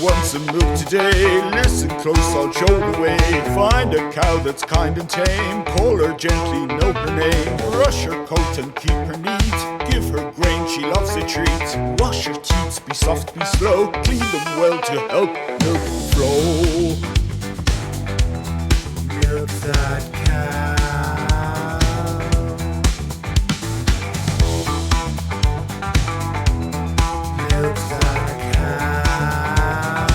want some milk today? Listen close, I'll show the way. Find a cow that's kind and tame. Call her gently, know her name. Brush her coat and keep her neat. Give her grain, she loves a treat. Wash her teeth, be soft, be slow. Clean them well to help milk flow. Milk that cow. Milk that cow.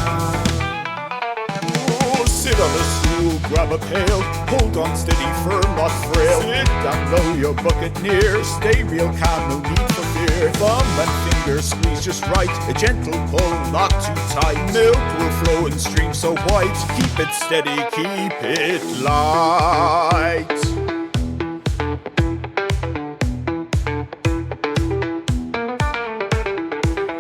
Oh, sit on a stool, grab a pail. Hold on steady, firm, not frail. Sit down low, your bucket near. Stay real calm, no need for fear. Thumb and finger squeeze just right. A gentle pull, not too tight. Milk will flow and stream so white. Keep it steady, keep it light.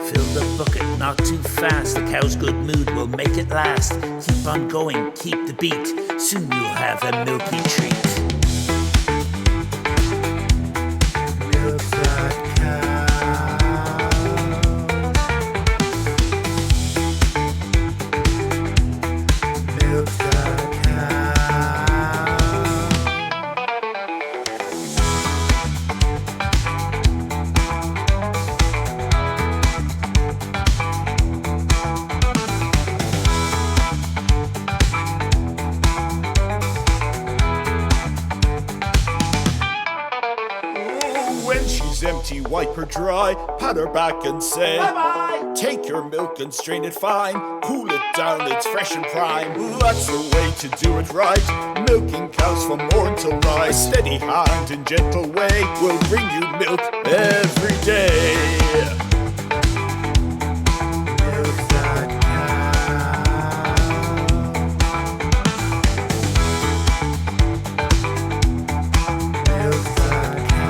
Fill the bucket, not too fast. The cow's good mood will make it last. Keep on going, keep the beat. Soon you'll have a milky treat. Milk that cow. Milk that cow. When she's empty, wipe her dry. Pat her back and say bye-bye. Take your milk and strain it fine. Cool it down, it's fresh and prime. That's the way to do it right. Milking cows from morn till night. A steady hand and gentle way will bring you milk every day. Milk that cow. Milk that cow.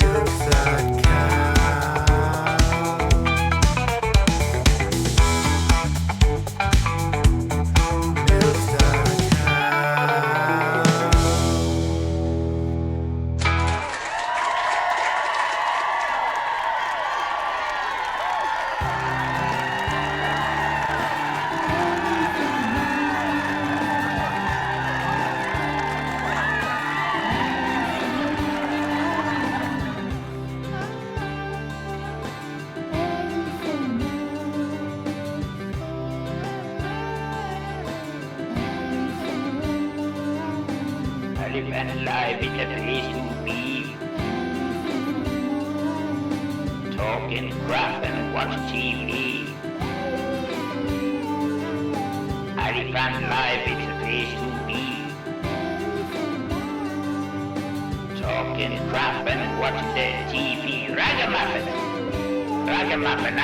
Milk that cow. Milk that cow. Allyfan Live is a place to be. Talk and crap and watch TV. Allyfan Live is a place to be. Talk and crap and watch the TV. Ragamuffin. Ragamuffin, eh?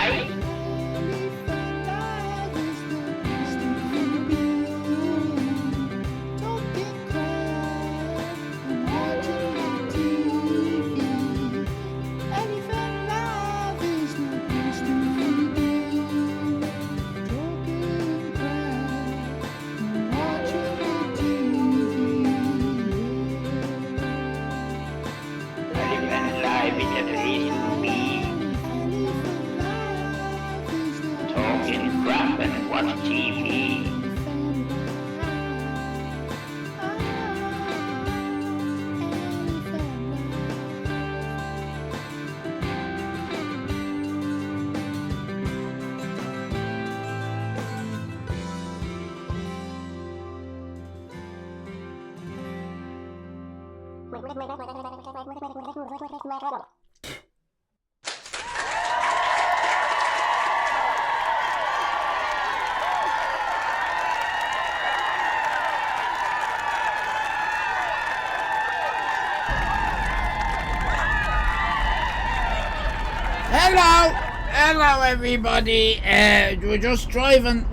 Allyfan Live is a place to be. Talk and crap and watch TV. Hello everybody. We're just driving.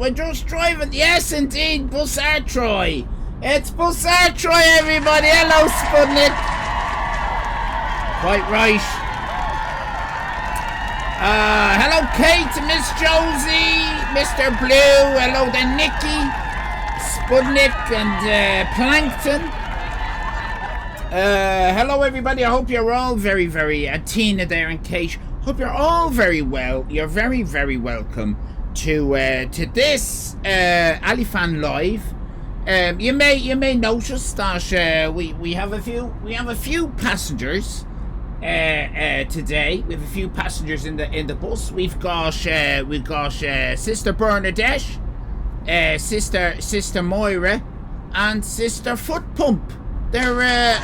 Yes, indeed, Bussard Troy. It's Bussard Troy, everybody. Hello, Sputnik. Quite right. Hello, Kate, Miss Josie, Mr. Blue. Hello, then Nikki, Sputnik, and Plankton. Hello everybody, I hope you're all very, very, Tina there and Kate, hope you're all very well. You're very, very welcome to this Allyfan Live. You may notice that we have a few passengers today. We have a few passengers in the bus. We've got Sister Bernadette, Sister Moira, and Sister Foot Pump. They're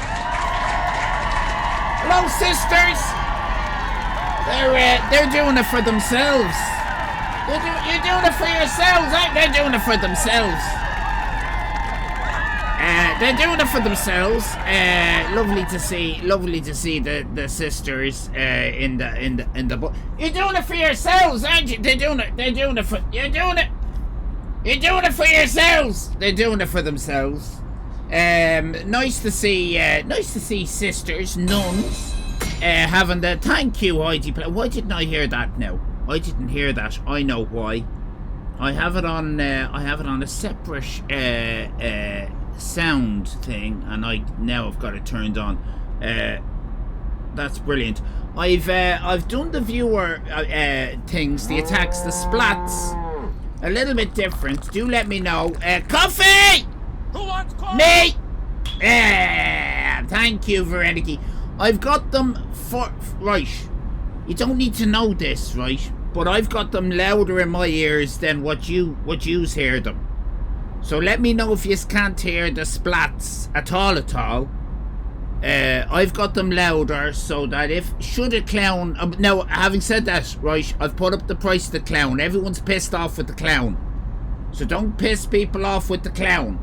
hello, sisters. They're doing it for themselves. You're doing it for yourselves. They're doing it for themselves. They're doing it for themselves. Lovely to see the sisters in the book. You're doing it for yourselves, aren't you? You're doing it for yourselves. They're doing it for themselves. Nice to see sisters, nuns, having the thank you, Heidi. Why didn't I hear that now? I didn't hear that. I know why. I have it on a separate sound thing, and I've got it turned on. That's brilliant. I've done the viewer things, the attacks, the splats, a little bit different. Do let me know. Coffee. Who wants coffee? Me! Thank you, Vereniki. I've got them right. You don't need to know this, right? But I've got them louder in my ears than what yous hear them. So let me know if yous can't hear the splats at all. I've got them louder so that should a clown... now, having said that, right, I've put up the price of the clown. Everyone's pissed off with the clown. So don't piss people off with the clown.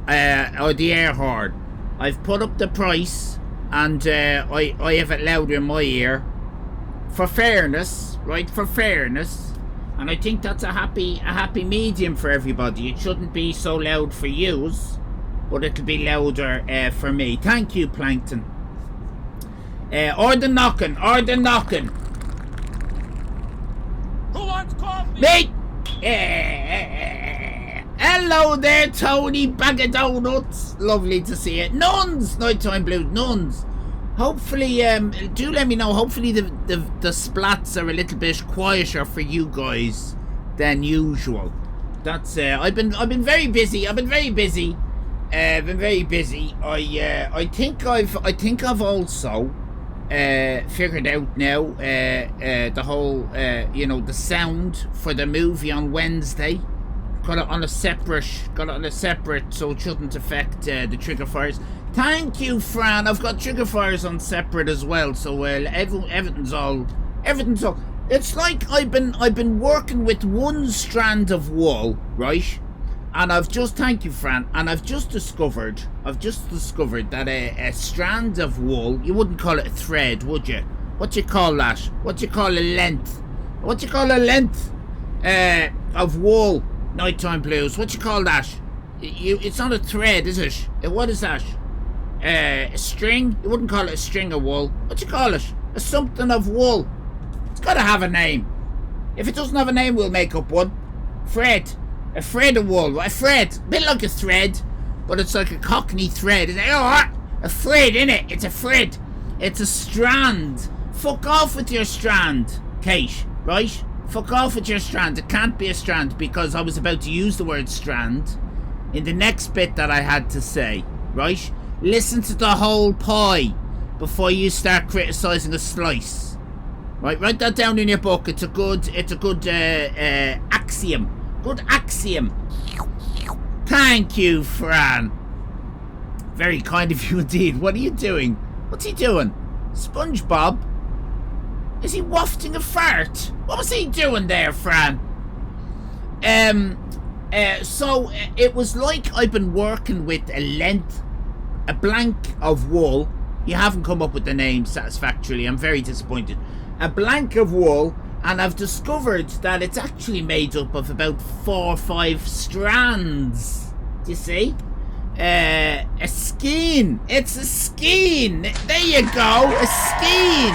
Or the air horn. I've put up the price, and I have it louder in my ear for fairness, right? For fairness, and I think that's a happy medium for everybody. It shouldn't be so loud for yous, but it'll be louder for me. Thank you, Plankton. Or the knocking. Who wants coffee? Me. Hello there, Tony, bag of donuts. Lovely to see you. Nuns, nighttime blues, nuns. Hopefully, do let me know. Hopefully the splats are a little bit quieter for you guys than usual. That's I've been very busy. I think I've also figured out now the whole the sound for the movie on Wednesday. Got it on a separate, so it shouldn't affect the trigger fires. Thank you, Fran. I've got trigger fires on separate as well, so everything's all. It's like I've been working with one strand of wool, right? And thank you, Fran. And I've just discovered that a strand of wool, you wouldn't call it a thread, would you? What you call that? What you call a length? Of wool? Nighttime blues. What you call that? It's not a thread, is it? What is that? A string? You wouldn't call it a string of wool. What you call it? A something of wool. It's got to have a name. If it doesn't have a name, we'll make up one. Thread. A thread of wool. A thread. A bit like a thread, but it's like a Cockney thread. It's like, a thread, innit? It's a thread. It's a strand. Fuck off with your strand, Kate. Right? Fuck off with your strand. It can't be a strand because I was about to use the word strand in the next bit that I had to say, right? Listen to the whole pie before you start criticising a slice. Right, write that down in your book. It's a good axiom. Good axiom. Thank you, Fran. Very kind of you indeed. What are you doing? What's he doing? SpongeBob? Is he wafting a fart? What was he doing there, Fran? So it was like I've been working with a blank of wool. You haven't come up with the name satisfactorily. I'm very disappointed. A blank of wool, and I've discovered that it's actually made up of about 4 or 5 strands. Do you see? A skein. It's a skein. There you go. A skein.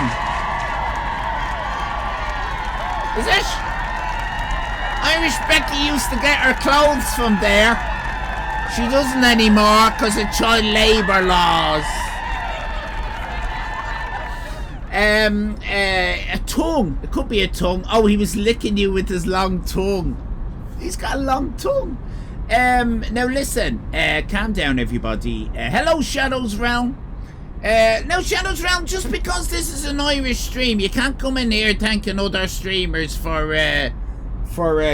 Is it? Irish Becky used to get her clothes from there. She doesn't anymore because of child labour laws. A tongue. It could be a tongue. Oh, he was licking you with his long tongue. He's got a long tongue. Now listen, calm down everybody. Hello Shadows Realm. Now Shadows Realm, just because this is an Irish stream, you can't come in here thanking other streamers for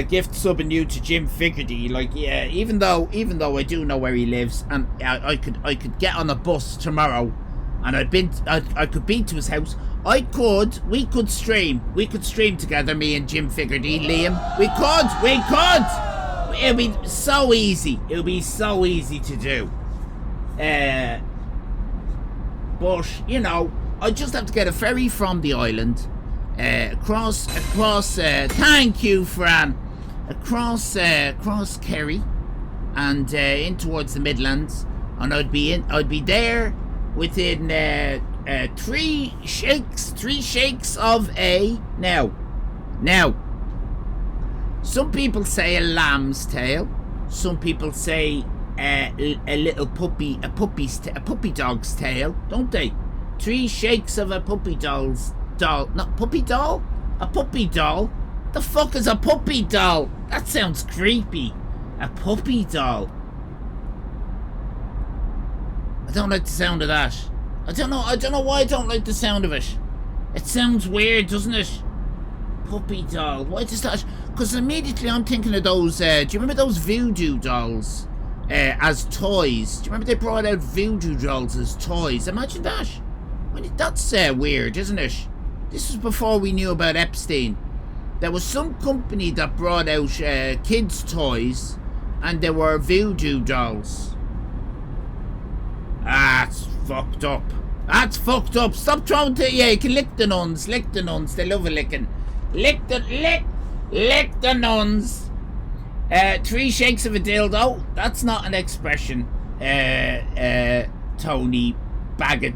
gift subbing you to Jim Figarty. Like, yeah, even though I do know where he lives, and I could get on a bus tomorrow, and I could be to his house. We could stream together, me and Jim Figarty, Liam. We could. It'll be so easy. It'll be so easy to do. But you know, I just have to get a ferry from the island, across. Thank you, Fran. Across Kerry, and in towards the Midlands, and I'd be there within 3 shakes of a now. Some people say a lamb's tail. Some people say a little puppy dog's tail, don't they? 3 shakes of a puppy doll. Not puppy doll? A puppy doll? The fuck is a puppy doll? That sounds creepy. A puppy doll. I don't like the sound of that. I don't know why I don't like the sound of it. It sounds weird, doesn't it? Puppy doll. Why does that? Because immediately I'm thinking of those, do you remember those voodoo dolls as toys? Do you remember they brought out voodoo dolls as toys? Imagine that. That's weird, isn't it? This was before we knew about Epstein. There was some company that brought out kids' toys, and they were voodoo dolls. That's fucked up. That's fucked up. Stop trying to... Yeah, you can lick the nuns. Lick the nuns. They love a licking. Lick the nuns. 3 shakes of a dildo. That's not an expression. Tony Bag of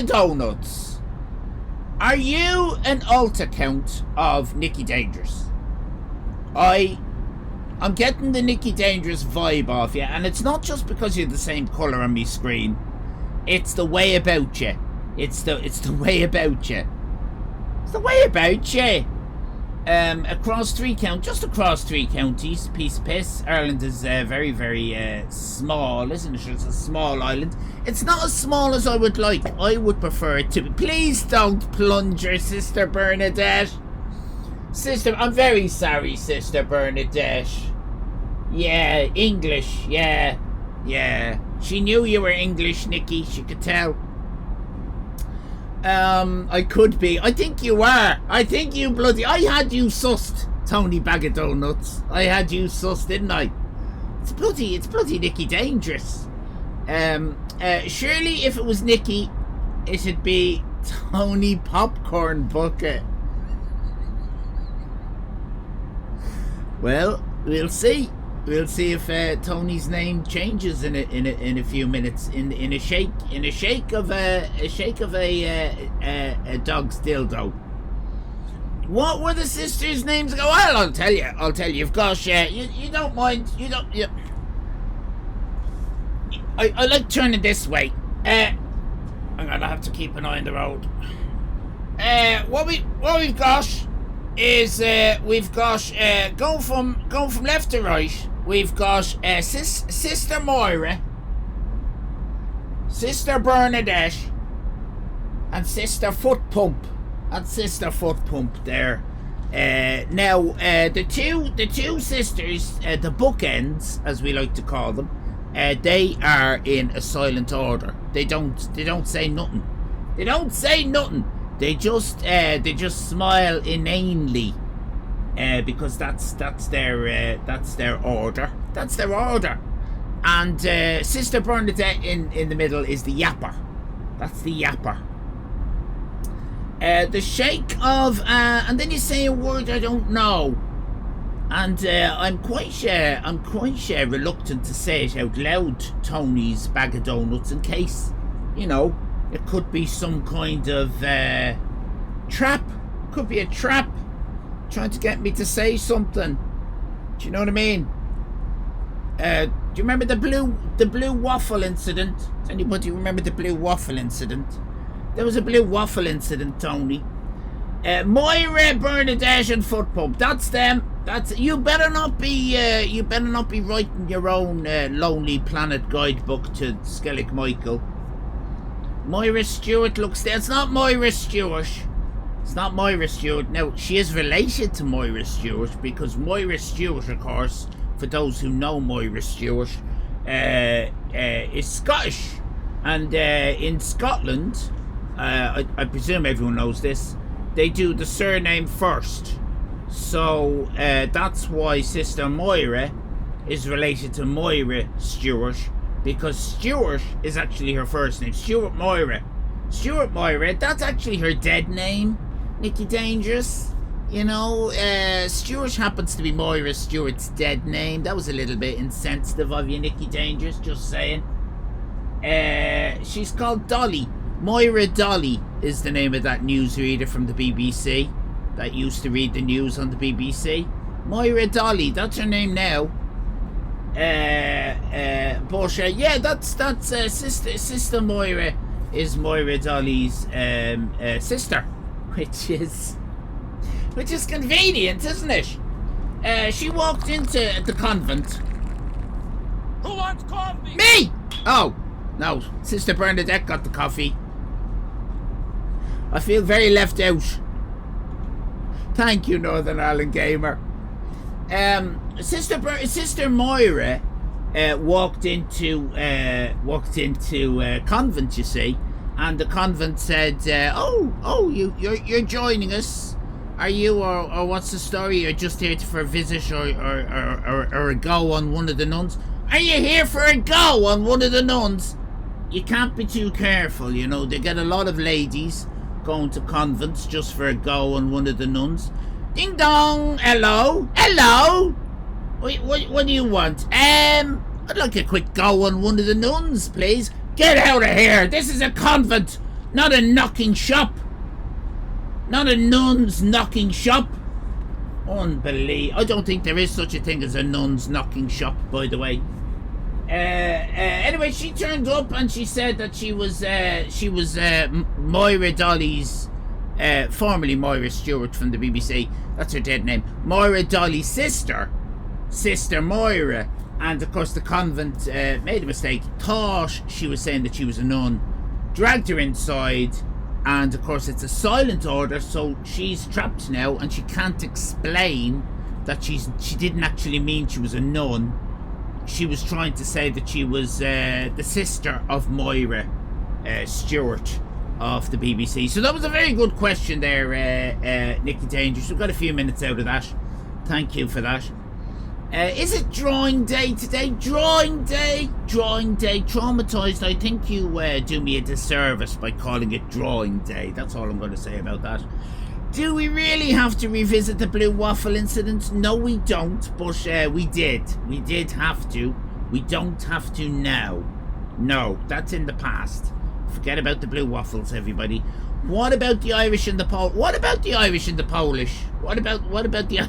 Donuts. Are you an alt account of Nicky Dangerous? I'm getting the Nicky Dangerous vibe off you, and it's not just because you're the same colour on me screen. It's the way about you. It's the way about you. It's the way about you. Across 3 counties, piece of piss. Ireland is very, very small, isn't it? It's a small island. It's not as small as I would like. I would prefer it to be. Please don't plunger, Sister Bernadette. I'm very sorry, Sister Bernadette. Yeah, English. Yeah. She knew you were English, Nicky. She could tell. I could be. I think you are. I think you bloody... I had you sussed, Tony Bag of Donuts. I had you sussed, didn't I? It's bloody Nicky Dangerous. Surely if it was Nicky, it'd be Tony Popcorn Bucket. Well, we'll see. We'll see if Tony's name changes in a few minutes. In a shake of a dog's dildo. What were the sisters' names? Well, I'll tell you. Of course, you don't mind. You don't. You, I like turning this way. I'm gonna have to keep an eye on the road. What we've got is we've got going from left to right. We've got Sister Moira, Sister Bernadette, and Sister Foot Pump. And Sister Foot Pump there. Now the two sisters, the bookends, as we like to call them, they are in a silent order. They don't say nothing. They just smile inanely, because that's their order. That's their order. And Sister Bernadette in the middle is the yapper. That's the yapper. The shake of and then you say a word I don't know, and I'm quite reluctant to say it out loud. Tony's Bag of Donuts, in case, you know, it could be some kind of trap. Could be a trap trying to get me to say something. Do you know what I mean? Do you remember the blue waffle incident? Does anybody remember the blue waffle incident? There was a blue waffle incident, Tony. Moira, Bernadette, and Foot Pump. That's them. That's you. Better not be. You better not be writing your own Lonely Planet guidebook to Skellig Michael. Moira Stewart looks there. It's not Moira Stewart. It's not Moira Stewart. Now, she is related to Moira Stewart because Moira Stewart, of course, for those who know Moira Stewart, is Scottish. And in Scotland, I presume everyone knows this, they do the surname first. So that's why Sister Moira is related to Moira Stewart, because Stewart is actually her first name. Stuart Moira. Stuart Moira, that's actually her dead name, Nikki Dangerous. You know, Stewart happens to be Moira Stewart's dead name. That was a little bit insensitive of you, Nikki Dangerous, just saying. She's called Dolly. Moira Dolly is the name of that newsreader from the BBC that used to read the news on the BBC. Moira Dolly, that's her name now. But yeah, that's Sister Moira is Moira Dolly's sister, which is convenient, isn't it? She walked into the convent. Who wants coffee? Me! Oh, no, Sister Bernadette got the coffee. I feel very left out. Thank you, Northern Ireland Gamer. Sister Moira walked into convent, you see, and the convent said, you're joining us, are you, or what's the story? You're just here for a visit or a go on one of the nuns? Are you here for a go on one of the nuns? You can't be too careful, you know. They get a lot of ladies going to convents just for a go on one of the nuns. Ding dong, hello. What do you want? I'd like a quick go on one of the nuns, please. Get out of here. This is a convent, not a knocking shop. Not a nun's knocking shop. Unbelievable. I don't think there is such a thing as a nun's knocking shop, by the way. Anyway, she turned up and she said that she was Moira Dolly's, formerly Moira Stewart from the BBC. That's her dead name. Moira Dolly's sister, Sister Moira. And of course the convent made a mistake, thought she was saying that she was a nun, dragged her inside, and of course it's a silent order, so she's trapped now and she can't explain that she didn't actually mean she was a nun. She was trying to say that she was the sister of Moira Stewart of the BBC. So that was a very good question there, Nicky Dangerous. We've got a few minutes out of that. Thank you for that. Is it drawing day today? Drawing day. Traumatized. I think you do me a disservice by calling it drawing day. That's all I'm going to say about that. Do we really have to revisit the blue waffle incident? No, we don't, but we did. We did have to. We don't have to now. No, that's in the past. Forget about the blue waffles, everybody. What about the Irish and the Polish? What about the Irish and the Polish? What about the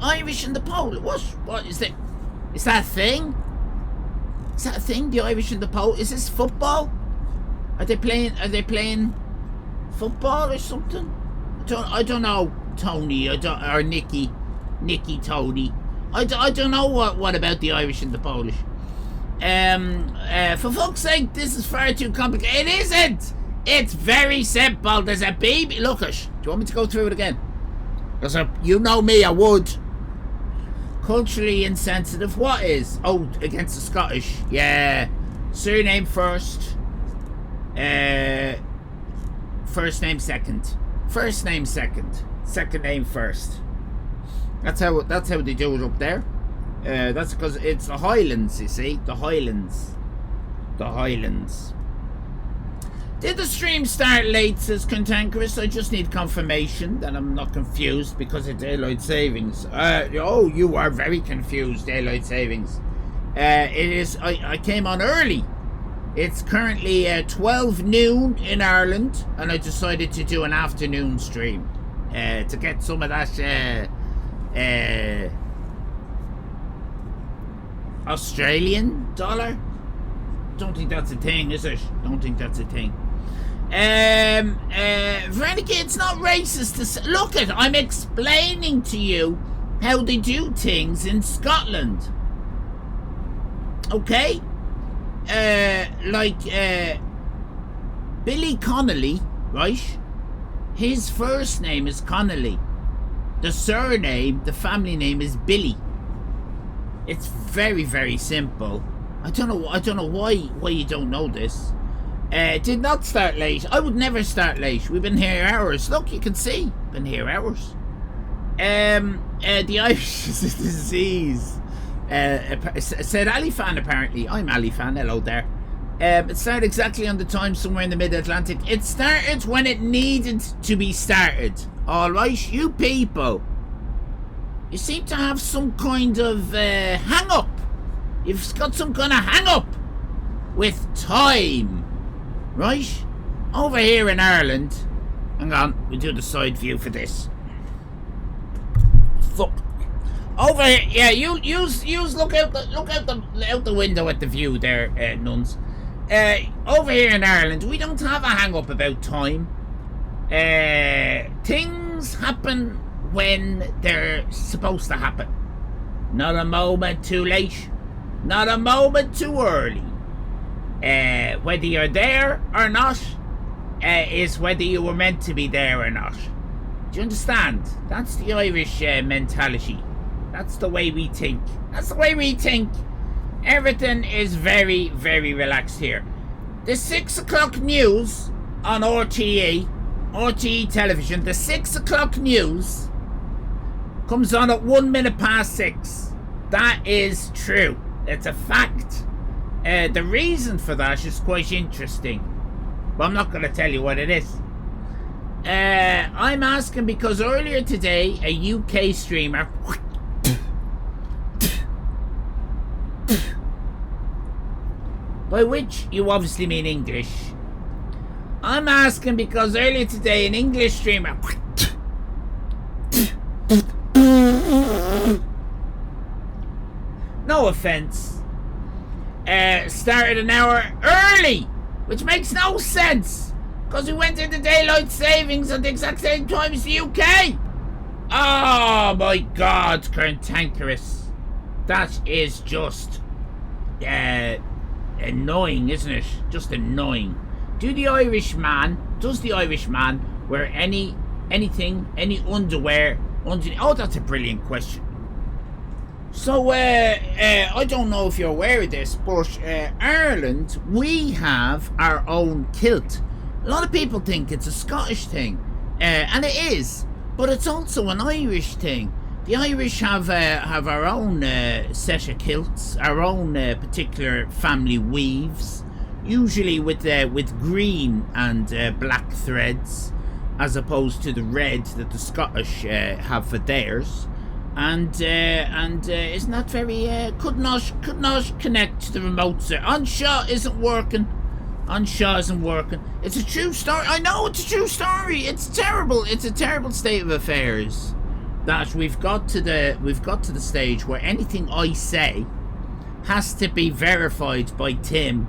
Irish and the Polish? What is that? Is that a thing? Is that a thing? The Irish and the Polish? Is this football? Are they playing football or something? I don't know, Tony. Or Nicky, Tony. I don't know what about the Irish and the Polish. For fuck's sake, this is far too complicated. It isn't. It's very simple. There's a baby. Look it. Do you want me to go through it again? Because you know me, I would. Culturally insensitive. What is? Oh, against the Scottish. Yeah. Surname first. First name second. First name second. Second name first. That's how they do it up there. That's because it's the Highlands, you see. The Highlands. Did the stream start late, says Cantankerous? I just need confirmation that I'm not confused because of daylight savings. Oh, you are very confused, daylight savings. It is. I came on early. It's currently 12 noon in Ireland, and I decided to do an afternoon stream to get some of that Australian dollar. Don't think that's a thing, is it? Don't think that's a thing. Veronica, it's not racist to say. Look it, I'm explaining to you how they do things in Scotland. Okay? Billy Connolly, right? His first name is Connolly. The surname, the family name is Billy. It's very, very simple. I don't know why you don't know this. Did not start late. I would never start late. We've been here hours. Look, you can see. Been here hours. The Irish is a disease. Said Allyfan apparently. I'm Allyfan. Hello there. It started exactly on the time somewhere in the mid-Atlantic. It started when it needed to be started. Alright, you people. You seem to have some kind of hang-up. You've got some kind of hang-up with time. Right? Over here in Ireland. Hang on, we'll do the side view for this. Fuck. Over here, yeah, you look out the window at the view there, nuns. Over here in Ireland, we don't have a hang-up about time. Things happen when they're supposed to happen. Not a moment too late, not a moment too early. Whether you're there or not, is whether you were meant to be there or not. Do you understand? That's the Irish mentality. That's the way we think. That's the way we think. Everything is very, very relaxed here. The 6 o'clock news on RTE television, the 6 o'clock news comes on at 1 minute past 6. That is true. It's a fact. The reason for that is quite interesting, but I'm not going to tell you what it is. I'm asking because earlier today, a UK streamer... by which you obviously mean English. I'm asking because earlier today, an English streamer... no offence... started an hour early, which makes no sense, because we went into daylight savings at the exact same time as the UK. Oh my God, cantankerous. That is just annoying, isn't it? Just annoying. Does the Irishman wear anything, any underwear? Oh, that's a brilliant question. So, I don't know if you're aware of this, but Ireland, we have our own kilt. A lot of people think it's a Scottish thing, and it is, but it's also an Irish thing. The Irish have our own set of kilts, our own particular family weaves, usually with green and black threads, as opposed to the red that the Scottish have for theirs. And isn't that very could not connect to the remote sir. Unshaw isn't working. It's a true story. I know it's a true story. It's terrible. It's a terrible state of affairs that we've got to the stage where anything I say has to be verified by Tim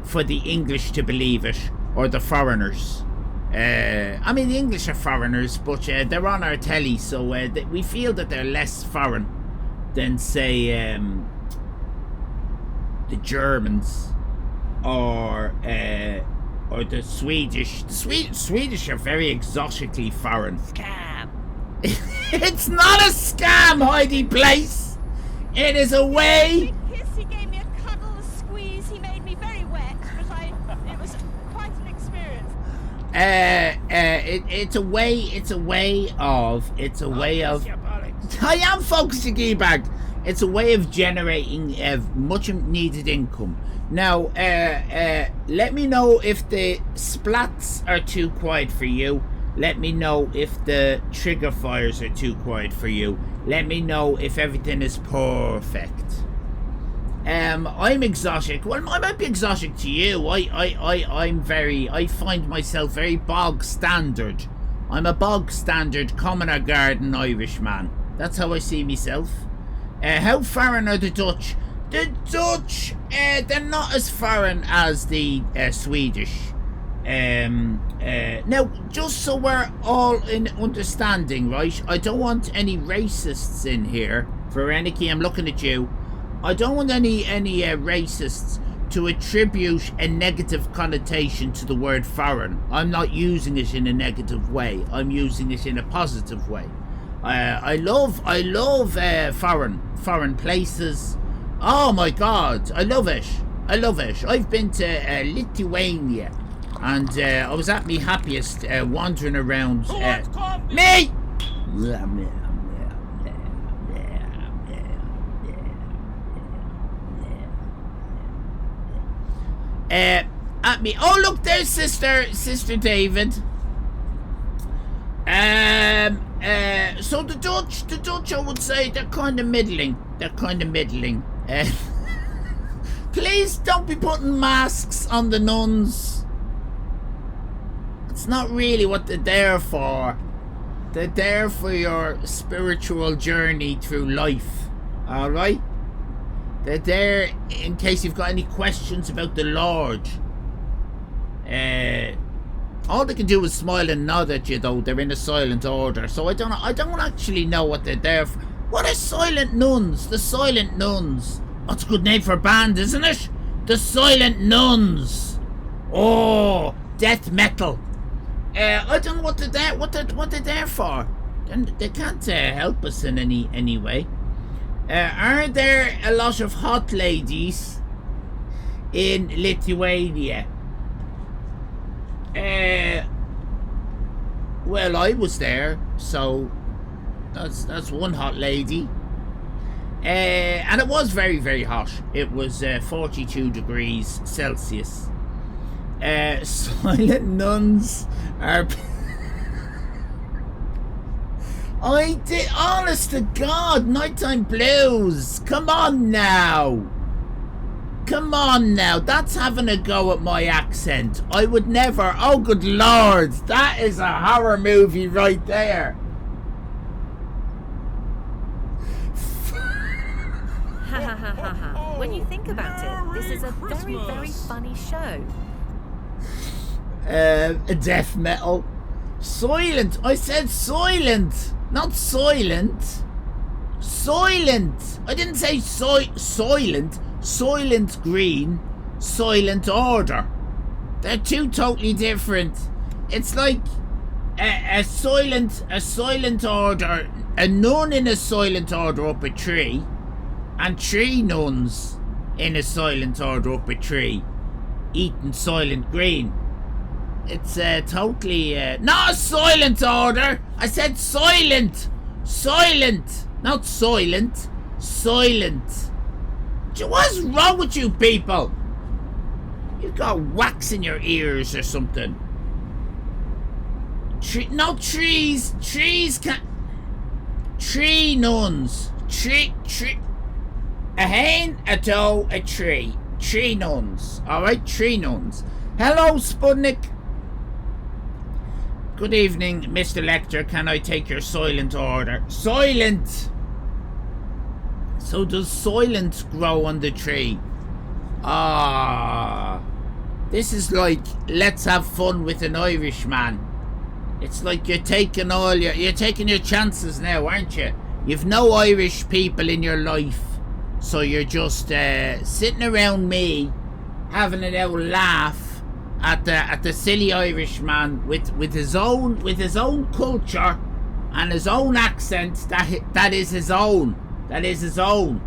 for the English to believe it, or the foreigners. I mean, the English are foreigners, but they're on our telly, so we feel that they're less foreign than, say, the Germans or the Swedish. The Swedish are very exotically foreign. Scam. It's not a scam, Heidi Place. It is a way. Big kiss, he gave me a cuddle, a squeeze. He made me very wet, but it was quite an experience. It's a way of. I am focusing, E-Bag. It's a way of generating much needed income. Now, let me know if the splats are too quiet for you. Let me know if the trigger fires are too quiet for you. Let me know if everything is perfect. I'm exotic. Well, I might be exotic to you. I find myself very bog standard. I'm a bog standard commoner garden Irishman. That's how I see myself. How foreign are the Dutch? The Dutch, they're not as foreign as the Swedish. Now, just so we're all in understanding, right? I don't want any racists in here. Veronica, I'm looking at you. I don't want any racists to attribute a negative connotation to the word foreign. I'm not using it in a negative way. I'm using it in a positive way. I love foreign places. Oh my God, I love it. I've been to Lithuania, and I was at my happiest wandering around. Who wants coffee? Me! At me. Oh look, there's Sister David. So the Dutch, I would say they're kind of middling. Please don't be putting masks on the nuns. It's not really what they're there for. They're there for your spiritual journey through life. Alright? They're there in case you've got any questions about the Lord. All they can do is smile and nod at you, though. They're in a silent order. So I don't actually know what they're there for. What are silent nuns? The Silent Nuns. That's a good name for a band, isn't it? The Silent Nuns. Oh, death metal. I don't know what they're there for. They can't help us in any way. Are there a lot of hot ladies in Lithuania? Well, I was there, so that's one hot lady. And it was very, very hot. It was 42 degrees Celsius. Silent nuns are... I did, honest to God, nighttime blues. Come on now, that's having a go at my accent. I would never. Oh good Lord, that is a horror movie right there. Ha ha ha ha ha. When you think about it, this is a very, very funny show. Death metal. Soylent. I said Soylent, not Soylent. Soylent. I didn't say Soylent. Soylent Green, Soylent Order. They're two totally different. It's like a Soylent Order, a nun in a Soylent Order up a tree, and three nuns in a Soylent Order up a tree, eating Soylent Green. It's totally not a Soylent Order. I said Soylent, not Soylent, Soylent. What's wrong with you people? You've got wax in your ears or something. No trees. Trees can't. Tree nuns. Tree. A hen, a doe, a tree. Tree nuns. Alright, tree nuns. Hello, Sputnik. Good evening, Mr. Lecter. Can I take your Soylent order? Soylent! So does Soylent grow on the tree? Ah, this is like Let's Have Fun with an Irishman. It's like you're taking your chances now, aren't you? You've no Irish people in your life, so you're just sitting around me, having an old laugh at the silly Irishman with his own culture and his own accent that is his own. That is his own.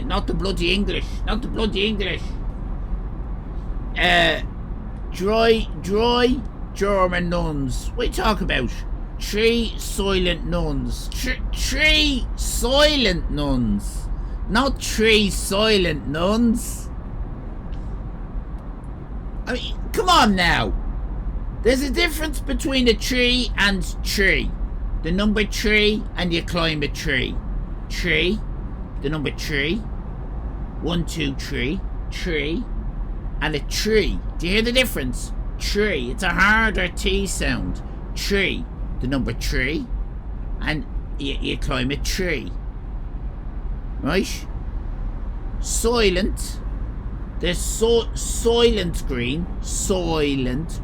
Not the bloody English. Dry German nuns. What are you talking about? Three Soylent nuns. Three Soylent nuns. Not three Soylent nuns. I mean, come on now. There's a difference between a tree and tree. The number 3 and you climb a tree. Tree. The number 3. 1, 2, 3. Tree. And a tree. Do you hear the difference? Tree. It's a harder T sound. Tree. The number 3. And you climb a tree. right? Silent. There's silent green. Silent.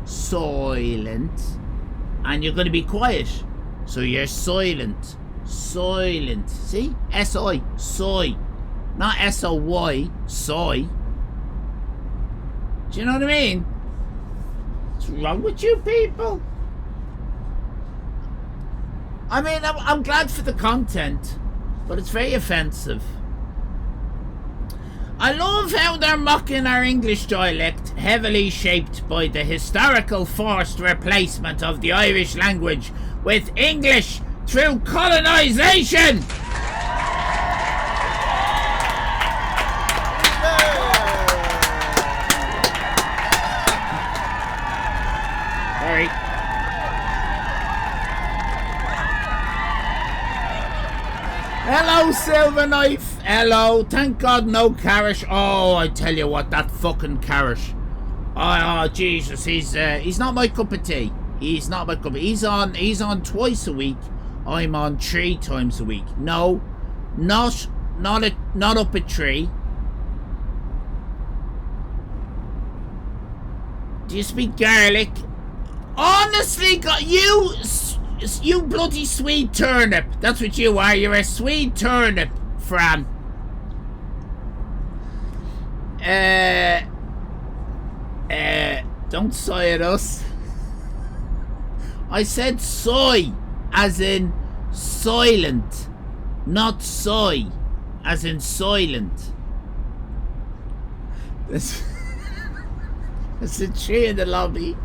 And you're going to be quiet. So you're silent. Silent. See? S-I. Soy. Not S-O-Y. Soy. Do you know what I mean? What's wrong with you people? I mean, I'm glad for the content, but it's very offensive. I love how they're mocking our English dialect, heavily shaped by the historical forced replacement of the Irish language with English through colonisation. Sorry. Hello, Silver Knife. Hello. Thank God no Carish. Oh, I tell you what, that fucking Carish. Oh, Jesus, he's not my cup of tea. He's not my cup of tea. He's on twice a week. I'm on 3 times a week. No, not up a tree. Do you speak garlic? Honestly, God, you bloody sweet turnip. That's what you are. You're a sweet turnip, Fran. Don't soy at us. I said soy, as in silent, not soy, as in silent. There's a tree in the lobby.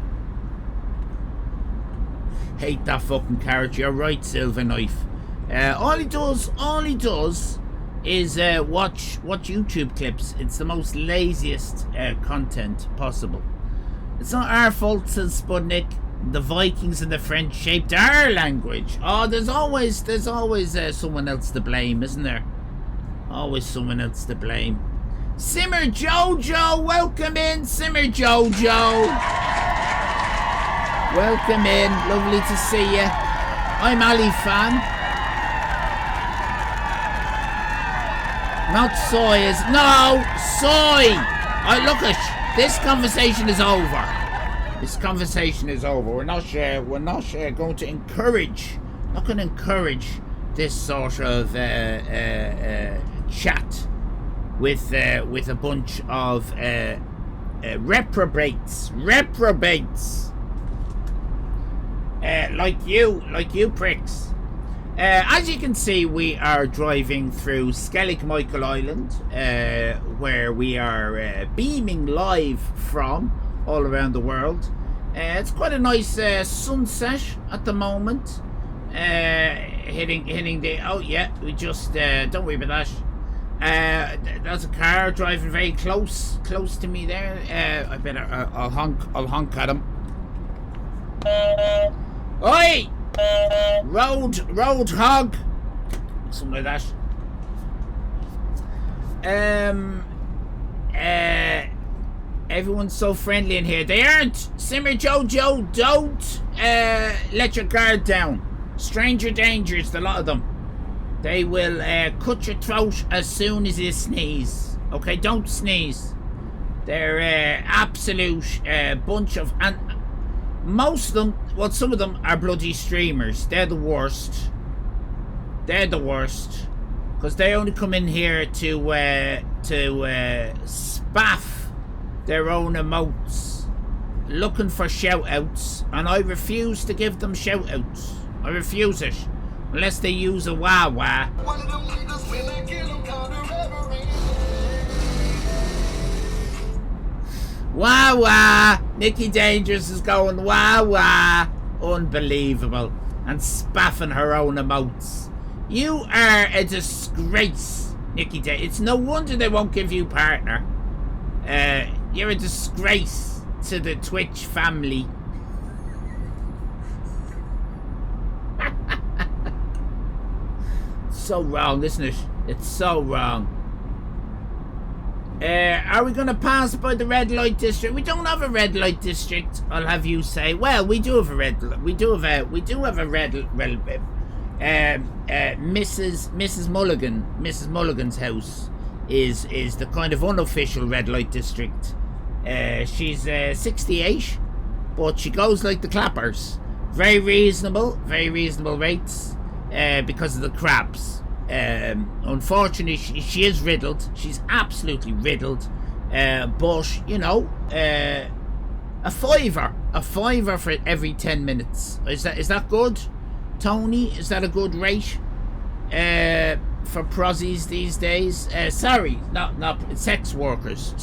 Hate that fucking carrot. You're right, Silver Knife. All he does is watch YouTube clips. It's the most laziest content possible. It's not our fault, says Sputnik. The Vikings and the French shaped our language. Oh, there's always someone else to blame, isn't there? Always someone else to blame. Simmer Jojo, welcome in, Simmer Jojo. Welcome in, lovely to see you. I'm Allyfan. Not soy is no soy. Look at this conversation is over. This conversation is over. We're not going to encourage. Not going to encourage this sort of chat with a bunch of reprobates. Like you pricks. As you can see, we are driving through Skellig Michael Island, where we are beaming live from all around the world. It's quite a nice sunset at the moment. Hitting the. Oh yeah, we just don't worry about that. There's a car driving very close to me there. I better. I'll honk at him. Oi! Road hog! Something like that. Everyone's so friendly in here. They aren't! Simmer Jojo, don't let your guard down. Stranger dangers, the lot of them. They will cut your throat as soon as you sneeze. Okay, don't sneeze. They're absolute bunch of... And most of them, well, some of them are bloody streamers. They're the worst. Because they only come in here to spaff their own emotes, looking for shout-outs, and I refuse to give them shout-outs. I refuse it. Unless they use a wah-wah. Wah-wah! Nikki Dangerous is going wah-wah. Unbelievable. And spaffing her own emotes. You are a disgrace, Nikki Dangerous. It's no wonder they won't give you partner. You're a disgrace to the Twitch family. So wrong, isn't it? It's so wrong. Are we going to pass by the red light district? We don't have a red light district. I'll have you say. Well, we do have a red. We do have a red Mrs. Mulligan's house is the kind of unofficial red light district. She's 68, but she goes like the clappers. Very reasonable rates because of the crabs. Unfortunately, she is riddled. She's absolutely riddled. But, you know, a fiver for every 10 minutes. Is that good, Tony? Is that a good rate for prozzies these days? Sorry, not sex workers.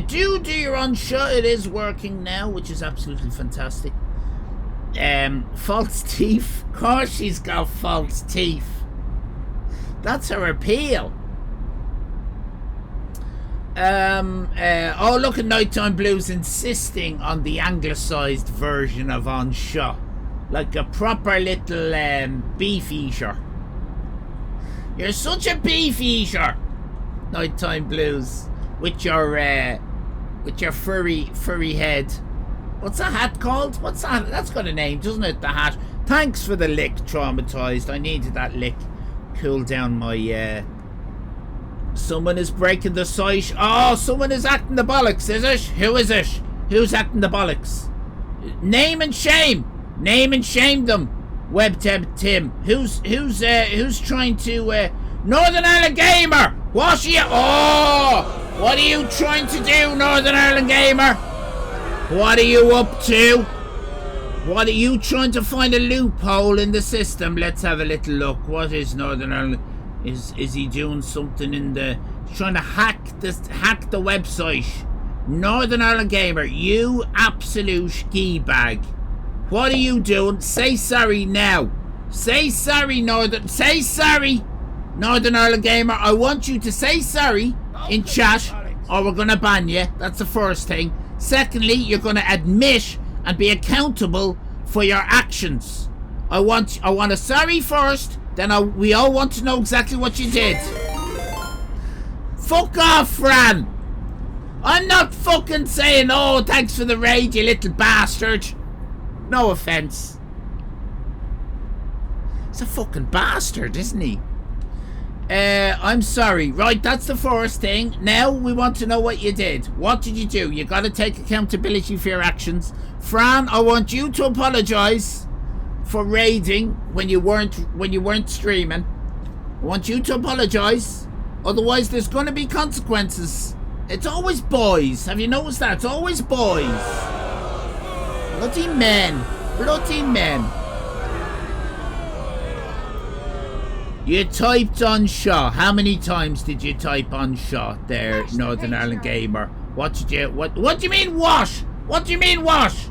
Do your own show. It is working now, which is absolutely fantastic. False teeth. Of course she's got false teeth. That's her appeal. Oh, look at Nighttime Blues insisting on the anglicised version of On Shaw. Like a proper little beef eater. You're such a beef eater, Nighttime Blues, with your furry head. What's that hat called? What's that? That's got a name, doesn't it? The hat. Thanks for the lick, Traumatized. I needed that lick. Cool down my Someone is breaking the site. Oh, someone is acting the bollocks, is it? Who is it? Who's acting the bollocks? Name and shame. Name and shame them. WebTem Tim. Who's trying to Northern Ireland Gamer? What are you? Oh, what are you trying to do, Northern Ireland Gamer? What are you up to? What are you trying to find a loophole in the system? Let's have a little look. What is Northern Ireland? Is he doing something in the... He's trying to hack the website. Northern Ireland Gamer, you absolute gee bag. What are you doing? Say sorry now. Say sorry, Northern Ireland Gamer. I want you to say sorry in chat, or we're gonna ban you. That's the first thing. Secondly, you're gonna admit and be accountable for your actions. I want a sorry first. Then we all want to know exactly what you did. Fuck off, Fran. I'm not fucking saying, oh, thanks for the raid, you little bastard. No offense. He's a fucking bastard, isn't he? I'm sorry. Right, that's the first thing. Now we want to know what you did. What did you do? You gotta take accountability for your actions. Fran, I want you to apologise for raiding when you weren't streaming. I want you to apologise. Otherwise there's gonna be consequences. It's always boys. Have you noticed that? It's always boys. Bloody men. Bloody men. You typed on Shaw. How many times did you type on Shaw there, Northern Ireland Gamer? What do you mean wash? What do you mean wash?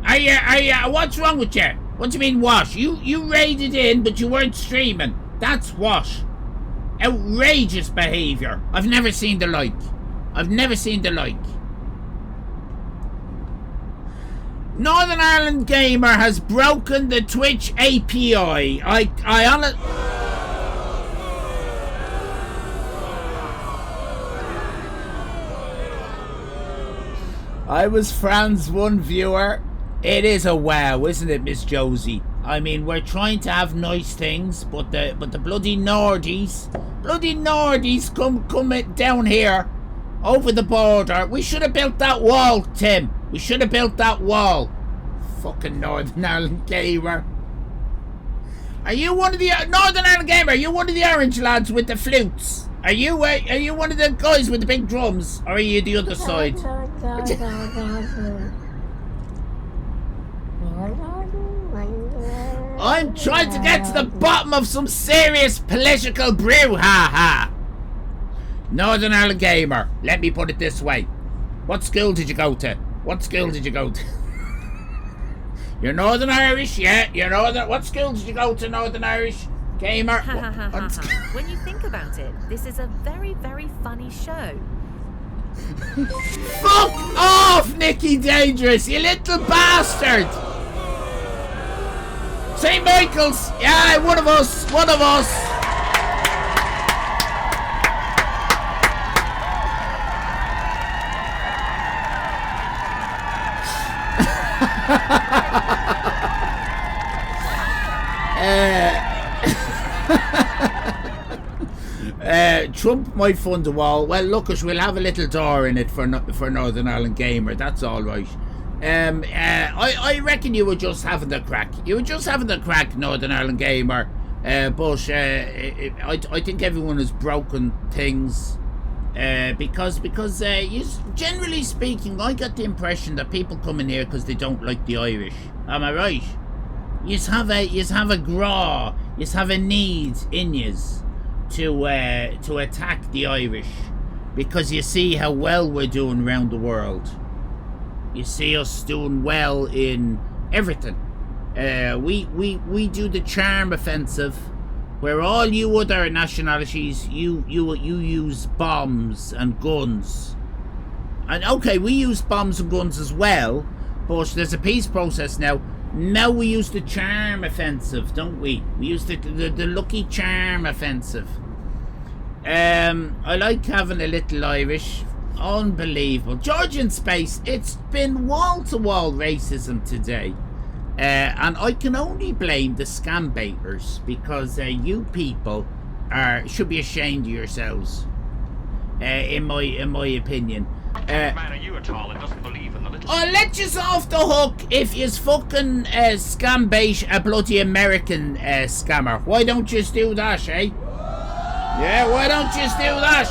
Are you, what's wrong with you? What do you mean wash? You raided in, but you weren't streaming. That's wash. Outrageous behaviour. I've never seen the like. Northern Ireland Gamer has broken the Twitch API. I was Fran's one viewer. It is a wow, isn't it, Miss Josie? I mean, we're trying to have nice things, but the bloody Nordies come down here over the border. We should have built that wall, Tim. We should have built that wall. Fucking Northern Ireland Gamer. Are you one of the Northern Ireland Gamer? Are you one of the orange lads with the flutes? Are you one of the guys with the big drums, or are you the other side? I'm trying to get to the bottom of some serious political brouhaha. Northern Ireland Gamer, let me put it this way. What school did you go to? You're Northern Irish, yeah? What school did you go to, Northern Irish Gamer? When you think about it, this is a very, very funny show. Fuck off, Nicky Dangerous, you little bastard! St. Michael's! Yeah, one of us! Trump might fund a wall. Well, look, we'll have a little door in it for Northern Ireland Gamer. That's all right. I reckon you were just having the crack. You were just having the crack, Northern Ireland Gamer. But I think everyone has broken things. Because generally speaking, I got the impression that people come in here because they don't like the Irish. Am I right? Yous have a graw, yous have a need in yous to attack the Irish because you see how well we're doing around the world. You see us doing well in everything. We do the charm offensive, where all you other nationalities you use bombs and guns. And okay, we use bombs and guns as well, but there's a peace process now. Now we use the charm offensive, don't we? We use the lucky charm offensive. I like having a little Irish. Unbelievable. Georgian space, it's been wall-to-wall racism today. And I can only blame the scam baiters, because you people should be ashamed of yourselves. In my opinion. Man are you at all that doesn't believe in the little... I'll let you off the hook if you fucking scam bait a bloody American scammer. Why don't you do that, eh? Yeah, why don't you do that?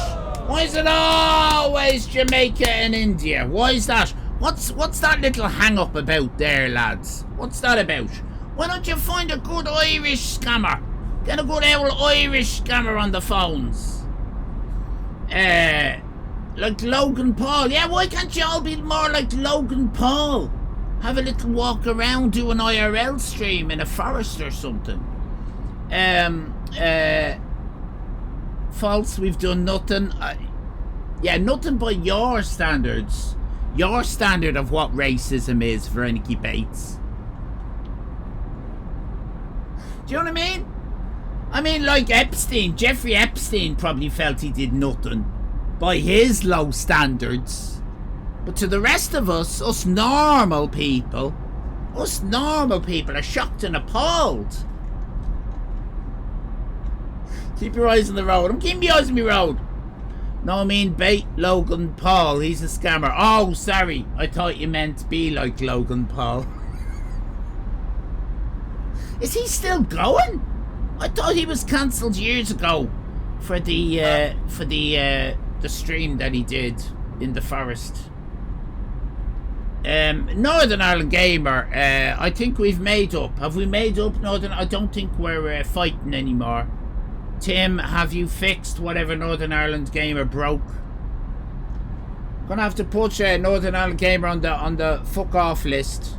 Why is it always Jamaica and India? Why is that? What's that little hang-up about there, lads? What's that about? Why don't you find a good Irish scammer? Get a good old Irish scammer on the phones. Like Logan Paul. Yeah, why can't you all be more like Logan Paul? Have a little walk around, do an IRL stream in a forest or something. False, we've done nothing. Yeah, nothing by your standards. Your standard of what racism is, Veronica Bates. Do you know what I mean? I mean, like Epstein. Jeffrey Epstein probably felt he did nothing by his low standards. But to the rest of us normal people are shocked and appalled. Keep your eyes on the road. I'm keeping my eyes on the road. No, I mean bait Logan Paul. He's a scammer. Oh, sorry. I thought you meant be like Logan Paul. Is he still going? I thought he was cancelled years ago for the stream that he did in the forest. Northern Ireland Gamer. I think we've made up. Have we made up, Northern? I don't think we're fighting anymore. Tim, have you fixed whatever Northern Ireland Gamer broke? Gonna have to put Northern Ireland Gamer on the fuck off list.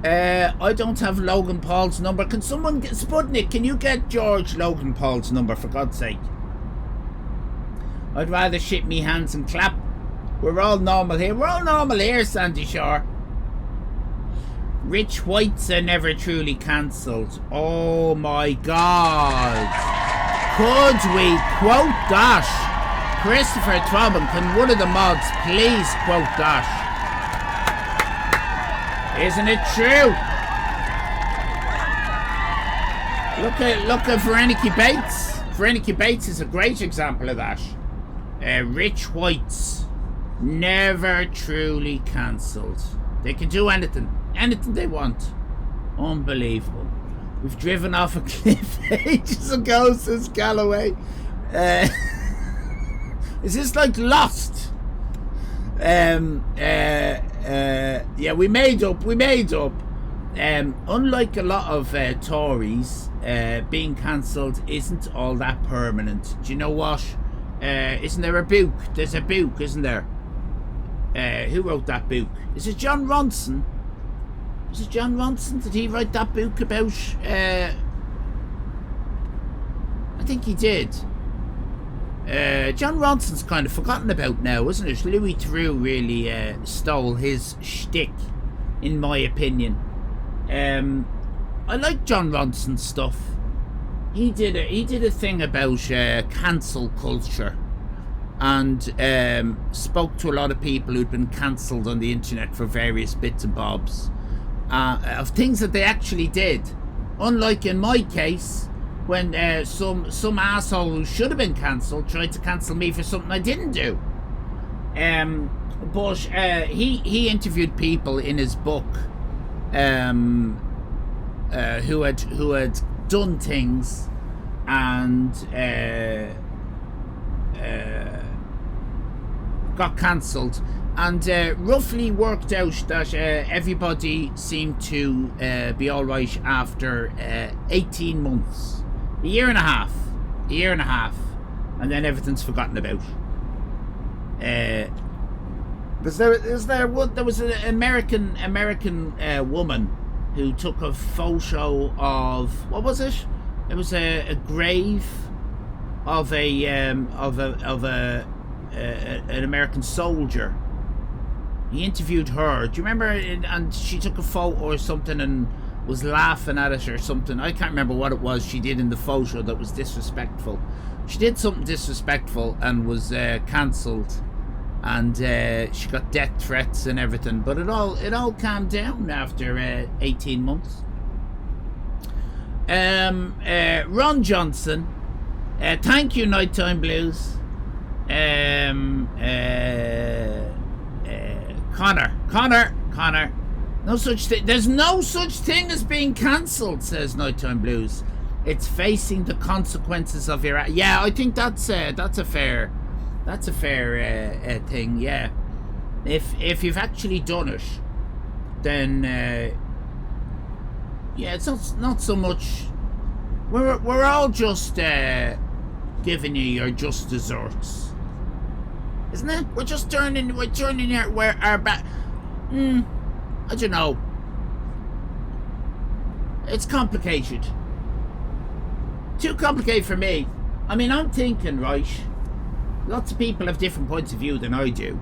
I don't have Logan Paul's number. Can someone get Sputnik? Can you get George Logan Paul's number, for God's sake? I'd rather shit me hands and clap. We're all normal here. We're all normal here, Sandy Shore. Rich whites are never truly cancelled. Oh my God. Could we quote that? Christopher Trobin, can one of the mods please quote that? Isn't it true? Look at Veronica Bates. Veronica Bates is a great example of that. Rich whites never truly cancelled. They can do anything they want. Unbelievable. We've driven off a cliff ages ago, says Galloway. Is this like Lost? Yeah, we made up. Unlike a lot of Tories, being cancelled isn't all that permanent. Do you know what? Isn't there a book? There's a book, isn't there? Who wrote that book? Is it John Ronson? Was it John Ronson? Did he write that book about... I think he did. John Ronson's kind of forgotten about now, isn't it? Louis Theroux really stole his shtick, in my opinion. I like John Ronson's stuff. He did a thing about cancel culture, and spoke to a lot of people who'd been cancelled on the internet for various bits and bobs. of things that they actually did. Unlike in my case, when some asshole who should have been cancelled tried to cancel me for something I didn't do. But he interviewed people in his book who had done things and got cancelled, and roughly worked out that everybody seemed to be all right after 18 months, a year and a half, and then everything's forgotten about. There was an American woman who took a photo of, what was it? It was a grave of an American soldier. He interviewed her. Do you remember? And she took a photo or something and was laughing at it or something. I can't remember what it was she did in the photo that was disrespectful. She did something disrespectful and was cancelled. And she got death threats and everything, but it all calmed down after 18 months. Ron Johnson, thank you, Nighttime Blues. Connor. No such thing. There's no such thing as being cancelled, says Nighttime Blues. It's facing the consequences of your. Yeah, I think that's a fair. That's a fair thing, yeah. If you've actually done it, then yeah, it's not so much. We're all just giving you your just desserts, isn't it? We're turning our back. I don't know. It's complicated. Too complicated for me. I mean, I'm thinking, right. Lots of people have different points of view than I do.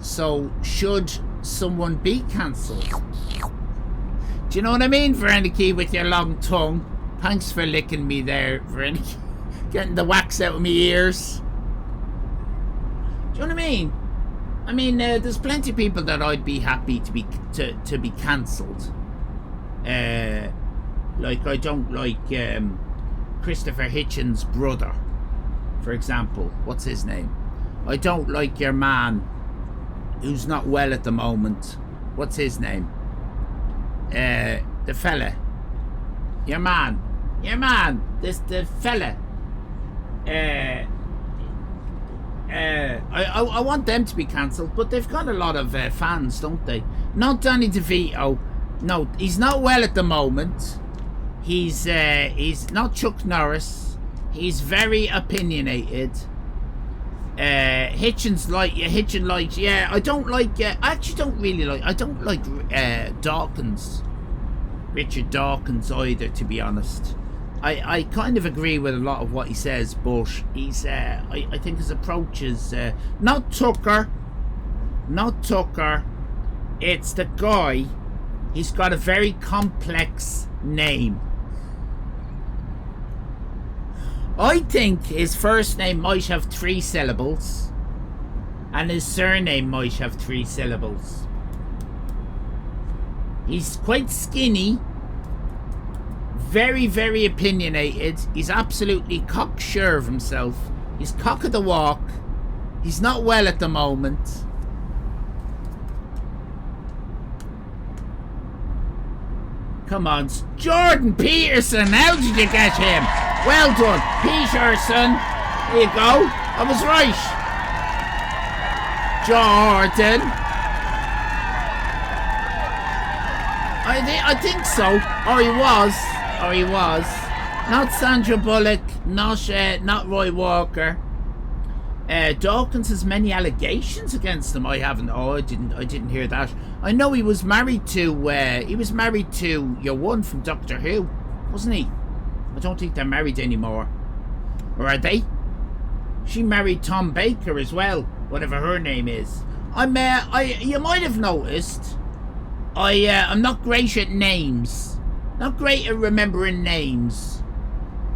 So, should someone be cancelled? Do you know what I mean, Veronica, with your long tongue? Thanks for licking me there, Veronica. Getting the wax out of my ears. Do you know what I mean? I mean, there's plenty of people that I'd be happy to be cancelled. Like, I don't like Christopher Hitchens' brother. For example, what's his name? I don't like your man who's not well at the moment. What's his name? The fella. Your man. The fella. I want them to be cancelled, but they've got a lot of fans, don't they? Not Danny DeVito. No, he's not well at the moment. He's not Chuck Norris. He's very opinionated. Hitchens likes, yeah, I don't like, I actually don't really like, I don't like Dawkins. Richard Dawkins either, to be honest. I kind of agree with a lot of what he says, but he's, I think his approach is, not Tucker. It's the guy, he's got a very complex name. I think his first name might have 3 syllables, and his surname might have 3 syllables. He's quite skinny, very, very opinionated. He's absolutely cocksure of himself. He's cock of the walk. He's not well at the moment. Come on, Jordan Peterson, how did you get him? Well done, Peterson. There you go. I was right. Jordan. I think so. Or he was. Not Sandra Bullock. Not Roy Walker. Dawkins has many allegations against him. I didn't hear that. I know he was married to your one from Doctor Who, wasn't he? I don't think they're married anymore. Or are they? She married Tom Baker as well, whatever her name is. You might have noticed, I'm not great at names. Not great at remembering names.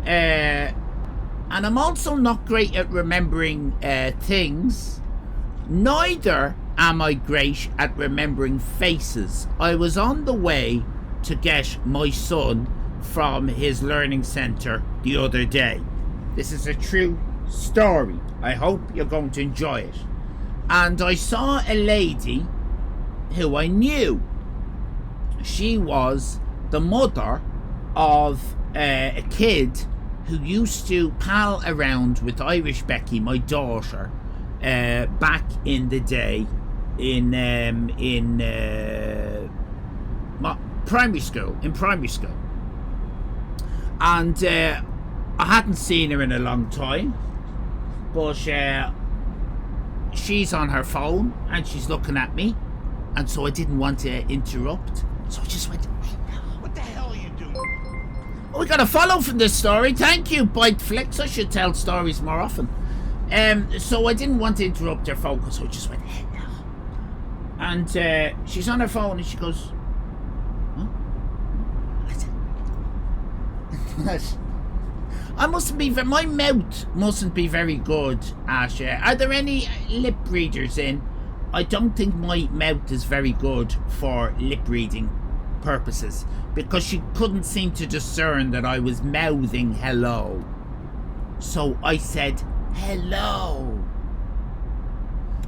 And I'm also not great at remembering things. Neither am I great at remembering faces. I was on the way to get my son from his learning centre the other day. This is a true story. I hope you're going to enjoy it. And I saw a lady who I knew. She was the mother of a kid who used to pal around with Irish Becky, my daughter, back in the day in primary school. And I hadn't seen her in a long time, but she's on her phone and she's looking at me, and so I didn't want to interrupt, so I just went, What the hell are you doing? oh, we got a follow from this story. Thank you, Bite Flicks. I should tell stories more often. So I didn't want to interrupt her focus, so I just went, hello. And she's on her phone and she goes, huh? I mustn't be. My mouth mustn't be very good at. Are there any lip readers in? I don't think my mouth is very good for lip reading purposes, because she couldn't seem to discern that I was mouthing hello. So I said hello,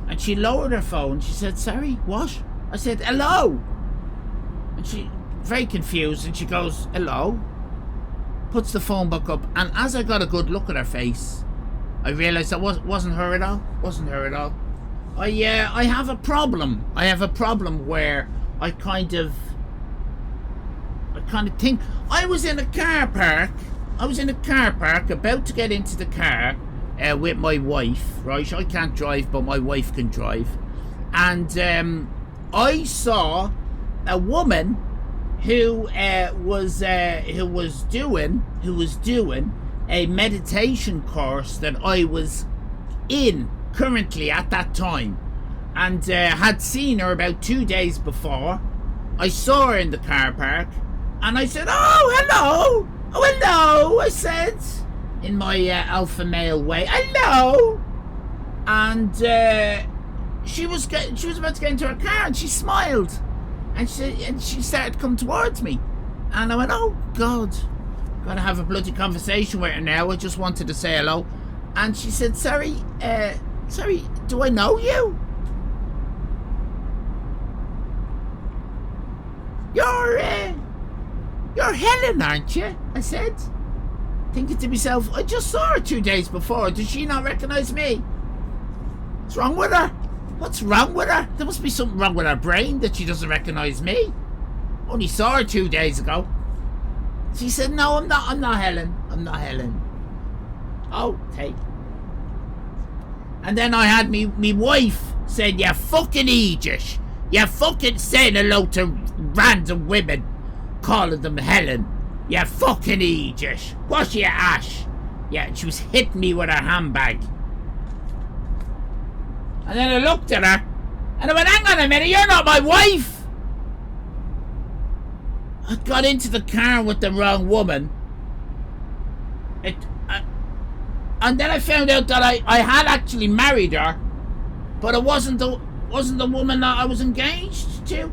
and she lowered her phone. She said, "Sorry, what?" I said hello, and she very confused, and she goes hello. Puts the phone back up, and as I got a good look at her face, I realised that wasn't her at all. I have a problem. I have a problem where I kind of think I was in a car park about to get into the car with my wife, right? I can't drive, but my wife can drive, and I saw a woman who was doing a meditation course that I was in currently at that time, and had seen her about 2 days before. I saw her in the car park, and I said, "Oh, hello! Oh, hello!" I said in my alpha male way, "Hello!" And she was about to get into her car, and she smiled. And she started to come towards me, and I went, "Oh God, gotta have a bloody conversation with her now. I just wanted to say hello." And she said, "Sorry, do I know you?" You're Helen, aren't you?" I said, thinking to myself, I just saw her 2 days before. Does she not recognise me? What's wrong with her? What's wrong with her? There must be something wrong with her brain that she doesn't recognise me. Only saw her 2 days ago. She said, "No, I'm not Helen. I'm not Helen." Okay. And then I had me wife said, "You fucking idiot. You fucking saying hello to random women, calling them Helen. You fucking idiot. What's your ash?" Yeah, and she was hitting me with her handbag. And then I looked at her, and I went, "Hang on a minute, you're not my wife." I got into the car with the wrong woman. And then I found out that I had actually married her, but it wasn't the woman that I was engaged to.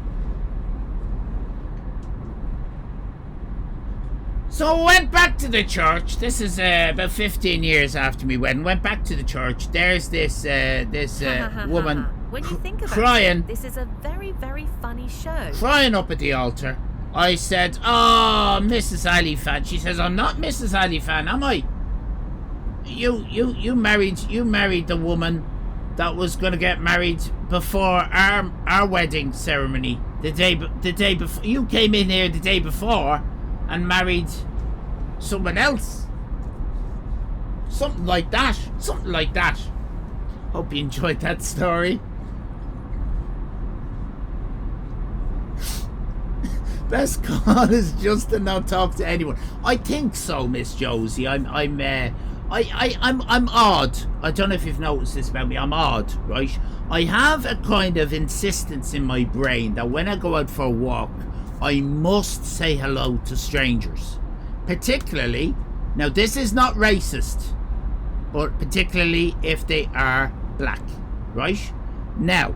So I went back to the church. This is about 15 years after me wedding. Went back to the church. There's this woman When you think about crying. it, this is a very, very funny show. Crying up at the altar. I said, "Oh, Mrs. Allyfan." She says, "I'm not Mrs. Allyfan, am I? You married the woman that was going to get married before our wedding ceremony. The day before. You came in here the day before and married someone else." Something like that. Hope you enjoyed that story. Best call is just to not talk to anyone. I think so, Miss Josie. I'm odd. I don't know if you've noticed this about me. I'm odd, right? I have a kind of insistence in my brain that when I go out for a walk, I must say hello to strangers. Particularly, now this is not racist, but particularly if they are black, right? Now,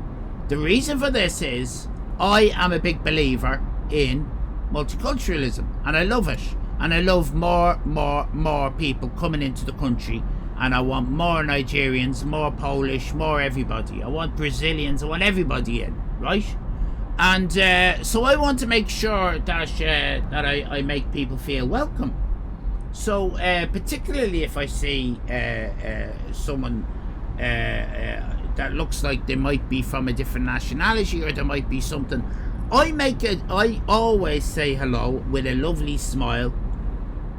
The reason for this is I am a big believer in multiculturalism, and I love it. And I love more people coming into the country. And I want more Nigerians, more Polish, more everybody. I want Brazilians, I want everybody in, right? And so I want to make sure that I make people feel welcome. So particularly if I see someone that looks like they might be from a different nationality, or there might be something, I always say hello with a lovely smile.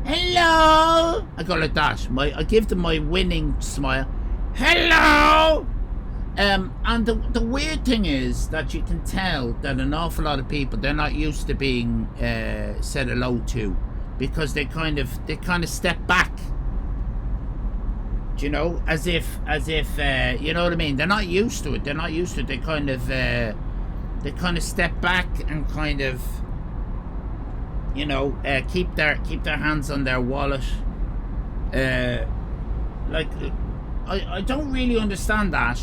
Hello! I go like that. I give them my winning smile. Hello! And the weird thing is that you can tell that an awful lot of people, they're not used to being said hello to, because they kind of step back. Do you know? As if you know what I mean? They're not used to it. They're not used to it. They kind of step back and kind of, you know, keep their hands on their wallet. Like, I don't really understand that.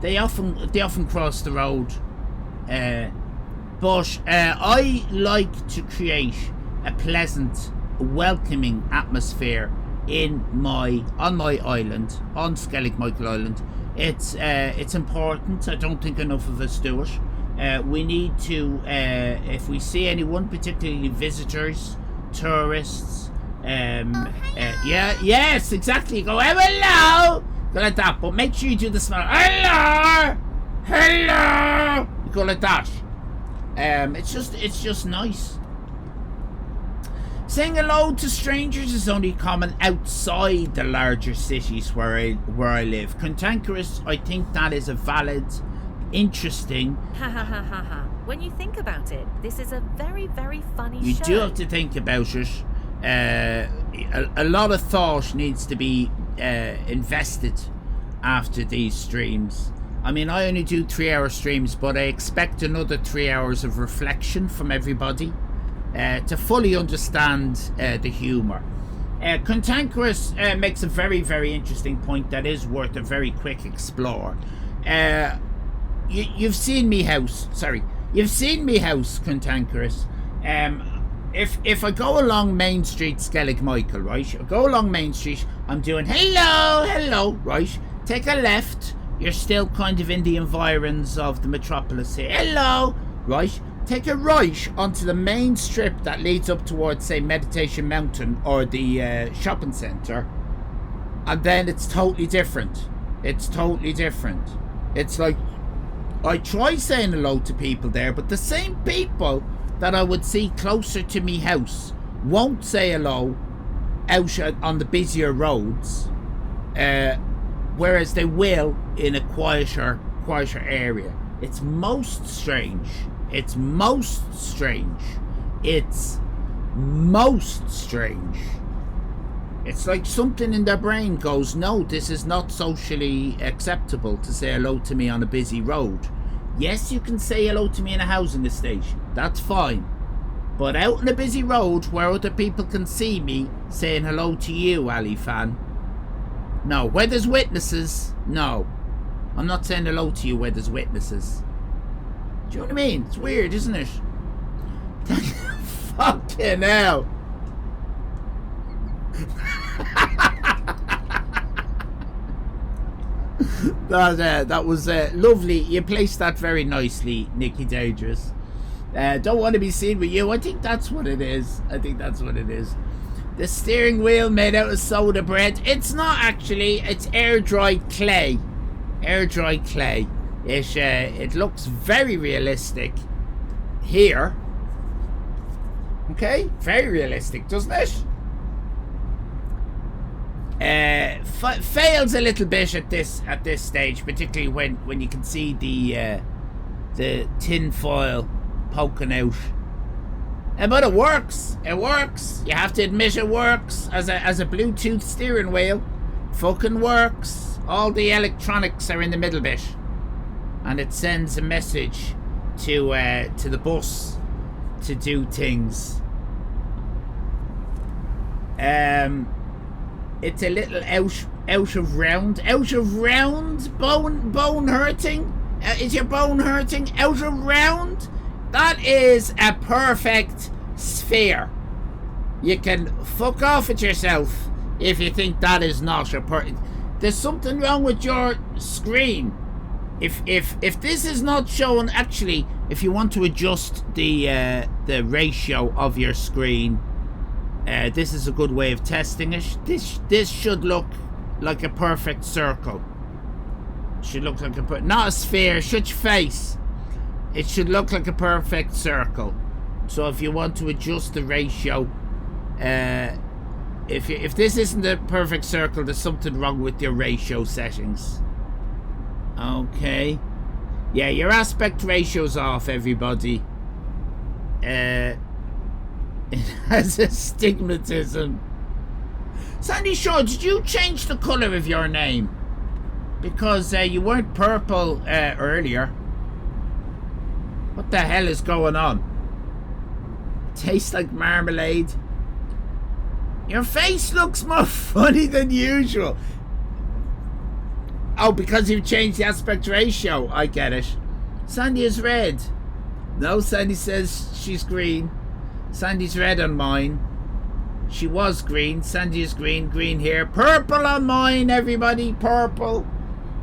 They often cross the road, but I like to create a pleasant, welcoming atmosphere on my island, on Skellig Michael Island. It's important. I don't think enough of us do it. We need to, if we see anyone, particularly visitors, tourists, yes, exactly. Go, hello, go like that, but make sure you do the smile. Hello. You go like that. It's just nice. Saying hello to strangers is only common outside the larger cities where I live. Cantankerous, I think that is a valid, interesting. Ha ha ha ha ha. When you think about it, this is a very, very funny show. You do have to think about it. A lot of thought needs to be invested after these streams. I mean, I only do 3-hour streams, but I expect another 3 hours of reflection from everybody to fully understand the humour. Cantankerous makes a very, very interesting point that is worth a very quick explore. You've seen me house. Sorry. You've seen me house, Cantankerous. If I go along Main Street, Skellig Michael, right? I go along Main Street, I'm doing hello, right? Take a left. You're still kind of in the environs of the metropolis here. Hello, right? Take a right onto the main strip that leads up towards, say, Meditation Mountain or the shopping centre. And then it's totally different. It's totally different. It's like, I try saying hello to people there, but the same people that I would see closer to me house won't say hello out on the busier roads, whereas they will in a quieter area. It's most strange. It's most strange. It's most strange. It's like something in their brain goes, no, this is not socially acceptable to say hello to me on a busy road. Yes, you can say hello to me in a housing estate. That's fine. But out on a busy road where other people can see me saying hello to you, Allyfan. No, where there's witnesses, no. I'm not saying hello to you where there's witnesses. Do you know what I mean? It's weird, isn't it? Fucking hell. That was lovely. You placed that very nicely, Nicky Dangerous. Don't want to be seen with you. I think that's what it is. The steering wheel made out of soda bread. It's not actually. It's air-dried clay. Air-dried clay. It looks very realistic here. Okay, very realistic, doesn't it? Fails a little bit at this stage, particularly when you can see the tin foil poking out. But it works. It works. You have to admit it works as a Bluetooth steering wheel. Fucking works. All the electronics are in the middle bit, and it sends a message to the bus to do things. It's a little out of round, bone hurting, Is your bone hurting? Out of round? That is a perfect sphere. You can fuck off at yourself if you think that is not a There's something wrong with your screen. If this is not showing, actually, if you want to adjust the ratio of your screen, this is a good way of testing it. This should look like a perfect circle. Should look like not a sphere. Shut your face. It should look like a perfect circle. So if you want to adjust the ratio, if this isn't a perfect circle, there's something wrong with your ratio settings. Okay. Yeah, your aspect ratio's off, everybody. It has astigmatism. Sandy Shaw, did you change the colour of your name? Because you weren't purple earlier. What the hell is going on? Tastes like marmalade. Your face looks more funny than usual. Oh, because you've changed the aspect ratio. I get it. Sandy is red. No, Sandy says she's green. Sandy's red on mine. She was green. Sandy is green. Green here. Purple on mine, everybody. Purple.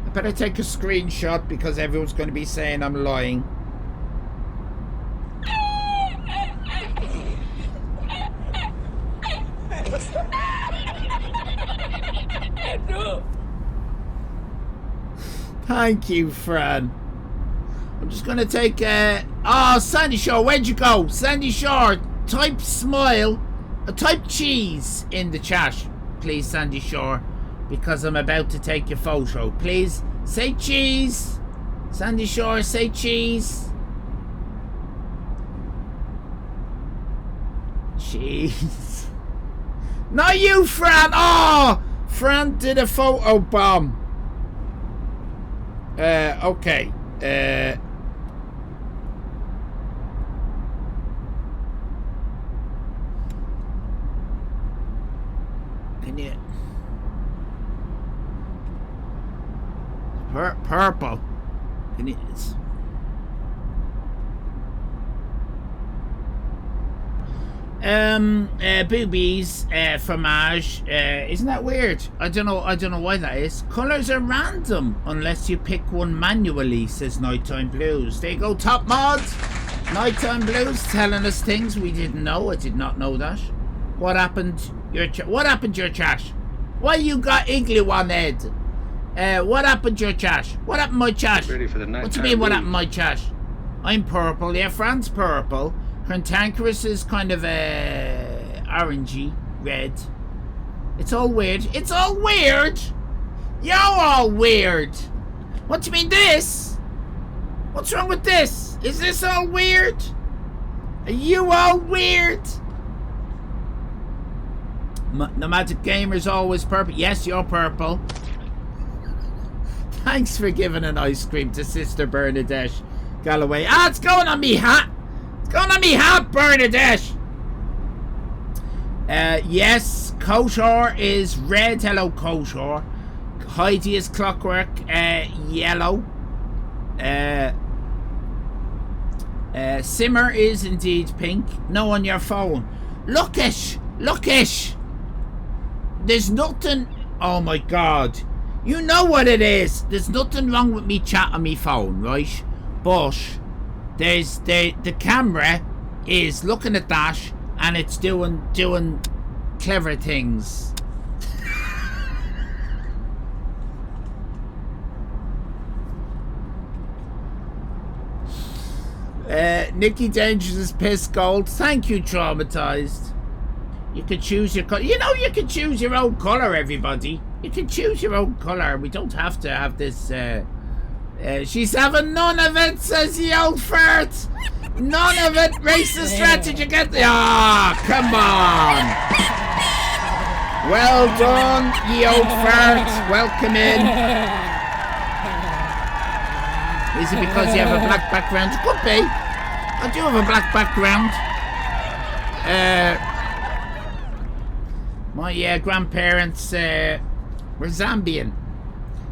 I better take a screenshot because everyone's going to be saying I'm lying. Thank you, Fran. I'm just going to take oh, Sandy Shore, where'd you go? Sandy Shore, type smile, type cheese in the chat, please, Sandy Shore, because I'm about to take your photo. Please, say cheese. Sandy Shore, say cheese. Cheese. Not you, Fran. Oh, Fran did a photo bomb. Okay. Can you... Purple. Can you... Boobies, fromage, isn't that weird? I don't know why that is. Colours are random unless you pick one manually, says Nighttime Blues. There you go, top mod. Nighttime Blues telling us things we didn't know. I did not know that. What happened? What happened to your chat? Why you got igloo on head? What happened to your chat? What happened to my chat? Ready for the What do you mean, what happened to my chat? I'm purple. Yeah, Fran's purple. Cantankerous is kind of orangey, red. It's all weird. It's all weird! You're all weird! What do you mean this? What's wrong with this? Is this all weird? Are you all weird? Nomadic Gamer's always purple. Yes, you're purple. Thanks for giving an ice cream to Sister Bernadette Galloway. Ah, it's going on me hat! Going on me hat, Bernadette! Yes, Kotor is red. Hello, Kotor. Heidi is Clockwork, yellow. Simmer is indeed pink. No on your phone. Look it! Look it! There's nothing... Oh my god. You know what it is. There's nothing wrong with me chat on me phone, right? But... There's the camera is looking at that and it's doing clever things. Nikki Dangerous is piss gold. Thank you, Traumatized. You can choose your color. You know you can choose your own color, everybody. You can choose your own color. We don't have to have this she's having none of it, says the old fart. None of it. Racist strategy. Get the... Ah, come on. Well done, ye old fart. Welcome in. Is it because you have a black background? Could be. I do have a black background. My grandparents were Zambian.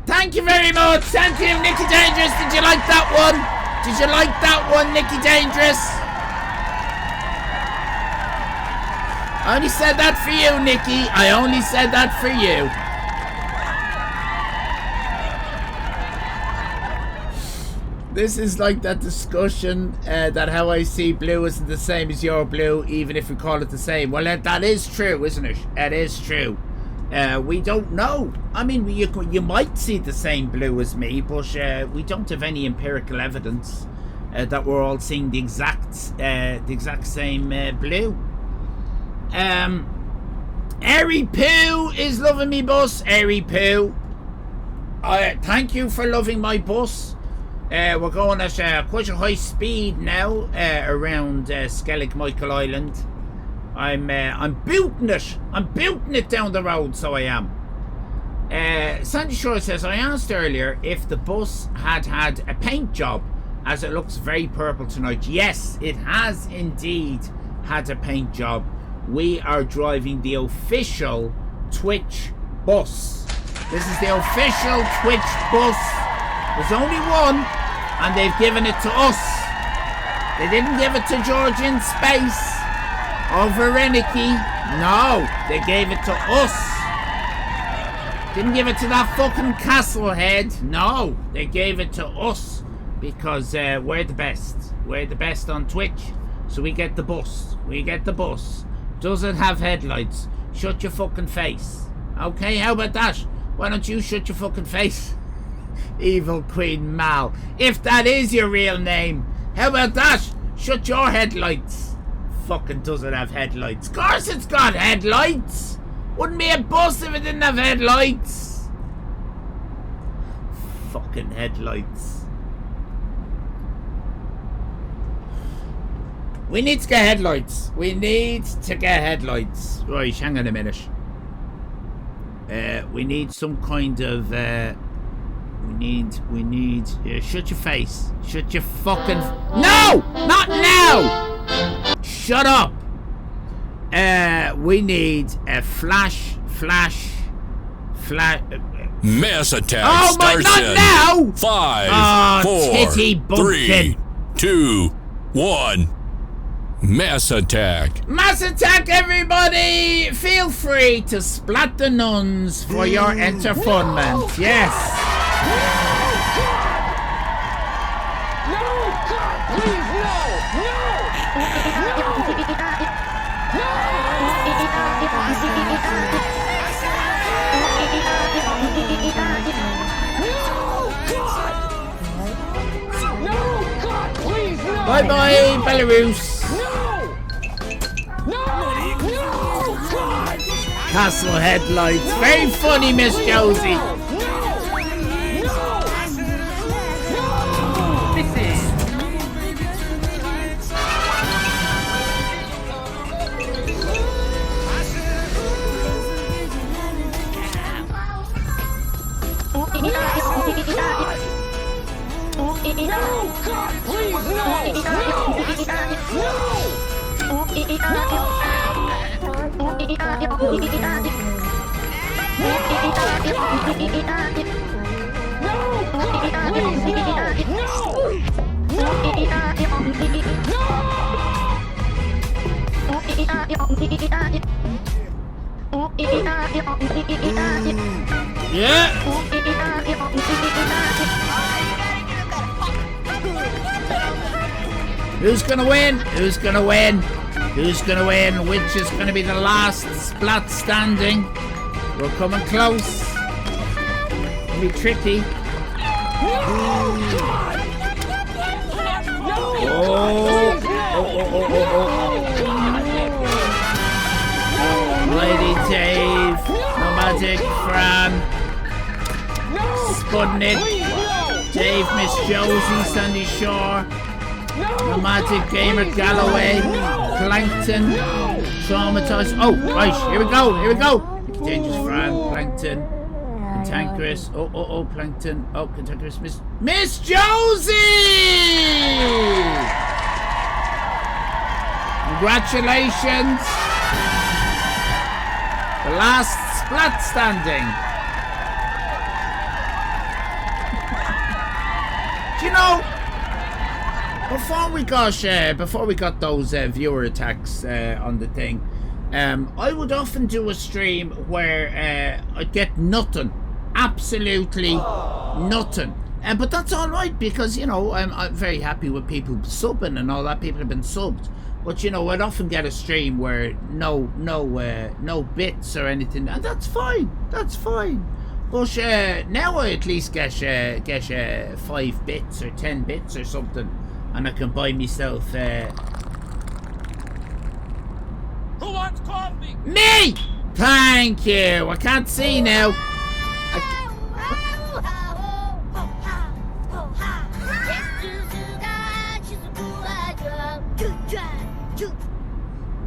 Thank you very much. Thank you, Nicky Dangerous. Did you like that one? Did you like that one, Nicky Dangerous? I only said that for you, Nicky. I only said that for you. This is like that discussion that how I see blue isn't the same as your blue, even if we call it the same. Well, that is true, isn't it? It is true. We don't know. I mean, you might see the same blue as me, but we don't have any empirical evidence that we're all seeing the exact same blue. Airy Poo is loving me bus. Airy Poo, thank you for loving my bus. We're going at quite a high speed now around Skellig Michael Island. I'm booting it. I'm booting it down the road, so I am. Sandy Shore says, I asked earlier if the bus had a paint job, as it looks very purple tonight. Yes, it has indeed had a paint job. We are driving the official Twitch bus. This is the official Twitch bus. There's only one, and they've given it to us. They didn't give it to George in Space or Vereniki. No, they gave it to us. Didn't give it to that fucking Castlehead. No, they gave it to us because we're the best. We're the best on Twitch. So we get the bus. We get the bus. Does it have headlights? Shut your fucking face. Okay, how about that? Why don't you shut your fucking face? Evil Queen Mal. If that is your real name, how about that? Shut your headlights. Fucking does it have headlights? Of course it's got headlights. Wouldn't be a bus if it didn't have headlights. Fucking headlights. We need to get headlights. We need to get headlights. Right, hang on a minute. We need some kind of we need shut your face. Shut your fucking No! Not now! Shut up. We need a flash Mass attack oh my, starts not in now! 5, titty 4, bumpkin. 3, 2, 1. Mass attack. Mass attack, everybody! Feel free to splat the nuns for your entertainment. Yes. No, God, please, no. Bye bye, Belarus. Castle headlights. Very funny, Miss Josie. Yeah. Who's gonna win? Who's gonna win? Who's gonna win? Which is gonna be the last splat standing? We're coming close. It'll be tricky. Lady Dave, Nomadic Fran, Spudnik, Dave, Miss Josie, Sandy Shore, Nomadic Gamer Galloway, Plankton, Traumatized. Oh, right, here we go. Dangerous Fran, Plankton, Cantankerous. Oh, Plankton. Oh, Cantankerous. Miss Josie! Congratulations. The last splat standing. Do you know, before we got those viewer attacks on the thing, I would often do a stream where I'd get nothing, absolutely nothing. But that's all right, because, you know, I'm very happy with people subbing and all that. People have been subbed. But, you know, I'd often get a stream where no bits or anything, and that's fine. That's fine. But now I at least get 5 bits or 10 bits or something, and I can buy myself. Who wants coffee? Me! Thank you. I can't see now.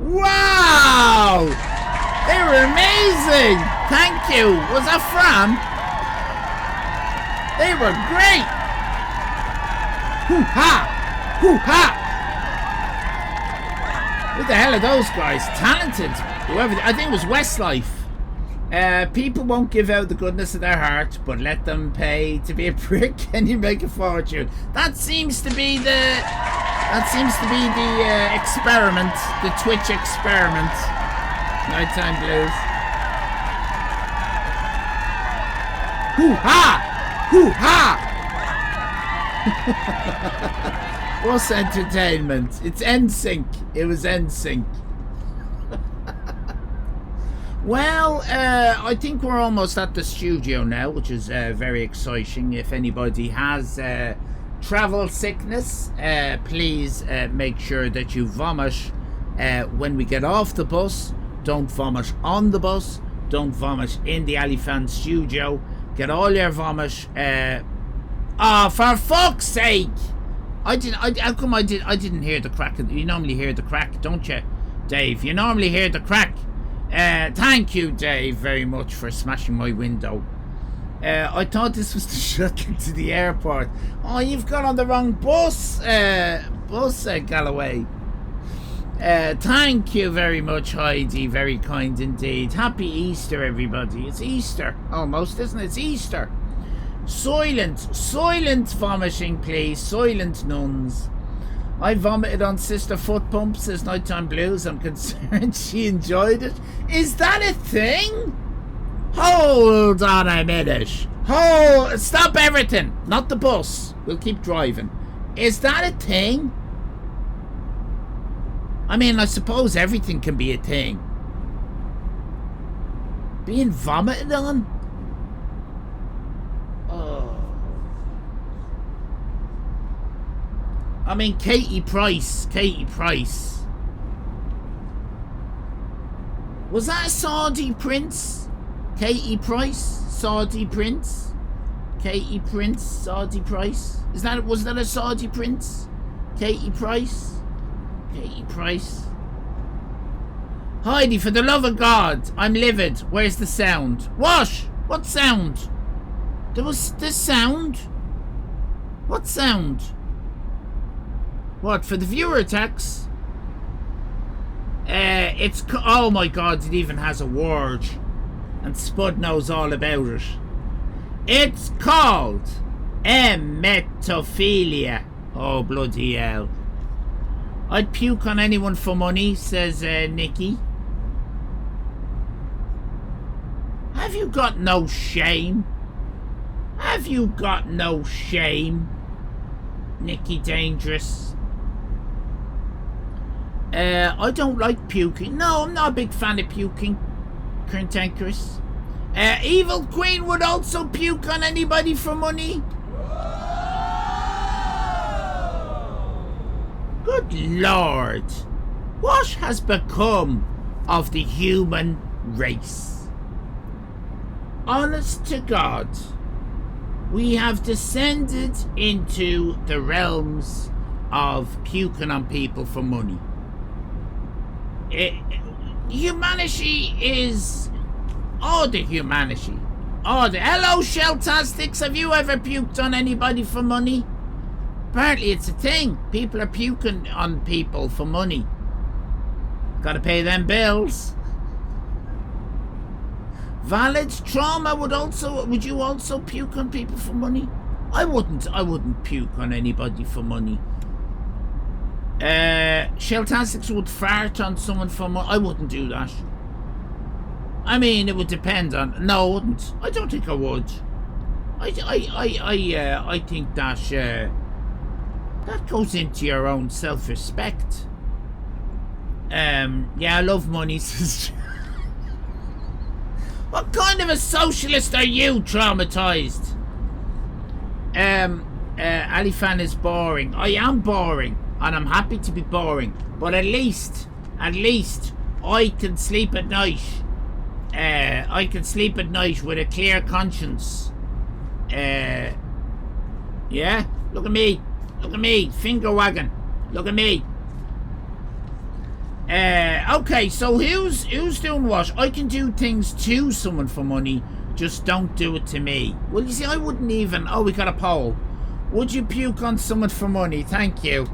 Wow! They were amazing! Thank you! Was that from? They were great! Hoo-ha! Hoo-ha! Who the hell are those guys? Talented! Whoever, I think it was Westlife. People won't give out the goodness of their heart, but let them pay to be a prick and you make a fortune. That seems to be the experiment, the Twitch experiment. Nighttime Blues. Hoo-ha! Hoo-ha! What's entertainment? It's NSYNC. It was NSYNC. Well, I think we're almost at the studio now, which is very exciting. If anybody has travel sickness, please make sure that you vomit when we get off the bus. Don't vomit on the bus. Don't vomit in the Allyfan studio. Get all your vomit. For fuck's sake! How come I didn't hear the crack? You normally hear the crack, don't you, Dave? You normally hear the crack. Thank you, Dave, very much for smashing my window. I thought this was the shuttle to the airport. Oh, you've got on the wrong bus, Galloway. Thank you very much, Heidi. Very kind indeed. Happy Easter, everybody. It's Easter, almost, isn't it? It's Easter. Silent vomiting, please. Silent nuns. I vomited on Sister Foot Pump, says Nighttime Blues. I'm concerned she enjoyed it. Is that a thing? Hold on a minute. Stop everything. Not the bus. We'll keep driving. Is that a thing? I mean, I suppose everything can be a thing. Being vomited on? Oh. I mean, Katie Price. Was that a Saudi prince? Katie Price? Saudi prince? Katie Prince? Saudi Price? Was that a Saudi prince? Katie Price? Katie Price? Heidi, for the love of God, I'm livid. Where's the sound? What? What sound? There was this sound? What sound? What, for the viewer attacks? Oh my God, it even has a word. And Spud knows all about it. It's called emetophilia. Oh, bloody hell. I'd puke on anyone for money, says Nikki. Have you got no shame? Have you got no shame? Nikki Dangerous. I don't like puking. No, I'm not a big fan of puking. Cantankerous. Evil Queen would also puke on anybody for money. Good Lord. What has become of the human race? Honest to God, we have descended into the realms of puking on people for money. Humanity is... the humanity. Hello, Sheltastics. Have you ever puked on anybody for money? Apparently it's a thing. People are puking on people for money. Gotta pay them bills. Valid trauma would you also puke on people for money? I wouldn't puke on anybody for money. Sheltastics would fart on someone for money. I wouldn't do that. I mean, it would depend on. No, I wouldn't. I don't think I would. I think that that goes into your own self-respect. Yeah, I love money. What kind of a socialist are you, traumatized? Allyfan is boring. I am boring, and I'm happy to be boring. But at least, I can sleep at night. I can sleep at night with a clear conscience. Yeah, look at me, finger wagging. Look at me. Okay, so who's doing what? I can do things to someone for money, just don't do it to me. Well, you see, I wouldn't even. Oh, we got a poll. Would you puke on someone for money? Thank you.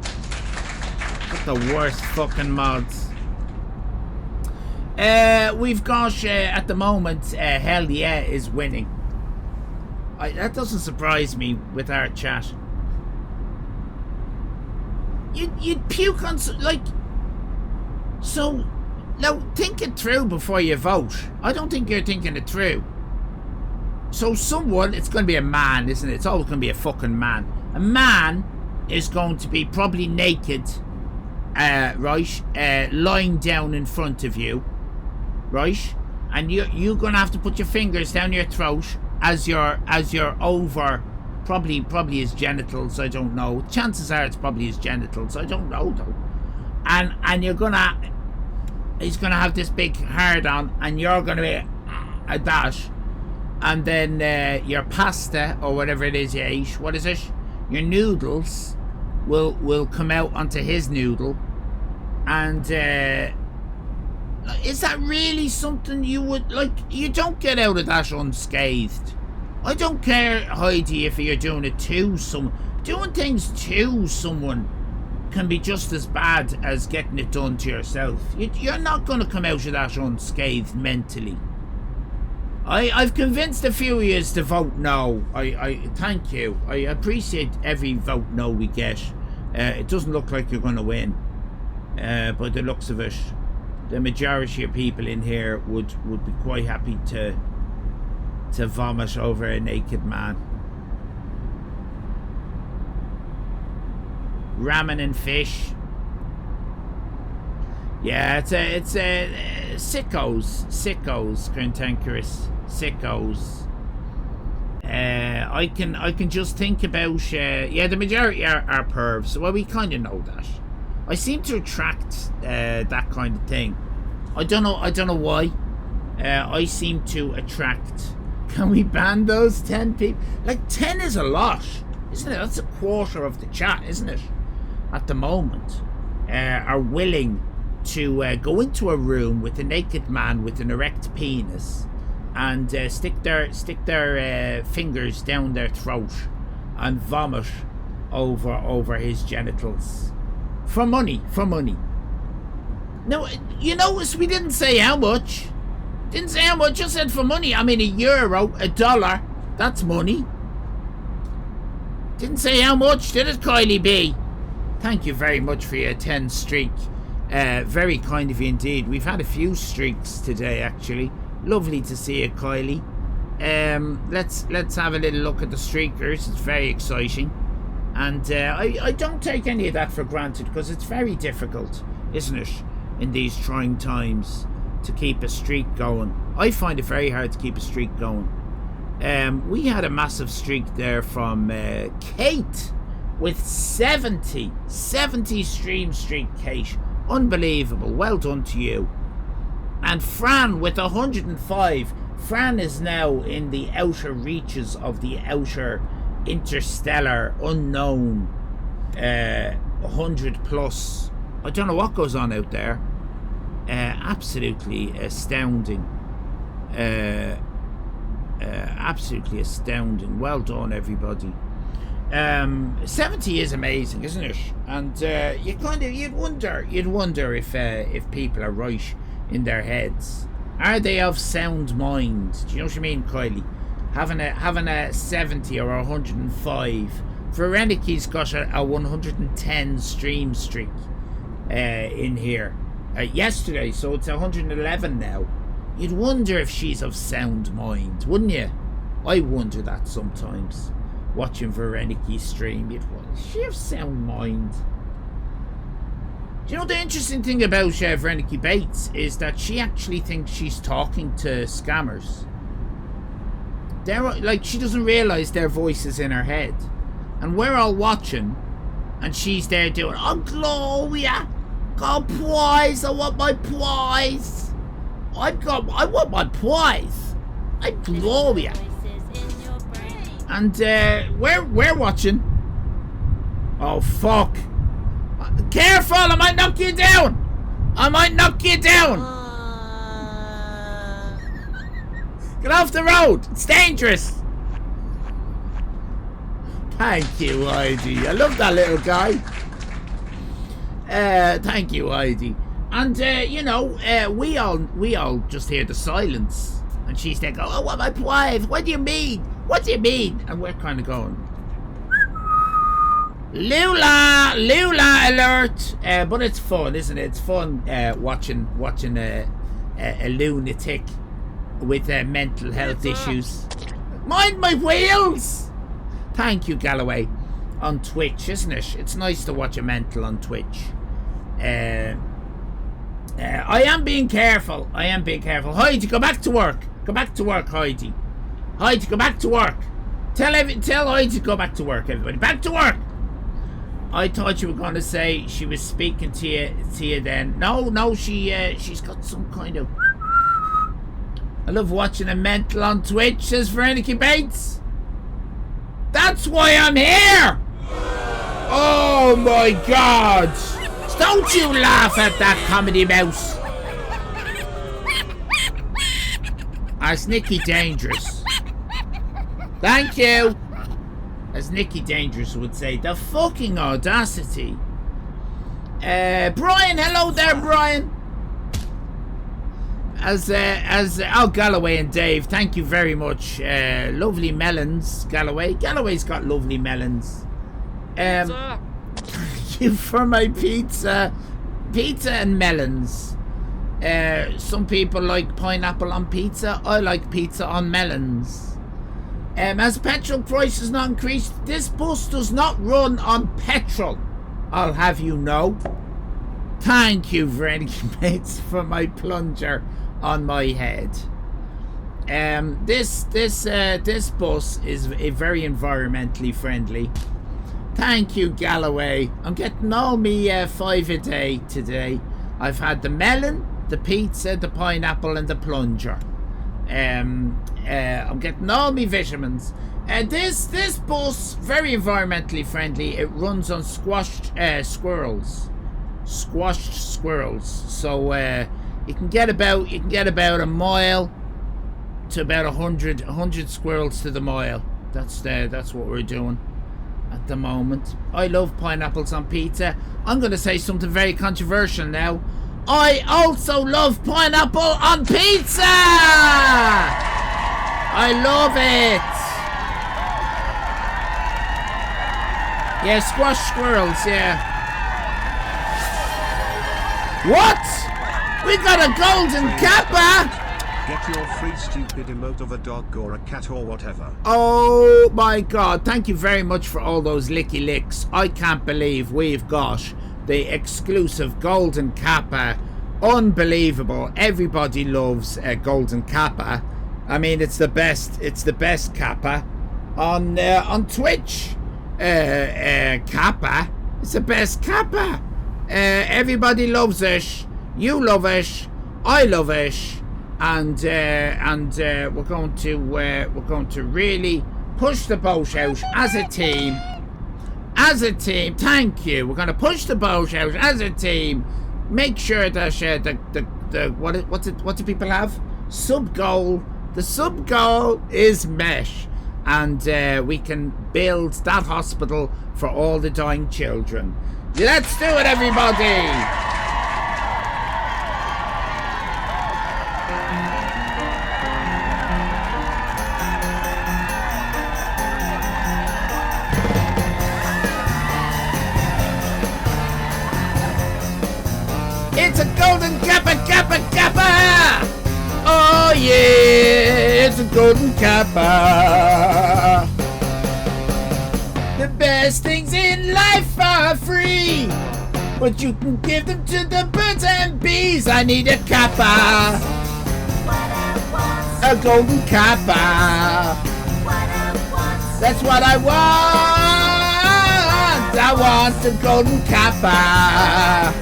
Got the worst fucking mods. We've got at the moment, Hell Yeah is winning. That doesn't surprise me with our chat. You'd puke on like. So, now think it through before you vote. I don't think you're thinking it through. So someone, it's going to be a man, isn't it? It's always going to be a fucking man. A man is going to be probably naked, right? Lying down in front of you, right? And you're going to have to put your fingers down your throat as you're over, probably his genitals. I don't know. Chances are it's probably his genitals. I don't know though. And he's gonna have this big hard on, and you're gonna be a dash, and then your pasta or whatever it is you ate, what is it? Your noodles will come out onto his noodle, and is that really something you would like? You don't get out of that unscathed. I don't care, Heidi, if you're doing it to someone. Doing things to someone can be just as bad as getting it done to yourself. You're not going to come out of that unscathed mentally. I've convinced a few of you to vote no. I thank you. I appreciate every vote no we get. It doesn't look like you're going to win. By the looks of it, the majority of people in here would be quite happy to vomit over a naked man. Ramen and fish. Yeah, it's a sickos, cantankerous sickos. I can just think about yeah, the majority are pervs. Well, we kind of know that. I seem to attract that kind of thing. I don't know why. I seem to attract. Can we ban those 10 people? Like 10 is a lot, isn't it? That's a quarter of the chat, isn't it? At the moment, are willing to go into a room with a naked man with an erect penis and stick their fingers down their throat and vomit over his genitals for money. No, you notice we didn't say how much. Just said for money. I mean, €1, $1, that's money. Didn't say how much, did it, Kylie B? Thank you very much for your 10 streak. Very kind of you indeed. We've had a few streaks today, actually. Lovely to see you, Kylie. Let's have a little look at the streakers. It's very exciting. And I don't take any of that for granted, because it's very difficult, isn't it, in these trying times, to keep a streak going. I find it very hard to keep a streak going. We had a massive streak there from Kate with 70 stream streak, Kate. Unbelievable. Well done to you. And Fran with 105. Fran is now in the outer reaches of the outer interstellar unknown 100 plus. I don't know what goes on out there. Absolutely astounding. Absolutely astounding. Well done, everybody. 70 is amazing, isn't it? And you'd wonder if people are right in their heads. Are they of sound mind? Do you know what I mean, Kylie? having a 70 or 105. Vereniki's got a 110 stream streak in here yesterday, so it's 111 now. You'd wonder if she's of sound mind, wouldn't you? I wonder that sometimes, watching Vereniki's stream. You'd wonder, is she of sound mind? Do you know the interesting thing about Vereniki Bates is that she actually thinks she's talking to scammers. They're like, she doesn't realise their voices in her head. And we're all watching, and she's there doing, "Oh, Gloria, got a prize, I want my prize. I want my prize. I'm Gloria." And we're watching. Oh, fuck. Careful, I might knock you down. Get off the road, it's dangerous. Thank you, Heidi. I love that little guy. Thank you, Heidi. And we all just hear the silence, and she's there going, "Oh, what my prize? What do you mean? And we're kind of going, Lula alert. But it's fun, isn't it? It's fun watching a lunatic with mental health issues. Mind my wheels. Thank you, Galloway. On Twitch, isn't it? It's nice to watch a mental on Twitch. I am being careful. Heidi, go back to work. Heidi. Heidi, go back to work. Tell Heidi to go back to work, everybody. Back to work. I thought you were going to say she was speaking to you then. No, she's got some kind of... I love watching a mental on Twitch, says Vereniki Bates. That's why I'm here! Oh my God! Don't you laugh at that, Comedy Mouse! As Nikki Dangerous. Thank you! As Nikki Dangerous would say, the fucking audacity. Brian, hello there, Brian! Galloway and Dave, thank you very much. Lovely melons, Galloway. Galloway's got lovely melons. Thank you for my pizza and melons. Some people like pineapple on pizza. I like pizza on melons. As petrol prices not increased, this bus does not run on petrol, I'll have you know. Thank you, Vereniki Bates, for my plunger on my head. This bus is very environmentally friendly. Thank you, Galloway. I'm getting all me 5 a day today. I've had the melon, the pizza, the pineapple, and the plunger. I'm getting all me vitamins. This bus very environmentally friendly. It runs on squashed squirrels. So you can get about a mile to about 100 squirrels to the mile. That's what we're doing at the moment. I love pineapples on pizza. I'm going to say something very controversial now. I also love pineapple on pizza. I love it. Yeah, squash squirrels. Yeah. What? We got a golden kappa! Get your free stupid emote of a dog or a cat or whatever. Oh my God, thank you very much for all those licky licks. I can't believe we've got the exclusive golden kappa. Unbelievable. Everybody loves a golden kappa. I mean, it's the best kappa on Twitch. Kappa. It's the best kappa. Everybody loves it. You love it. I love it. And we're going to really push the boat out as a team. Thank you. We're going to push the boat out as a team. Make sure that what do people have? Sub goal. The sub goal is met, and we can build that hospital for all the dying children. Let's do it, everybody. a golden kappa, kappa, kappa. Oh yeah, it's a golden kappa. The best things in life are free, but you can give them to the birds and bees. I need a kappa, a golden kappa. That's what I want. I want a golden kappa.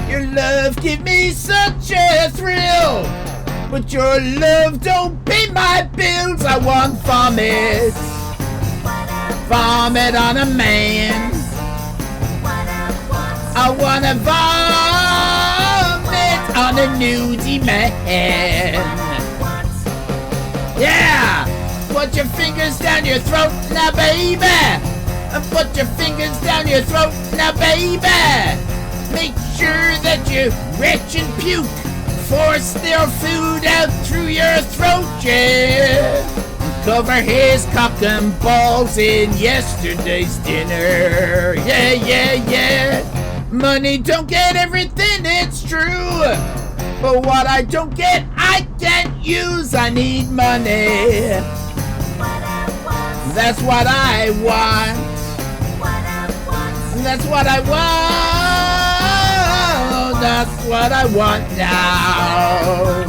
Your love give me such a thrill, but your love don't pay my bills. I want vomit, vomit on a man. I wanna vomit on a nudie man. Yeah! Put your fingers down your throat now, baby. And put your fingers down your throat now, baby. Make sure that you retch and puke. Force their food out through your throat, yeah. And cover his cock and balls in yesterday's dinner. Yeah, yeah, yeah. Money don't get everything, it's true. But what I don't get, I can't use. I need money. That's what I want. That's what I want. That's what I want now.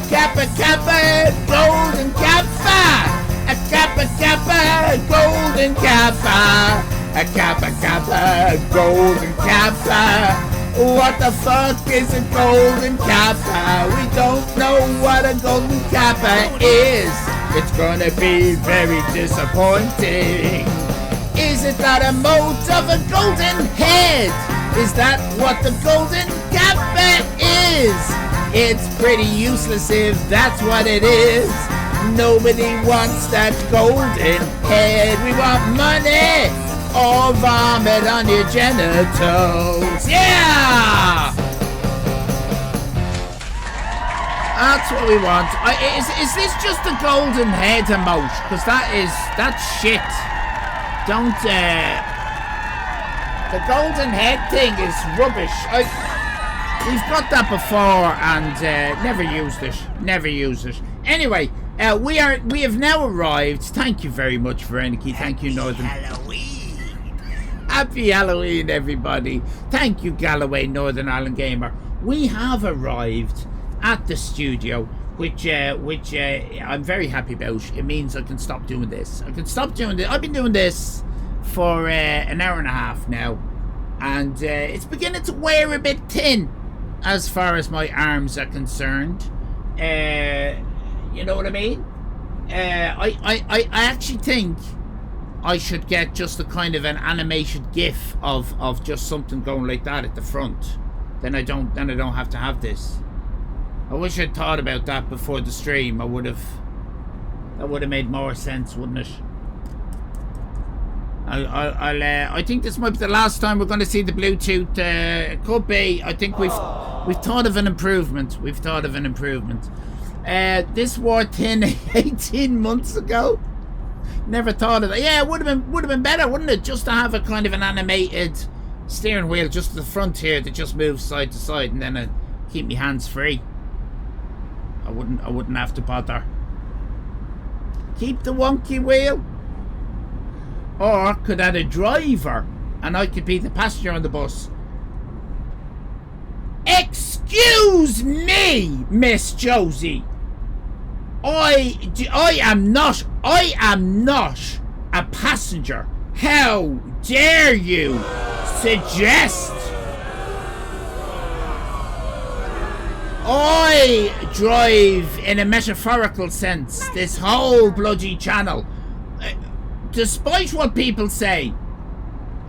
Kappa, kappa, golden kappa. A kappa, kappa, golden kappa. A kappa, kappa, golden kappa. What the fuck is a golden kappa? We don't know what a golden kappa is. It's gonna be very disappointing. Is it not a mote of a golden head? Is that what the golden kappa is? It's pretty useless if that's what it is. Nobody wants that golden head. We want money or vomit on your genitals. Yeah! That's what we want. Is this just the golden head emote? Because that's shit. Don't, the golden head thing is rubbish. We've got that before and never used it. Never used it. Anyway, we have now arrived. Thank you very much, Veronica. Thank you, Northern. Happy Halloween, everybody. Thank you, Galloway, Northern Ireland Gamer. We have arrived at the studio, which I'm very happy about. It means I can stop doing this. I can stop doing this. I've been doing this for an hour and a half now, and it's beginning to wear a bit thin as far as my arms are concerned. You know what I mean? I actually think I should get just a kind of an animated GIF of just something going like that at the front. Then I don't have to have this. I wish I'd thought about that before the stream. That would have made more sense, wouldn't it? I think this might be the last time we're going to see the Bluetooth. It could be. I think we've thought of an improvement. This wore thin 18 months ago. Never thought of that. Yeah, it would have been better, wouldn't it? Just to have a kind of an animated steering wheel just at the front here that just moves side to side, and then keep me hands free. I wouldn't have to bother. Keep the wonky wheel. Or could add a driver and I could be the passenger on the bus. Excuse me, Miss Josie. I am not a passenger. How dare you suggest I drive in a metaphorical sense this whole bloody channel. Despite what people say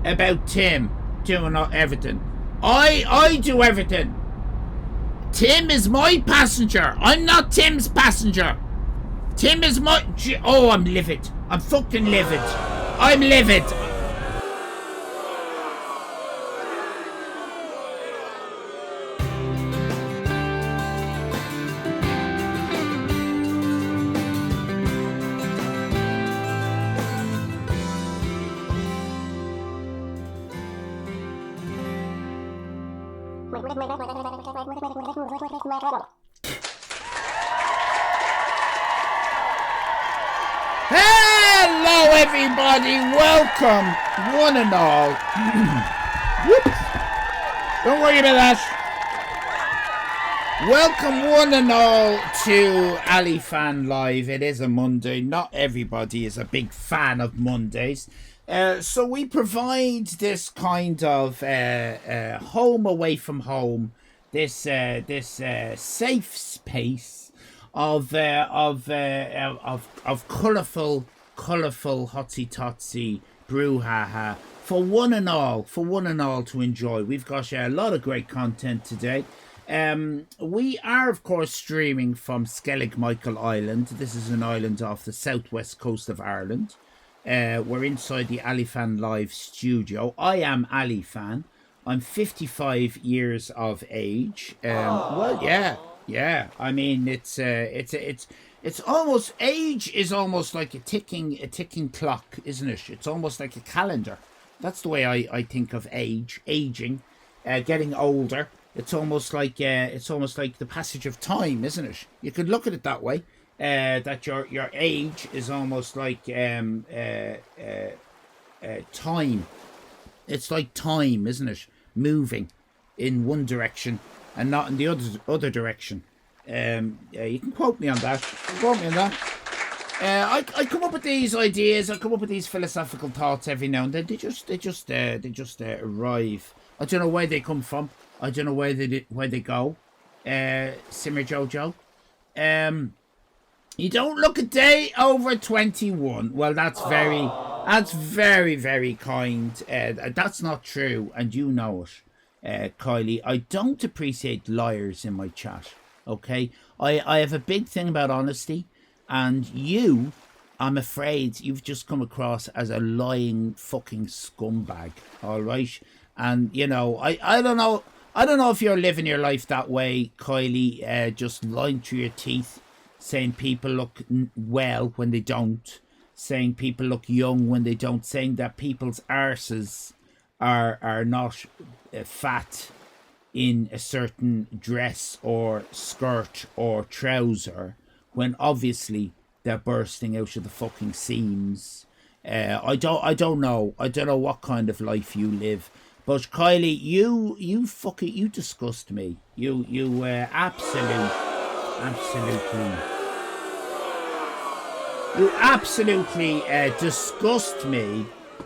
about Tim doing everything, I do everything. Tim is my passenger. I'm not Tim's passenger. Tim is my... Oh, I'm livid. I'm fucking livid. I'm livid. Hello, everybody. Welcome, one and all. Whoops. Don't worry about that. Welcome, one and all, to Allyfan Live. It is a Monday. Not everybody is a big fan of Mondays. So we provide this kind of home away from home, this safe space of colourful hotsy totsy brouhaha for one and all to enjoy. We've got a lot of great content today. We are, of course, streaming from Skellig Michael Island. This is an island off the southwest coast of Ireland. We're inside the Allyfan Live studio. I am Allyfan. I'm 55 years of age. Well, yeah. I mean, it's almost, age is almost like a ticking clock, isn't it? It's almost like a calendar. That's the way I think of aging, getting older. It's almost like the passage of time, isn't it? You could look at it that way. That your age is almost like time. It's like time, isn't it? Moving in one direction and not in the other direction. You can quote me on that. I come up with these ideas. I come up with these philosophical thoughts every now and then. They just arrive. I don't know where they come from. I don't know where they go. Simmer Jojo. You don't look a day over 21. Well, that's very, very kind. That's not true, and you know it, Kylie. I don't appreciate liars in my chat. Okay, I have a big thing about honesty, and you, I'm afraid, you've just come across as a lying fucking scumbag. All right, and you know, I don't know. I don't know if you're living your life that way, Kylie. Just lying through your teeth, saying people look well when they don't, saying people look young when they don't, saying that people's arses are not fat in a certain dress or skirt or trouser, when obviously they're bursting out of the fucking seams. I don't know what kind of life you live. But Kylie, you disgust me. You absolutely disgust me.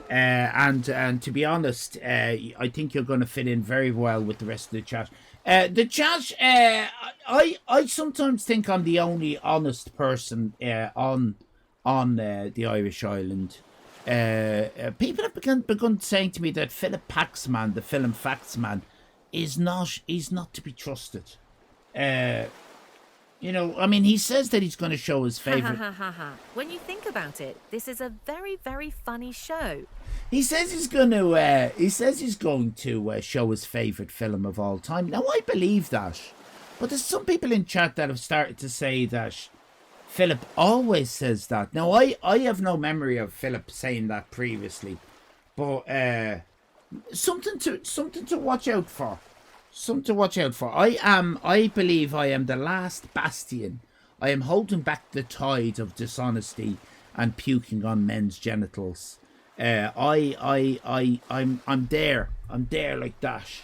And to be honest, I think you're going to fit in very well with the rest of the chat. The chat, I sometimes think I'm the only honest person on the Irish island. People have begun saying to me that Philip Paxman, the film Factsman, is not to be trusted. You know, I mean, he says that he's going to show his favourite. When you think about it, this is a very, very funny show. He says he's going to show his favourite film of all time. Now, I believe that, but there's some people in chat that have started to say that Philip always says that. Now, I have no memory of Philip saying that previously, but something to watch out for. Something to watch out for. I believe I am the last bastion. I am holding back the tide of dishonesty and puking on men's genitals. I'm there. I'm there like Dash,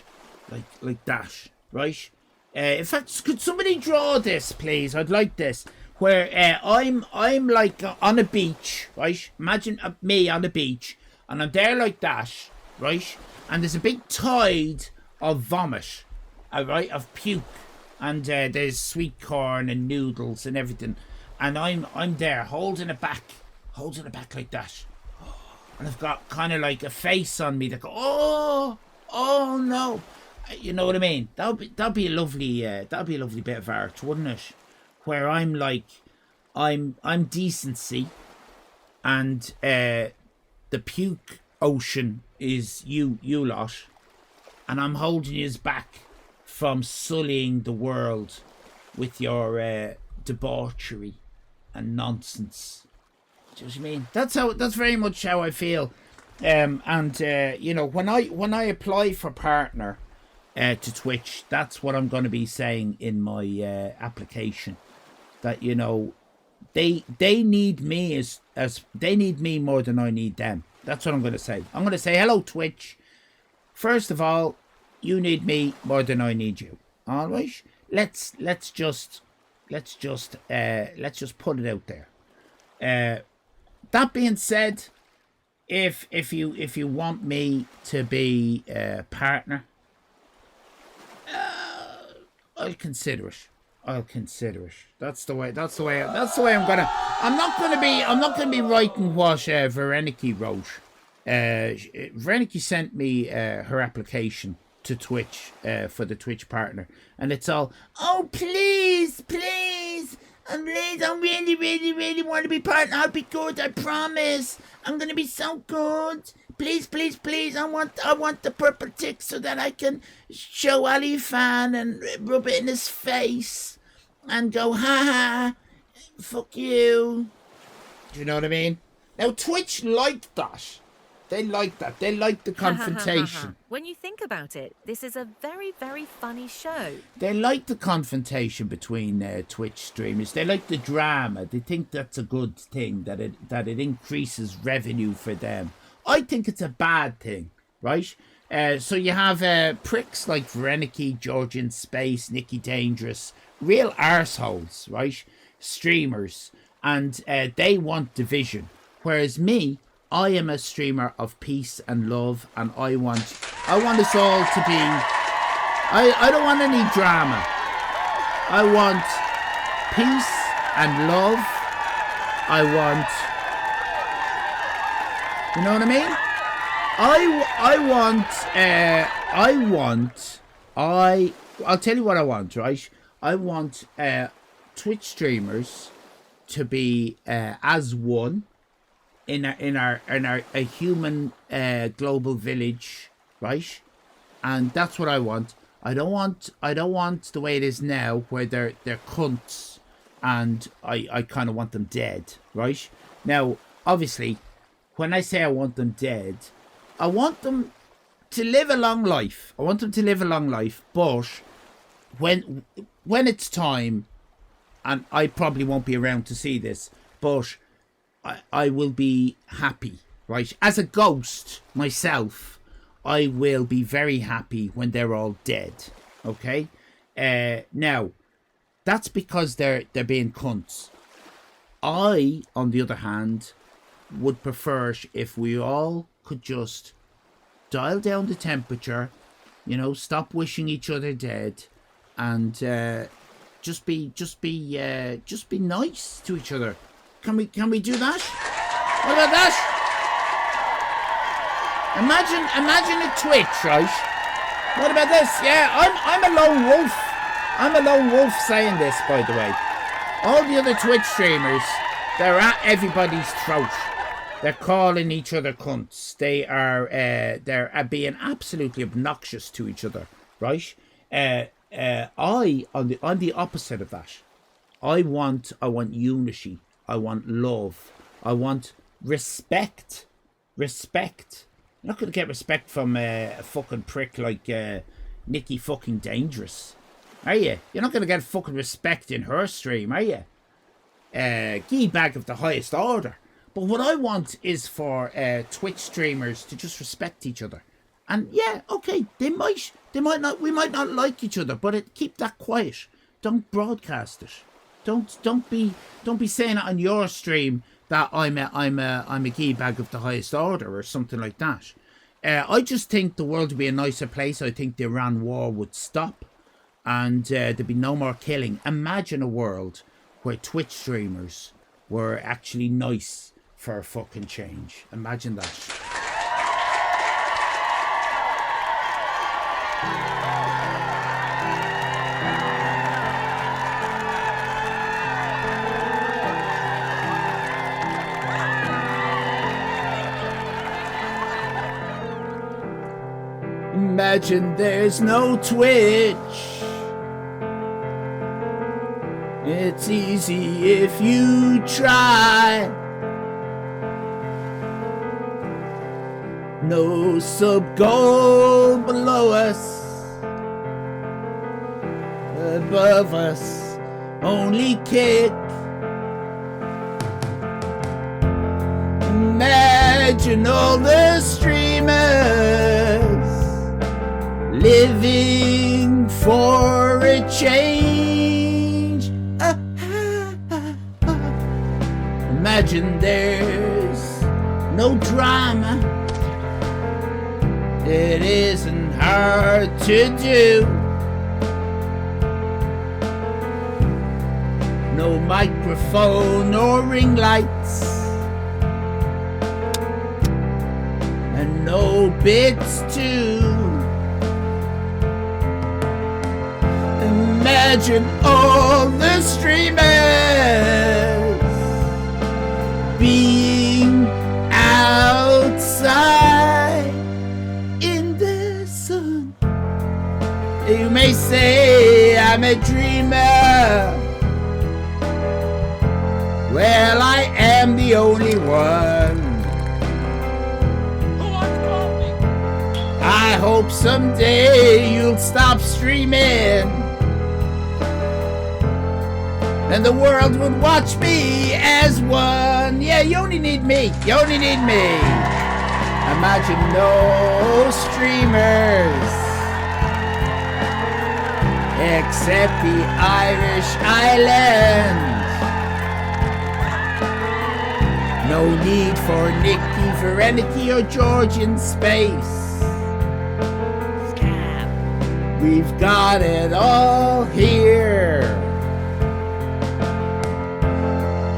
like Dash, right? In fact, could somebody draw this, please? I'd like this. Where I'm like on a beach, right? Imagine me on a beach, and I'm there like Dash, right? And there's a big tide of vomit, right? Of puke, and there's sweet corn and noodles and everything, and I'm there holding it back like that, and I've got kind of like a face on me that go, oh no, you know what I mean? That'd be a lovely bit of art, wouldn't it? Where I'm like, I'm decency, and the puke ocean is you lot, and I'm holding you back from sullying the world with your debauchery and nonsense. Do you know what I mean? That's very much how I feel. You know, when I apply for partner, to Twitch. That's what I'm going to be saying in my application. That, you know, they need me as they need me more than I need them. That's what I'm going to say. I'm going to say, hello, Twitch. First of all, you need me more than I need you. All right. Let's just put it out there. That being said, if you want me to be a partner, I'll consider it. That's the way I'm gonna. I'm not gonna be writing what Vereniki wrote. Vereniki sent me her application to Twitch for the Twitch partner, and it's all, oh please, I really want to be partner. I'll be good. I promise. I'm gonna be so good. Please. I want the purple tick so that I can show Allyfan and rub it in his face and go, ha, fuck you. Do you know what I mean? Now, Twitch liked that. They like that. They like the confrontation. When you think about it, this is a very, very funny show. They like the confrontation between Twitch streamers. They like the drama. They think that's a good thing, that it increases revenue for them. I think it's a bad thing, right? So you have pricks like Vereniki, Georgian Space, Nikki Dangerous, real arseholes, right? Streamers. And they want division. Whereas me, I am a streamer of peace and love, and I want us all to be. I don't want any drama. I want peace and love. You know what I mean? I'll tell you what I want, right? I want Twitch streamers to be as one. In our a human global village, right? And that's what I want. I don't want the way it is now, where they're cunts, and I kind of want them dead, right? Now, obviously, when I say I want them dead, I want them to live a long life. But when it's time, and I probably won't be around to see this, but I will be happy, right? As a ghost myself, I will be very happy when they're all dead, okay? Now, that's because they're being cunts. I, on the other hand, would prefer if we all could just dial down the temperature, you know, stop wishing each other dead, and just be nice to each other. Can we do that? What about that? Imagine a Twitch, right? What about this? Yeah, I'm a lone wolf. I'm a lone wolf saying this, by the way. All the other Twitch streamers, they're at everybody's throat. They're calling each other cunts. They're being absolutely obnoxious to each other, right? I'm the opposite of that. I want unity. I want love. I want respect. Respect. You're not going to get respect from a fucking prick like Nikki fucking Dangerous, are you? You're not going to get fucking respect in her stream, are you? Gee bag of the highest order. But what I want is for Twitch streamers to just respect each other. And yeah, okay, we might not like each other, but keep that quiet. Don't broadcast it. Don't be saying it on your stream that I'm a gee bag of the highest order or something like that. I just think the world would be a nicer place. I think the Iran war would stop, and there'd be no more killing. Imagine a world where Twitch streamers were actually nice for a fucking change. Imagine that. Imagine there's no Twitch. It's easy if you try. No sub goal below us. above us only kick. Imagine all the streamers living for a change. Imagine there's no drama. It isn't hard to do. No microphone or ring lights, and no bits too. Imagine all the streamers being outside in the sun. You may say I'm a dreamer. Well, I am the only one. I hope someday you'll stop streaming and the world would watch me as one. Yeah, you only need me. You only need me. Imagine no streamers except the Irish island. No need for Nicky, Vereniki, or George in space. We've got it all here.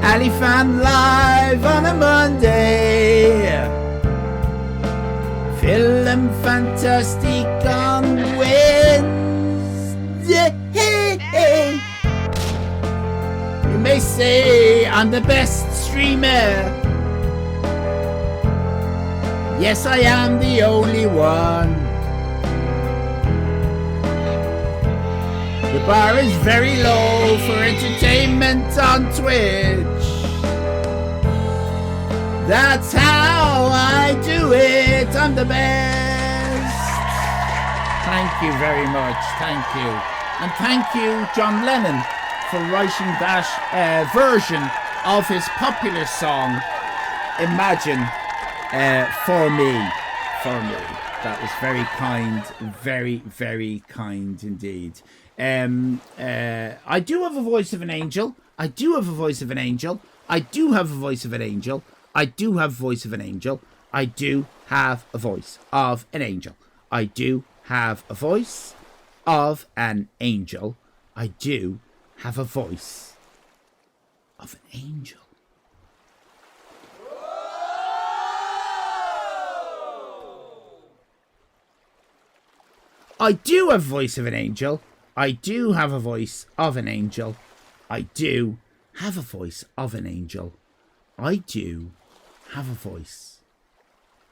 Allyfan Live on a Monday. Film Fantastic on Wednesday. You may say I'm the best streamer. Yes, I am the only one. The bar is very low for entertainment on Twitch. That's how I do it. I'm the best. Thank you very much. Thank you. And thank you, John Lennon, for writing that version of his popular song, Imagine, for me. That was very kind. Very, very kind indeed. I do have a voice of an angel. I do have a voice of an angel. I do have a voice of an angel. I do have a voice of an angel. I do have a voice of an angel. I do have a voice of an angel. I do have a voice of an angel. I do have a voice of an angel. I do have a voice of an angel. I do have a voice of an angel. I do have a voice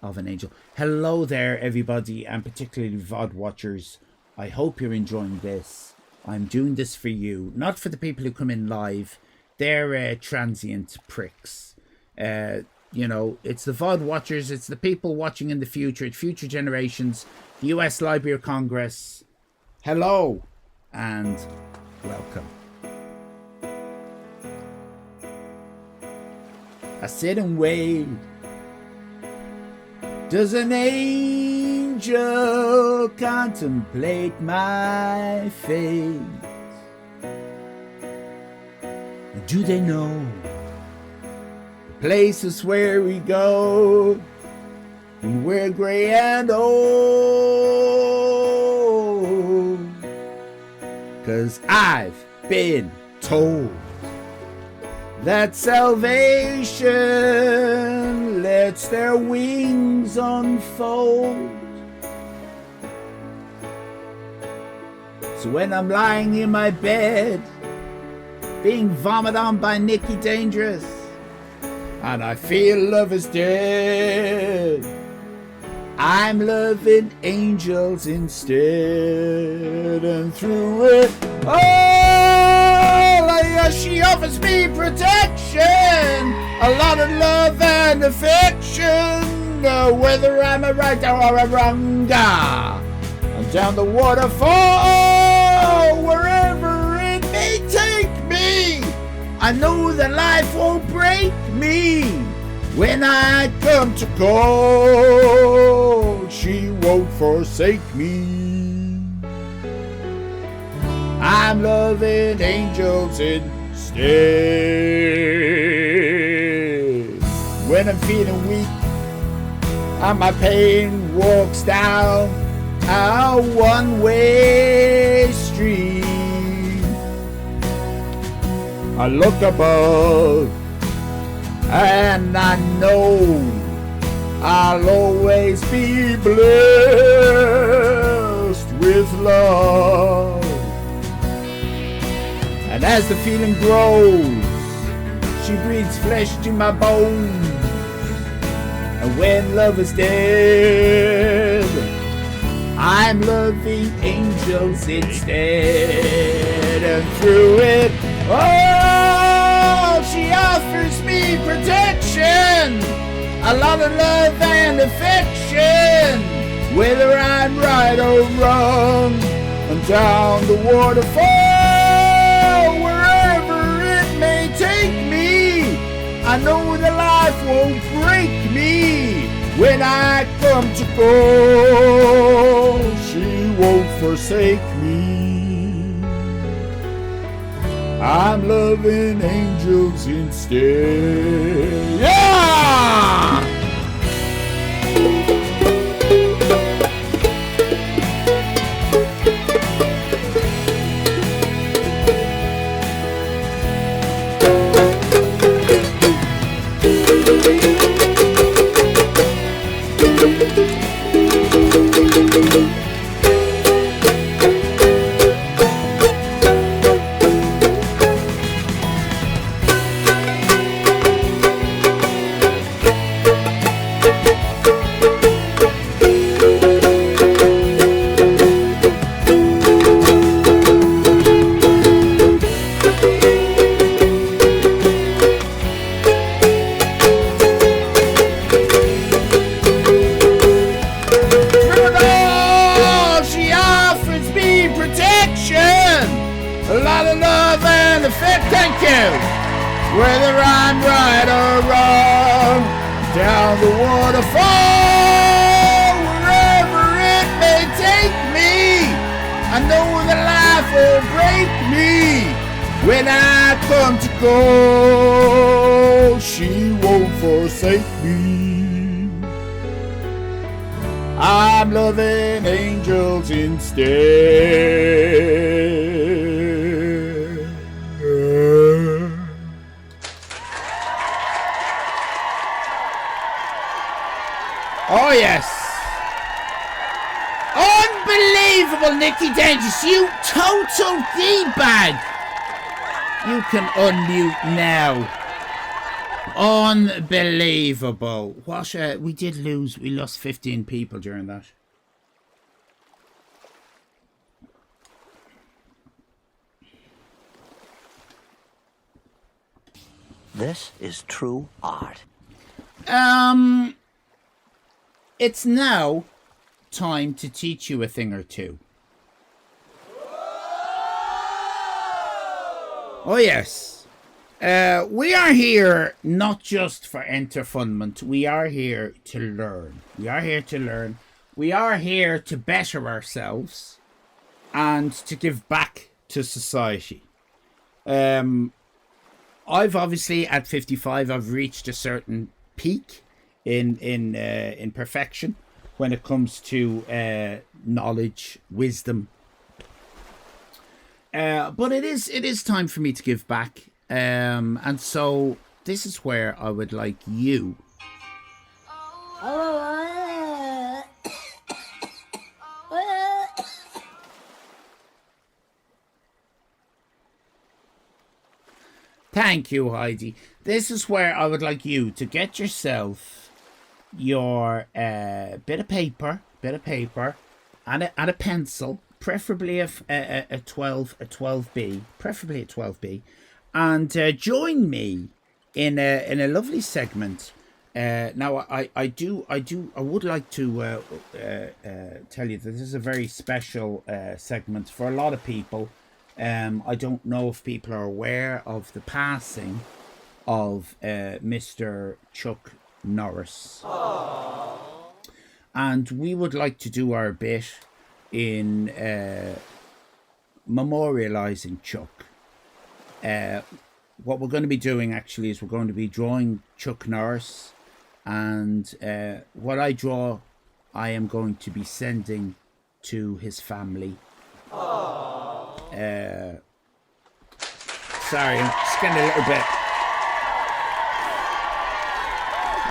of an angel. Hello there, everybody, and particularly VOD watchers. I hope you're enjoying this. I'm doing this for you, not for the people who come in live. They're transient pricks. You know, it's the VOD watchers. It's the people watching in the future. It's future generations. The US Library of Congress. Hello and welcome. I sit and wait. Does an angel contemplate my fate? Do they know the places where we go when we're gray and old? 'Cause I've been told that salvation lets their wings unfold. So when I'm lying in my bed, being vomited on by Nicky Dangerous, and I feel love is dead, I'm loving angels instead. And through it all, she offers me protection, a lot of love and affection, whether I'm a right or a wrong. And down the waterfall, wherever I know that life won't break me. When I come to call, she won't forsake me. I'm loving angels instead. When I'm feeling weak and my pain walks down a one-way street, I look above and I know I'll always be blessed with love. And as the feeling grows, she breathes flesh to my bones. And when love is dead, I'm loving angels instead. And through it all, she offers me protection, a lot of love and affection. Whether I'm right or wrong, and down the waterfall, wherever it may take me, I know that life won't break me. When I come to go, she won't forsake me. I'm loving angels instead. Yeah! Whether I'm right or wrong, down the waterfall, wherever it may take me, I know that life will break me. When I come to go, she won't forsake me. I'm loving angels instead. Oh yes. Unbelievable, Nicky Dangerous, you total D-bag. You can unmute now. Unbelievable. What we did lose, we lost 15 people during that. This is true art. It's now time to teach you a thing or two. Oh yes. We are here not just for entertainment. We are here to learn. We are here to learn. We are here to better ourselves and to give back to society. I've obviously at 55 I've reached a certain peak in perfection when it comes to knowledge, wisdom. But it is time for me to give back. And so this is where I would like you Thank you, Heidi. This is where I would like you to get yourself your bit of paper and a pencil, preferably a 12B, preferably a 12B, and join me in a lovely segment. Now I would like to tell you that this is a very special segment for a lot of people. I don't know if people are aware of the passing of Mr. Chuck Norris. And we would like to do our bit in memorializing Chuck. What we're going to be doing actually is we're going to be drawing Chuck Norris, and what I draw I am going to be sending to his family. Sorry, I'm just getting a little bit.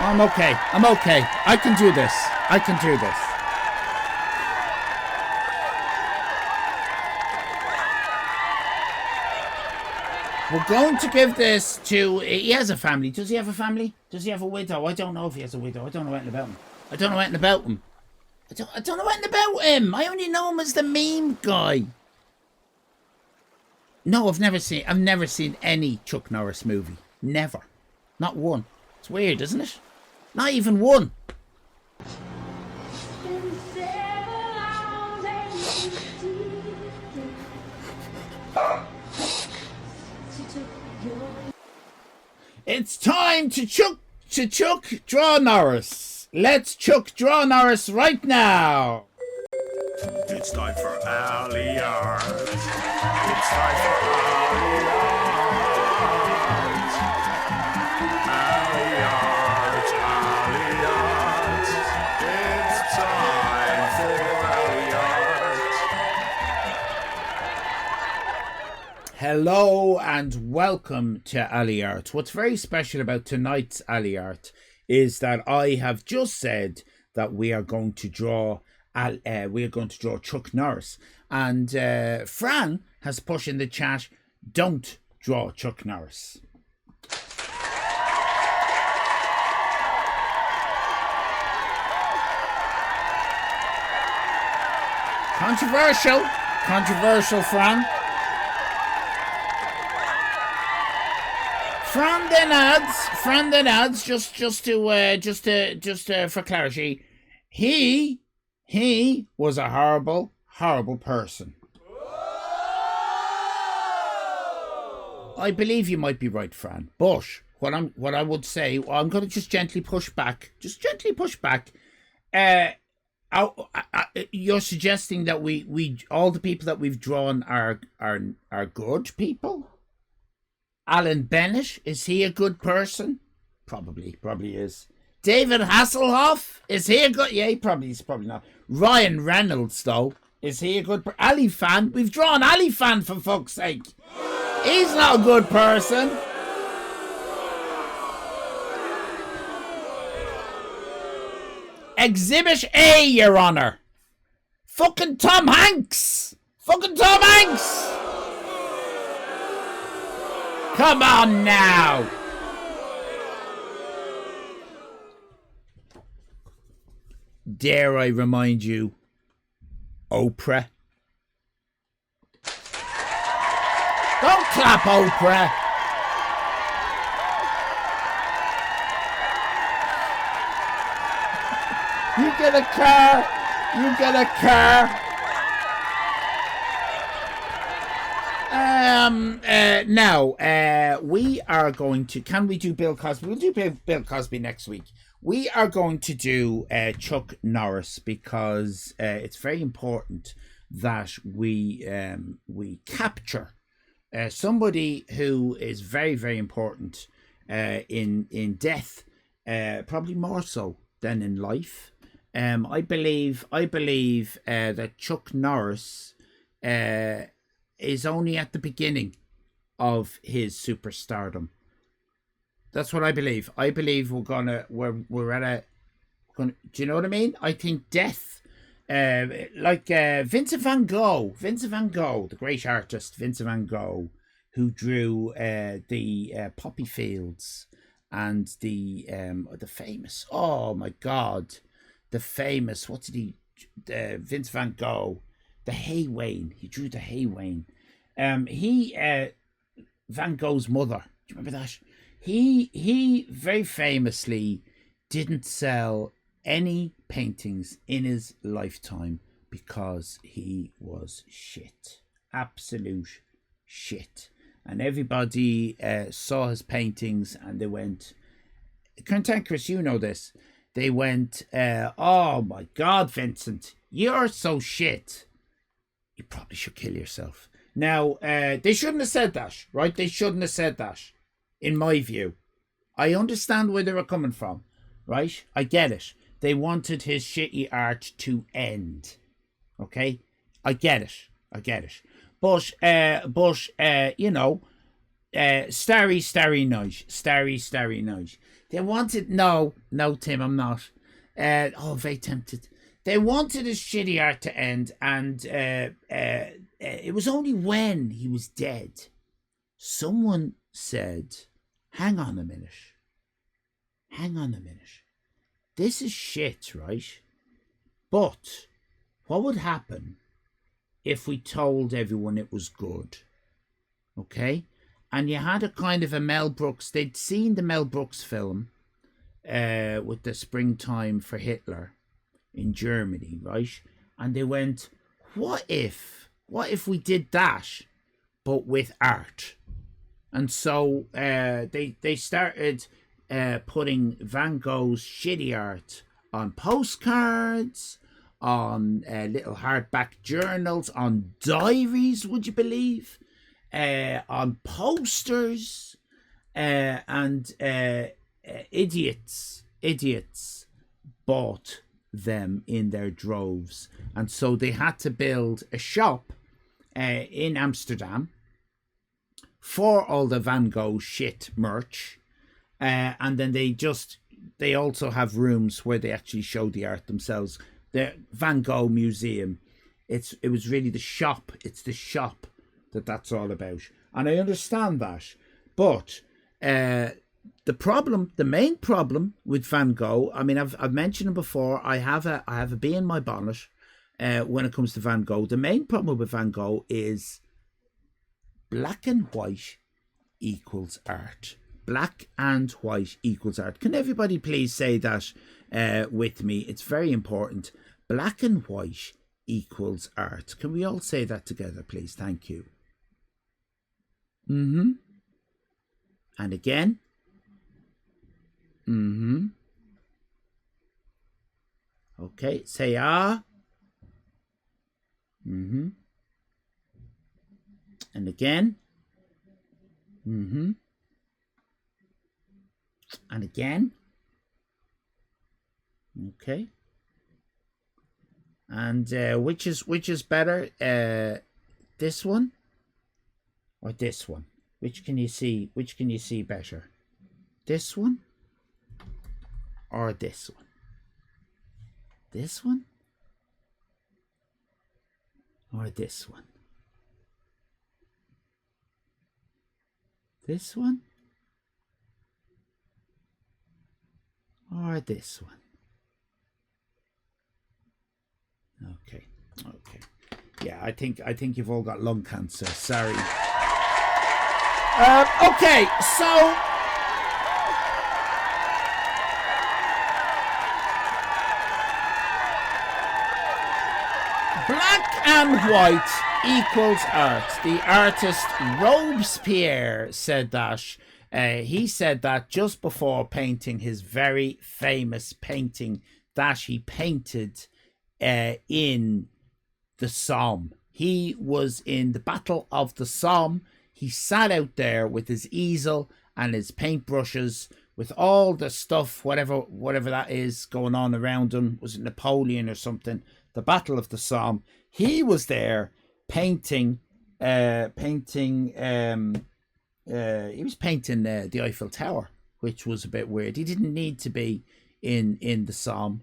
I'm okay. I can do this. We're going to give this to... He has a family. Does he have a family? Does he have a widow? I don't know if he has a widow. I don't know anything about him. I don't know anything about him. I only know him as the meme guy. No, I've never seen any Chuck Norris movie. Never. Not one. It's weird, isn't it? Not even one. It's time to Chuck draw Norris. Let's Chuck draw Norris right now. It's time for Alley Art. It's time for Alley Art. Alley Art, Alley Art. It's time for Alley Art. Hello and welcome to Alley Art. What's very special about tonight's Alley Art is that I have just said that we are going to draw Chuck Norris, and Fran has pushed in the chat, don't draw Chuck Norris. Controversial, Fran. Fran then adds, just for clarity, he was a horrible person. I believe you might be right, Fran. But what I would say, I'm going to just gently push back. You're suggesting that we all the people that we've drawn are good people. Alan Bennett, is he a good person? Probably is. David Hasselhoff, is he a good? Yeah, he's probably not. Ryan Reynolds, though, is he a good? Allyfan, we've drawn Allyfan for fuck's sake. He's not a good person. Exhibit A, Your Honor. Fucking Tom Hanks. Come on now. Dare I remind you, Oprah? Don't clap, Oprah. You get a car. Now, we are going to... Can we do Bill Cosby? We'll do Bill Cosby next week. We are going to do Chuck Norris because it's very important that we capture somebody who is very, very important in death, probably more so than in life. I believe that Chuck Norris is only at the beginning of his superstardom. That's what I believe. I believe we're at a. Do you know what I mean? I think death, like Vincent van Gogh, the great artist Vincent van Gogh, who drew the poppy fields and the famous. Oh my God, the famous. What did he? Vincent van Gogh, the hay wain. He drew the hay wain. Van Gogh's mother. Do you remember that? He very famously didn't sell any paintings in his lifetime because he was shit. Absolute shit. And everybody saw his paintings and they went, Cantankerous, you know this. They went, oh my God, Vincent, you're so shit. You probably should kill yourself. Now, they shouldn't have said that, right? They shouldn't have said that, in my view. I understand where they were coming from, right? I get it. They wanted his shitty art to end, okay? I get it. But you know, starry night. They wanted, no, Tim, I'm not. Very tempted. They wanted his shitty art to end, and it was only when he was dead. Someone said, hang on a minute. This is shit, right? But what would happen if we told everyone it was good? Okay? And you had a kind of a Mel Brooks, they'd seen the Mel Brooks film with the Springtime for Hitler in Germany, right? And they went, what if we did that, but with art? And so they started putting Van Gogh's shitty art on postcards, on little hardback journals, on diaries, would you believe? On posters, and idiots bought them in their droves. And so they had to build a shop in Amsterdam for all the Van Gogh shit merch, and then they also have rooms where they actually show the art themselves. The Van Gogh Museum, it was really the shop. It's the shop that's all about, and I understand that. But the main problem with Van Gogh, I mean, I've mentioned it before. I have a bee in my bonnet when it comes to Van Gogh. The main problem with Van Gogh is black and white equals art. Black and white equals art. Can everybody please say that with me? It's very important. Black and white equals art. Can we all say that together, please? Thank you. And again. Okay, say ah. And again. And again. Okay. And which is better? This one or this one? Which can you see better? This one or this one? This one or this one? This one or this one? Okay. Yeah, I think you've all got lung cancer. Sorry. Okay, so black and white equals art. The artist Robespierre said that. He said that just before painting his very famous painting that he painted in the Somme. He was in the Battle of the Somme. He sat out there with his easel and his paintbrushes with all the stuff, whatever that is going on around him. Was it Napoleon or something? The Battle of the Somme. He was there painting. He was painting the Eiffel Tower, which was a bit weird. He didn't need to be in the Somme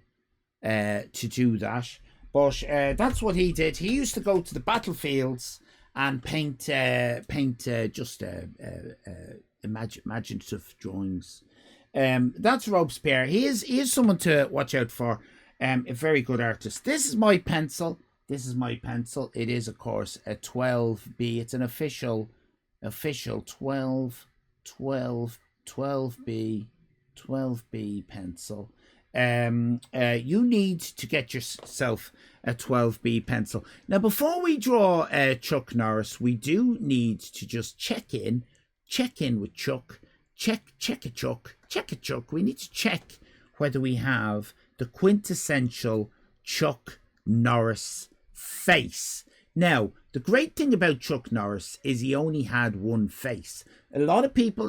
to do that, but that's what he did. He used to go to the battlefields and paint just imaginative drawings. That's Robespierre. He is someone to watch out for. A very good artist. This is my pencil. It is, of course, a 12B. It's an official 12B pencil. you need to get yourself a 12B pencil. Now, before we draw Chuck Norris, we do need to just check in with Chuck. Check a Chuck. We need to check whether we have the quintessential Chuck Norris face. Now, the great thing about Chuck Norris is he only had one face. A lot of people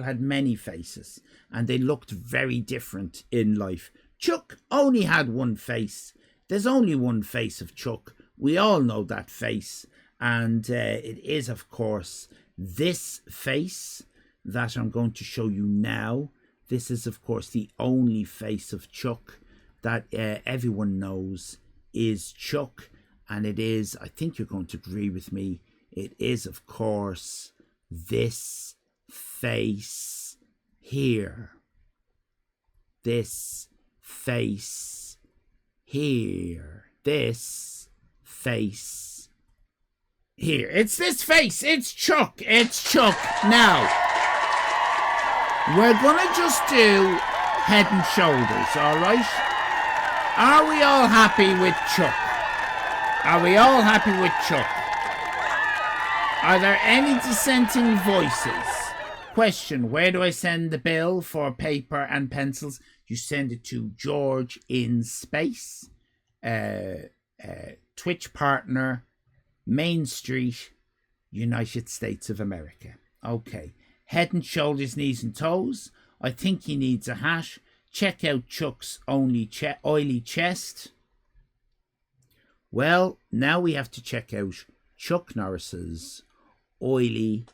had many faces, and they looked very different in life. Chuck only had one face. There's only one face of Chuck. We all know that face, and it is, of course, this face that I'm going to show you now. This is, of course, the only face of Chuck that everyone knows is Chuck. And it is, I think you're going to agree with me, it is, of course, this face here. This face here. This face here. It's this face. It's Chuck. It's Chuck. Now, we're going to just do head and shoulders, all right? Are we all happy with Chuck? Are we all happy with Chuck? Are there any dissenting voices? Question, where do I send the bill for paper and pencils? You send it to George in Space, Twitch partner, Main Street, United States of America. Okay. Head and shoulders, knees and toes. I think he needs a hat. Check out Chuck's oily chest. Well, now we have to check out Chuck Norris's oily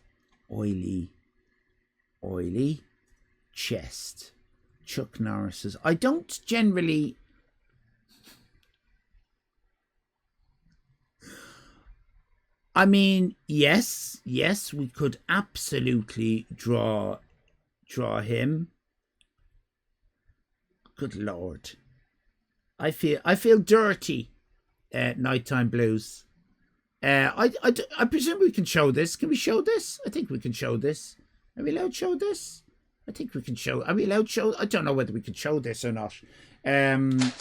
chest. Chuck Norris's. I don't generally... I mean, yes, we could absolutely draw him. Good Lord. I feel dirty. Nighttime blues. I presume we can show this. Can we show this? I think we can show this. Are we allowed to show this? I think we can show. Are we allowed to show? I don't know whether we can show this or not. That's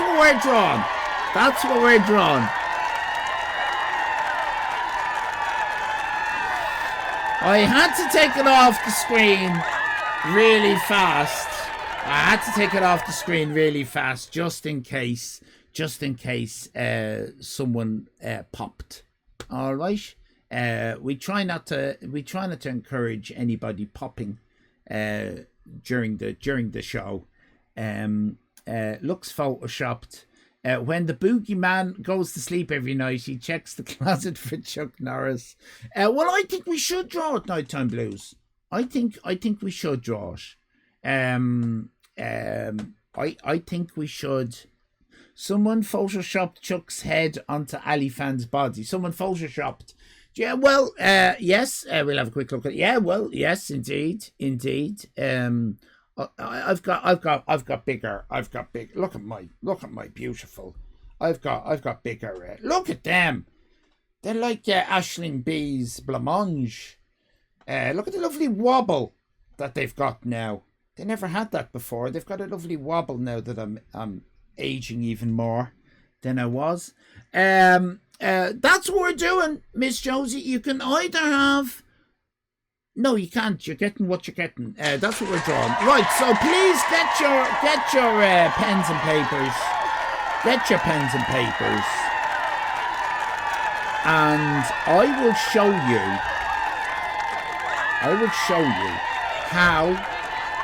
what we're drawing. That's what we're drawing. I had to take it off the screen really fast. Just in case someone popped. All right. We try not to encourage anybody popping during the show. Looks photoshopped. When the boogeyman goes to sleep every night, he checks the closet for Chuck Norris. Well, I think we should draw it, Nighttime Blues. I think we should draw it. I think we should. Someone photoshopped Chuck's head onto Allyfan's body. Someone photoshopped. Yeah, well, yes. We'll have a quick look at. Yeah, well, yes, indeed. I've got bigger. Look at my beautiful. I've got bigger. Look at them. They're like Aisling B's blancmange. Look at the lovely wobble that they've got now. They never had that before. They've got a lovely wobble now that I'm aging even more than I was. That's what we're doing, Miss Josie. You can either have... No, you can't. You're getting what you're getting. That's what we're drawing. Right, so please get your pens and papers. Get your pens and papers. And I will show you how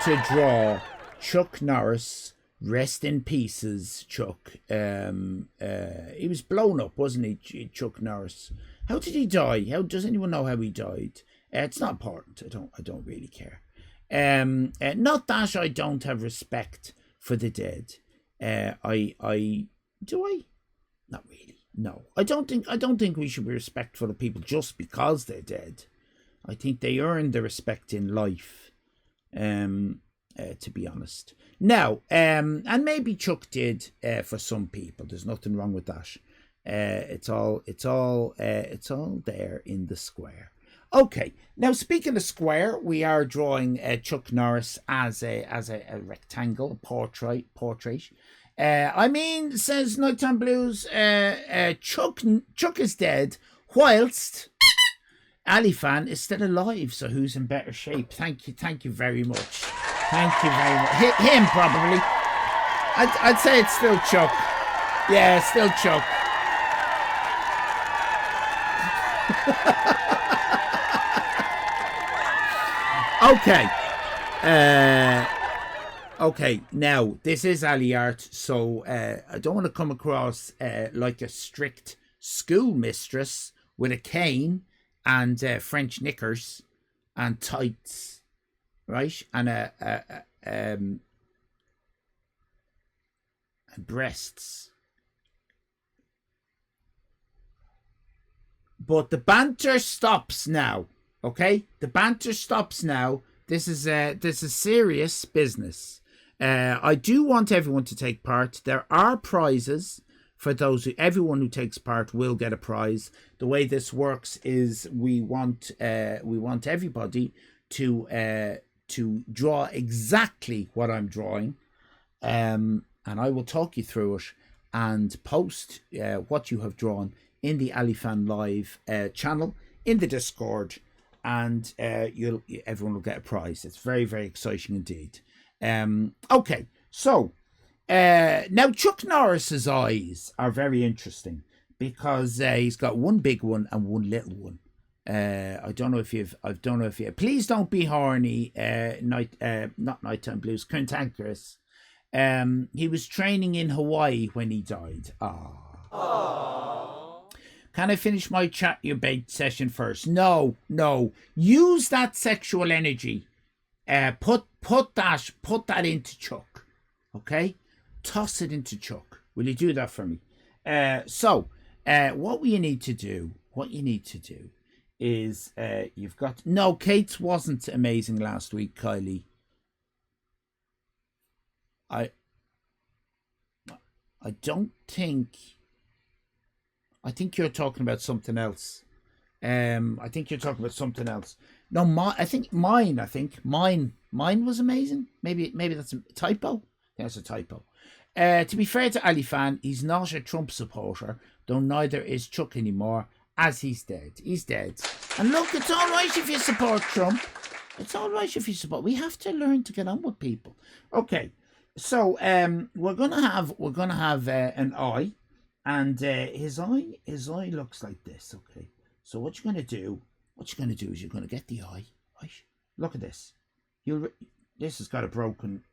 to draw Chuck Norris. Rest in pieces, Chuck. He was blown up, wasn't he, Chuck Norris? How did he die? Does anyone know how he died? It's not important. I don't really care. Not that I don't have respect for the dead. Do I? Not really. No, I don't think we should be respectful of people just because they're dead. I think they earn the respect in life. To be honest. Now, and maybe Chuck did for some people. There's nothing wrong with that. It's all there in the square. Okay. Now, speaking of square, we are drawing Chuck Norris as a rectangle, a portrait. Says Nighttime Blues, Chuck is dead, whilst Allyfan is still alive. So who's in better shape? Thank you very much. Thank you very much. Him probably. I'd say it's still Chuck. Yeah, still Chuck. Okay. Okay, now, this is alley art, so I don't want to come across like a strict school mistress with a cane and French knickers and tights, right? And breasts. But the banter stops now, okay? The banter stops now. This is serious business. I do want everyone to take part. There are prizes for everyone who takes part will get a prize. The way this works is we want everybody to draw exactly what I'm drawing, and I will talk you through it and post what you have drawn in the Allyfan Live channel in the Discord, and everyone will get a prize. It's very, very exciting indeed. Okay, so now Chuck Norris's eyes are very interesting because he's got one big one and one little one. I don't know if you've. Please don't be horny. Not Nighttime Blues. Cantankerous. He was training in Hawaii when he died. Can I finish my chat your bait session first? No. Use that sexual energy. Put that into Chuck. Okay? Toss it into Chuck. Will you do that for me? What you need to do is you've got... No, Kate's wasn't amazing last week, Kylie. I don't think... I think you're talking about something else. No, mine was amazing. Maybe that's a typo. I think that's a typo. To be fair to Allyfan, he's not a Trump supporter, though neither is Chuck anymore, as he's dead. He's dead. And look, it's all right if you support Trump. It's all right if you support. We have to learn to get on with people. Okay, so we're gonna have an eye, and his eye looks like this. Okay, so what you're gonna do is you're gonna get the eye. Right? Look at this. This has got a broken.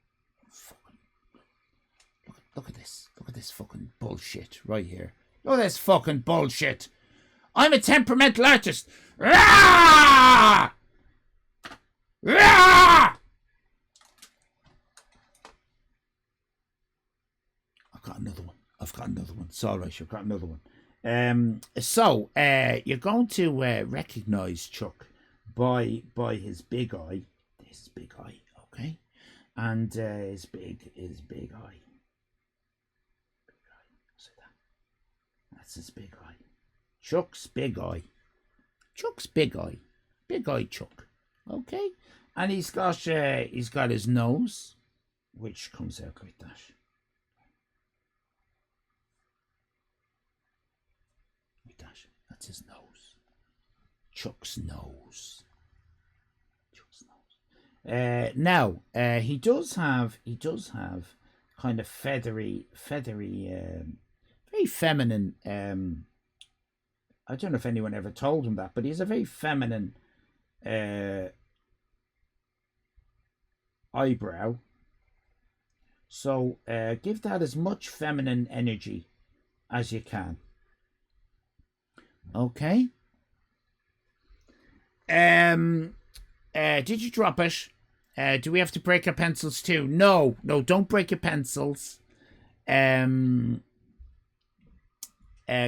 Look at this. Look at this fucking bullshit right here. Look at this fucking bullshit. I'm a temperamental artist. Rah! Rah! I've got another one. It's all right. I've got another one. You're going to recognize Chuck by his big eye. This is big eye, okay? And his big eye. See that? That's his big eye. Chuck's big eye. Big eye Chuck. Okay? And he's got his nose, which comes out like that. Like that. That's his nose. Chuck's nose. Now, he does have kind of feathery, very feminine. I don't know if anyone ever told him that, but he's a very feminine eyebrow. So give that as much feminine energy as you can. Okay. Did you drop it? Do we have to break our pencils too? No, don't break your pencils.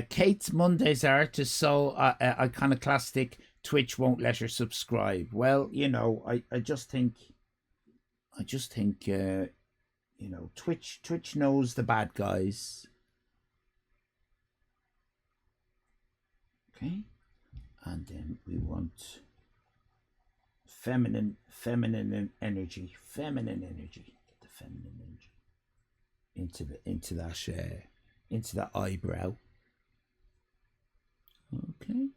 Kate's Monday's art is so iconoclastic, Twitch won't let her subscribe. Well, I just think, Twitch knows the bad guys. Okay. And then we want feminine energy. Feminine energy. Get the feminine energy into that eyebrow. Okay.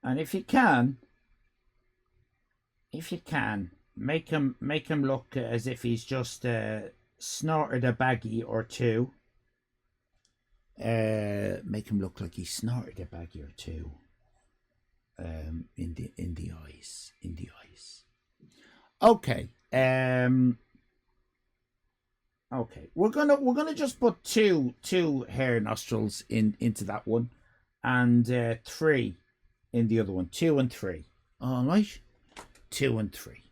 And if you can, make him look as if he's just snorted a baggie or two. Make him look like he snorted a baggie or two. In the eyes. Okay. Okay. We're gonna just put two hair nostrils into that one, and 3 in the other one. 2 and 3. All right. 2 and 3.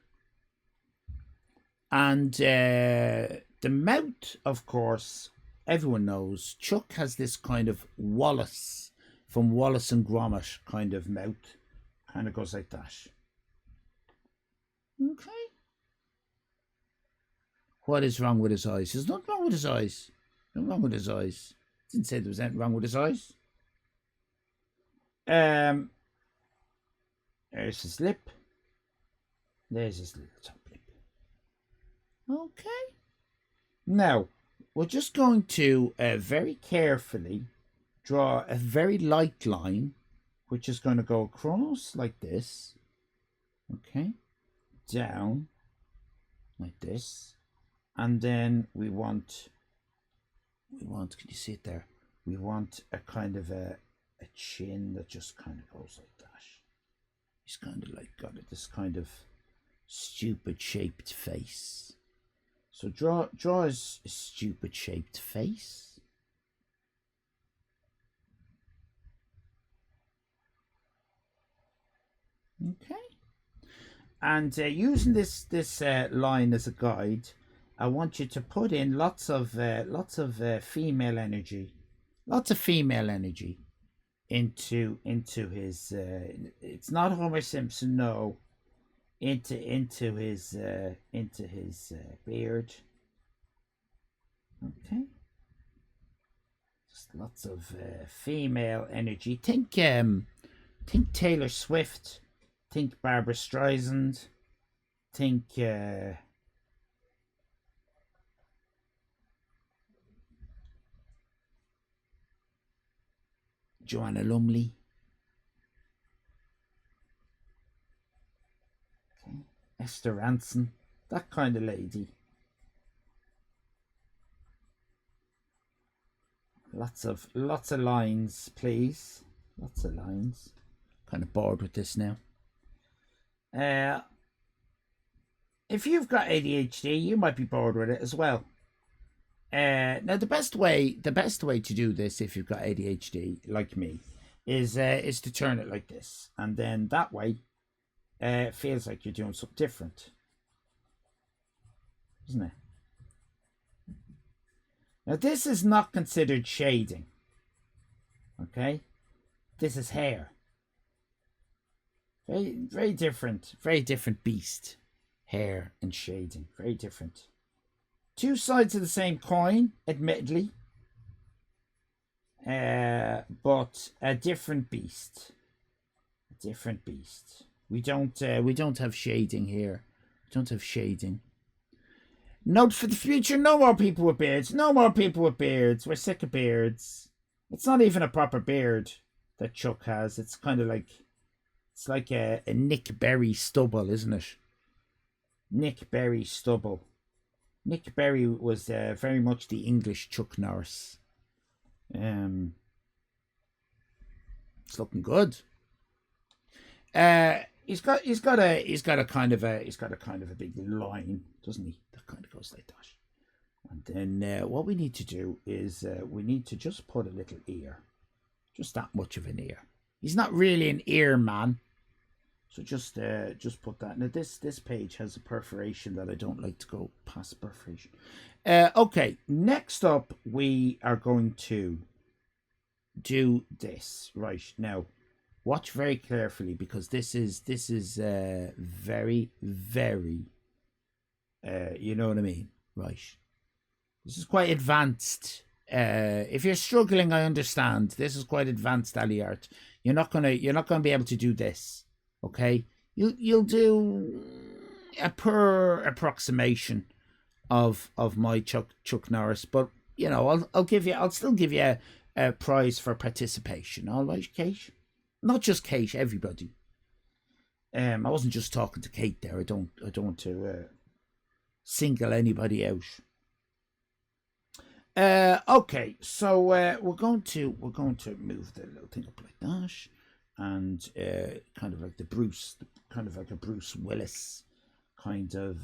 And the mouth, of course, everyone knows. Chuck has this kind of Wallace from Wallace and Gromit kind of mouth. Kind of goes like that. Okay. What is wrong with his eyes? There's nothing wrong with his eyes. Nothing wrong with his eyes. Didn't say there was anything wrong with his eyes. There's his lip. There's his little top lip. Okay. Now, we're just going to very carefully draw a very light line, which is going to go across like this. Okay. Down like this. And then we want, can you see it there? We want a kind of a chin that just kind of goes like that. He's kind of like got this kind of stupid shaped face. So draw his stupid shaped face. Okay. And using this line as a guide, I want you to put in lots of female energy, into his. It's not Homer Simpson, no. Into his beard. Okay. Just lots of female energy. Think Taylor Swift. Think Barbara Streisand. Think Joanna Lumley. Okay. Esther Ranson. That kind of lady. Lots of lines, please. Lots of lines. Kind of bored with this now. If you've got ADHD, you might be bored with it as well. Now the best way to do this, if you've got ADHD like me, is to turn it like this, and then that way, it feels like you're doing something different, isn't it? Now this is not considered shading. Okay, this is hair. Very different beast. Hair and shading, very different. Two sides of the same coin, admittedly, but a different beast. We don't have shading here. We don't have shading. Note for the future: no more people with beards. No more people with beards. We're sick of beards. It's not even a proper beard that Chuck has. It's kind of like, it's like a Nick Berry stubble, isn't it? Nick Berry stubble. Nick Berry was very much the English Chuck Norris. It's looking good. He's got a kind of a big line, doesn't he? That kind of goes like that. And then what we need to do is we need to just put a little ear, just that much of an ear. He's not really an ear man. So just put that. Now this page has a perforation that I don't like to go past perforation. Okay, next up we are going to do this. Right, now watch very carefully, because this is very, very you know what I mean, right? This is quite advanced. If you're struggling, I understand. This is quite advanced alley art. You're not gonna be able to do this. Okay? You'll do a poor approximation of my Chuck Norris, but you know, I'll still give you a prize for participation. All right, Kate? Not just Kate, everybody. I wasn't just talking to Kate there. I don't want to single anybody out. Okay, so we're going to move the little thing up like that, and kind of like a Bruce Willis kind of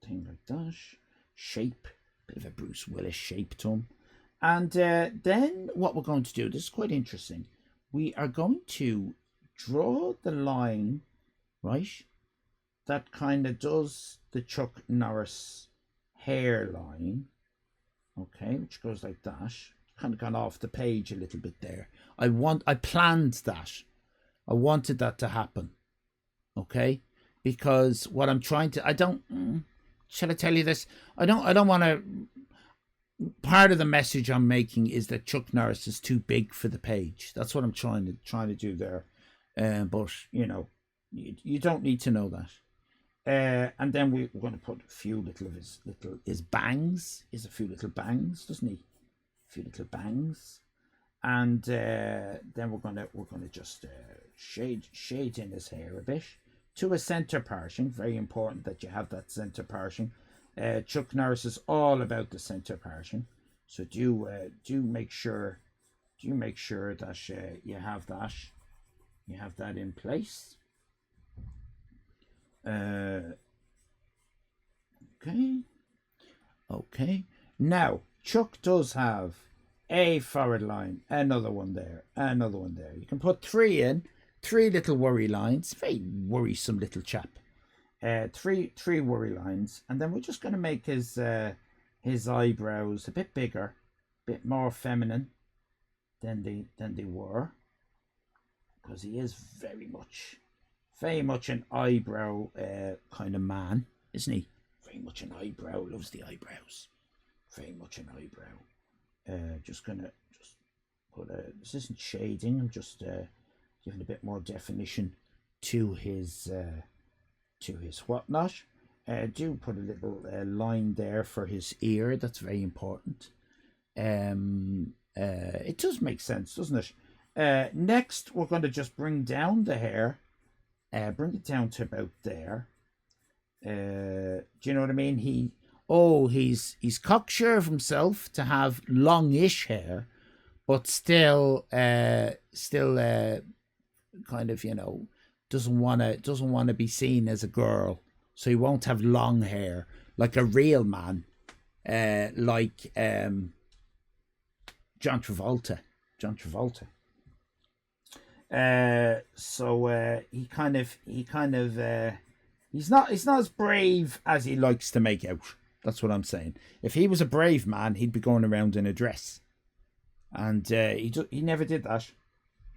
thing like that. Shape, bit of a Bruce Willis shape to him. And then what we're going to do, this is quite interesting. We are going to draw the line, right, that kind of does the Chuck Norris hairline, okay, which goes like that. Kind of gone off the page a little bit there. I planned that. I wanted that to happen, okay, because what I'm trying to, shall I tell you this? I don't want to. Part of the message I'm making is that Chuck Norris is too big for the page. That's what I'm trying to do there. But you know, you don't need to know that. And then we're going to put a few little of his bangs. He's a few little bangs, doesn't he? A few little bangs. And then we're gonna just shade in his hair a bit to a center parting. Very important that you have that center parting. Chuck Norris is all about the center parting, so do make sure that you have that in place. Okay. Now Chuck does have a forward line, another one there. You can put three little worry lines. Very worrisome little chap. Three worry lines, and then we're just going to make his eyebrows a bit bigger, a bit more feminine than they were, because he is very much an eyebrow kind of man, isn't he? Very much an eyebrow, loves the eyebrows. Very much an eyebrow. Just put this isn't shading. I'm just giving a bit more definition to his whatnot. Do put a little line there for his ear. That's very important. It does make sense, doesn't it? Next, we're going to just bring down the hair. Bring it down to about there. Do you know what I mean? He's cocksure of himself to have longish hair, but still kind of, you know, doesn't want to be seen as a girl, so he won't have long hair like a real man, like John Travolta. So he's not as brave as he likes to make out. That's what I'm saying. If he was a brave man, he'd be going around in a dress, and he never did that.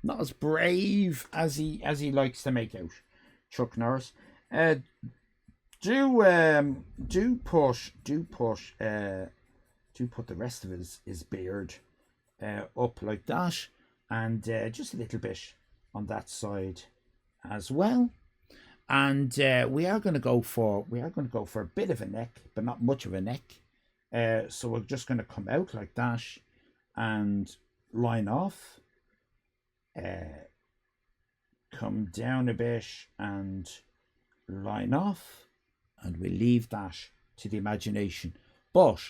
Not as brave as he likes to make out, Chuck Norris. Do put the rest of his beard up like that, and just a little bit on that side as well. And we are going to go for a bit of a neck, but not much of a neck. So we're just going to come out like that and line off. Come down a bit and line off, and we leave that to the imagination. But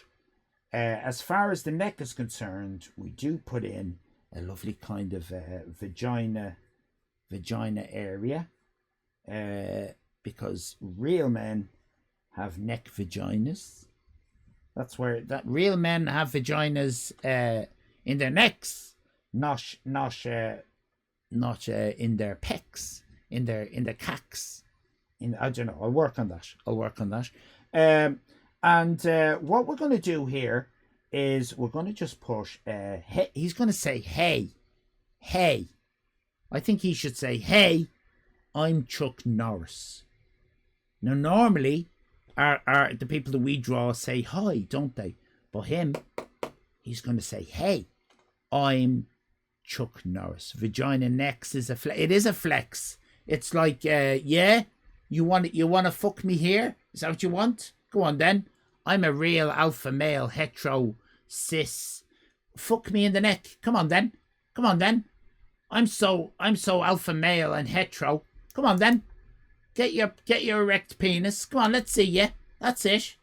as far as the neck is concerned, we do put in a lovely kind of vagina area, because real men have neck vaginas. That's where real men have vaginas in their necks, not in their pecs, in their cacks. I don't know. I'll work on that. And what we're going to do here is we're going to just push. He's going to say, "Hey." I think he should say, "Hey, I'm Chuck Norris." Now, normally, the people that we draw say hi, don't they? But him, he's going to say, hey, I'm Chuck Norris. Vagina next is a flex. It is a flex. It's like, yeah, you want to fuck me here? Is that what you want? Go on then. I'm a real alpha male, hetero, cis. Fuck me in the neck. Come on then. Come on then. I'm so alpha male and hetero. Come on then. Get your erect penis. Come on, let's see you. That's it.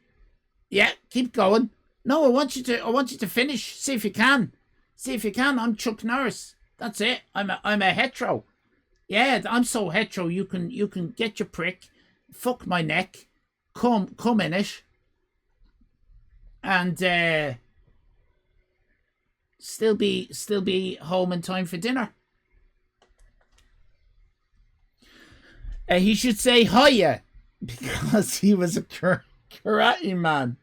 Yeah, keep going. No, I want you to finish. See if you can. See if you can. I'm Chuck Norris. That's it. I'm a hetero. Yeah, I'm so hetero. You can get your prick, fuck my neck, come in it, and still be home in time for dinner. He should say hiya because he was a karate man.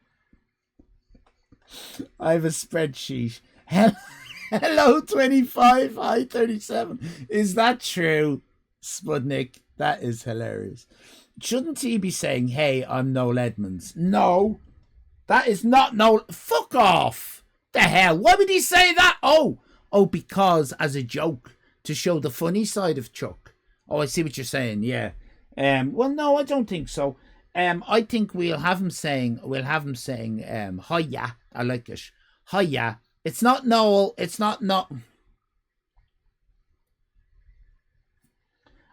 I have a spreadsheet. Hello 25, hi 37. Is that true, Spudnik? That is hilarious. Shouldn't he be saying, hey, I'm Noel Edmonds? No, that is not Noel. Fuck off. The hell? Why would he say that? Oh, because as a joke to show the funny side of Chuck. Oh, I see what you're saying. Yeah. Well, no, I don't think so. I think we'll have him saying, hiya. I like it. Hiya. It's not Noel. It's not.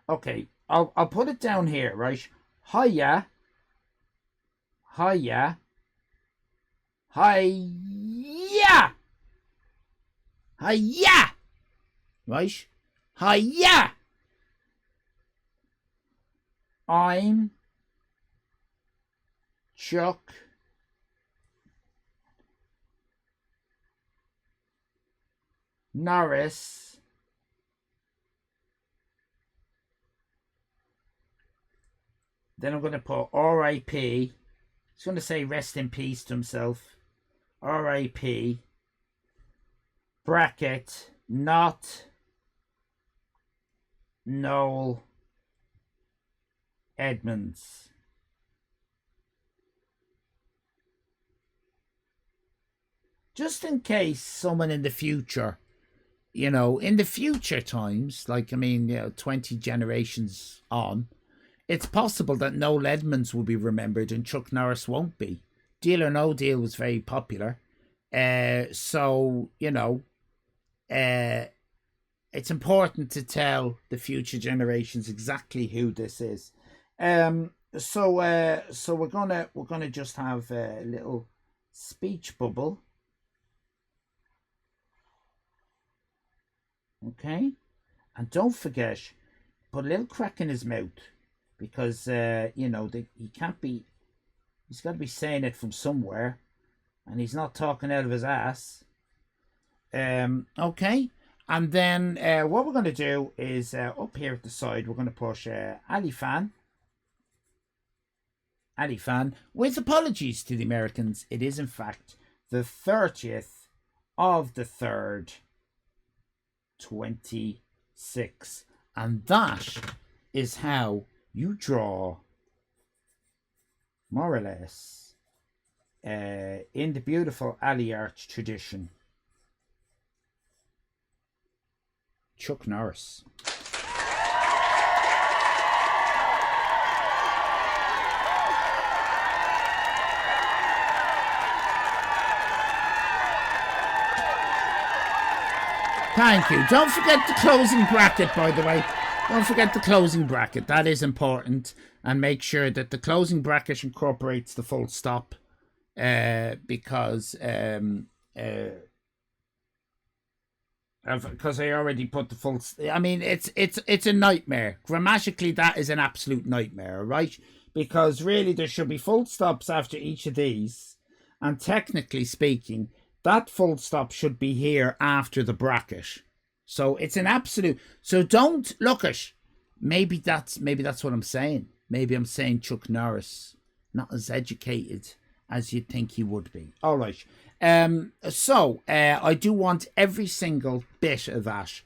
Okay, I'll put it down here, right? Hiya. Hiya. Hiya. Hiya. Right? Hiya. I'm Chuck Norris. Then I'm going to put R.I.P. He's going to say rest in peace to himself. R.I.P. Bracket, not Noel Edmonds. Just in case someone in the future, in the future times, 20 generations on, it's possible that Noel Edmonds will be remembered and Chuck Norris won't be. Deal or No Deal was very popular. So, it's important to tell the future generations exactly who this is. So we're gonna just have a little speech bubble. Okay, and don't forget, put a little crack in his mouth because he can't be. He's got to be saying it from somewhere, and he's not talking out of his ass. Okay. And then what we're going to do is up here at the side, we're going to push Allyfan. Allyfan, with apologies to the Americans, it is in fact the 30th of the 3rd, 26. And that is how you draw, more or less, in the beautiful alley art tradition, Chuck Norris. Thank you. Don't forget the closing bracket, by the way. Don't forget the closing bracket. That is important. And make sure that the closing bracket incorporates the full stop. Because I already put the full. I mean, it's a nightmare. Grammatically, that is an absolute nightmare, right? Because really, there should be full stops after each of these, and technically speaking, that full stop should be here after the bracket. So it's an absolute. So don't look at. Maybe that's what I'm saying. Maybe I'm saying Chuck Norris not as educated as you'd think he would be. All right. So I do want every single bit of that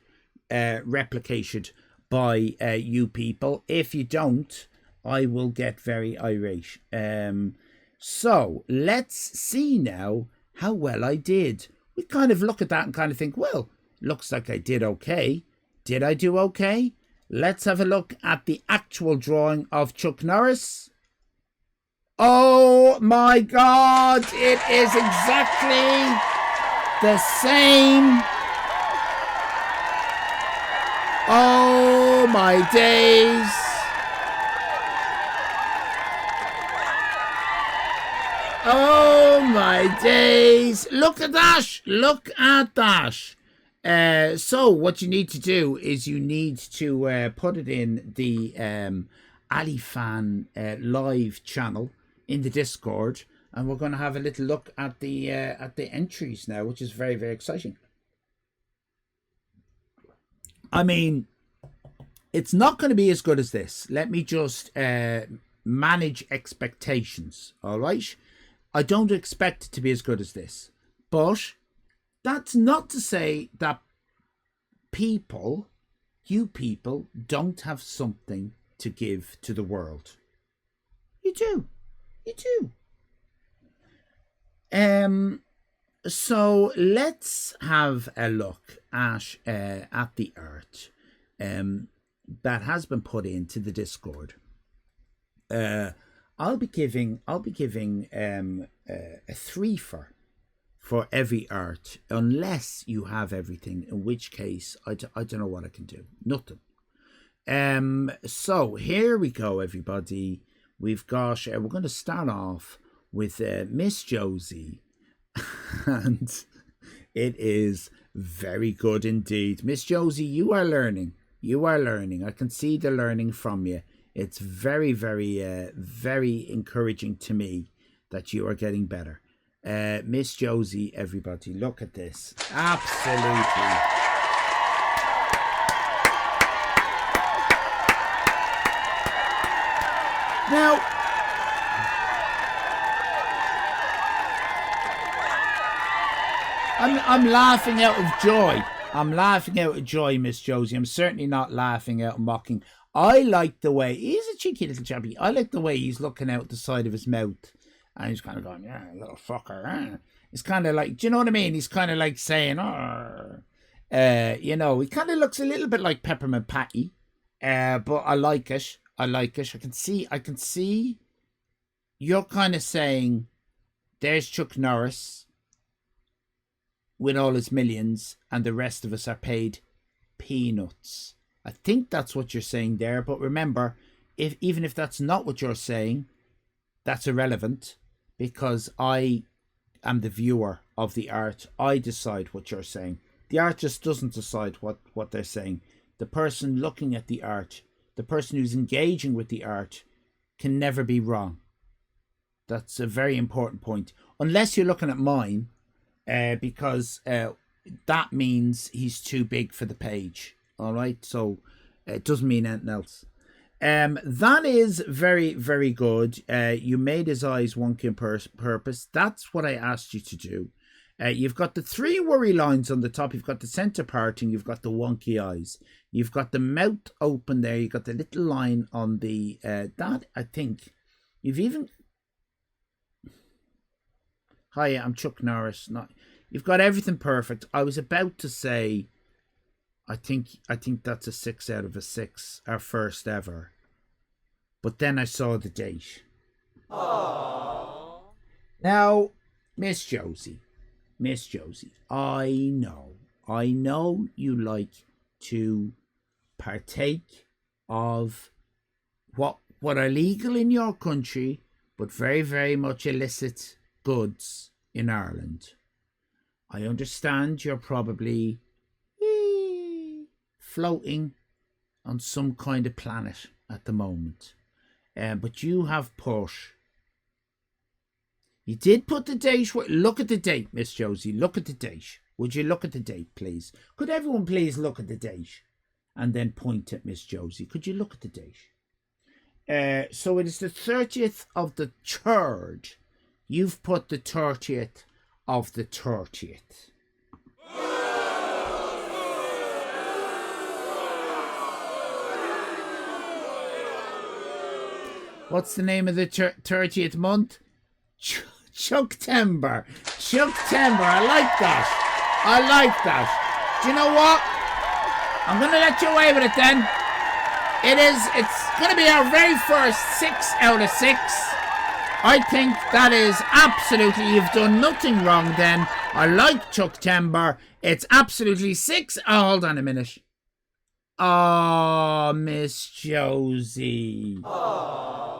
replicated by you people. If you don't, I will get very irate. So let's see now how well I did. We kind of look at that and kind of think, well, looks like I did okay. Did I do okay? Let's have a look at the actual drawing of Chuck Norris. Oh my God, it is exactly the same. Oh my days. Oh my days. Look at that. Look at that. So what you need to do is you need to put it in the Allyfan Live channel in the Discord, and we're going to have a little look at the entries now, which is very, very exciting. I mean, it's not going to be as good as this. Let me just manage expectations, all right? I don't expect it to be as good as this. But that's not to say that you people, don't have something to give to the world. You do. You do. So let's have a look at the art that has been put into the Discord. I'll be giving a 3 for every art, unless you have everything, in which case I don't know what I can do. Nothing. So here we go, everybody. We've got we're going to start off with Miss Josie. And it is very good indeed. Miss Josie, you are learning. I can see the learning from you. It's very, very, very encouraging to me that you are getting better. Miss Josie, everybody, look at this. Absolutely. Now, I'm laughing out of joy. I'm laughing out of joy, Miss Josie. I'm certainly not laughing out of mocking. I like the way, he's a cheeky little chappy. I like the way he's looking out the side of his mouth. And he's kind of going, yeah, little fucker. It's kind of like, do you know what I mean? He's kind of like saying, you know, he kind of looks a little bit like Peppermint Patty. But I like it. I can see you're kind of saying, there's Chuck Norris with all his millions, and the rest of us are paid peanuts. I think that's what you're saying there. But remember, even if that's not what you're saying, that's irrelevant, because I am the viewer of the art. I decide what you're saying. The artist doesn't decide what they're saying. The person looking at the art, the person who's engaging with the art, can never be wrong. That's a very important point. Unless you're looking at mine, because that means he's too big for the page. All right, so it doesn't mean anything else. That is very, very good. You made his eyes wonky on purpose. That's what I asked you to do. You've got the 3 worry lines on the top. You've got the center parting. You've got the wonky eyes. You've got the mouth open there. You've got the little line on the that. I think you've even. Hi, I'm Chuck Norris. You've got everything perfect. I was about to say, I think that's a 6 out of a 6, our first ever. But then I saw the date. Aww. Now, Miss Josie, I know you like to partake of what are legal in your country, but very, very much illicit goods in Ireland. I understand you're probably floating on some kind of planet at the moment. But you have put... You did put the date... Look at the date, Miss Josie. Look at the date. Would you look at the date, please? Could everyone please look at the date? And then point at Miss Josie. Could you look at the date? So it is the 30th of the 3rd. You've put the 30th of the 30th. What's the name of the 30th month? Chuck Timber. Chuck Timber. I like that. I like that. Do you know what? I'm going to let you away with it then. It's going to be our very first 6 out of 6. I think that is absolutely, you've done nothing wrong then. I like Chuck Timber. It's absolutely 6. Oh, hold on a minute. Oh, Miss Josie.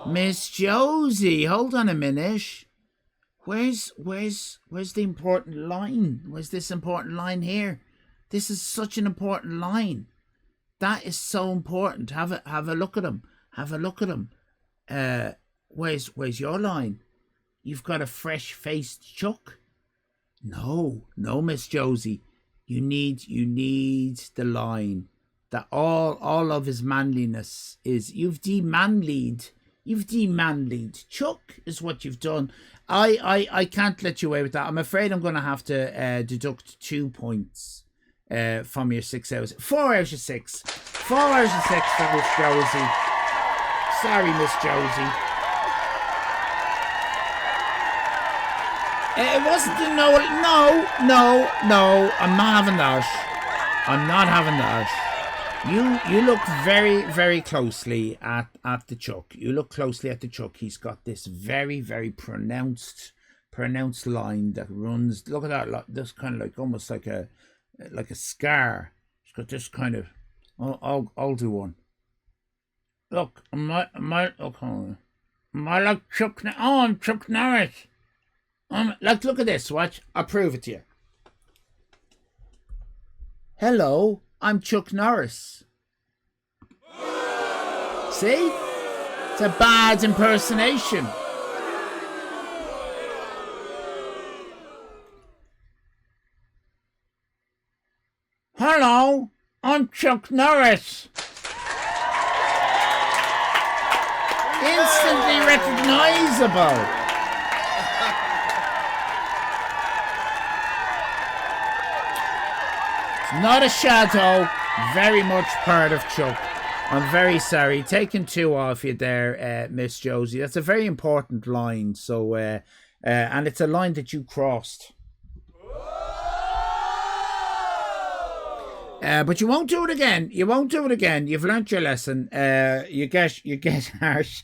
Miss Josie, hold on a minute. Where's the important line? Where's this important line here? This is such an important line. That is so important. Have a look at him. Have a look at him. Where's your line? You've got a fresh-faced Chuck? No, Miss Josie. You need the line that all of his manliness is. You've demanlied Chuck is what you've done. I can't let you away with that. I'm afraid I'm going to have to deduct 2 points from your 6 hours. 4 out of 6. 4 out of 6 for Miss Josie. Sorry, Miss Josie. It wasn't a no. I'm not having that. I'm not having that. You look very, very closely at the Chuck. You look closely at the Chuck. He's got this very, very pronounced line that runs. Look at that. This kind of like almost like a scar. He's got this kind of. I'll do one. Look, am I like Chuck? Oh, I'm Chuck Norris. Look at this. Watch. I'll prove it to you. Hello. I'm Chuck Norris. See? It's a bad impersonation. Hello, I'm Chuck Norris. Instantly recognizable. Not a shadow, very much part of Chuck. I'm very sorry. Taking 2 off you there, Miss Josie. That's a very important line. So, and it's a line that you crossed. But you won't do it again. You won't do it again. You've learnt your lesson. You get harsh.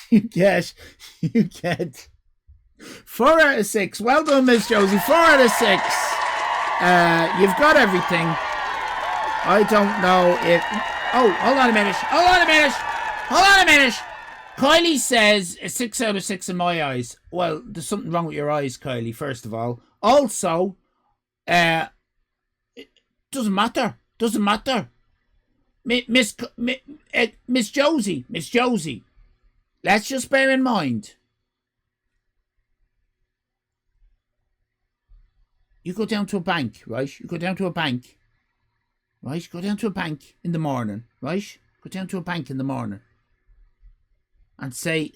You get 4 out of 6. Well done, Miss Josie. 4 out of 6. You've got everything. I don't know if... Oh, hold on a minute. Kylie says 6 out of 6 in my eyes. Well, there's something wrong with your eyes, Kylie, first of all. Also, it doesn't matter. Miss Josie, let's just bear in mind. You go down to a bank, right? Go down to a bank in the morning, right? Go down to a bank in the morning. And say,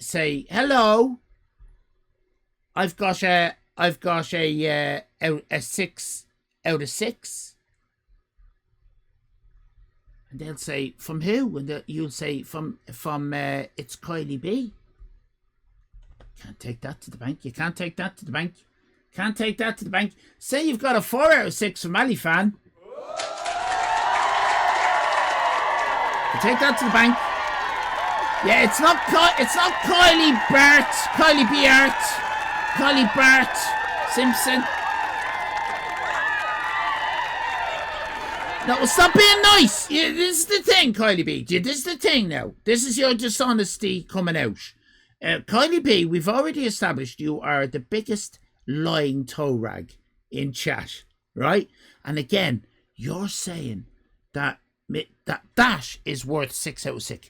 hello. I've got a 6 out of 6. And they'll say, from who? And you'll say, from it's Kylie B. Can't take that to the bank. You can't take that to the bank. Can't take that to the bank. Say you've got a 4 out of 6 from Allyfan. You take that to the bank. Yeah, it's not Kylie Bart, Kylie Beart, Kylie Bart Simpson. No, stop being nice. Yeah, this is the thing, Kylie B. This is the thing now. This is your dishonesty coming out. Kylie B, we've already established you are the biggest lying toe rag in chat, right? And again, you're saying that is worth 6 out of 6.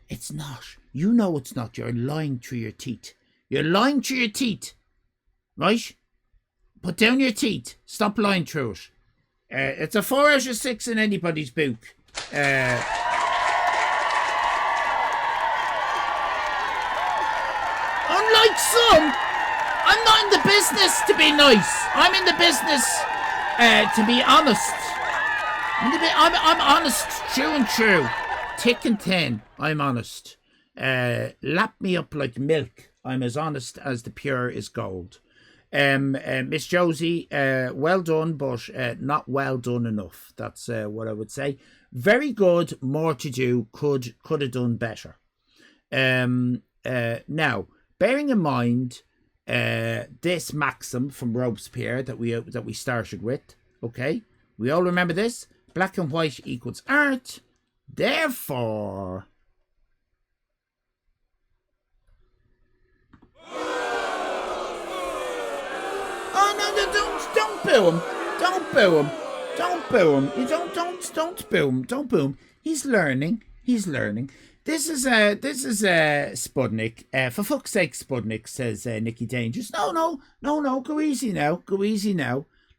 It's not. You know it's not. You're lying through your teeth. You're lying through your teeth, right? Put down your teeth. Stop lying through it. It's a 4 out of 6 in anybody's book. Unlike some, I'm not in the business to be nice. I'm in the business to be honest. I'm honest, true and true. Thick and thin, I'm honest. Lap me up like milk. I'm as honest as the pure is gold. Miss Josie, well done, but not well done enough. That's what I would say. Very good, more to do. Could have done better. Now, bearing in mind this maxim from Robespierre that we started with, okay? We all remember this. Black and white equals art. Therefore, oh no, don't boo him. Don't boo him. Don't boo him. You don't boo him. Don't boo him. He's learning. This is Spudnik. For fuck's sake, Spudnik, says Nicky Dangerous. No. Go easy now.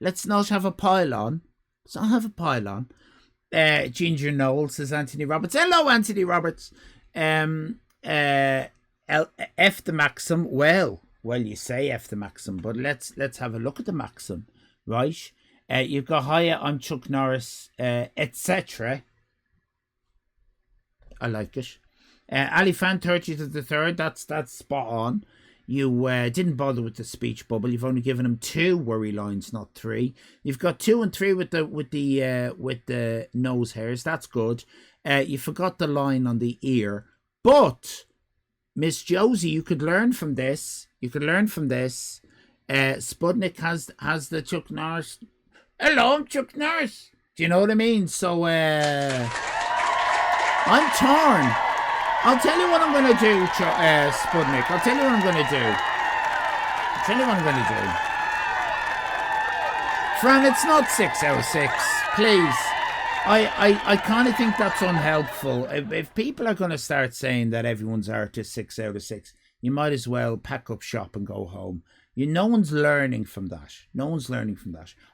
Let's not have a pile-on. Ginger Noel, says Anthony Roberts. Hello, Anthony Roberts. F the maxim. Well, you say F the maxim, but let's have a look at the maxim, right? You've got hiya, I'm Chuck Norris, etc. I like it. Allyfan 30th of the 3rd, that's spot on. You didn't bother with the speech bubble. You've only given him 2 worry lines, not 3. You've got 2 and 3 with the nose hairs. That's good. You forgot the line on the ear, but Miss Josie, you could learn from this. Spudnik has the Chuck Norris. Hello, I'm Chuck Norris. Do you know what I mean? So I'm torn. I'll tell you what I'm going to do, Spudnik. I'll tell you what I'm going to do. Fran, it's not 6 out of 6. Please. I kind of think that's unhelpful. If people are going to start saying that everyone's art is 6 out of 6, you might as well pack up shop and go home. No one's learning from that.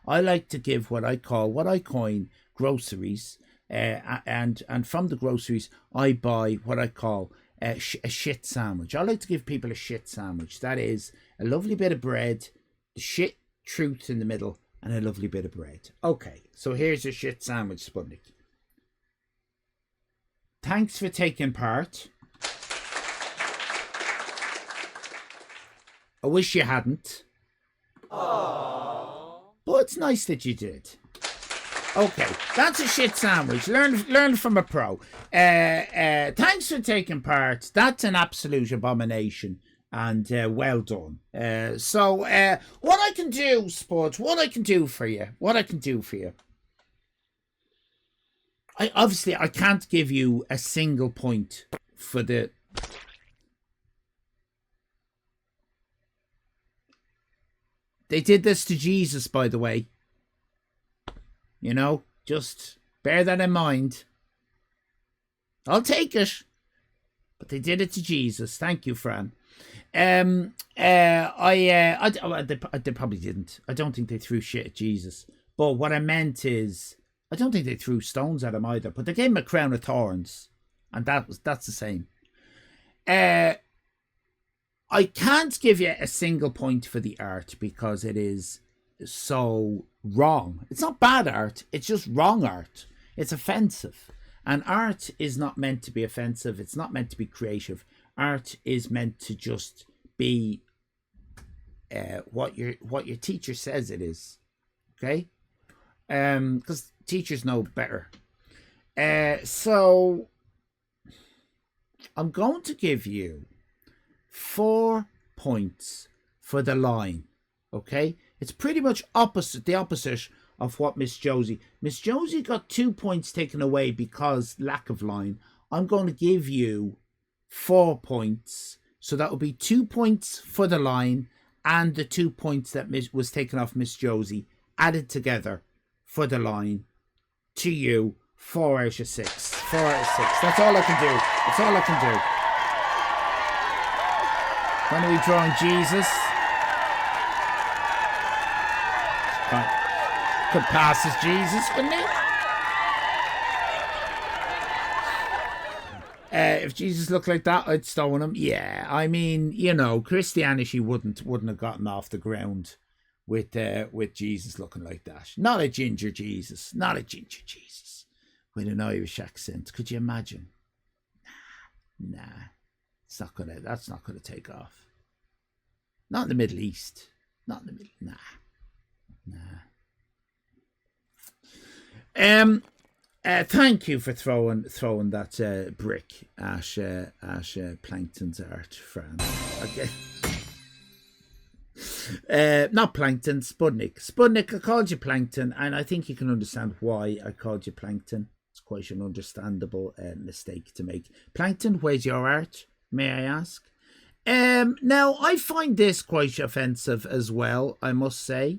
I like to give what I coin groceries. And from the groceries, I buy what I call a shit sandwich. I like to give people a shit sandwich. That is a lovely bit of bread, the shit truth in the middle, and a lovely bit of bread. Okay, so here's your shit sandwich, Sputnik. Thanks for taking part. I wish you hadn't. Aww. But it's nice that you did. Okay, that's a shit sandwich. Learn from a pro. Thanks for taking part. That's an absolute abomination. And well done. So what I can do, Spuds, what I can do for you. I can't give you a single point for the... They did this to Jesus, by the way. You know, just bear that in mind. I'll take it. But they did it to Jesus. Thank you, Fran. They probably didn't. I don't think they threw shit at Jesus. But what I meant is, I don't think they threw stones at him either. But they gave him a crown of thorns. And that's the same. I can't give you a single point for the art because it is so wrong. It's not bad art, it's just wrong art. It's offensive. And art is not meant to be offensive. It's not meant to be creative. Art is meant to just be what your teacher says it is. Okay? Because teachers know better. So I'm going to give you 4 points for the line. Okay? It's pretty much the opposite of what Miss Josie. Miss Josie got 2 points taken away because lack of line. I'm going to give you 4 points. So that will be 2 points for the line and the 2 points that was taken off Miss Josie added together for the line to you. 4 out of 6. 4 out of 6. That's all I can do. When are we drawing Jesus? Could pass as Jesus, couldn't he? If Jesus looked like that, I'd stone him. Yeah, I mean, you know, Christianity wouldn't have gotten off the ground with Jesus looking like that. Not a ginger Jesus with an Irish accent. Could you imagine? Nah, that's not gonna take off. Not in the Middle East. Not in the Middle. Nah. Thank you for throwing that brick at Plankton's art, Fran. Okay. Not Plankton, Spudnik. Spudnik, I called you Plankton, and I think you can understand why I called you Plankton. It's quite an understandable mistake to make. Plankton, where's your art, may I ask? Now, I find this quite offensive as well, I must say.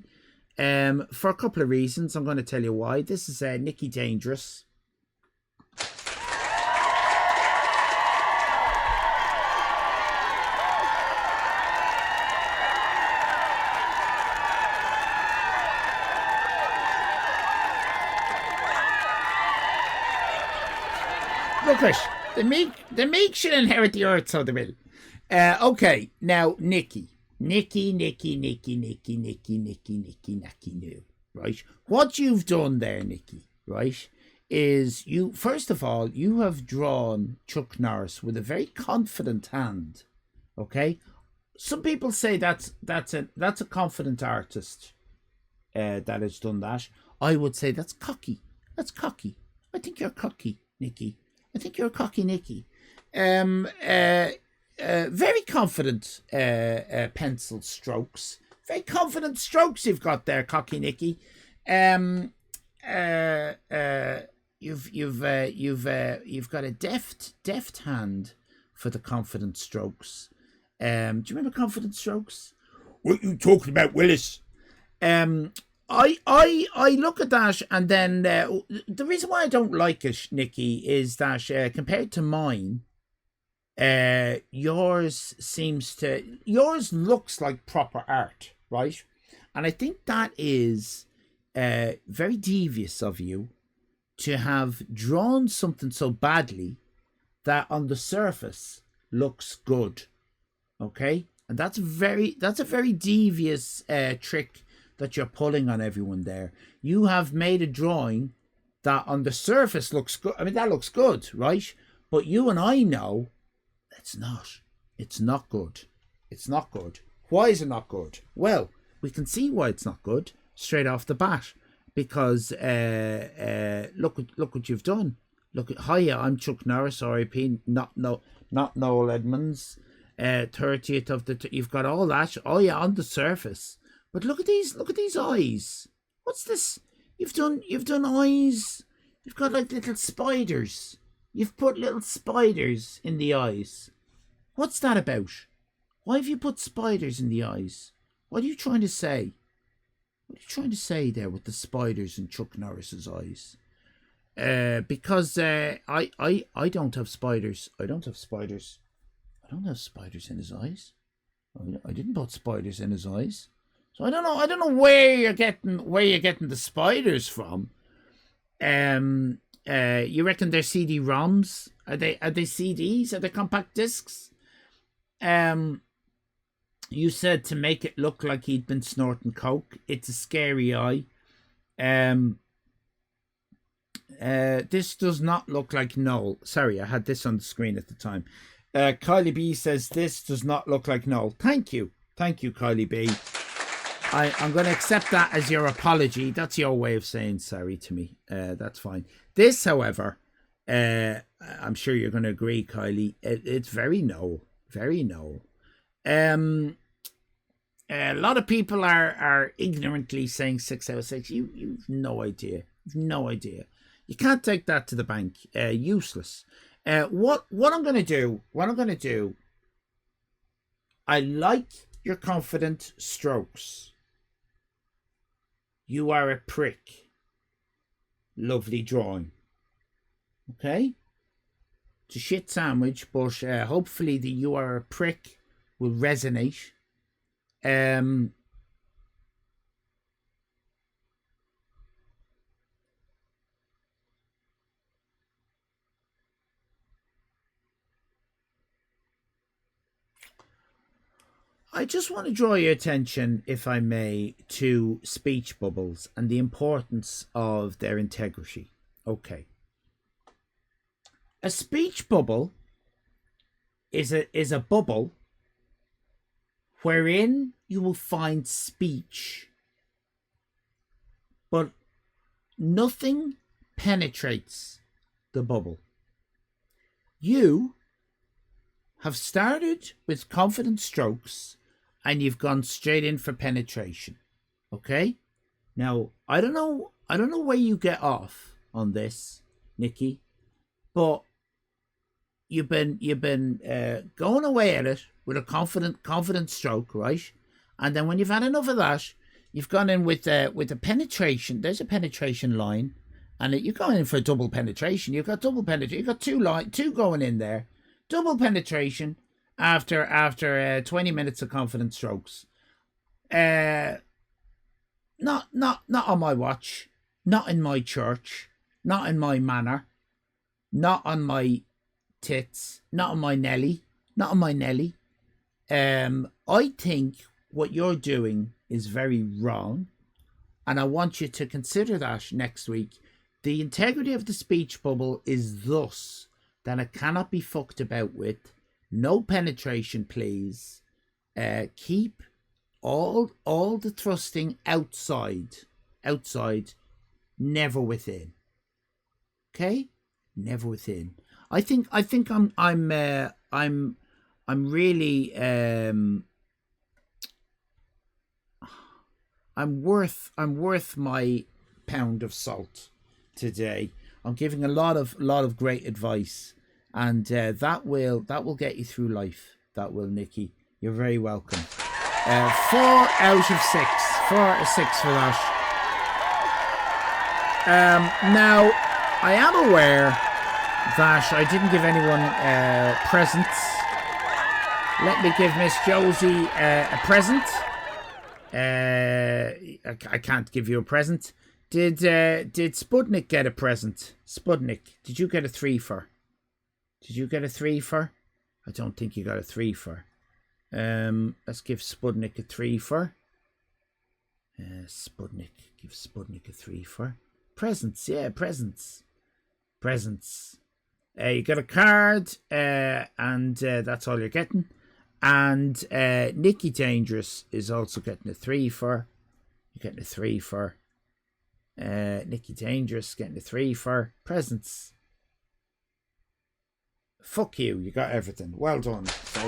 For a couple of reasons. I'm going to tell you why. This is Nicky Dangerous. Look at the meek should inherit the earth, so they will. Okay, now Nicky, right? What you've done there, Nicky, right, is you, first of all, you have drawn Chuck Norris with a very confident hand, okay? Some people say that's a confident artist that has done that. I would say that's cocky. That's cocky. I think you're cocky, Nicky. I think you're a cocky Nicky. Very confident pencil strokes. Very confident strokes you've got there, cocky Nicky. You've got a deft hand for the confident strokes. Do you remember confident strokes? What you talking about, Willis? I look at that, and then the reason why I don't like it, Nicky, is that compared to mine, yours looks like proper art, right? And I think that is very devious of you to have drawn something so badly that on the surface looks good, okay? And that's a very devious trick that you're pulling on everyone there. You have made a drawing that on the surface looks good. I mean, that looks good, right? But you and I know it's not. It's not good. It's not good. Why is it not good? Well, we can see why it's not good straight off the bat. Because look what you've done. Look at, hiya, I'm Chuck Norris, R.I.P. Not Noel Edmonds. 30th of the. You've got all that. Oh yeah, on the surface. But look at these eyes. What's this? You've done eyes. You've got like little spiders. You've put little spiders in the eyes. What's that about? Why have you put spiders in the eyes? What are you trying to say? What are you trying to say there with the spiders in Chuck Norris's eyes? Because I don't have spiders. I don't have spiders. I don't have spiders in his eyes. I didn't put spiders in his eyes. So I don't know where you're getting the spiders from. You reckon they're CD-ROMs? Are they CDs? Are they compact discs? You said to make it look like he'd been snorting coke. It's a scary eye. This does not look like Noel. Sorry, I had this on the screen at the time. Kylie B says this does not look like Noel. Thank you, Kylie B. I'm going to accept that as your apology. That's your way of saying sorry to me. That's fine. This, however, I'm sure you're going to agree, Kylie. It's very Noel. Very Noel. A lot of people are ignorantly saying 6 out of 6. You've no idea. You've no idea. You can't take that to the bank. Useless. What I'm going to do. I like your confident strokes. You are a prick. Lovely drawing. Okay? It's a shit sandwich, but hopefully the you are a prick will resonate. I just want to draw your attention, if I may, to speech bubbles and the importance of their integrity. Okay. A speech bubble is a bubble wherein you will find speech, but nothing penetrates the bubble. You have started with confident strokes and you've gone straight in for penetration. Okay? Now, I don't know where you get off on this, Nikki, but you've been going away at it with a confident stroke, right? And then when you've had enough of that, you've gone in with a penetration. There's a penetration line, and you're going in for a double penetration. You've got double penetration. You've got two going in there. Double penetration after 20 minutes of confident strokes. Not on my watch. Not in my church. Not in my manor. Not on my tits. Not on my Nelly. Not on my Nelly. I think what you're doing is very wrong, and I want you to consider that next week. The integrity of the speech bubble is thus that it cannot be fucked about with. No penetration, please. Keep all the thrusting outside, never within. Okay, never within. I think I'm really I'm worth my pound of salt today. I'm giving a lot of great advice, and that will get you through life. That will, Nikki. You're very welcome. 4 out of 6. 4 out of 6 for that. Now, I am aware that I didn't give anyone presents. Let me give Miss Josie a present. I can't give you a present. Did Sputnik get a present? Sputnik, did you get a 3-fer? Did you get a 3-fer? I don't think you got a 3-fer. Let's give Sputnik a 3-fer. Sputnik, give Sputnik a 3-fer. Presents, yeah, presents. You got a card, and that's all you're getting. And Nikki Dangerous is also getting a 3-fer. You're getting a 3-fer. Nikki Dangerous getting a 3-fer. Presents. Fuck you, you got everything. Well done. So,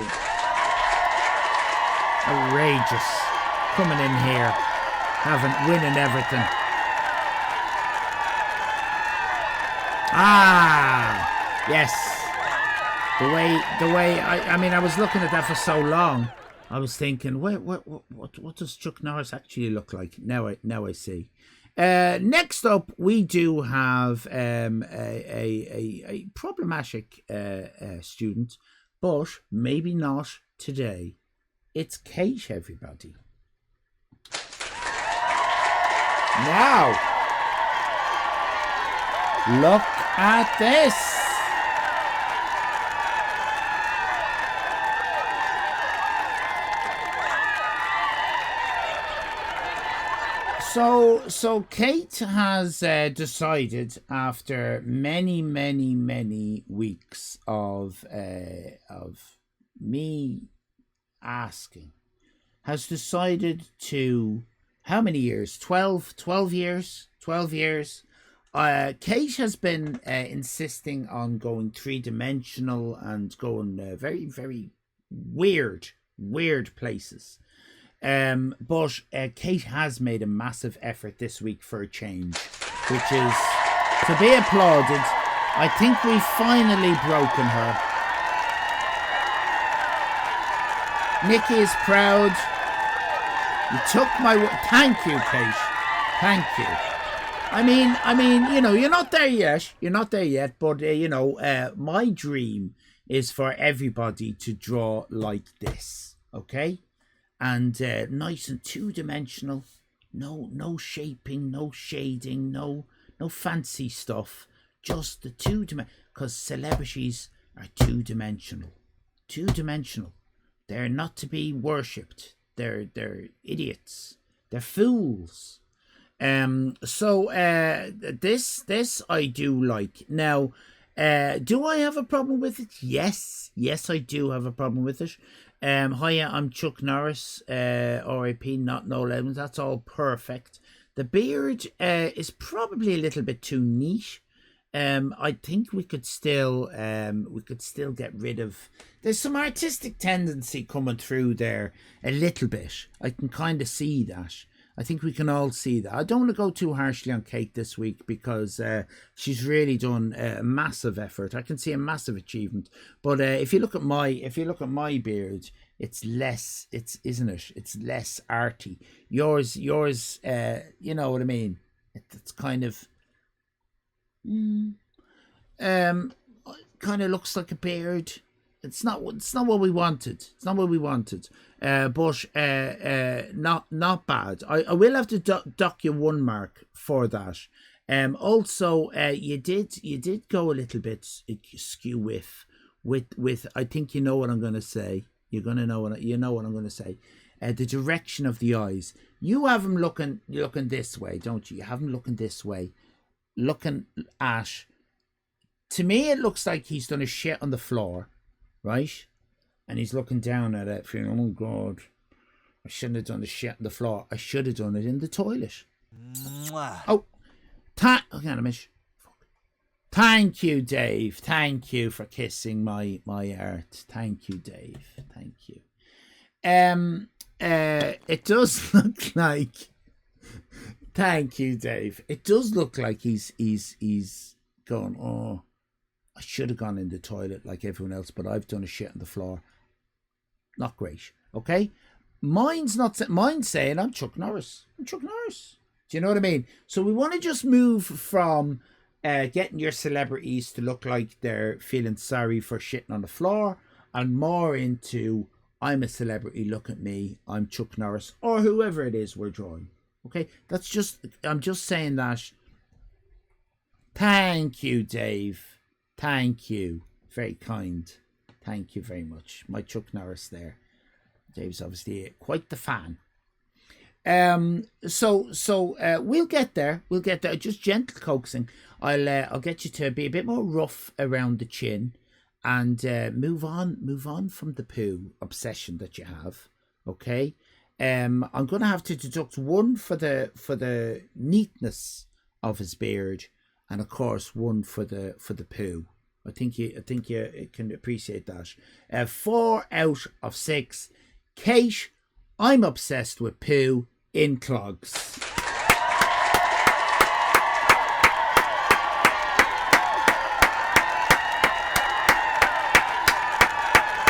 outrageous. Coming in here, winning everything. Ah, yes. The way I mean, I was looking at that for so long. I was thinking, what does Chuck Norris actually look like? Now I see. Next up, we do have a problematic student, but maybe not today. It's Kate, everybody. Now, look at this. So Kate has decided, after many weeks of me asking, has decided to, how many years? 12 years. Kate has been insisting on going 3-dimensional and going very, very weird places. But Kate has made a massive effort this week for a change, which is to be applauded. I think we've finally broken her. Nikki is proud. You took my word. Thank you, Kate. Thank you. I mean, you're not there yet. But my dream is for everybody to draw like this, okay? And nice and 2-dimensional, no shaping, no shading, no fancy stuff, just the 2-dimensional. Because celebrities are 2-dimensional. They're not to be worshipped. They're idiots. They're fools. So this I do like. Now, do I have a problem with it? Yes, I do have a problem with it. Hiya, I'm Chuck Norris. R.I.P. Not Noel Edmonds. That's all perfect. The beard is probably a little bit too niche. I think we could still get rid of. There's some artistic tendency coming through there a little bit. I can kind of see that. I think we can all see that. I don't want to go too harshly on Kate this week because she's really done a massive effort. I can see a massive achievement. But if you look at my beard, it's less. Isn't it? It's less arty. Yours. You know what I mean? It's kind of. Kind of looks like a beard. It's not what we wanted. It's not what we wanted. But not bad. I will have to dock you 1 mark for that. Also, you did go a little bit skew with. I think you know what I'm going to say. You're gonna know what I'm going to say. The direction of the eyes. You have them looking this way, don't you? You have them looking this way, looking at. To me, it looks like he's done a shit on the floor, right? And he's looking down at it, feeling, oh God, I shouldn't have done the shit on the floor. I should have done it in the toilet. Mwah. Oh, hang on a minute. Thank you, Dave. Thank you for kissing my art. Thank you, Dave. Thank you. It does look like. Thank you, Dave. It does look like he's going, oh, I should have gone in the toilet like everyone else, but I've done a shit on the floor. Not great. Okay? Mine's saying I'm Chuck Norris. I'm Chuck Norris. Do you know what I mean? So we want to just move from getting your celebrities to look like they're feeling sorry for shitting on the floor and more into I'm a celebrity, look at me, I'm Chuck Norris, or whoever it is we're drawing. Okay? I'm just saying that. Thank you, Dave. Thank you. Very kind. Thank you very much. My Chuck Norris there. Dave's obviously quite the fan. So we'll get there. We'll get there. Just gentle coaxing. I'll get you to be a bit more rough around the chin and move on from the poo obsession that you have. Okay? I'm gonna have to deduct 1 for the neatness of his beard. And of course, 1 for the poo. I think you can appreciate that. 4 out of 6. Kate, I'm obsessed with poo in clogs.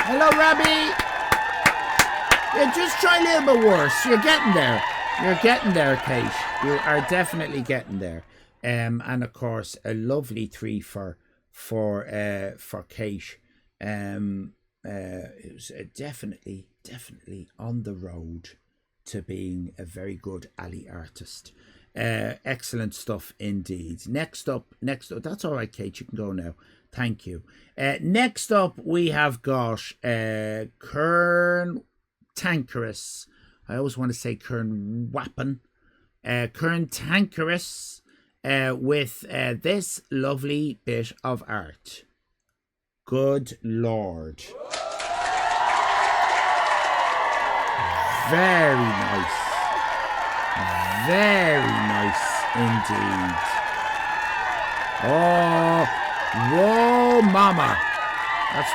Hello, Robbie. Yeah, just try a little bit worse. You're getting there. You're getting there, Kate. You are definitely getting there. And of course, a lovely 3 for Kate. It was definitely on the road to being a very good alley artist. Excellent stuff indeed. Next up. That's all right, Kate. You can go now. Thank you. Next up, we have got Kern Tankerous. I always want to say Kern Wappen. Kern Tankerous. With this lovely bit of art. Good Lord. Very nice. Very nice indeed. Oh, whoa, mama. That's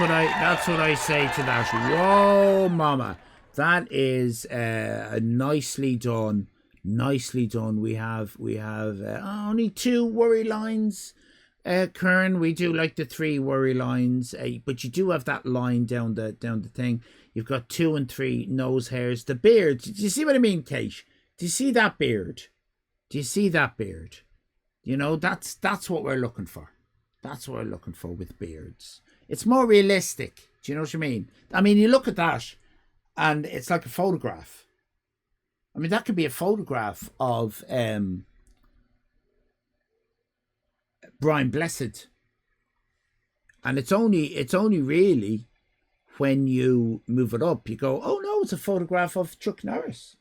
what I say to that. Whoa, mama. That is nicely done. Nicely done. We have only 2 worry lines, Kern. We do like the 3 worry lines, but you do have that line down the thing. You've got 2 and 3 nose hairs. The beard. Do you see what I mean, Kate? Do you see that beard? Do you see that beard? You know, that's what we're looking for. That's what we're looking for with beards. It's more realistic. Do you know what I mean? I mean, you look at that, and it's like a photograph. I mean, that could be a photograph of Brian Blessed, and it's only really when you move it up, you go, oh no, it's a photograph of Chuck Norris.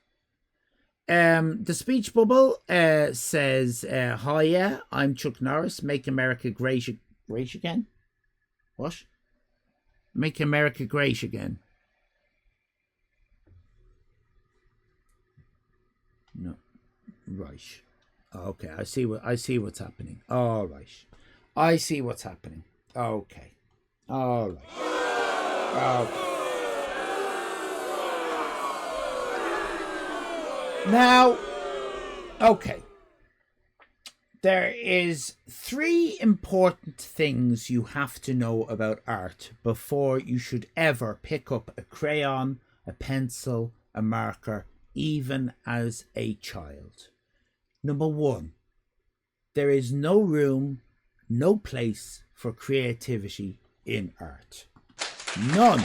The speech bubble says, hiya, I'm Chuck Norris. Make America great again. What? Make America great again. No. Right. Okay, I see what's happening. All right. I see what's happening. Okay. All right. Okay. Now, okay. There is 3 important things you have to know about art before you should ever pick up a crayon, a pencil, a marker, even as a child. Number 1, there is no room, no place for creativity in art. None.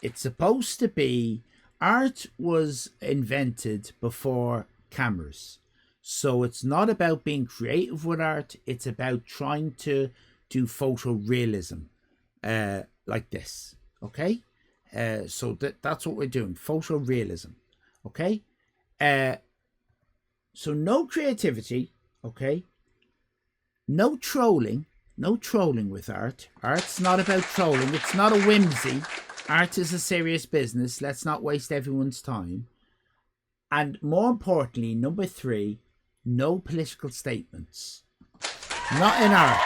It's supposed to be, art was invented before cameras. So it's not about being creative with art, it's about trying to do photorealism, like this, okay? So that's what we're doing, photorealism, okay? So no creativity, okay? No trolling with art. Art's not about trolling, it's not a whimsy. Art is a serious business, let's not waste everyone's time. And more importantly, number 3, no political statements. Not in art.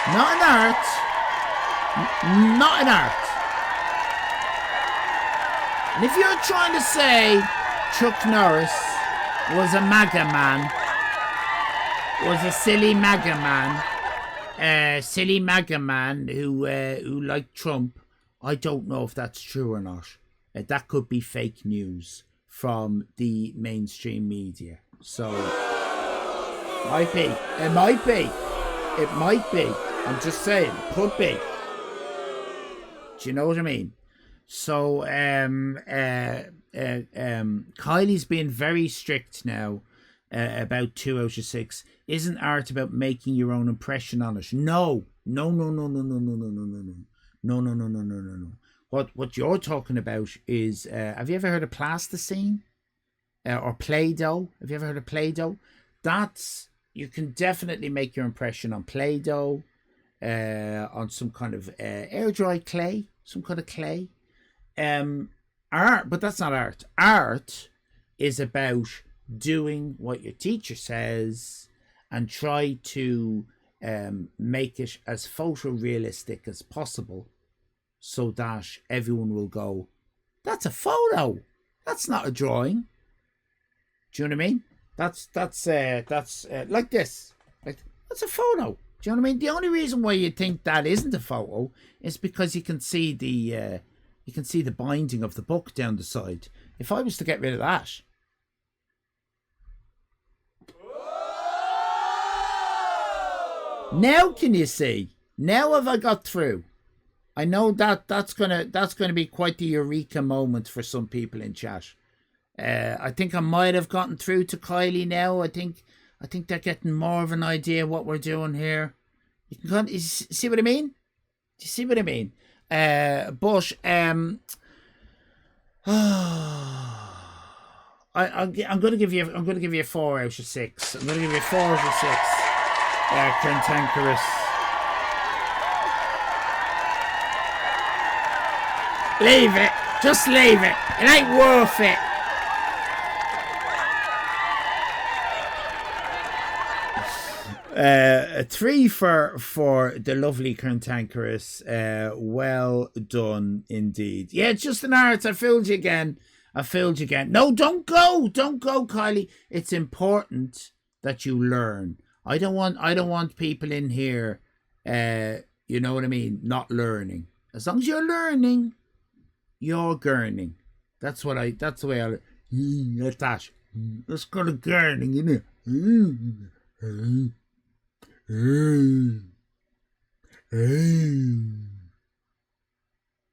Not in art. Not in art. And if you're trying to say Chuck Norris was a MAGA man, was a silly MAGA man who liked Trump, I don't know if that's true or not. That could be fake news from the mainstream media. So, it might be. I'm just saying, could be. Do you know what I mean? So, Kylie's being very strict now about 2 out of 6. Isn't art about making your own impression on it? No. What you're talking about is, have you ever heard of plasticine? Or Play-Doh? Have you ever heard of Play-Doh? You can definitely make your impression on Play-Doh, on some kind of air dry clay, some kind of clay. Art, but that's not art. Art is about doing what your teacher says and try to make it as photorealistic as possible, so that everyone will go, that's a photo. That's not a drawing. Do you know what I mean? That's like this. Like, that's a photo. Do you know what I mean? The only reason why you think that isn't a photo is because you can see the binding of the book down the side. If I was to get rid of that, now can you see? Now have I got through? I know that's gonna be quite the eureka moment for some people in chat. I think I might have gotten through to Kylie now. I think they're getting more of an idea what we're doing here. You see what I mean? Do you see what I mean? I'm gonna give you a 4 out of 6. I'm gonna give you a 4 out of 6. Cantankerous. Leave it. Just leave it. It ain't worth it. A 3 for the lovely Cantankerous. Well done indeed. Yeah, it's just an art. I fooled you again. No, don't go, Kylie. It's important that you learn. I don't want people in here, you know what I mean, not learning. As long as you're learning, you're gurning. That's the way I like that. Let's go to gurning, you know.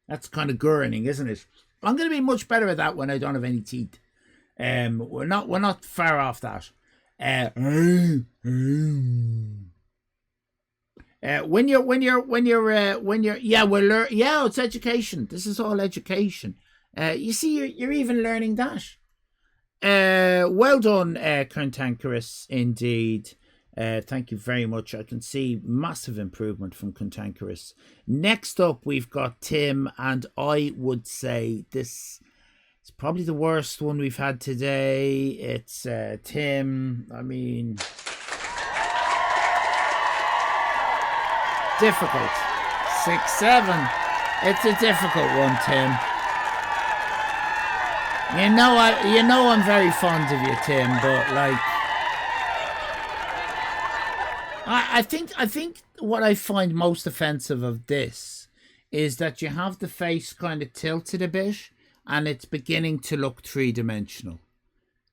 That's kind of gurning, isn't it? I'm going to be much better at that when I don't have any teeth. We're not far off that. It's education. This is all education. You see, you're even learning that. Well done, Cantankerous, indeed. Thank you very much. I can see massive improvement from Cantankerous. Next up, we've got Tim, and I would say this It's probably the worst one we've had today. It's Tim. I mean, difficult. 6-7. It's a difficult one, Tim. You know I'm very fond of you, Tim, but like, I think what I find most offensive of this is that you have the face kind of tilted a bit, and it's beginning to look three-dimensional.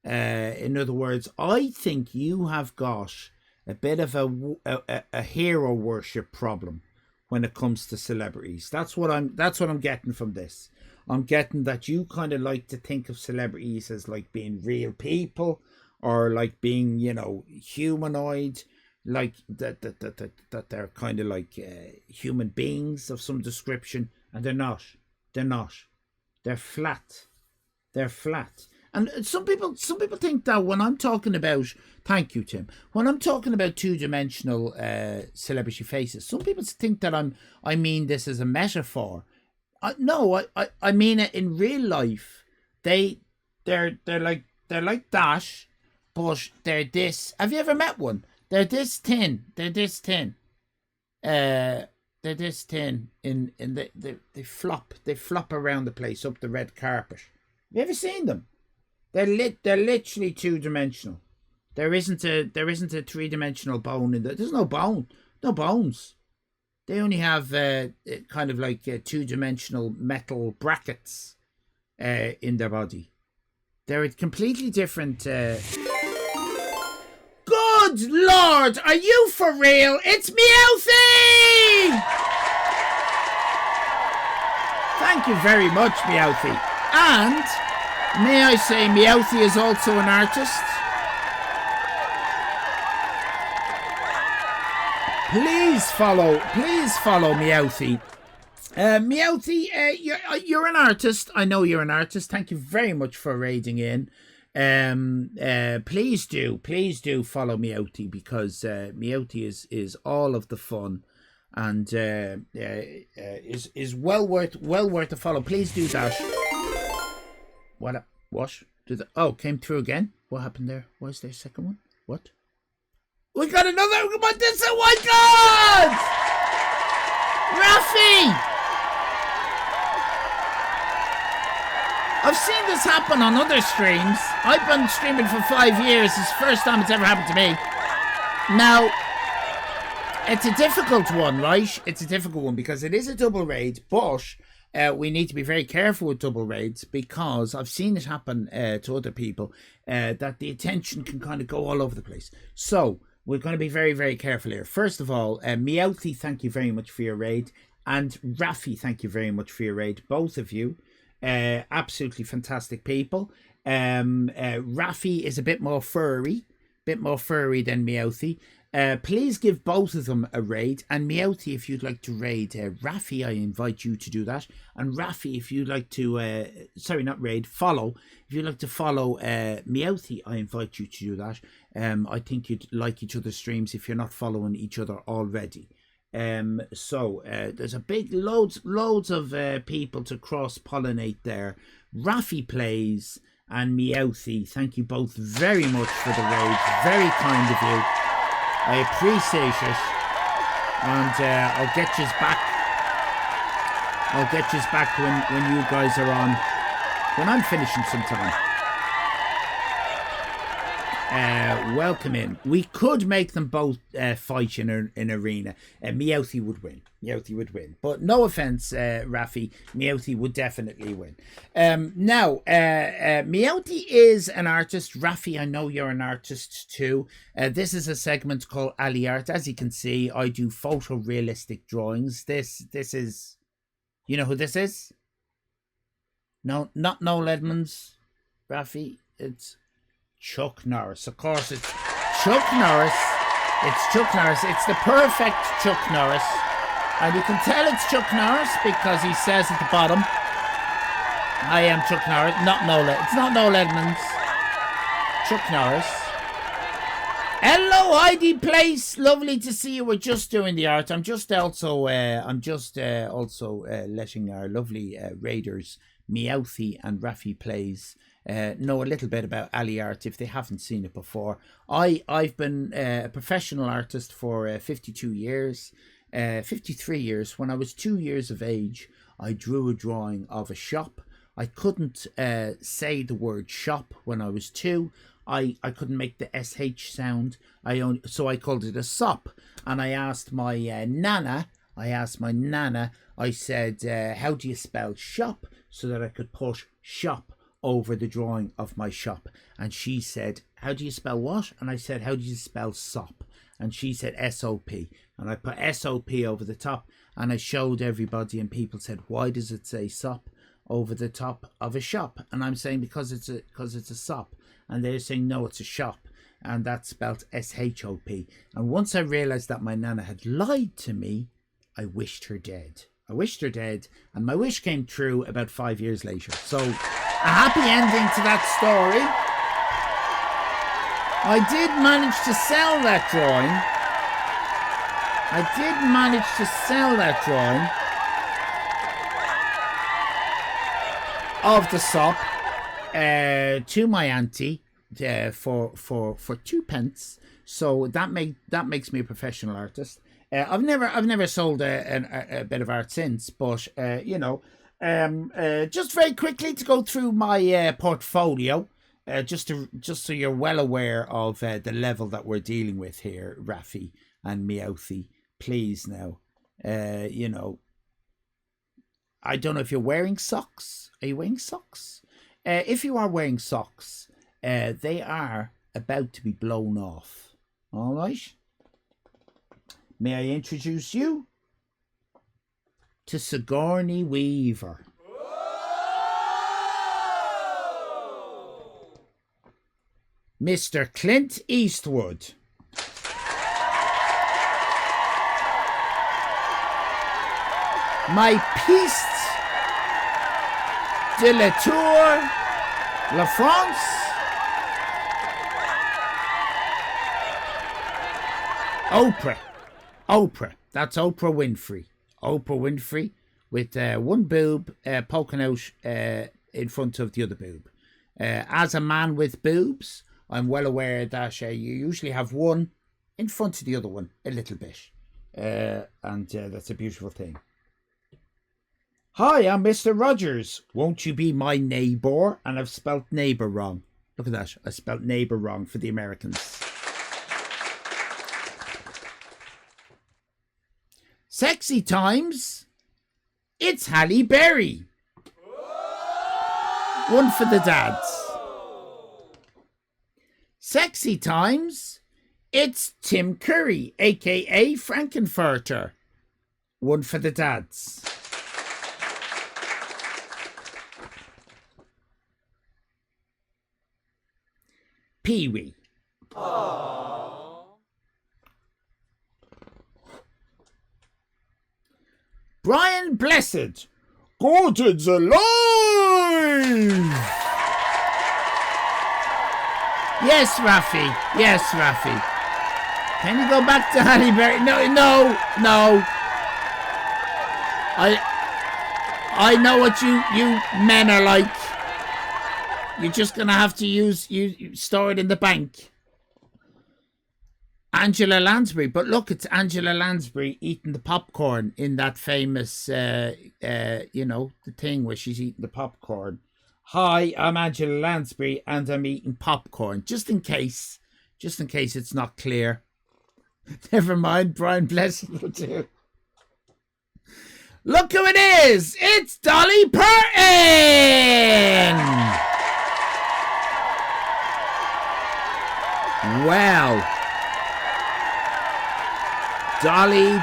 In other words, I think you have got a bit of a hero worship problem when it comes to celebrities. That's what I'm getting from this. I'm getting that you kind of like to think of celebrities as like being real people, or like being, you know, humanoid, like that they're kind of like human beings of some description, and they're not. They're flat. And some people think that when I'm talking about, thank you, Tim, when I'm talking about two-dimensional celebrity faces, some people think that I mean this as a metaphor. No, I mean it in real life. They're like that, but they're this. Have you ever met one? They're this thin. They're this thin. In they flop around the place up the red carpet. Have you ever seen them? They're literally two-dimensional. There isn't a three-dimensional bone in there. There's no bone. No bones. They only have kind of like two-dimensional metal brackets in their body. They're a completely different... Good Lord! Are you for real? It's Meowthy! Thank you very much, Meowthy. And may I say Meowthy is also an artist? Please follow Meowthy. Meowthy, you're an artist. I know you're an artist. Thank you very much for raiding in. Please do follow Meowthy, because Meowthy is all of the fun, and is well worth a follow. Please do that. What? Oh, came through again. What happened there? Was there a second one? What? We got another. What this? Oh my God! Rafi! I've seen this happen on other streams. I've been streaming for 5 years. It's the first time it's ever happened to me. Now, it's a difficult one, right? It's a difficult one because it is a double raid, but we need to be very careful with double raids, because I've seen it happen to other people, that the attention can kind of go all over the place. So we're going to be very, very careful here. First of all, Meowthy, thank you very much for your raid. And Rafi, thank you very much for your raid. Both of you. Absolutely fantastic people. Rafi is a bit more furry than Meowthy. Please give both of them a raid. And Meowthy, if you'd like to raid Rafi, I invite you to do that. And Rafi, if you'd like to, follow. If you'd like to follow Meowthy, I invite you to do that. I think you'd like each other's streams if you're not following each other already. So there's a big loads of people to cross-pollinate there. Rafi Plays and Meowthy, thank you both very much for the raid. Very kind of you. I appreciate it. And I'll get yous back when you guys are on, when I'm finishing sometime. Welcome in. We could make them both fight in an arena. Meowthy would win. But no offense, Rafi, Meowthy would definitely win. Now, Meowthy is an artist. Rafi, I know you're an artist too. This is a segment called Ali Art. As you can see, I do photorealistic drawings. This is, you know who this is? No, not Noel Edmonds, Rafi. It's Chuck Norris. Of course, it's Chuck Norris. It's the perfect Chuck Norris. And you can tell it's Chuck Norris because he says at the bottom, I am Chuck Norris. It's not Noel Edmonds. Chuck Norris. Hello, Heidi Place. Lovely to see you. We're just doing the art. I'm just also letting our lovely raiders Meowthy and Rafi Plays know a little bit about alley art if they haven't seen it before. I've been a professional artist for 52 years, 53 years. When I was 2 years of age, I drew a drawing of a shop. I couldn't say the word shop when I was 2. I couldn't make the SH sound. So I called it a sop. And I asked my nana, I said, how do you spell shop? So that I could put shop over the drawing of my shop. And she said, how do you spell what? And I said, how do you spell sop? And she said S-O-P. And I put S-O-P over the top. And I showed everybody, and people said, why does it say sop over the top of a shop? And I'm saying because it's a sop. And they're saying no, it's a shop, and that's spelled S-H-O-P. And once I realized that my nana had lied to me, I wished her dead. And my wish came true about 5 years later. So a happy ending to that story. I did manage to sell that drawing. Of the sop to my auntie for 2 pence. So that makes me a professional artist. I've never sold a bit of art since, but just very quickly to go through my portfolio, just so you're well aware of the level that we're dealing with here, Rafi and Meowthy. Please now, I don't know if you're wearing socks. Are you wearing socks? If you are wearing socks, they are about to be blown off. All right. May I introduce you to Sigourney Weaver? Mr. Clint Eastwood. My piste de la Tour La France. Oprah. That's Oprah Winfrey. Oprah Winfrey with one boob poking out in front of the other boob. As a man with boobs, I'm well aware that you usually have one in front of the other one a little bit. And that's a beautiful thing. Hi, I'm Mr. Rogers. Won't you be my neighbour? And I've spelt neighbour wrong. Look at that. I spelt neighbour wrong for the Americans. Sexy times. It's Halle Berry. One for the dads. Sexy times. It's Tim Curry, aka Frankenfurter. One for the dads. Pee-wee. Brian Blessed. Gordon's alive! Yes, Rafi. Yes, Rafi. Can you go back to Halle Berry? No. I know what you men are like. You're just going to have to you store it in the bank. Angela Lansbury. But look, it's Angela Lansbury eating the popcorn in that famous, the thing where she's eating the popcorn. Hi, I'm Angela Lansbury and I'm eating popcorn. Just in case it's not clear. Never mind, Brian Blessed will do. Look who it is! It's Dolly Parton! Well, Dolly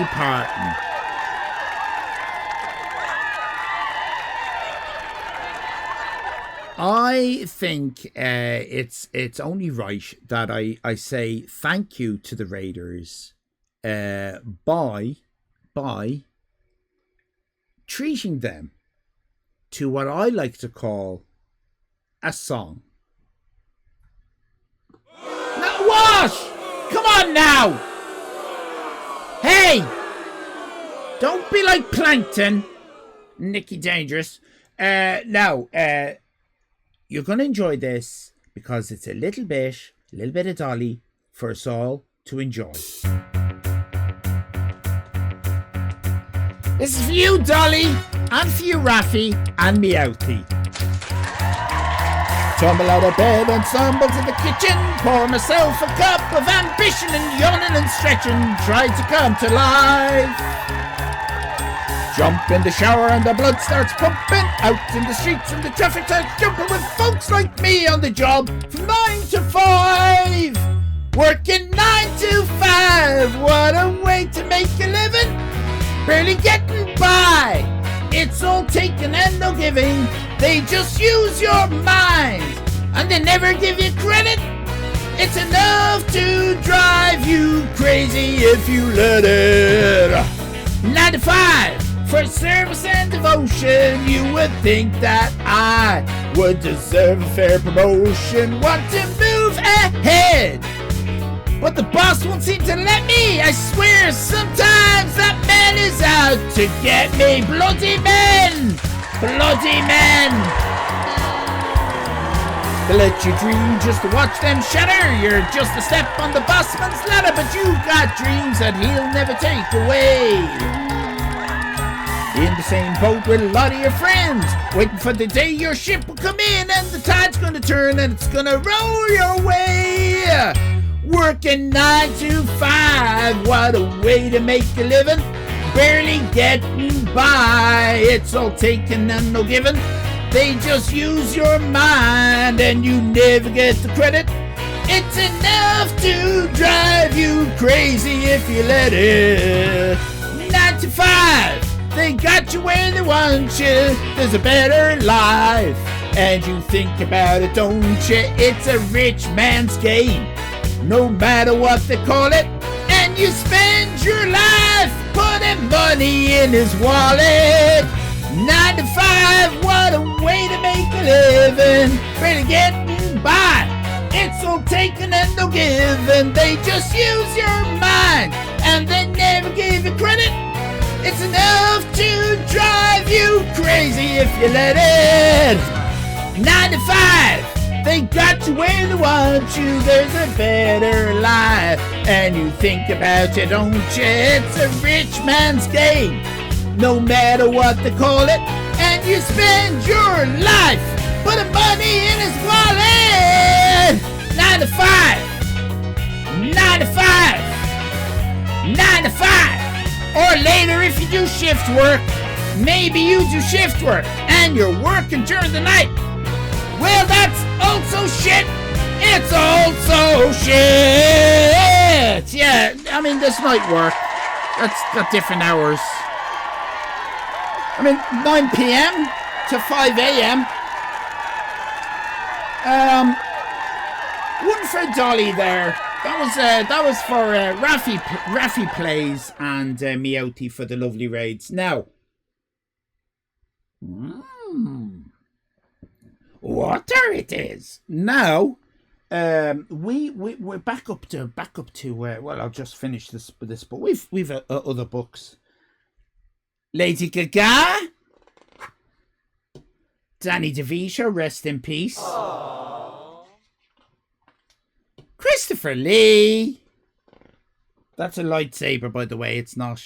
Parton. I think it's only right that I say thank you to the Raiders by treating them to what I like to call a song. Now what? Come on now! Hey! Don't be like Plankton, Nicky Dangerous. Now, you're going to enjoy this because it's a little bit of Dolly for us all to enjoy. This is for you, Dolly, and for you, Raffy, and Meowthy. Tumble out of bed and stumble to the kitchen. Pour myself a cup of ambition and yawning and stretching. Try to come to life. Jump in the shower and the blood starts pumping. Out in the streets and the traffic starts jumping with folks like me on the job from 9 to 5. Working 9 to 5. What a way to make a living. Barely getting by. It's all taken and no giving. They just use your mind and they never give you credit. It's enough to drive you crazy if you let it. 9 to 5 for service and devotion. You would think that I would deserve a fair promotion. Want to move ahead, but the boss won't seem to let me. I swear sometimes that man is out to get me. Bloody men! Bloody men! To let you dream just to watch them shatter. You're just a step on the bossman's ladder, but you got dreams that he'll never take away. In the same boat with a lot of your friends, waiting for the day your ship will come in and the tide's gonna turn and it's gonna roll your way. Working 9 to 5, what a way to make a living. Barely getting by, it's all taken and no given. They just use your mind and you never get the credit. It's enough to drive you crazy if you let it. 9 to 5, they got you where they want you. There's a better life, and you think about it, don't you? It's a rich man's game, no matter what they call it. And you spend your life putting money in his wallet. 9 to 5, what a way to make a living. Really getting by, it's all taken and no given. They just use your mind and they never give you credit. It's enough to drive you crazy if you let it. 9 to 5, they got you where they want you. There's a better life, and you think about it, don't you? It's a rich man's game, no matter what they call it. And you spend your life putting money in his wallet. 9 to 5, 9 to 5, 9 to 5. Or later if you do shift work. Maybe you do shift work and you're working during the night. Well, that's also shit. It's also shit. Yeah, I mean, this might work. That's got different hours. I mean, 9 p.m. to 5 a.m. One for Dolly there. That was for Raffy Plays and Meowthy for the lovely raids. Now, water it is. Now, we're back up to well, I'll just finish this with this, but we've other books. Lady Gaga, Danny DeVito, rest in peace. Aww. Christopher Lee. That's a lightsaber, by the way. It's not.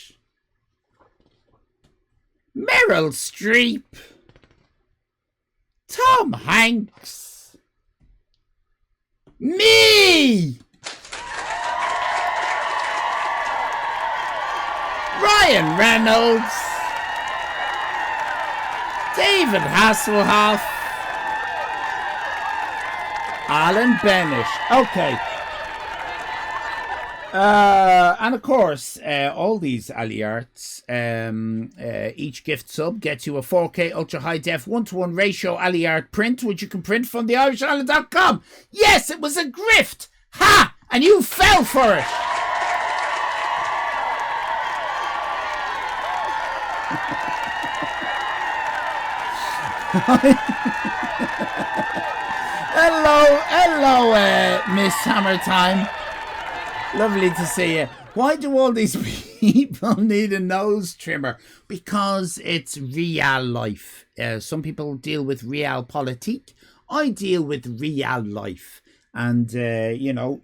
Meryl Streep. Tom Hanks. Me. Ryan Reynolds. David Hasselhoff. Alan Bennett. Okay. And of course, all these Allyarts, each gift sub gets you a 4K ultra high def 1:1 ratio Allyart print, which you can print from theIrishIsland.com. Yes, it was a grift. Ha! And you fell for it. Hello, Miss Hammertime. Lovely to see you. Why do all these people need a nose trimmer? Because it's real life. Some people deal with realpolitik. I deal with real life. And,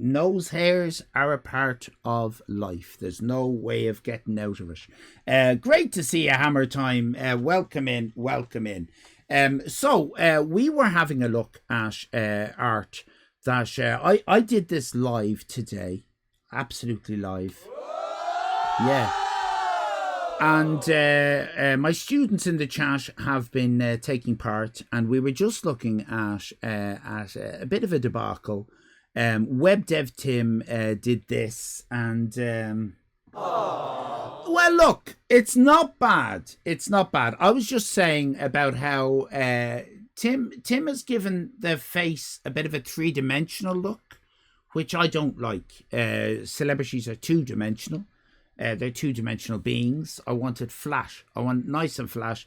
nose hairs are a part of life. There's no way of getting out of it. Great to see you, Hammer Time. Welcome in. So we were having a look at art that I did this live today. Absolutely live. Yeah. And my students in the chat have been taking part, and we were just looking at a bit of a debacle. Web Dev Tim did this, and well, look, it's not bad. I was just saying about how Tim has given the face a bit of a three-dimensional look, which I don't like. Celebrities are two-dimensional. They're two-dimensional beings. I want it flat. I want nice and flat.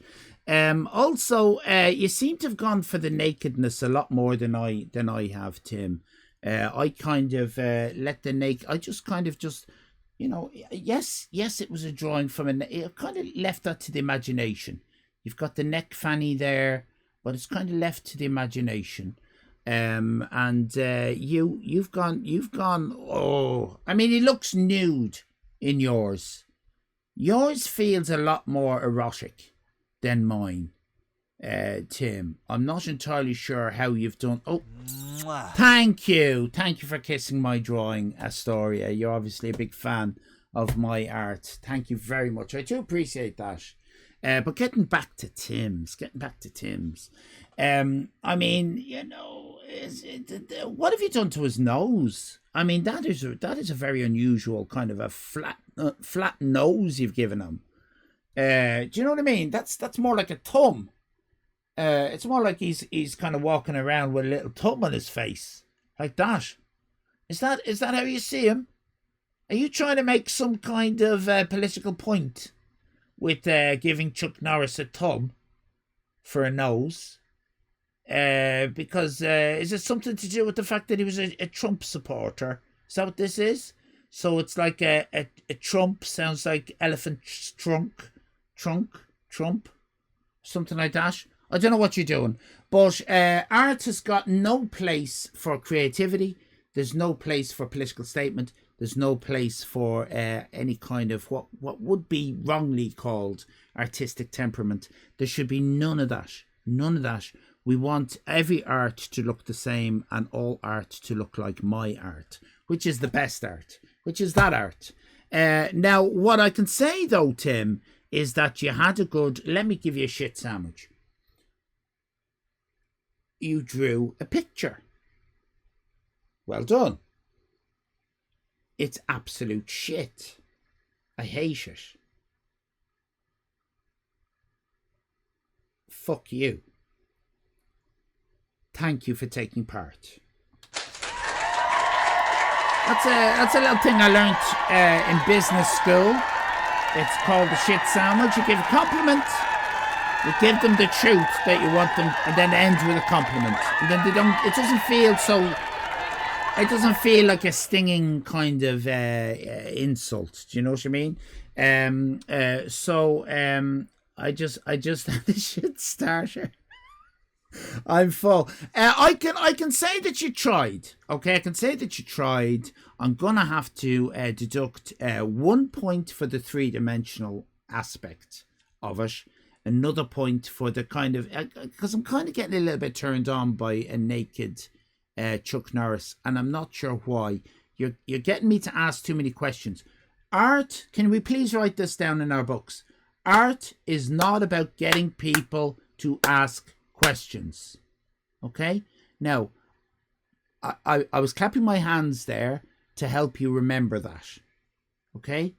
Also, you seem to have gone for the nakedness a lot more than I have, Tim. I kind of let the naked. I just kind of just, yes, it was a drawing from it kind of left that to the imagination. You've got the neck fanny there, but it's kind of left to the imagination. And you've gone. Oh, I mean, it looks nude. In yours feels a lot more erotic than mine, Tim. I'm not entirely sure how you've done. Oh, thank you for kissing my drawing, Astoria. You're obviously a big fan of my art. Thank you very much. I do appreciate that. But getting back to Tim's. I mean, what have you done to his nose? I mean, that is a very unusual kind of a flat nose you've given him. Do you know what I mean? That's more like a thumb. It's more like he's kind of walking around with a little thumb on his face, like that. Is that how you see him? Are you trying to make some kind of political point with giving Chuck Norris a thumb for a nose? Because is it something to do with the fact that he was a Trump supporter? Is that what this is? So it's like a Trump sounds like elephant trunk, something like that. I don't know what you're doing, but art has got no place for creativity. There's no place for political statement. There's no place for any kind of what would be wrongly called artistic temperament. There should be none of that. We want every art to look the same and all art to look like my art, which is the best art, which is that art. Now, what I can say, though, Tim, is that you had a good... Let me give you a shit sandwich. You drew a picture. Well done. It's absolute shit. I hate it. Fuck you. Thank you for taking part. That's a little thing I learnt in business school. It's called the shit sandwich. You give a compliment, you give them the truth that you want them, and then end with a compliment. And then they don't. It doesn't feel so. It doesn't feel like a stinging kind of insult. Do you know what I mean? I just had the shit starter. I'm full. I can say that you tried. Okay, I can say that you tried. I'm gonna have to deduct 1 point for the three-dimensional aspect of it. Another point for the kind of because I'm kind of getting a little bit turned on by a naked Chuck Norris, and I'm not sure why. You're getting me to ask too many questions. Art, can we please write this down in our books? Art is not about getting people to ask questions. Okay? Now, I was clapping my hands there to help you remember that. Okay?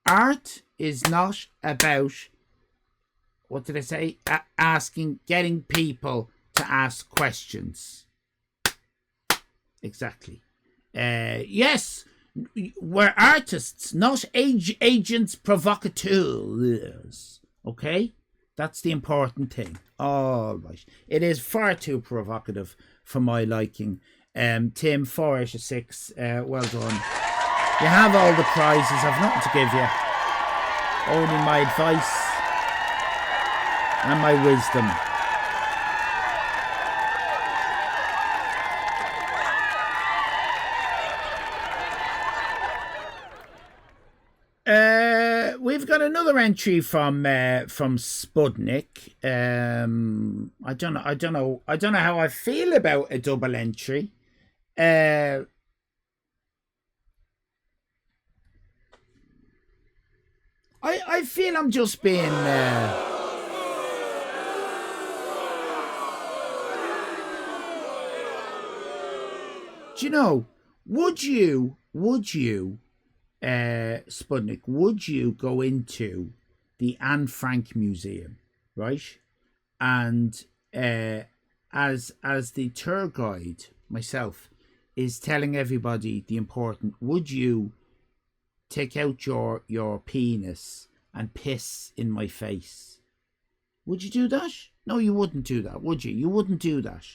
Art is not about, what did I say? Getting people to ask questions. Exactly. Yes, we're artists, not agents provocateurs. Okay? That's the important thing. All right. It is far too provocative for my liking. Tim, 4 out of 6. Well done. You have all the prizes. I've nothing to give you. Only my advice and my wisdom. We've got another entry from Spudnik. I don't know how I feel about a double entry. I feel I'm just being do you know, would you Spudnik, would you go into the Anne Frank Museum, right? And as the tour guide myself is telling everybody the important, would you take out your penis and piss in my face? Would you do that? No, you wouldn't do that, would you? You wouldn't do that.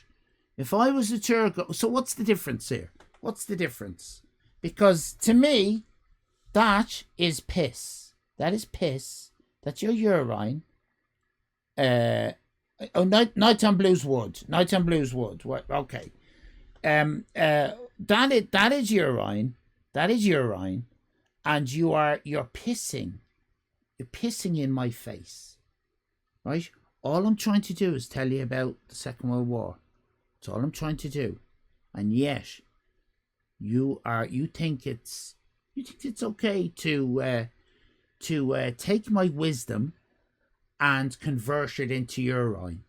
If I was a tour guide, so what's the difference here? What's the difference? Because to me, that is piss. That is piss. That's your urine. Nighttime Blues would. Nighttime Blues would. What? Okay. That is urine. That is urine, and you're pissing. You're pissing in my face, right? All I'm trying to do is tell you about the Second World War. That's all I'm trying to do, and yet you think it's okay to take my wisdom and convert it into urine.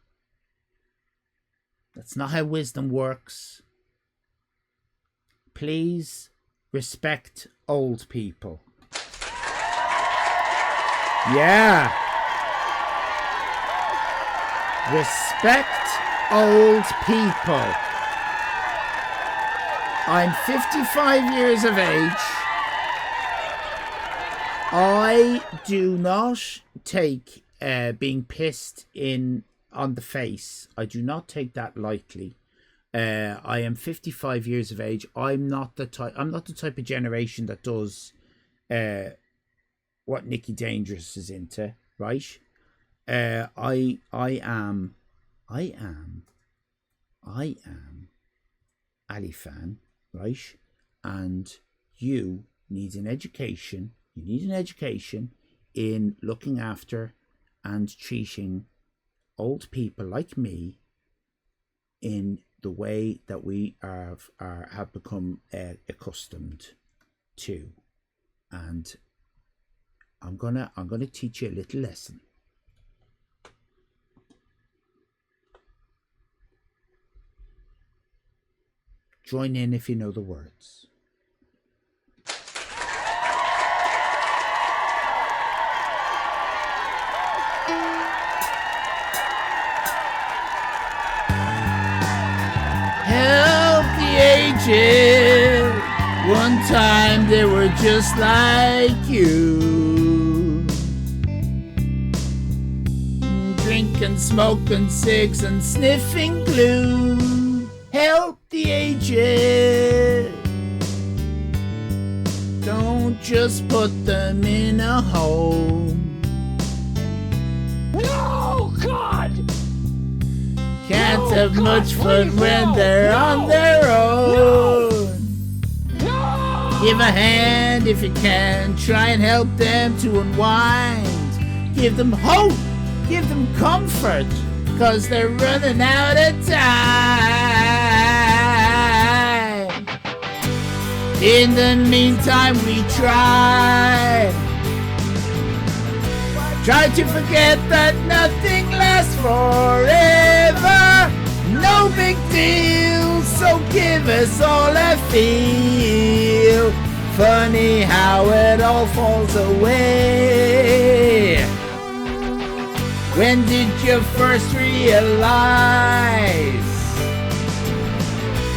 That's not how wisdom works. Please respect old people. Yeah. Respect old people. I'm 55 years of age. I do not take being pissed on the face. I do not take that lightly. I am 55 years of age. I'm not the type of generation that does what Nicky Dangerous is into, right? I am Allyfan, right? And you need an education. You need an education in looking after and treating old people like me in the way that we have become accustomed to. And I'm gonna teach you a little lesson. Join in if you know the words. Help the aged. One time they were just like you. Drinking, smoking cigs and sniffing glue. Help the aged. Don't just put them in a home. No, God! Can't have much fun when they're on their own. No! Give a hand if you can. Try and help them to unwind. Give them hope. Give them comfort. 'Cause they're running out of time. In the meantime, we try to forget that nothing lasts forever. No big deal, so give us all a feel. Funny how it all falls away. When did you first realize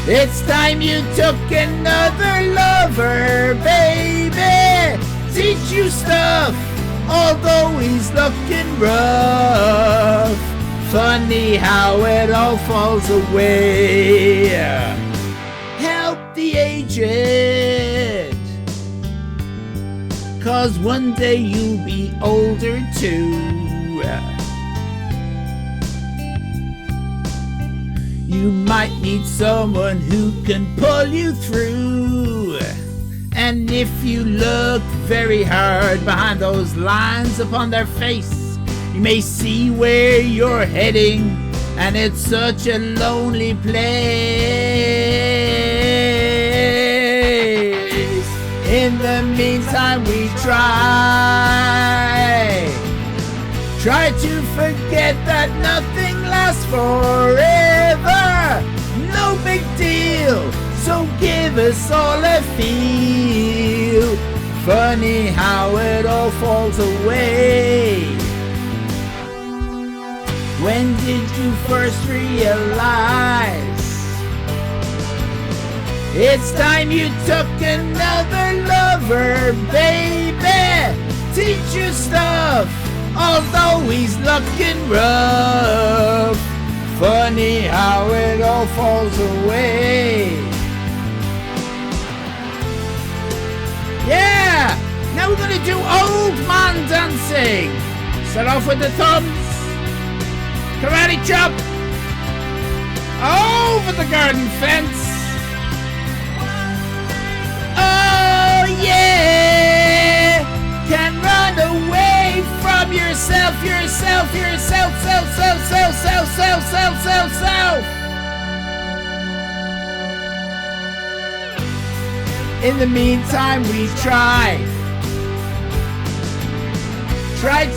it's time you took another lover, baby? Teach you stuff, although he's looking rough. Funny how it all falls away. Help the aged. 'cause one day you'll be older too. You might need someone who can pull you through. And if you look very hard behind those lines upon their face, you may see where you're heading, and it's such a lonely place. In the meantime, we try to forget that nothing lasts forever. No big deal, so give us all a feel. Funny how it all falls away. When did you first realize it's time you took another lover, baby? Teach you stuff, although he's looking rough. Funny how it all falls away. Yeah! Now we're gonna do old man dancing. Start off with the thumbs. Karate chop. Over the garden fence. Oh yeah! Can't run away from yourself. In the meantime, we try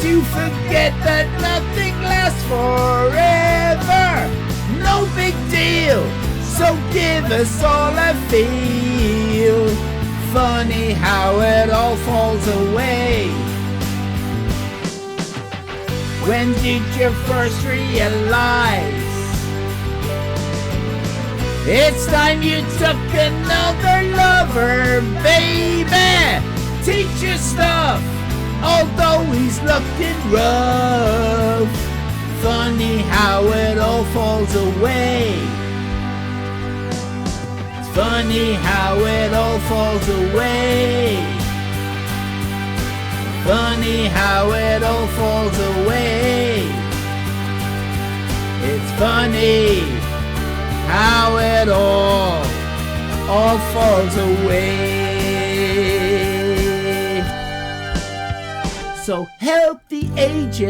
to forget that nothing lasts forever. No big deal, so give us all a feel. Funny how it all falls away. When did you first realize it's time you took another lover, baby? Teach your stuff, although he's looking rough. Funny how it all falls away. It's funny how it all falls away. Funny how it all falls away. It's funny how it all falls away. So help the aged.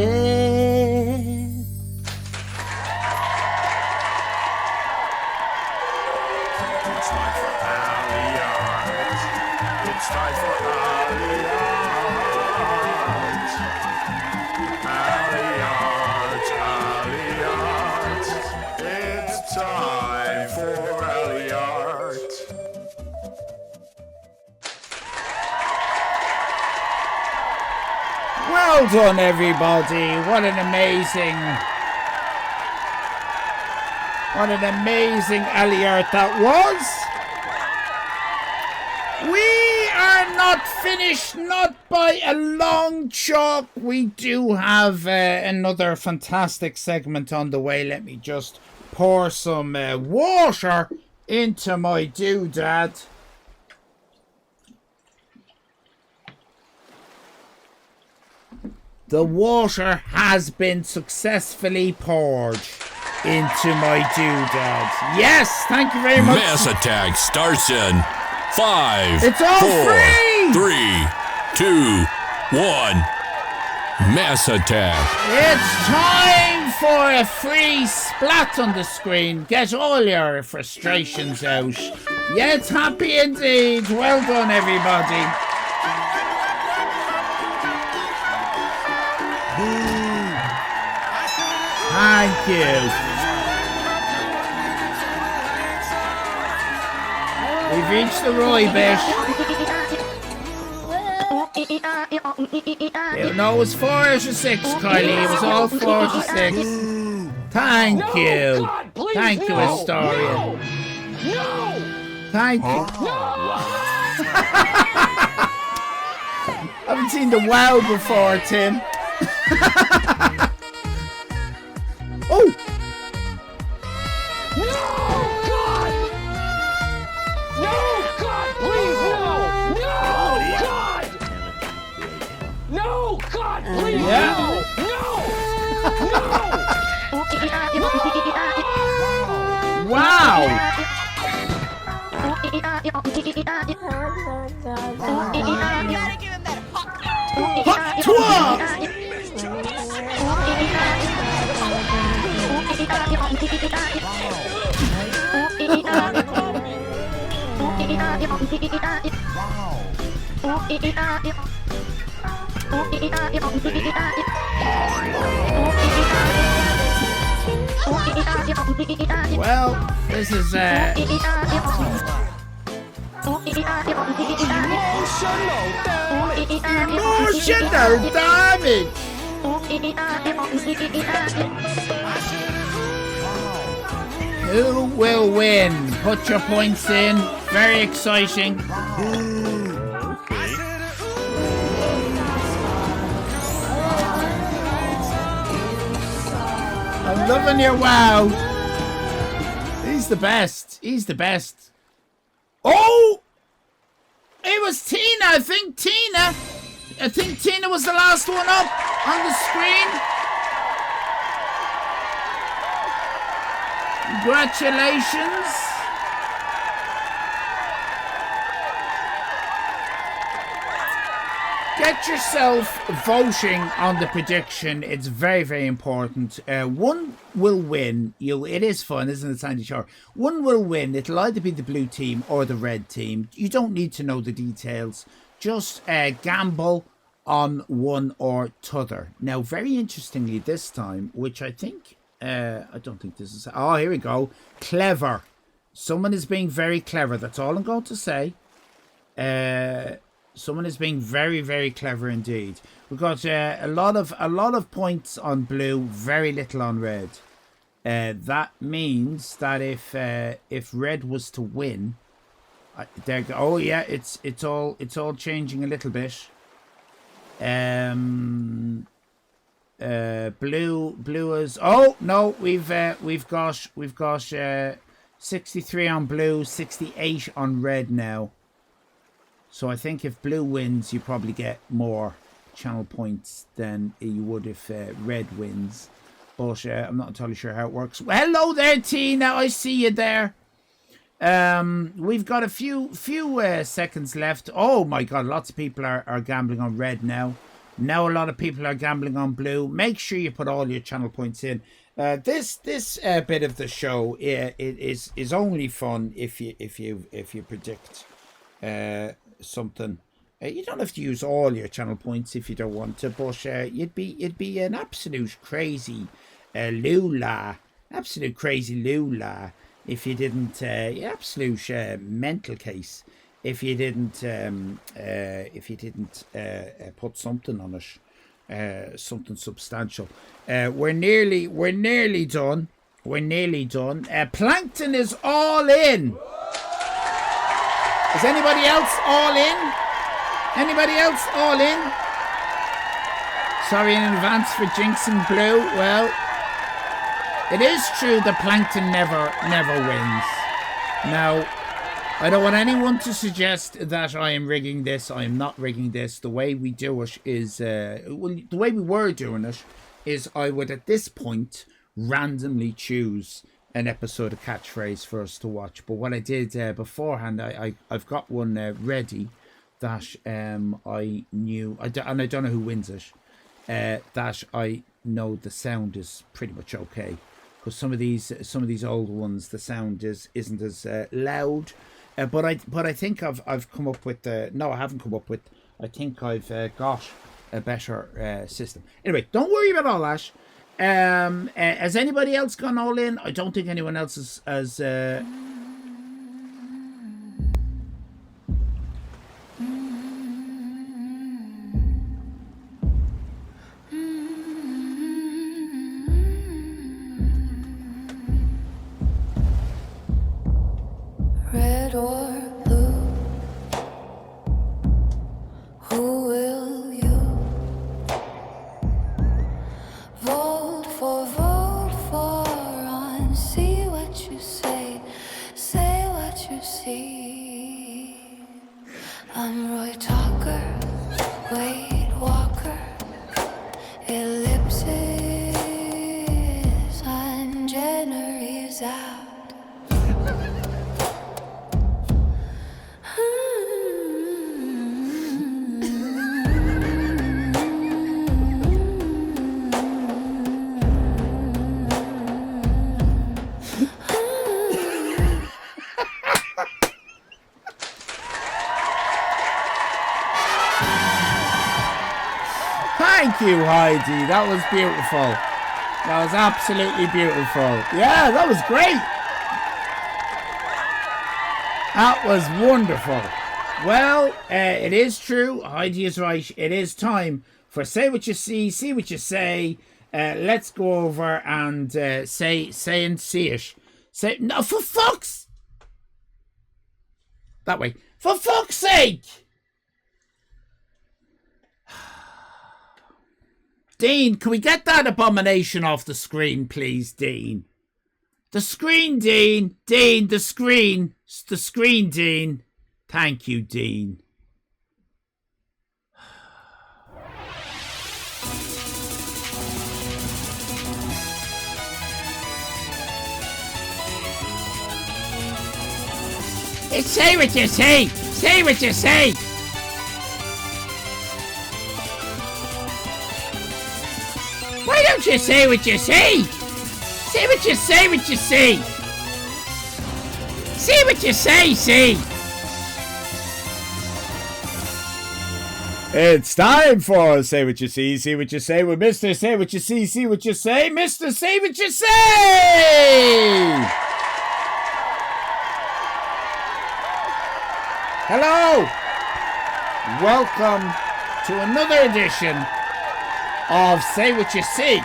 It's time for Allyfan. It's time for Allyfan. Allyfan. It's time for Allyfan. Well done, everybody. What an amazing Allyfan that was. We are not finished, not by a long chalk. We do have another fantastic segment on the way. Let me just pour some water into my doodad. The water has been successfully poured into my doodad. Yes, thank you very much. Mass attack starts in 5, It's all 4, free! 3, 2, 1. Mass attack. It's time for a free splat on the screen. Get all your frustrations out. Yeah, it's happy indeed. Well done, everybody. Thank you. We've reached the Roy bit. No, it was 4 out of 6, Kylie. It was all 4 out of 6. Thank you. Thank you, Historian. Thank you. I haven't seen the wow before, Tim. Oh! No! God! No! God, please, no! No! God! Please, Yeah. Wow. You gotta give him that hot Hot twat. Well, this is emotional damage. Who will win? Put your points in. Very exciting. I'm loving your wow. He's the best. He's the best. Oh! It was Tina. I think Tina was the last one up on the screen. Congratulations. Get yourself voting on the prediction. It's very, very important. One will win. It is fun, isn't it, Sandy Shore? One will win. It'll either be the blue team or the red team. You don't need to know the details. Just gamble on one or t'other. Now, very interestingly this time, which I think... I don't think this is... Oh, here we go. Clever. Someone is being very clever. That's all I'm going to say. Someone is being very, very clever indeed. We've got a lot of points on blue, very little on red. That means that if red was to win, there. Oh yeah, it's all changing a little bit. Blue is. Oh no, we've got 63 on blue, 68 on red now. So I think if blue wins, you probably get more channel points than you would if red wins. But I'm not entirely sure how it works. Well, hello there, Tina. I see you there. We've got a few seconds left. Oh my God, lots of people are gambling on red now. Now a lot of people are gambling on blue. Make sure you put all your channel points in. This bit of the show it is only fun if you predict something. You don't have to use all your channel points if you don't want to, but you'd be an absolute crazy lula if you didn't absolute mental case if you didn't put something on it, something substantial. We're nearly done. Plankton is all in. Is anybody else all in? Anybody else all in? Sorry in advance for jinxing blue. Well, it is true that Plankton never wins. Now, I don't want anyone to suggest that I am rigging this. I am not rigging this. The way we do it is, the way we were doing it is I would at this point randomly choose an episode of Catchphrase for us to watch. But what I did beforehand, I've got one ready that I knew, and I don't know who wins it, that I know the sound is pretty much okay, because some of these old ones the sound isn't as loud. But I think I've come up with no, I haven't come up with. I think I've got a better system. Anyway, don't worry about all that. Has anybody else gone all in? I don't think anyone else has. Red or blue, who will you vote for? Vote for on. See what you say what you see. I'm Roy Talker, Wade Walker, Thank you, Heidi. That was beautiful. That was absolutely beautiful. Yeah, that was great. That was wonderful. Well, it is true. Heidi is right. It is time for Say What You See What You Say. Let's go over and say and see it. Say, no, for fuck's... That way. For fuck's sake! Dean, can we get that abomination off the screen, please, Dean? The screen, Dean. Dean, the screen. The screen, Dean. Thank you, Dean. It's say what you say. Say what you say. Why don't you say what you say? Say what you say, what you say. Say what you say. It's time for Say What You See What You Say with Mr. Say What You See What You Say, Mr. Say What You Say! Hello! Welcome to another edition of Say What You See.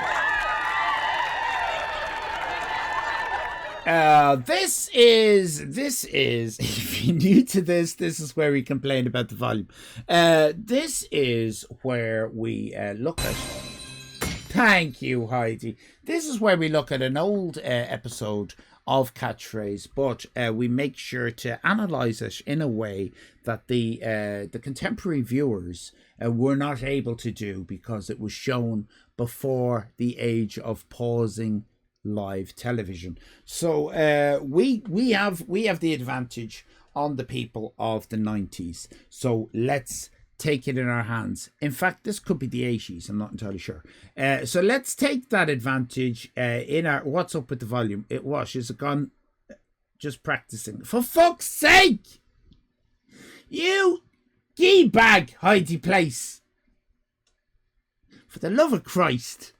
This is, if you're new to this is where we complain about the volume. This is where we look at... Thank you, Heidi. This is where we look at an old episode of Catchphrase, but we make sure to analyse it in a way that the contemporary viewers were not able to do because it was shown before the age of pausing live television. So we have the advantage on the people of the 90s. So let's take it in our hands. In fact, this could be the 80s. I'm not entirely sure. So let's take that advantage in our... What's up with the volume? Is it gone? Just practicing. For fuck's sake! You gee bag, Heidi Place. For the love of Christ.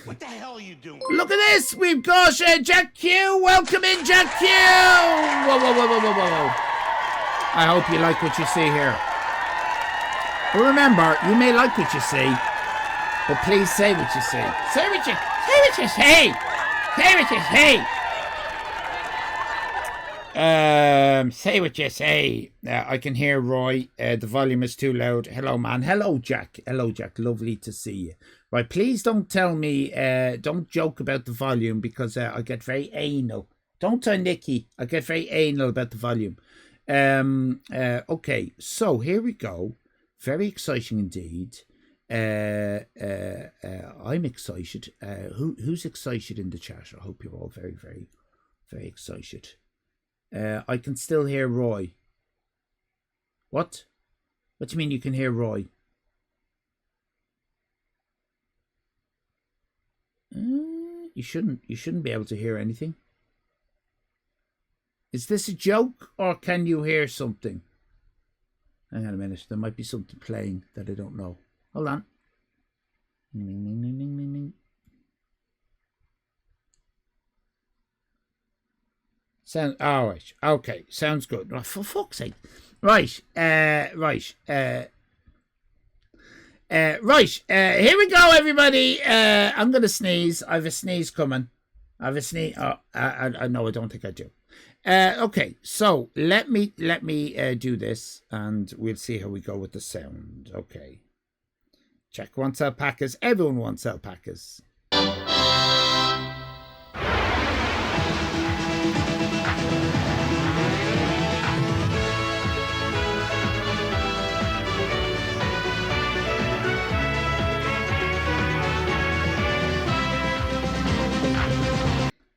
What the hell are you doing? Look at this! We've got Jack Q! Welcome in, Jack Q! Whoa. I hope you like what you see here. But remember, you may like what you see, but please say what you see. Say what you say! Say what you say! Say what you say. I can hear Roy. The volume is too loud. Hello, man. Hello, Jack. Hello, Jack. Lovely to see you. Right, please don't tell me, don't joke about the volume because I get very anal. Don't I, Nikki? I get very anal about the volume. Okay, so here we go. Very exciting indeed. I'm excited. Who's excited in the chat? I hope you're all very, very, very excited. I can still hear Roy. What? What do you mean you can hear Roy? You shouldn't be able to hear anything. Is this a joke or can you hear something? Hang on a minute. There might be something playing that I don't know. Hold on. All right. Okay. Sounds good. Oh, for fuck's sake. Right. Here we go, everybody. I'm going to sneeze. I have a sneeze coming. I have a sneeze. Oh, I know. I don't think I do. Okay, so let me do this, and we'll see how we go with the sound. Okay. Jack wants alpacas. Everyone wants alpacas.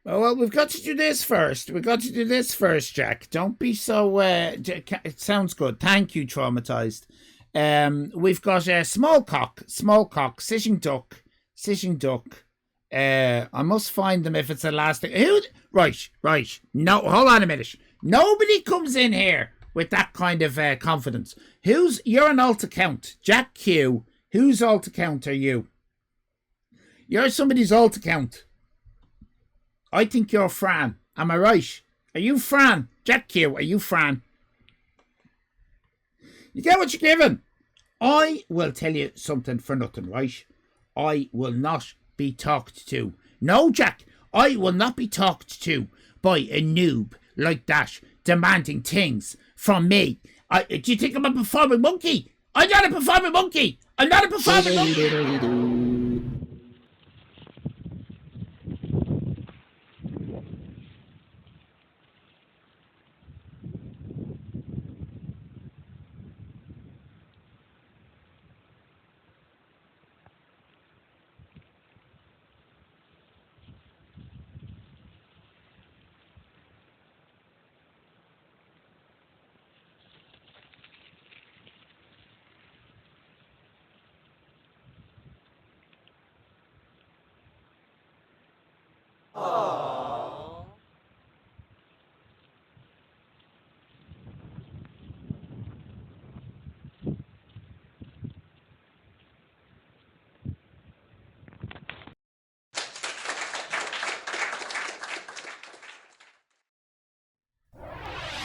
Well, we've got to do this first. Jack. Don't be so... it sounds good. Thank you, Traumatized. We've got small cock, sitting duck. I must find them if it's the last thing. Right. No, hold on a minute. Nobody comes in here with that kind of confidence. You're an alt account. Jack Q Whose alt account are you? You're somebody's alt account. I think you're Fran. Am I right? Are you Fran? Jack Q, are you Fran? You get what you're given. I will tell you something for nothing, right? I will not be talked to. No, Jack, I will not be talked to by a noob like that, demanding things from me. Do you think I'm a performing monkey? I'm not a performing monkey. I'm not a performing monkey.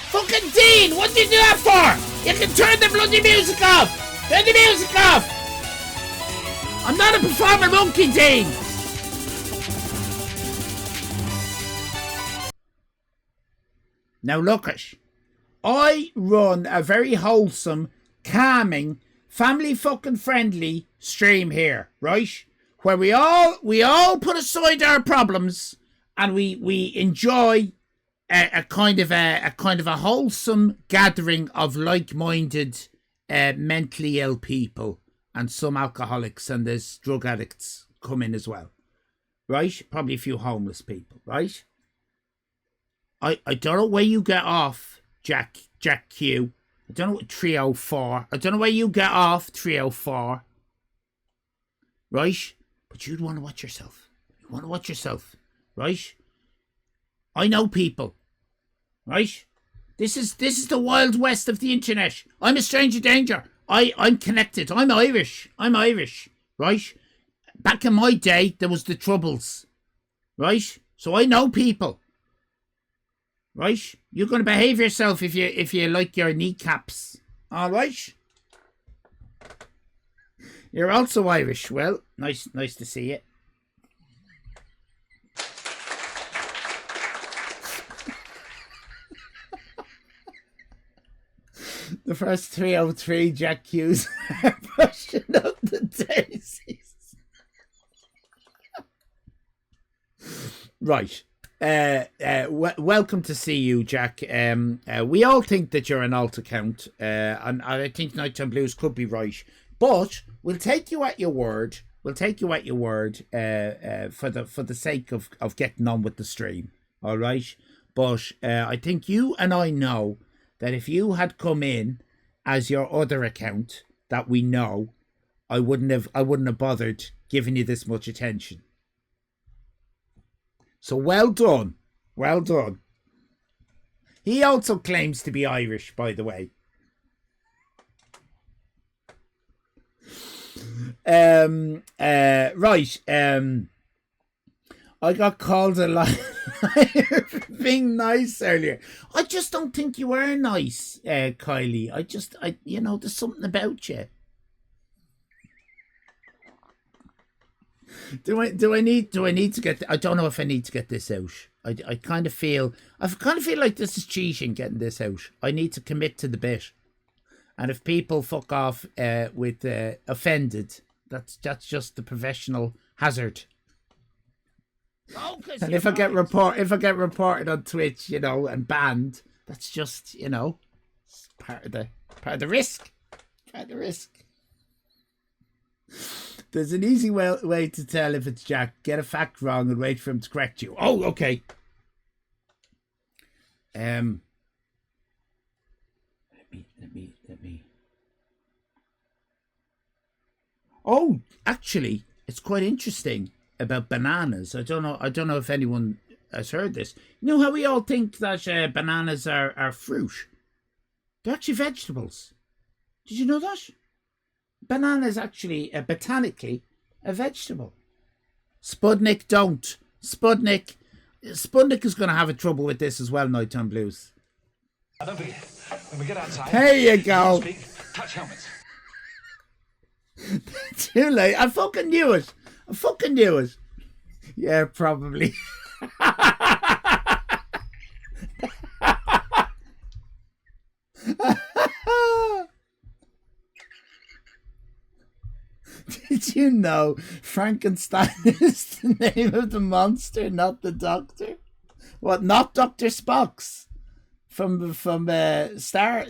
Fucking Dean, what did you do that for? You can turn the bloody music off. Turn the music off. I'm not a performer monkey, Dean. Now look it. I run a very wholesome, calming, family fucking friendly stream here, right? Where we all put aside our problems and we enjoy a kind of a wholesome gathering of like-minded, mentally ill people, and some alcoholics, and there's drug addicts come in as well, right? Probably a few homeless people, right? I don't know where you get off, Jack Q. I don't know what 304. I don't know where you get off, 304. Right? But you'd want to watch yourself. You want to watch yourself, right? I know people, right? This is the wild west of the internet. I'm a stranger danger. I'm connected. I'm Irish, right? Back in my day, there was the Troubles, right? So I know people, right? You're going to behave yourself if you like your kneecaps, all right? You're also Irish. Well, nice to see you. The first 303 Jack Q's are pushing up the daisies. Right. Welcome to see you, Jack. We all think that you're an alt account, and I think Nighttime Blues could be right. But we'll take you at your word. For the sake of getting on with the stream. All right. But I think you and I know that if you had come in as your other account that we know, I wouldn't have bothered giving you this much attention. So well done. Well done. He also claims to be Irish, by the way. Right. I got called a liar for being nice earlier. I just don't think you are nice, Kylie. There's something about you. Do I need to get? I don't know if I need to get this out. I kind of feel like this is cheating getting this out. I need to commit to the bit, and if people fuck off with offended, that's just the professional hazard. And if I get reported on Twitch, and banned, that's just it's part of the risk. Part of the risk. There's an easy way to tell if it's Jack. Get a fact wrong and wait for him to correct you. Oh, okay. Let me. Oh, actually, it's quite interesting about bananas. I don't know if anyone has heard this. You know how we all think that bananas are fruit? They're actually vegetables. Did you know that? Banana is actually, botanically, a vegetable. Spudnik, don't. Spudnik is going to have a trouble with this as well, Nighttime Blues. Don't forget, when we get outside, there you go. Touch helmets. Too late. I fucking knew it. Yeah, probably. Did you know Frankenstein is the name of the monster, not the doctor? What? Not Dr. Spock's from Star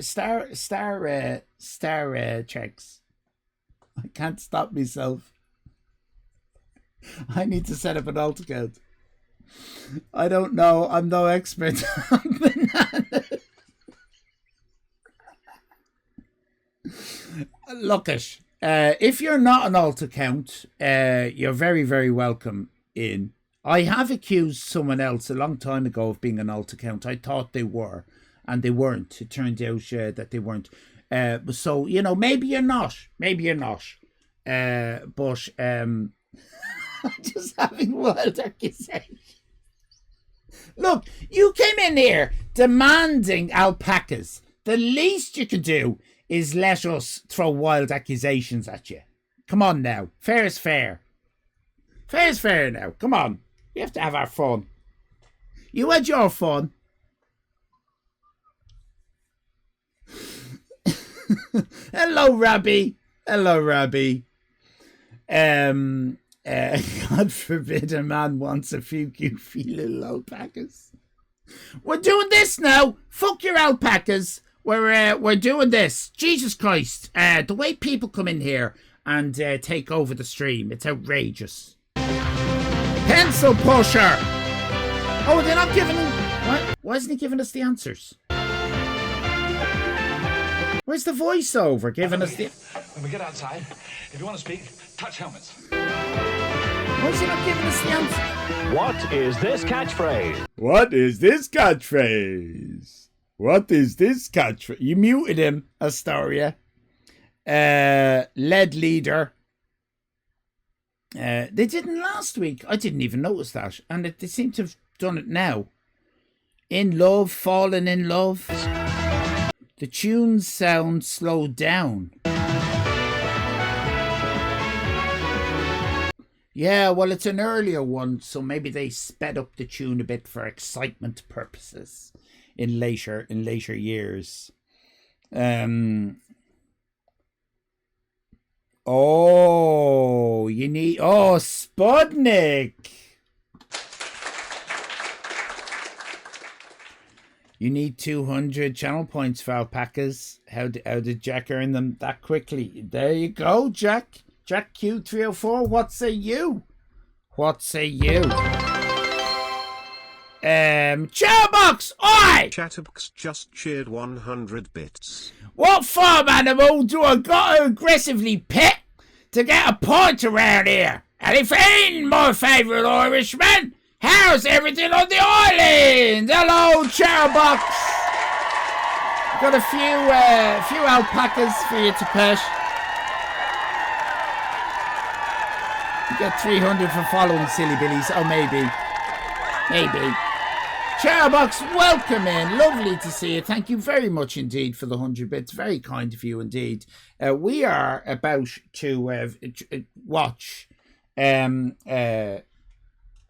Treks. I can't stop myself. I need to set up an alt account. I don't know. I'm no expert on bananas. Look it. If you're not an alt account, you're very, very welcome in. I have accused someone else a long time ago of being an alt account. I thought they were, and they weren't. It turned out that they weren't. So, you know, maybe you're not. But I'm just having wild accusations. Look, you came in here demanding alpacas. The least you could do is let us throw wild accusations at you. Come on now. Fair is fair. Fair is fair now. Come on. We have to have our fun. You had your fun. Hello, Rabbi. Hello, Rabbi. God forbid a man wants a few goofy little alpacas. We're doing this now. Fuck your alpacas. We're doing this. Jesus Christ. The way people come in here and take over the stream, it's outrageous. Pencil pusher. Oh, they're not giving him... What? Why isn't he giving us the answers? Where's the voiceover giving us the... When we get outside, if you want to speak, touch helmets. Why is he not giving us the answer? What is this catchphrase? What is this catchphrase? What is this catchphrase? You muted him, Astoria. Lead leader. They didn't last week. I didn't even notice that. And they seem to have done it now. In love, fallen in love. The tunes sound slowed down. Yeah, well, it's an earlier one, so maybe they sped up the tune a bit for excitement purposes in later years. Oh, you need... Oh, Spudnik! You need 200 channel points for alpacas. How did Jack earn them that quickly? There you go, Jack. Jack Q304, what say you? What say you? Chatterbox, oi! Chatterbox just cheered 100 bits. What farm animal do I got to aggressively pet to get a point around here? Allyfan, my favourite Irishman. How's everything on the island? Hello, Chatterbox. Got a few alpacas for you to pet. You get 300 for following, silly billies. Oh, maybe. Chatterbox, welcome in. Lovely to see you. Thank you very much indeed for the 100 bits. Very kind of you indeed. We are about to watch Roy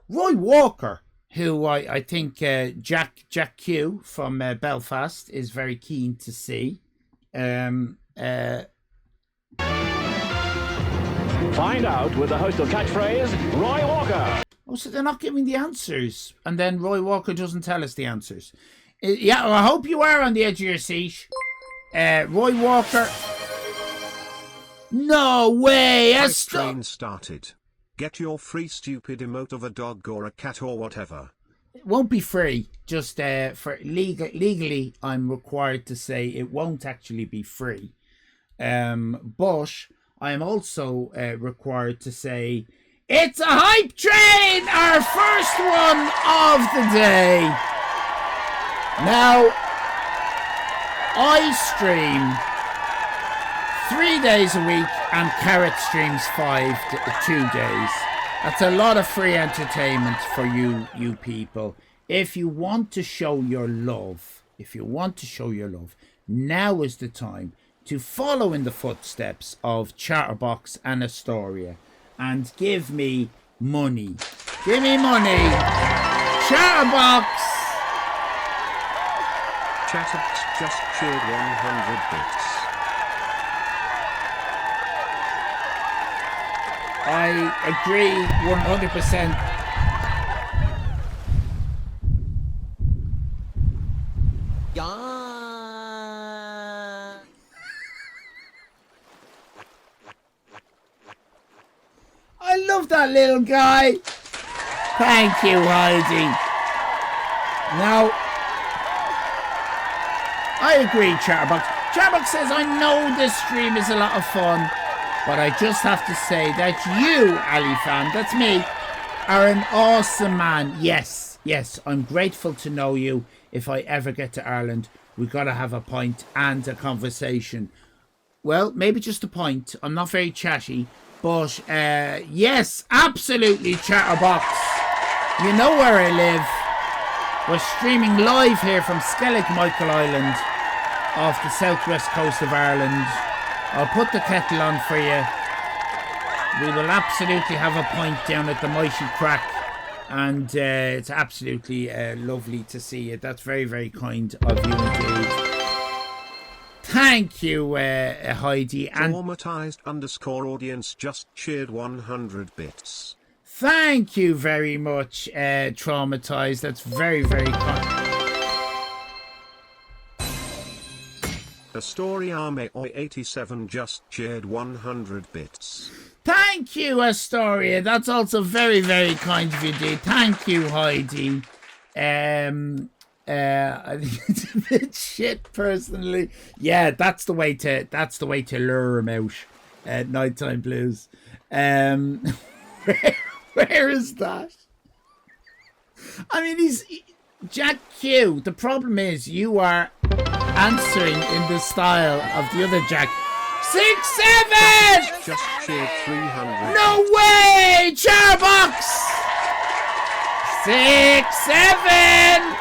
Walker, who I think Jack Q from Belfast is very keen to see. Find out with the host of catchphrase, Roy Walker. Oh, so they're not giving the answers, and then Roy Walker doesn't tell us the answers. Yeah, well, I hope you are on the edge of your seat. Roy Walker. No way. Train started. Get your free stupid emote of a dog or a cat or whatever. It won't be free. Just for legally, I'm required to say it won't actually be free. But I am also required to say it's a hype train, our first one of the day. Now, I stream 3 days a week. and Carrot streams 2 days. That's a lot of free entertainment for you people. If you want to show your love, now is the time to follow in the footsteps of Chatterbox and Astoria and give me money. Give me money. Chatterbox. Chatterbox just cheered 100 bits. I agree 100%. I love that little guy. Thank you, Heidi. Now, I agree, Chatterbox. Chatterbox says, I know this stream is a lot of fun, but I just have to say that you, Allyfan, that's me, are an awesome man. Yes, I'm grateful to know you. If I ever get to Ireland, we've got to have a pint and a conversation. Well, maybe just a pint. I'm not very chatty, but yes, absolutely, Chatterbox. You know where I live. We're streaming live here from Skellig Michael Island off the southwest coast of Ireland. I'll put the kettle on for you. We will absolutely have a pint down at the Mighty Crack, and it's absolutely lovely to see you. That's very, very kind of you indeed. Thank you, Heidi. And Traumatized_audience just cheered 100 bits. Thank you very much, Traumatized. That's very, very kind. Astoria May 87 just cheered 100 bits. Thank you, Astoria. That's also very, very kind of you, indeed. Thank you, Heidi. I think it's a bit shit, personally. Yeah, that's the way to lure him out at Nighttime Blues. Where is that? I mean, he's Jack Q. The problem is you are answering in the style of the other Jack. 6, 7! Just cheered 300. No way! Chatterbox! 6, 7!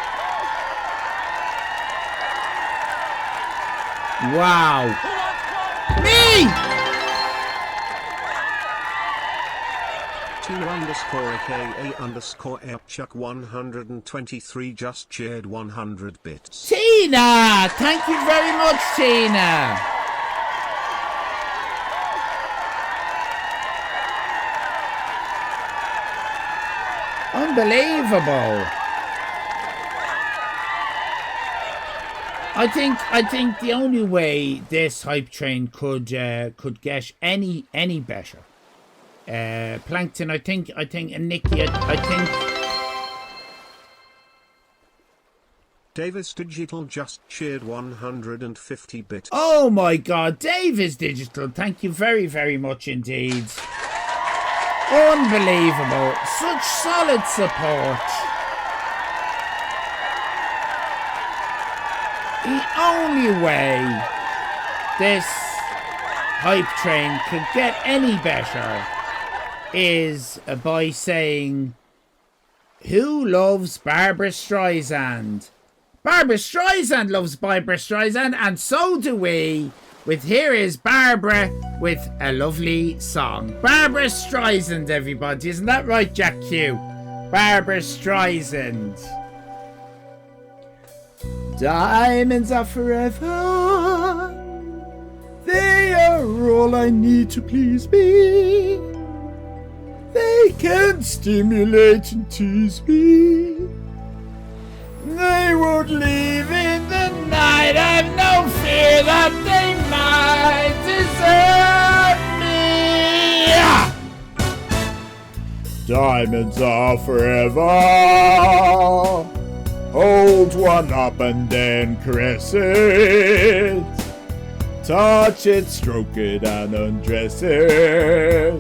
Wow. Me! Tina_aka_Airchuck 123 just cheered 100 bits. Tina! Thank you very much, Tina. Unbelievable. I think the only way this hype train could get any better. Plankton, I think, and Nikki, I think. Davis Digital just cheered 150 bits. Oh my God, Davis Digital, thank you very, very much indeed. Unbelievable, such solid support. The only way this hype train could get any better is by saying, who loves Barbra Streisand? Barbra Streisand loves Barbra Streisand, and so do we. Here is Barbara with a lovely song. Barbra Streisand, everybody. Isn't that right, Jack Q? Barbra Streisand. Diamonds are forever. They are all I need to please me. They can stimulate and tease me. They won't leave in the night. I've no fear that they might desert me. Diamonds are forever. Hold one up and then caress it. Touch it, stroke it, and undress it.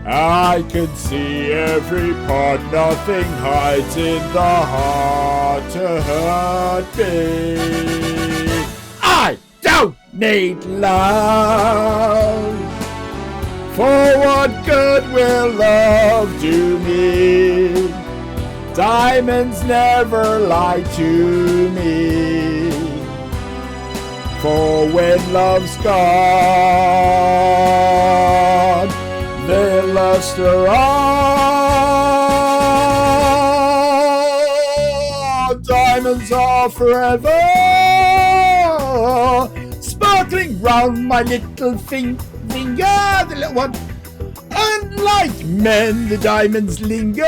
I can see every part, nothing hides in the heart to hurt me. I don't need love. For what good will love do me? Diamonds never lie to me. For when love's gone, their luster on. Diamonds are forever, sparkling round my little finger, the little one. Unlike men, the diamonds linger.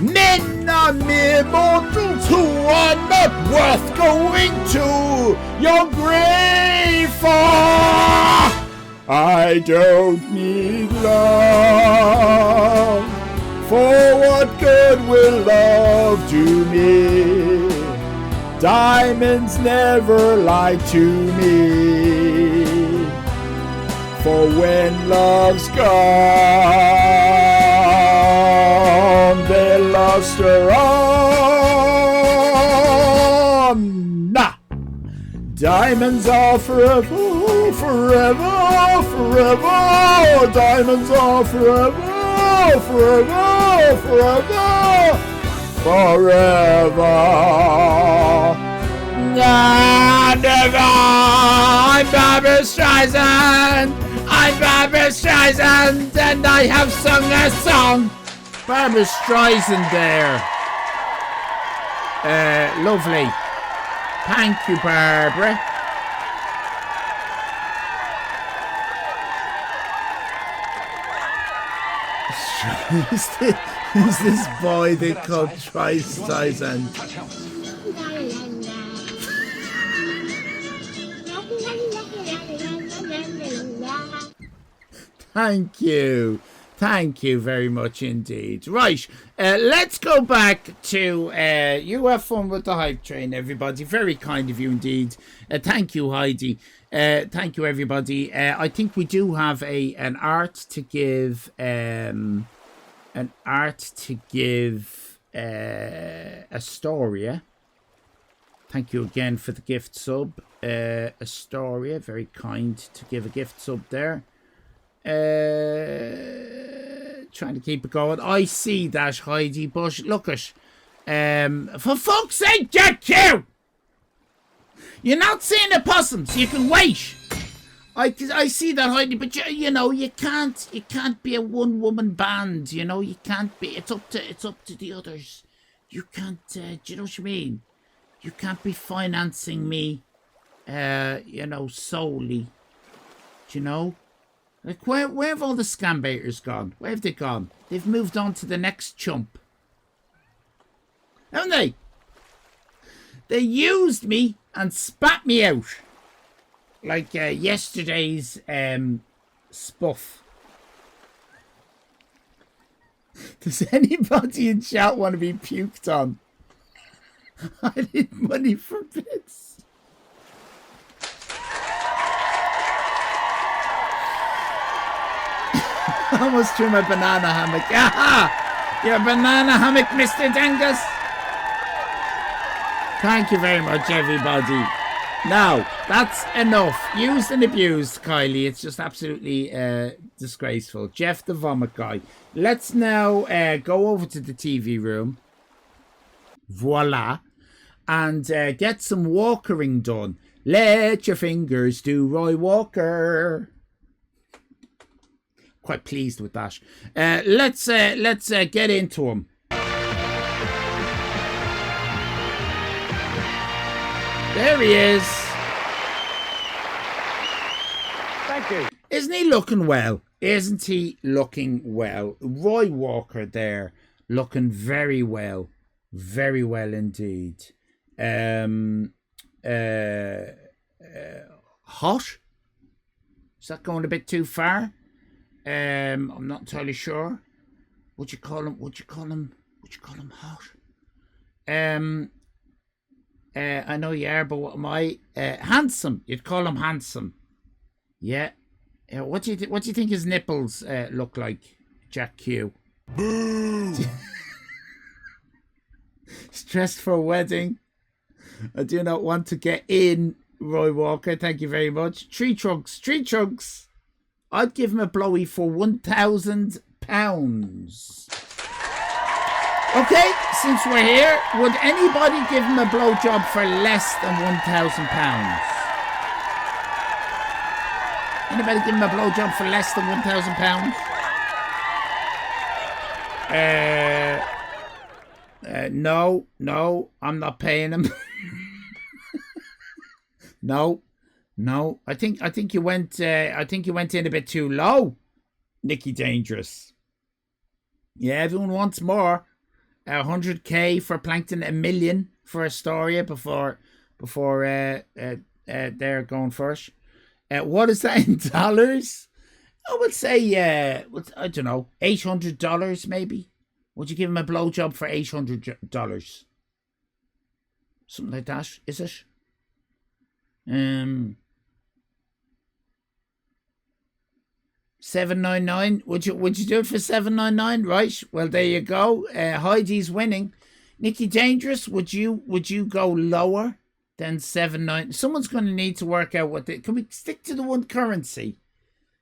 Men are mere mortals who are not worth going to your grave for. I don't need love. For what good will love do me? Diamonds never lie to me. For when love's gone, their luster on. Nah. Diamonds are forever, forever, forever. Diamonds are forever, forever, forever, forever. Nah, never. I'm Barbra Streisand. I'm Barbra Streisand, and I have sung a song. Barbra Streisand there. Lovely. Thank you, Barbara. Who's this boy they called Streisand? Thank you. Thank you very much indeed. Right, let's go back to you have fun with the hype train, everybody. Very kind of you indeed. Thank you, Heidi. Thank you, everybody. I think we do have an art to give. Astoria. Thank you again for the gift sub. Astoria, very kind to give a gift sub there. Trying to keep it going. I see that, Heidi, but look at for fuck's sake, Jack Q! You're not seeing the possums. You can wait. I see that, Heidi, but you know you can't be a one woman band. You know you can't be. It's up to the others. You can't. Do you know what I mean? You can't be financing me. You know, solely. Do you know? Like, where have all the scam baiters gone? Where have they gone? They've moved on to the next chump. Haven't they? They used me and spat me out. Like yesterday's spuff. Does anybody in chat want to be puked on? I need money for bits. Almost threw my banana hammock. Aha! Your banana hammock, Mr. Dangus. Thank you very much, everybody. Now, that's enough. Used and abused, Kylie. It's just absolutely disgraceful. Jeff the vomit guy. Let's now go over to the TV room. Voila. And get some walkering done. Let your fingers do Roy Walker. Quite pleased with that. Let's get into him. There he is. Thank you. Isn't he looking well? Isn't he looking well? Roy Walker there, looking very well. Very well indeed. Hot? Is that going a bit too far? I'm not entirely sure. Would you call him hot? I know you are, but what am I? Handsome. You'd call him handsome. Yeah. What do you think his nipples look like, Jack Q? Boo! Stressed for a wedding. I do not want to get in, Roy Walker. Thank you very much. Tree trunks. I'd give him a blowy for £1,000. Okay, since we're here, would anybody give him a blowjob for less than £1,000? Anybody give him a blowjob for less than £1,000? No, I'm not paying him. No. I think you went in a bit too low, Nicky Dangerous. Yeah, everyone wants more. 100k for Plankton, 1 million for Astoria before they're going first. What is that in dollars? I would say I don't know, $800 maybe. Would you give him a blowjob for $800? Something like that, is it? $7.99. Would you do it for $7.99? Right. Well, there you go. Heidi's winning. Nicky Dangerous, would you go lower than $7.99? Someone's going to need to work out can we stick to the one currency?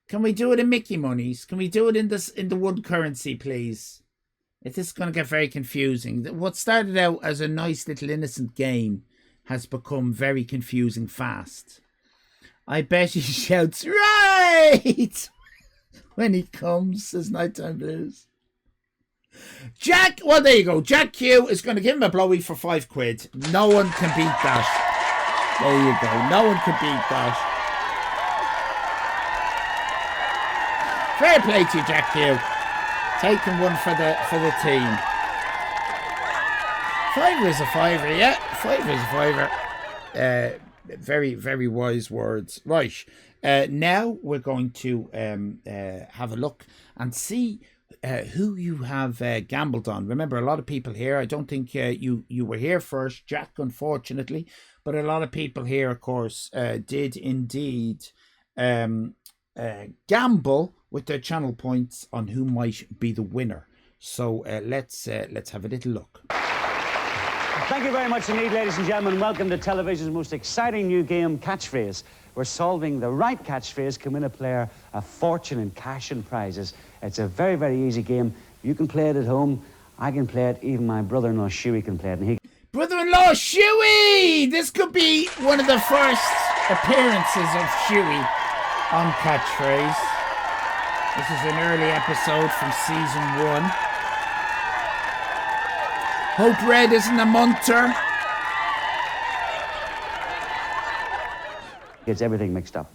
Can we do it in Mickey monies? Can we do it in the one currency, please? This is going to get very confusing. What started out as a nice little innocent game has become very confusing fast. I bet he shouts right when he comes as Nighttime Blues. Jack, well, there you go. Jack Q is going to give him a blowy for £5. No one can beat that. There you go. No one can beat that. Fair play to you, Jack Q. Taking one for the team. Fiver is a fiver, yeah. Fiver is a fiver. Very, very wise words. Right. Now we're going to have a look and see who you have gambled on. Remember, a lot of people here, I don't think you were here first, Jack, unfortunately, but a lot of people here, of course, did indeed gamble with their channel points on who might be the winner. So let's have a little look. Thank you very much indeed, ladies and gentlemen. Welcome to television's most exciting new game, Catchphrase. We're solving the right catchphrase can win a player a fortune in cash and prizes. It's a very, very easy game. You can play it at home. I can play it. Even my brother-in-law, Shuey, can play it. And Brother-in-law, Shuey! This could be one of the first appearances of Shuey on Catchphrase. This is an early episode from season 1. Hope Red isn't a munter. Gets everything mixed up.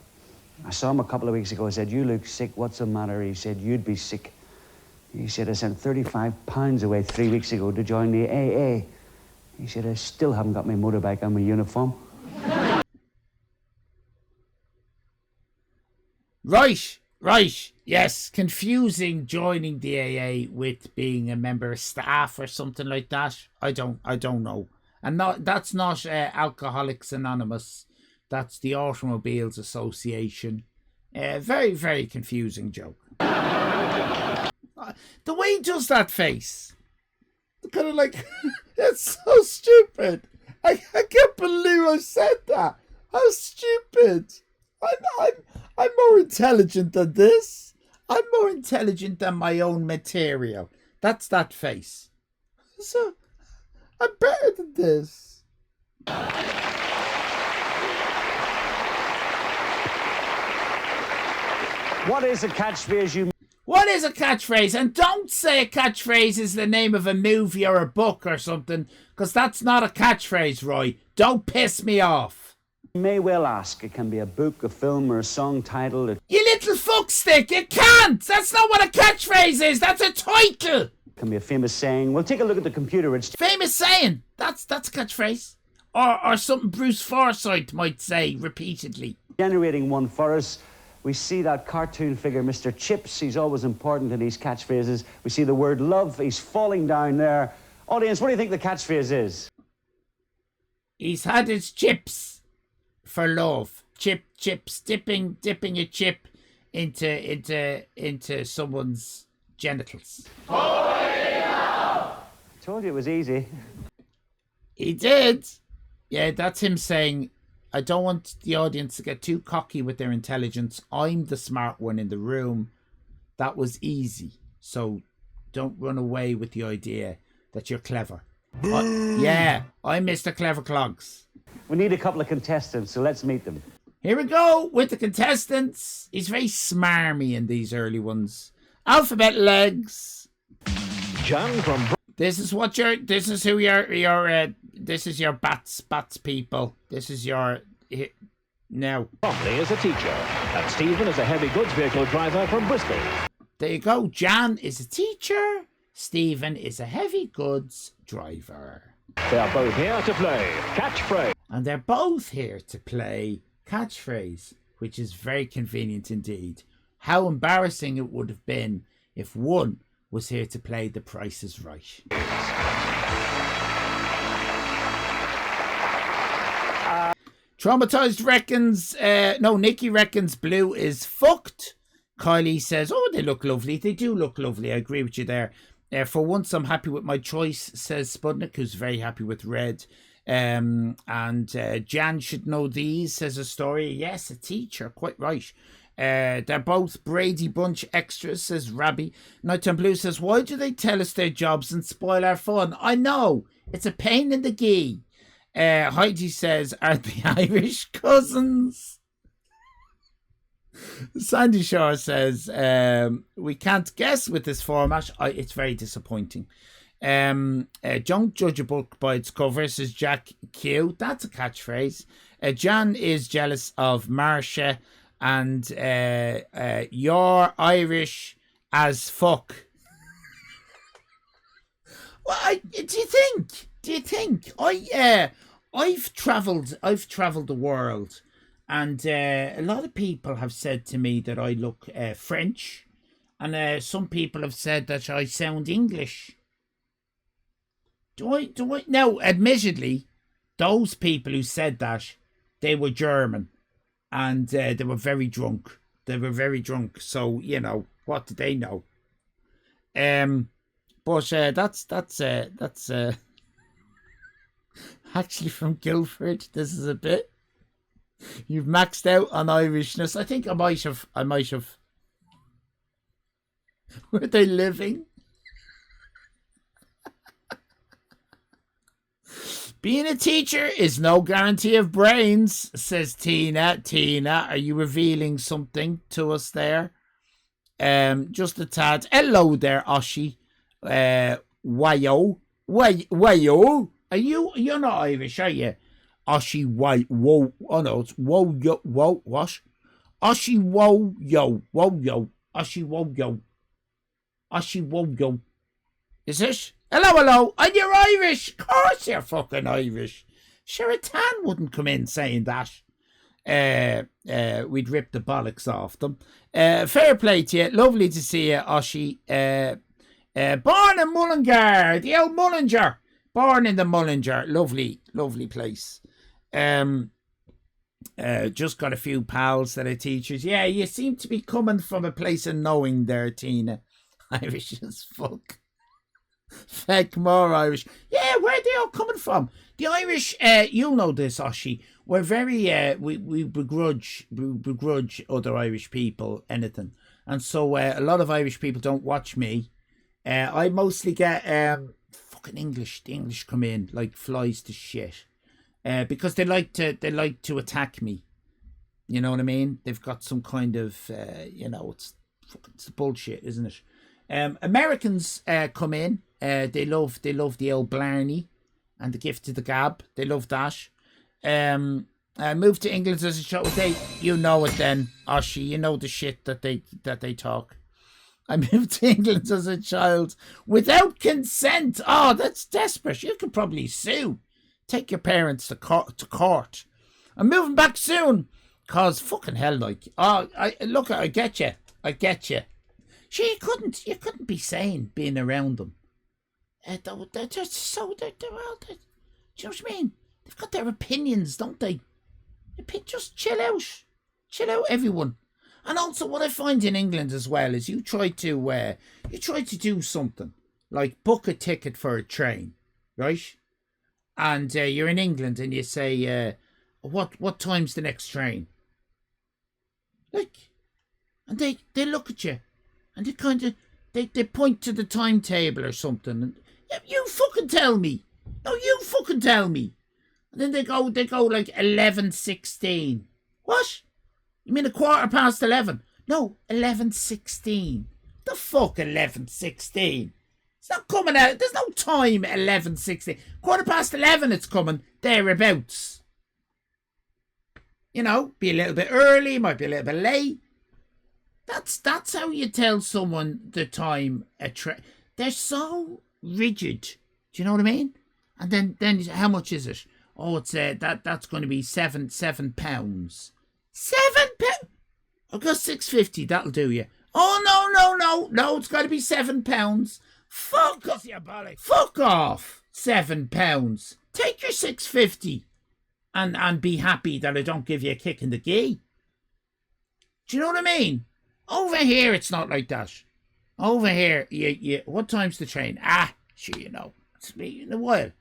I saw him a couple of weeks ago. I said, "You look sick. What's the matter?" He said, "You'd be sick." He said, "I sent £35 away 3 weeks ago to join the AA." He said, "I still haven't got my motorbike and my uniform." Right. Yes, confusing joining the AA with being a member of staff or something like that. I don't know. And that's not Alcoholics Anonymous. That's the Automobiles Association. Very, very confusing joke. The way he does that face, kind of like, it's so stupid. I can't believe I said that. How stupid. I'm more intelligent than this. I'm more intelligent than my own material. That's that face. So, I'm better than this. What is a catchphrase What is a catchphrase? And don't say a catchphrase is the name of a movie or a book or something, because that's not a catchphrase, Roy. Don't piss me off. You may well ask. It can be a book, a film, or a song title. You little fuckstick! You can't! That's not what a catchphrase is! That's a title! It can be a famous saying. Well, take a look at the computer. It's famous saying! That's a catchphrase. Or something Bruce Forsyth might say repeatedly. Generating one for us. We see that cartoon figure, Mr. Chips. He's always important in these catchphrases. We see the word love. He's falling down there. Audience, what do you think the catchphrase is? He's had his chips for love. Chips. Dipping a chip into someone's genitals. I told you it was easy. He did. Yeah, that's him saying I don't want the audience to get too cocky with their intelligence. I'm the smart one in the room. That was easy. So don't run away with the idea that you're clever. Yeah, I'm Mr. Clever Clogs. We need a couple of contestants, so let's meet them. Here we go with the contestants. He's very smarmy in these early ones. Alphabet legs. John from... This is your bats people. This is your... Now. Bromley is a teacher, and Stephen is a heavy goods vehicle driver from Bristol. There you go. Jan is a teacher. Stephen is a heavy goods driver. They are both here to play catchphrase. And they're both here to play catchphrase, which is very convenient indeed. How embarrassing it would have been if one was here to play The Price is Right. Traumatized reckons, Nikki reckons blue is fucked. Kylie says, oh, they look lovely. They do look lovely. I agree with you there. For once, I'm happy with my choice, says Spudnik, who's very happy with red. And Jan should know these, says Astoria. Yes, a teacher, quite right. They're both Brady Bunch extras, says Rabbi. Nighttime Blue says, why do they tell us their jobs and spoil our fun? I know, it's a pain in the gee. Heidi says, are they Irish cousins? Sandy Shaw says, we can't guess with this format. It's very disappointing. Don't judge a book by its cover, says Jack Q. That's a catchphrase. Jan is jealous of Marcia, and you're Irish as fuck. Well, do you think? I've travelled the world, and a lot of people have said to me that I look French, and some people have said that I sound English. Do I? Now, admittedly, those people who said that, they were German, and they were very drunk. So, you know, what do they know? But that's actually from Guildford. This is a bit. You've maxed out on Irishness. I think I might have. Were they living? Being a teacher is no guarantee of brains, says Tina. Tina, are you revealing something to us there? Just a tad. Hello there, Oshi. Wayo. You're not Irish, are you? Oshi, whoa. Oh no, it's whoa, yo, whoa, what? Oshi, whoa, yo. Oshi, whoa, yo. Is it? Hello, and you're Irish. Of course you're fucking Irish. Sure, a tan wouldn't come in saying that. We'd rip the bollocks off them. Fair play to you. Lovely to see you, Oshi. Born in Mullingar, the old Mullinger. Born in the Mullinger. Lovely place. Just got a few pals that are teachers. Yeah, you seem to be coming from a place of knowing there, Tina. Irish as fuck. Feck more Irish. Yeah, where are they all coming from? The Irish, you'll know this, Oshi. We're very, we begrudge other Irish people anything. And so a lot of Irish people don't watch me. I mostly get fucking English. The English come in like flies to shit. Because they like to attack me. You know what I mean? They've got some kind of, it's bullshit, isn't it? Americans come in. They love the old Blarney and the gift of the gab. They love that. I moved to England as a child. You know it then, Oshi. You know the shit that they talk. I moved to England as a child without consent. Oh, that's desperate. You could probably sue. Take your parents to court. I'm moving back soon. Cause fucking hell, like, I get you. You couldn't be sane being around them. They're just so, do you know what I mean? They've got their opinions, don't they? Just chill out, everyone. And also, what I find in England as well is you try to do something like book a ticket for a train, right? And you're in England and you say, what time's the next train? Like, and they look at you, and they kind of they point to the timetable or something, and you fucking tell me. No, you fucking tell me. And then they go like 11:16. What? You mean 11:15? No, 11:16. The fuck 11:16? It's not coming out. There's no time 11:16. 11:15 it's coming, thereabouts. You know, be a little bit early, might be a little bit late. That's how you tell someone the time they're so rigid. Do you know what I mean? And then how much is it? Oh, it's that's going to be £7. £7? I've got £6.50. That'll do you. Oh no! It's got to be £7. Fuck off, you bollock. Fuck off. £7. Take your £6.50 and be happy that I don't give you a kick in the gee. Do you know what I mean? Over here, it's not like that. Over here, you what time's the train? Sure, you know. It's in a while.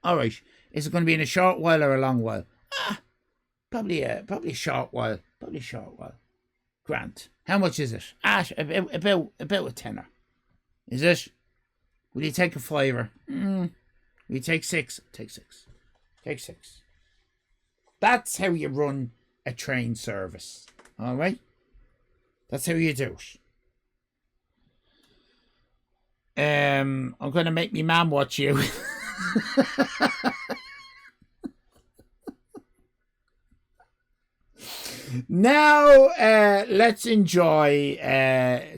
All right. Is it going to be in a short while or a long while? Probably a short while. Probably a short while. Grant. How much is it? About a tenner. Is it? Will you take a fiver? Will you take 6? Take 6. Take 6. That's how you run a train service. All right? That's how you do it. I'm going to make me mum watch you. Now, let's enjoy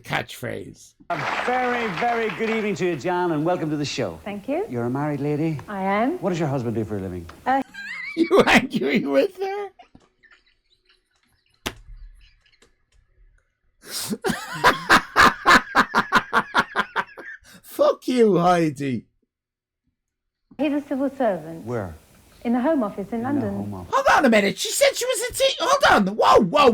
catchphrase. A very, very good evening to you, Jan, and welcome to the show. Thank you. You're a married lady? I am. What does your husband do for a living? You angry with her? Fuck you, Heidi. He's a civil servant. Where? In the Home Office in London. Home office. Hold on a minute. She said she was a teacher. Hold on.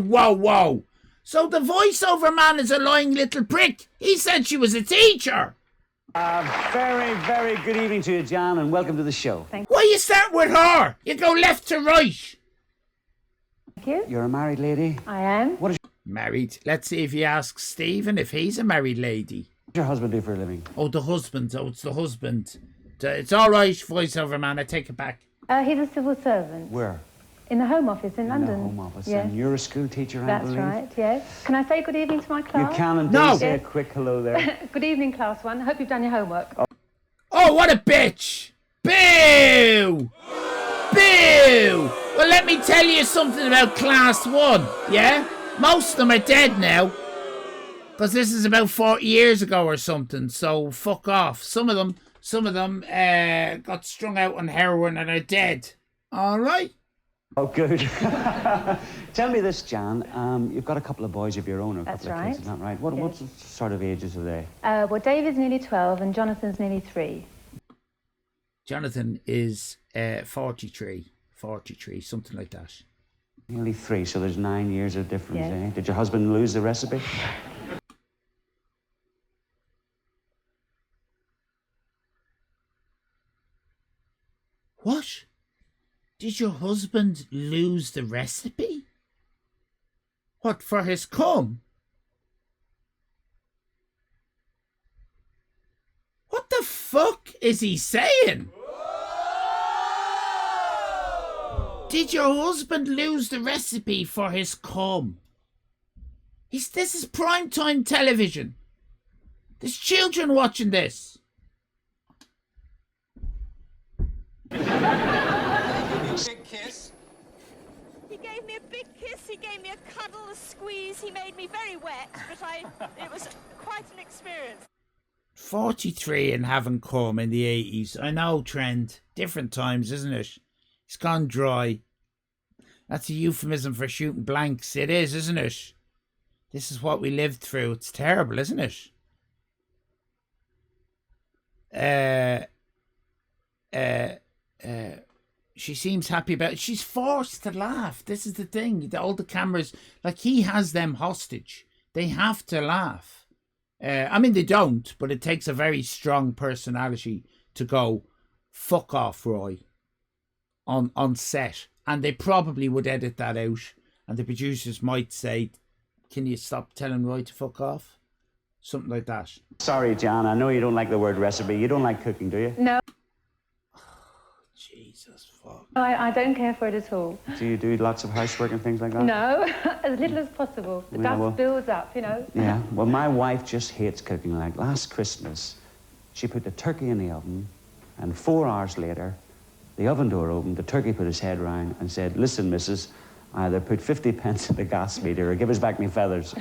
Whoa. So the voiceover man is a lying little prick. He said she was a teacher. Very, very good evening to you, Jan, and welcome to the show. Thank you. Why you start with her? You go left to right. Thank you. You're a married lady? I am. What does Married. Let's see if you ask Stephen if he's a married lady. your husband do for a living? Oh, the husband. Oh, it's the husband. It's all right, voiceover man. I take it back. He's a civil servant. Where? In the Home Office in London. In the Home Office. Yes. And you're a school teacher, I That's believe? right, yes. Can I say good evening to my class? You can indeed. No. Say a quick hello there. Good evening, class 1. I hope you've done your homework. Oh, what a bitch! Boo! Boo! Well, let me tell you something about class 1, yeah? Most of them are dead now. Because this is about 40 years ago or something, so fuck off. Some of them got strung out on heroin and are dead. All right? Oh, good. Tell me this, Jan. You've got a couple of boys of your own, or a couple of kids, is that right? What sort of ages are they? Well, David's nearly 12 and Jonathan's nearly 3. Jonathan is 43, something like that. Nearly 3, so there's 9 years of difference, eh? Did your husband lose the recipe? What? Did your husband lose the recipe? What, for his cum? What the fuck is he saying? Did your husband lose the recipe for his cum? This is primetime television. There's children watching this. Big kiss. He gave me a big kiss, he gave me a cuddle, a squeeze, he made me very wet, but it was quite an experience. 43 and haven't come in the 80s. I know, Trent. Different times, isn't it? It's gone dry. That's a euphemism for shooting blanks. It is, isn't it? This is what we lived through. It's terrible, isn't it? She seems happy about it. She's forced to laugh. This is the thing. All the cameras, like, he has them hostage. They have to laugh. I mean, they don't, but it takes a very strong personality to go, fuck off, Roy, on set and they probably would edit that out, and the producers might say, "Can you stop telling Roy to fuck off?" Something like that. Sorry, John, I know you don't like the word recipe. You don't like cooking, do you? No. Jesus, fuck. I don't care for it at all. Do you do lots of housework and things like that? No, as little as possible. The dust builds up, you know. Yeah, well, my wife just hates cooking. Like last Christmas, she put the turkey in the oven, and 4 hours later, the oven door opened, the turkey put his head round and said, "Listen, missus, either put 50 pence in the gas meter or give us back me feathers."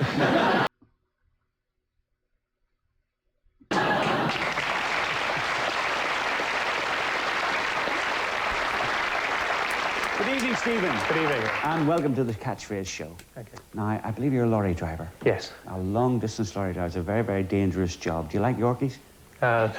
Good evening, Stephen. Good evening. And welcome to the Catchphrase Show. Thank you. Now, I believe you're a lorry driver. Yes. A long-distance lorry driver is a very, very dangerous job. Do you like Yorkies? No,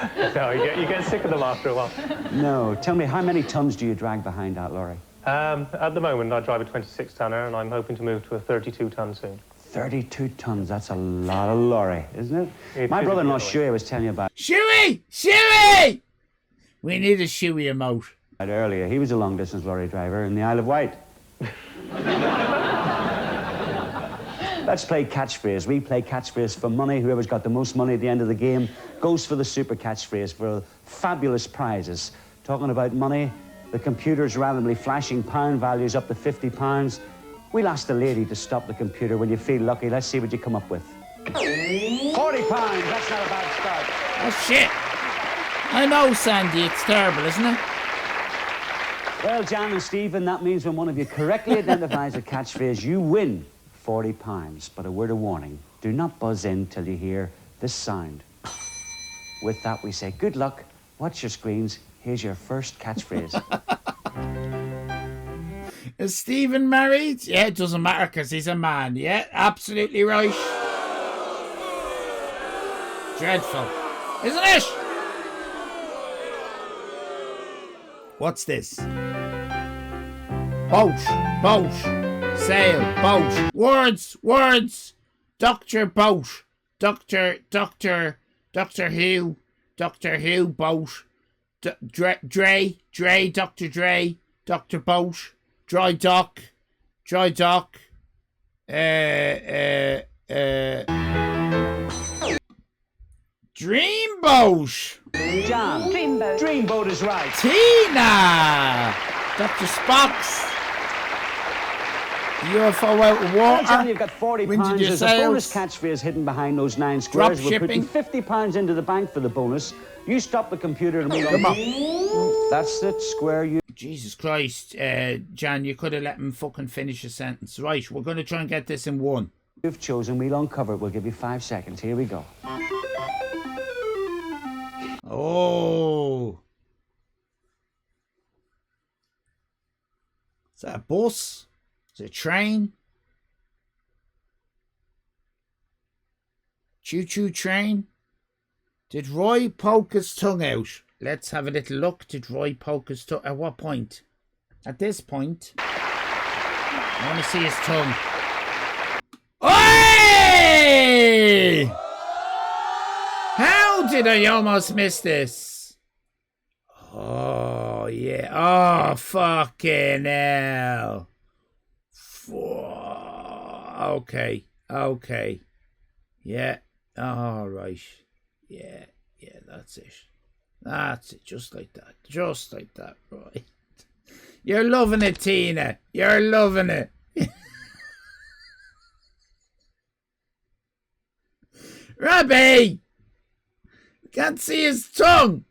you get sick of them after a while. No. Tell me, how many tons do you drag behind that lorry? At the moment, I drive a 26-tonner, and I'm hoping to move to a 32-ton soon. 32 tons, that's a lot of lorry, isn't it? My is brother-in-law, a lot. Shuey, was telling you about... Shuey! Shuey! We need a Shuey emote. Earlier, he was a long-distance lorry driver in the Isle of Wight. Let's play catchphrase. We play catchphrase for money. Whoever's got the most money at the end of the game goes for the super catchphrase for fabulous prizes. Talking about money, the computer's randomly flashing pound values up to £50. We'll ask the lady to stop the computer when you feel lucky. Let's see what you come up with. £40, that's not a bad start. Oh, shit. I know, Sandy, it's terrible, isn't it? Well, Jan and Stephen, that means when one of you correctly identifies a catchphrase, you win £40. But a word of warning, do not buzz in till you hear this sound. With that, we say good luck, watch your screens, here's your first catchphrase. Is Stephen married? Yeah, it doesn't matter because he's a man. Yeah, absolutely right. Dreadful, isn't it? What's this? Boat, boat, sail, boat. Words. Doctor, boat. Doctor Who, boat. Dre, Dr. Dre, Dr. Boat. Dry dock. Dreamboat. John. Dreamboat. Dreamboat is right. Tina. Dr. Spock's. UFO out of water. John, you've got £40. There's a bonus catchphrase hidden behind those 9 squares. We're putting £50 into the bank for the bonus. You stop the computer and we'll... Come on. That's it, square you... Jesus Christ, Jan, you could have let him fucking finish a sentence. Right, we're going to try and get this in one. You've chosen, we'll uncover it. We'll give you 5 seconds. Here we go. Oh. Is that a bus? Is it a train? Choo-choo train? Did Roy poke his tongue out? Let's have a little look. Did Roy poke his tongue? At what point? At this point. I want to see his tongue. Oi! How did I almost miss this? Oh, yeah. Oh, fucking hell. Okay. Yeah. All right. Yeah, that's it. That's it. Just like that. Right. You're loving it, Tina. You're loving it. Robbie! Can't see his tongue.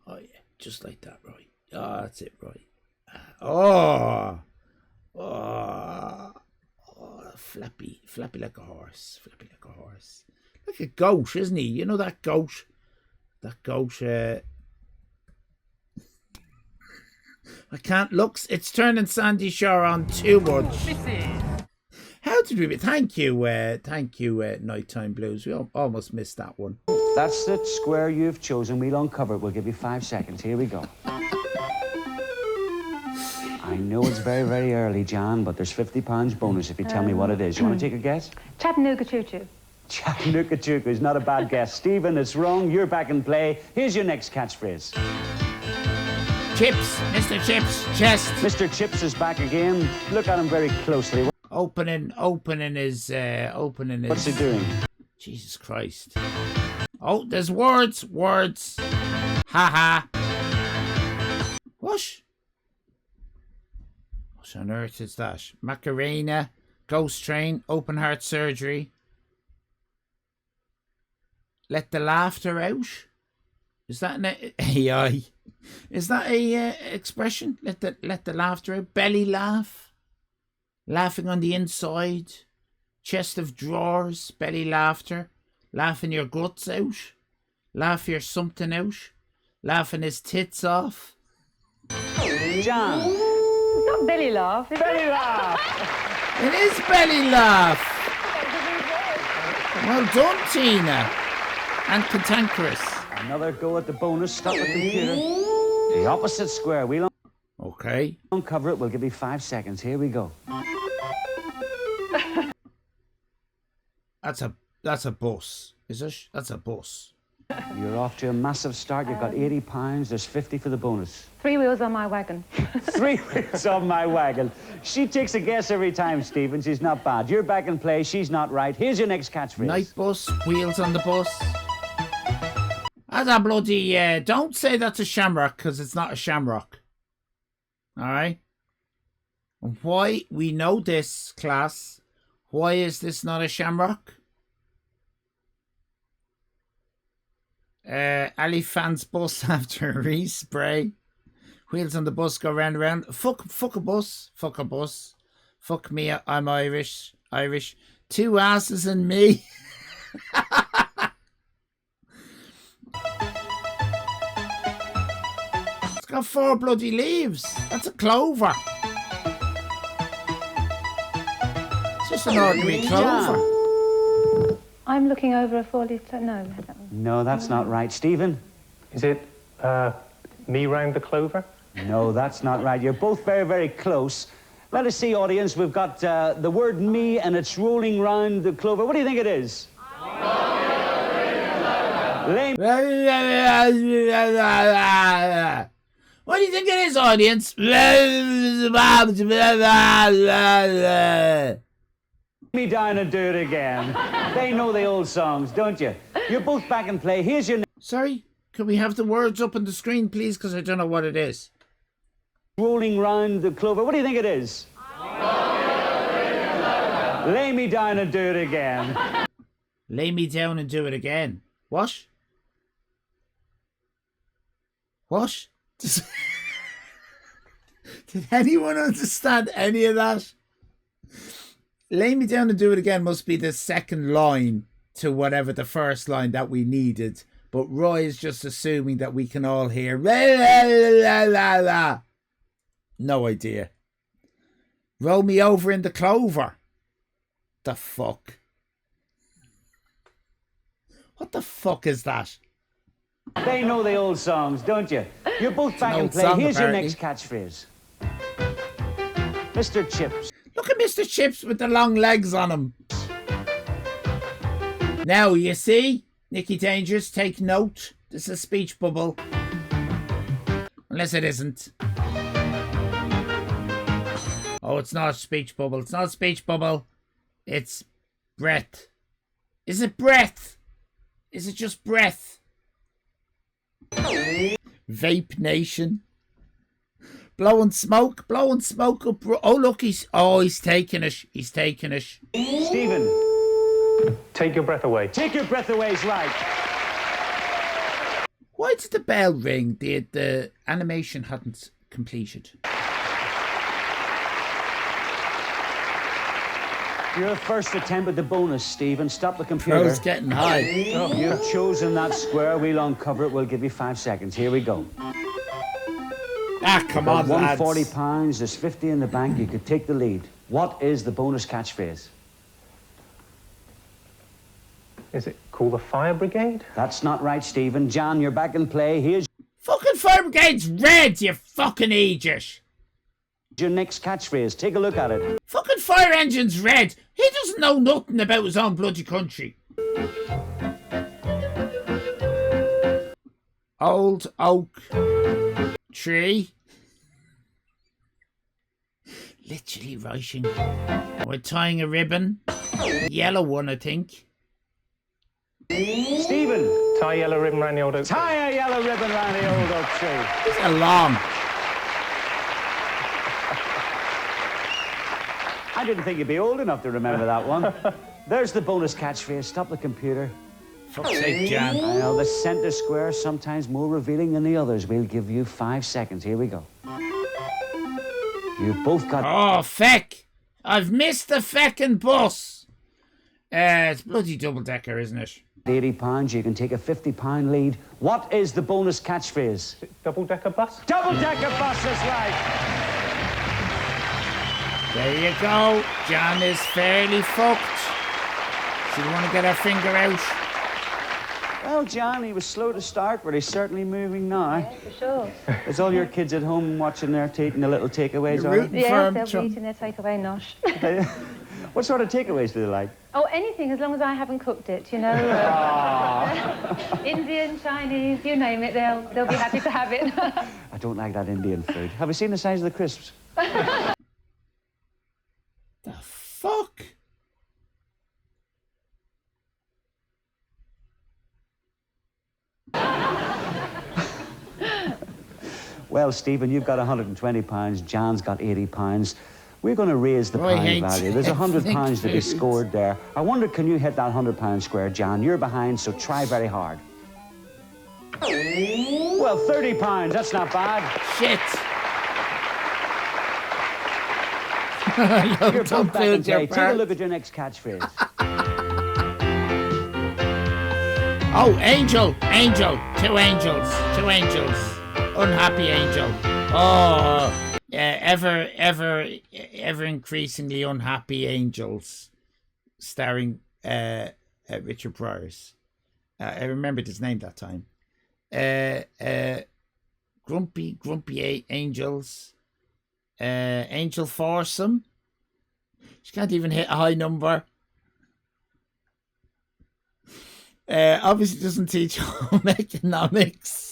Oh, yeah. Just like that, right. Oh, that's it, right. Flappy like a horse. Like a goat, isn't he? You know that goat? I can't look. It's turning Sandy Shore on too much. How did we... Thank you, Nighttime Blues. We almost missed that one. That's the square you've chosen. We'll uncover it. We'll give you 5 seconds. Here we go. I know it's very, very early, John, but there's £50 bonus if you tell me what it is. You want to take a guess? Chattanooga Choo Choo. Chattanooga Chuka is not a bad guess. Stephen, it's wrong. You're back in play. Here's your next catchphrase. Chips, Mr. Chips, chest. Mr. Chips is back again. Look at him very closely. Opening his. What's he doing? Jesus Christ. Oh, there's words. Ha ha. What on earth is that? Macarena, ghost train, open heart surgery. Let the laughter out. Is that an AI? Is that a expression? Let the laughter out. Belly laugh. Laughing on the inside. Chest of drawers. Belly laughter. Laughing your guts out. Laugh your something out. Laughing his tits off. John. It's not belly laugh. Belly laugh. It is belly laugh. Well done, Tina. And cantankerous. Another go at the bonus. Stop the computer. The opposite square. We'll uncover it. We'll give you 5 seconds. Here we go. That's a bus. Is it? That's a bus. You're off to a massive start. You've got £80. There's 50 for the bonus. 3 wheels on my wagon. 3 wheels on my wagon. She takes a guess every time, Stephen. She's not bad. You're back in play. She's not right. Here's your next catchphrase. Night bus, wheels on the bus. That's a bloody... don't say that's a shamrock, because it's not a shamrock. Alright? And why? We know this, class. Why is this not a shamrock? Allyfan's bus after a respray. Wheels on the bus go round and round. Fuck a bus. Fuck a bus. Fuck me, I'm Irish. 2 asses and me. It's got 4 bloody leaves. That's a clover. It's just an ordinary clover. I'm looking over a 4-litre. No, No, that's not right. Stephen? Is it me round the clover? No, that's not right. You're both very, very close. Let us see, audience. We've got the word me and it's rolling round the clover. What do you think it is? Lame. What do you think it is, audience? Me down and do it again. They know the old songs, don't you? You're both back in play. Here's your... Sorry, can we have the words up on the screen, please? Because I don't know what it is. Rolling round the clover. What do you think it is? Lay me down and do it again. Lay me down and do it again. What? What? Did anyone understand any of that? Lay me down and do it again must be the second line to whatever the first line that we needed. But Roy is just assuming that we can all hear. No idea. Roll me over in the clover. The fuck? What the fuck is that? They know the old songs, don't you? You're both back in play. Here's your next catchphrase. Mr. Chips. Look at Mr. Chips with the long legs on him. Now, you see? Nicky Dangerous, take note. This is a speech bubble. Unless it isn't. Oh, it's not a speech bubble. It's not a speech bubble. It's breath. Is it breath? Is it just breath? Vape Nation. Blowing smoke up. Oh, look, he's taking it. He's taking it. Stephen. Take your breath away. Take your breath away is right. Why did the bell ring? The animation hadn't completed. Your first attempt at the bonus, Stephen. Stop the computer. Bro's getting high. Oh, you've chosen that square. We'll uncover it. We'll give you 5 seconds. Here we go. Ah, come on, lads. £140. There's 50 in the bank. You could take the lead. What is the bonus catchphrase? Is it called the fire brigade? That's not right, Stephen. Jan, you're back in play. Here's fucking fire brigade's red, you fucking idiot. Your next catchphrase. Take a look at it. Fucking fire engine's red. He doesn't know nothing about his own bloody country. Old oak tree. Literally writing. We're tying a ribbon. Yellow one, I think. Stephen. Tie a yellow ribbon around the old oak tree. Tie a yellow ribbon around the old oak tree. It's a long. I didn't think you'd be old enough to remember that one. There's the bonus catchphrase. Stop the computer. Fuck's sake, Jan. I know the centre square sometimes more revealing than the others. We'll give you 5 seconds. Here we go. You've both got... Oh, feck! I've missed the feckin' bus! It's bloody double-decker, isn't it? £80, you can take a £50 lead. What is the bonus catchphrase? Double-decker bus? Double-decker bus, that's right. There you go. Jan is fairly fucked. She'll want to get her finger out. Well, John, he was slow to start, but he's certainly moving now. Yeah, for sure. Is all your kids at home watching their eating the little takeaways? Yeah, they'll be eating their takeaway nosh. What sort of takeaways do they like? Oh, anything, as long as I haven't cooked it, you know. Indian, Chinese, you name it, they'll be happy to have it. I don't like that Indian food. Have you seen the size of the crisps? The fuck? Well, Stephen, you've got £120. Jan's got £80. We're going to raise the prize value. There's £100 to be scored there. I wonder, can you hit that £100 square, Jan? You're behind, so try very hard. Well, £30. That's not bad. Shit. You're both back in play. Take a look at your next catchphrase. Oh, angel, angel, two angels, unhappy angel. Oh, ever increasingly unhappy angels, starring Richard Pryor's. I remembered his name that time. Grumpy angels. Angel foursome. She can't even hit a high number. Obviously doesn't teach home economics.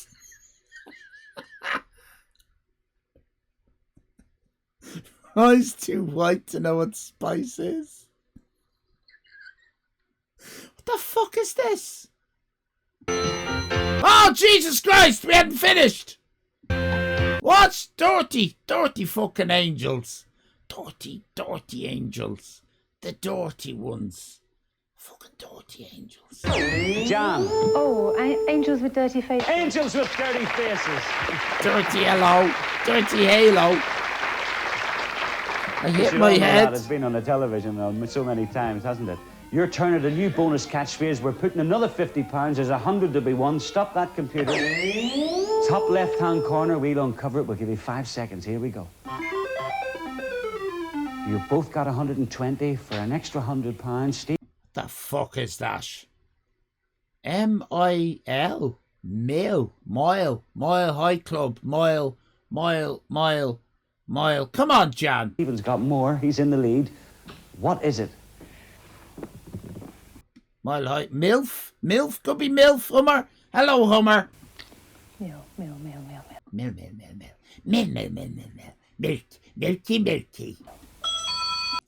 Eyes too white to know what spice is. What the fuck is this? Oh, Jesus Christ, we hadn't finished. What? Dirty fucking angels. Dirty angels. The dirty ones. Fucking dirty angels. John. Oh, angels with dirty faces. Angels with dirty faces. Dirty hello. Dirty halo. I hit my head. It's been on the television so many times, hasn't it? Your turn at a new bonus catchphrase. We're putting another £50. There's 100 to be won. Stop that computer. Top left-hand corner. We'll uncover it. We'll give you 5 seconds. Here we go. You've both got 120 for an extra £100. Steve. What the fuck is that? M-I-L. Mile. Mile High Club. Mile. Come on, Jan. Stephen's got more. He's in the lead. What is it? Mile High. Milf? Could be Milf. Hummer. Hello, Hummer. Mil. Milky.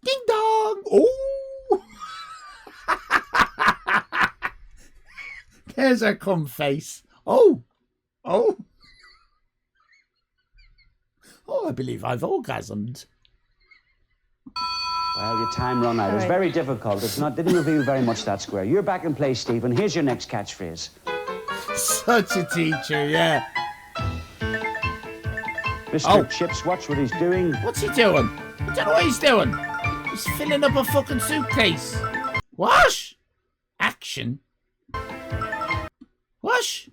Ding dong. Oh. There's our cum face. Oh, I believe I've orgasmed. Well, your time run out. It was very difficult. Didn't reveal very much, that square. You're back in play, Stephen. Here's your next catchphrase. Such a teacher, yeah. Mr. Chips, watch what he's doing. What's he doing? I don't know what he's doing. He's filling up a fucking suitcase. What? Action? What?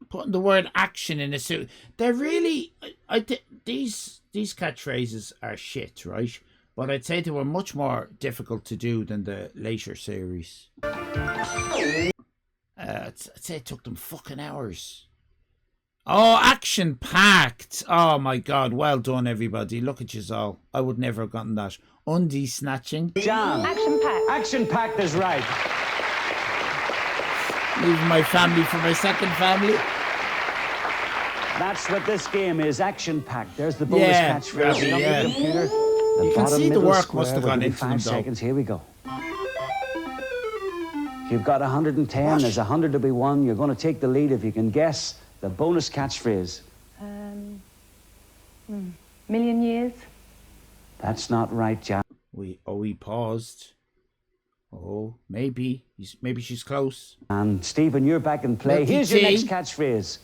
Putting the word action in a suit. They're really... These catchphrases are shit, right? But I'd say they were much more difficult to do than the later series. I'd say it took them fucking hours. Oh, action-packed. Oh, my God. Well done, everybody. Look at you all. I would never have gotten that. Undie snatching. John. Action packed. Action packed is right. Leaving my family for my second family. That's what this game is, action packed. There's the bonus catchphrase on the computer. You can see the work must have gone into 5 seconds. Here we go. If you've got 110, there's 100 to be won. You're going to take the lead if you can guess the bonus catchphrase. Million years. That's not right, John. We paused. Oh, maybe she's close. And Stephen, you're back in play. Here's your next catchphrase.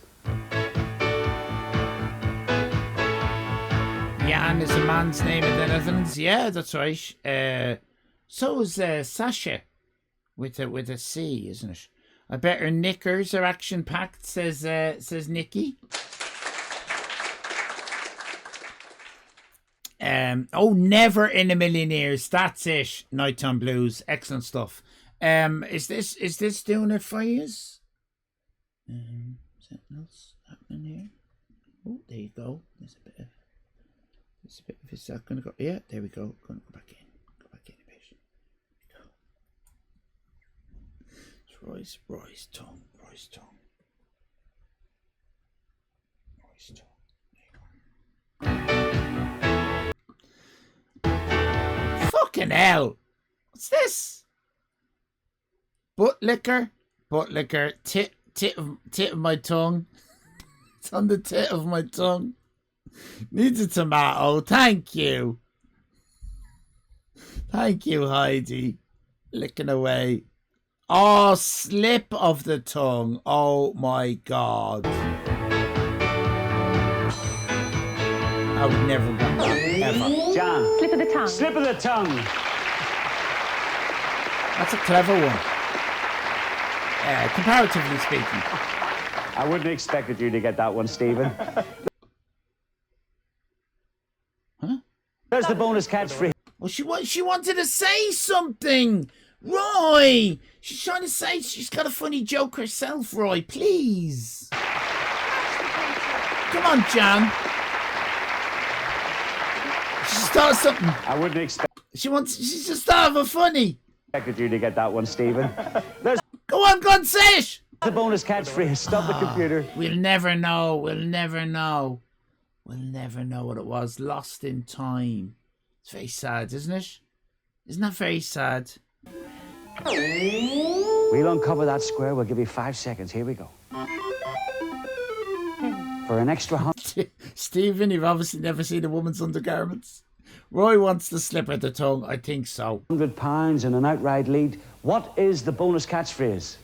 Jan is a man's name in the Netherlands. Yeah, that's right. So is Sasha, with a C, isn't it? I bet her knickers are action packed. Says Nikki. Never in a million years. That's it. Nighttime Blues. Excellent stuff. Is this doing it for you? Is something else happening here? Oh, there you go. There's a bit of. Is that going to go? Yeah, there we go. Going to go back in. Go back in a bit. Go. It's Roy's tongue. Fucking hell! What's this? Butt liquor. Tip of my tongue. It's on the tip of my tongue. Needs a tomato. Thank you. Thank you, Heidi. Licking away. Oh, slip of the tongue. Oh my God. I would never want that, ever. John. Slip of the tongue. Slip of the tongue. That's a clever one. Comparatively speaking. I wouldn't have expected you to get that one, Stephen. Huh? There's the bonus catchphrase. Well, she wanted to say something. Roy! She's trying to say she's got a funny joke herself, Roy. Please. Come on, Jan. She's thought of something. I wouldn't expect. She's just thought of a funny. Expected you to get that one, Stephen. There's Go on, say it. the bonus catchphrase. Stop the computer. We'll never know. We'll never know what it was. Lost in time. It's very sad, isn't it? Isn't that very sad? We'll uncover that square. We'll give you 5 seconds. Here we go. For an extra 100. Stephen, you've obviously never seen a woman's undergarments. Roy wants the slip of the tongue. I think so. £100 and an outright lead. What is the bonus catchphrase?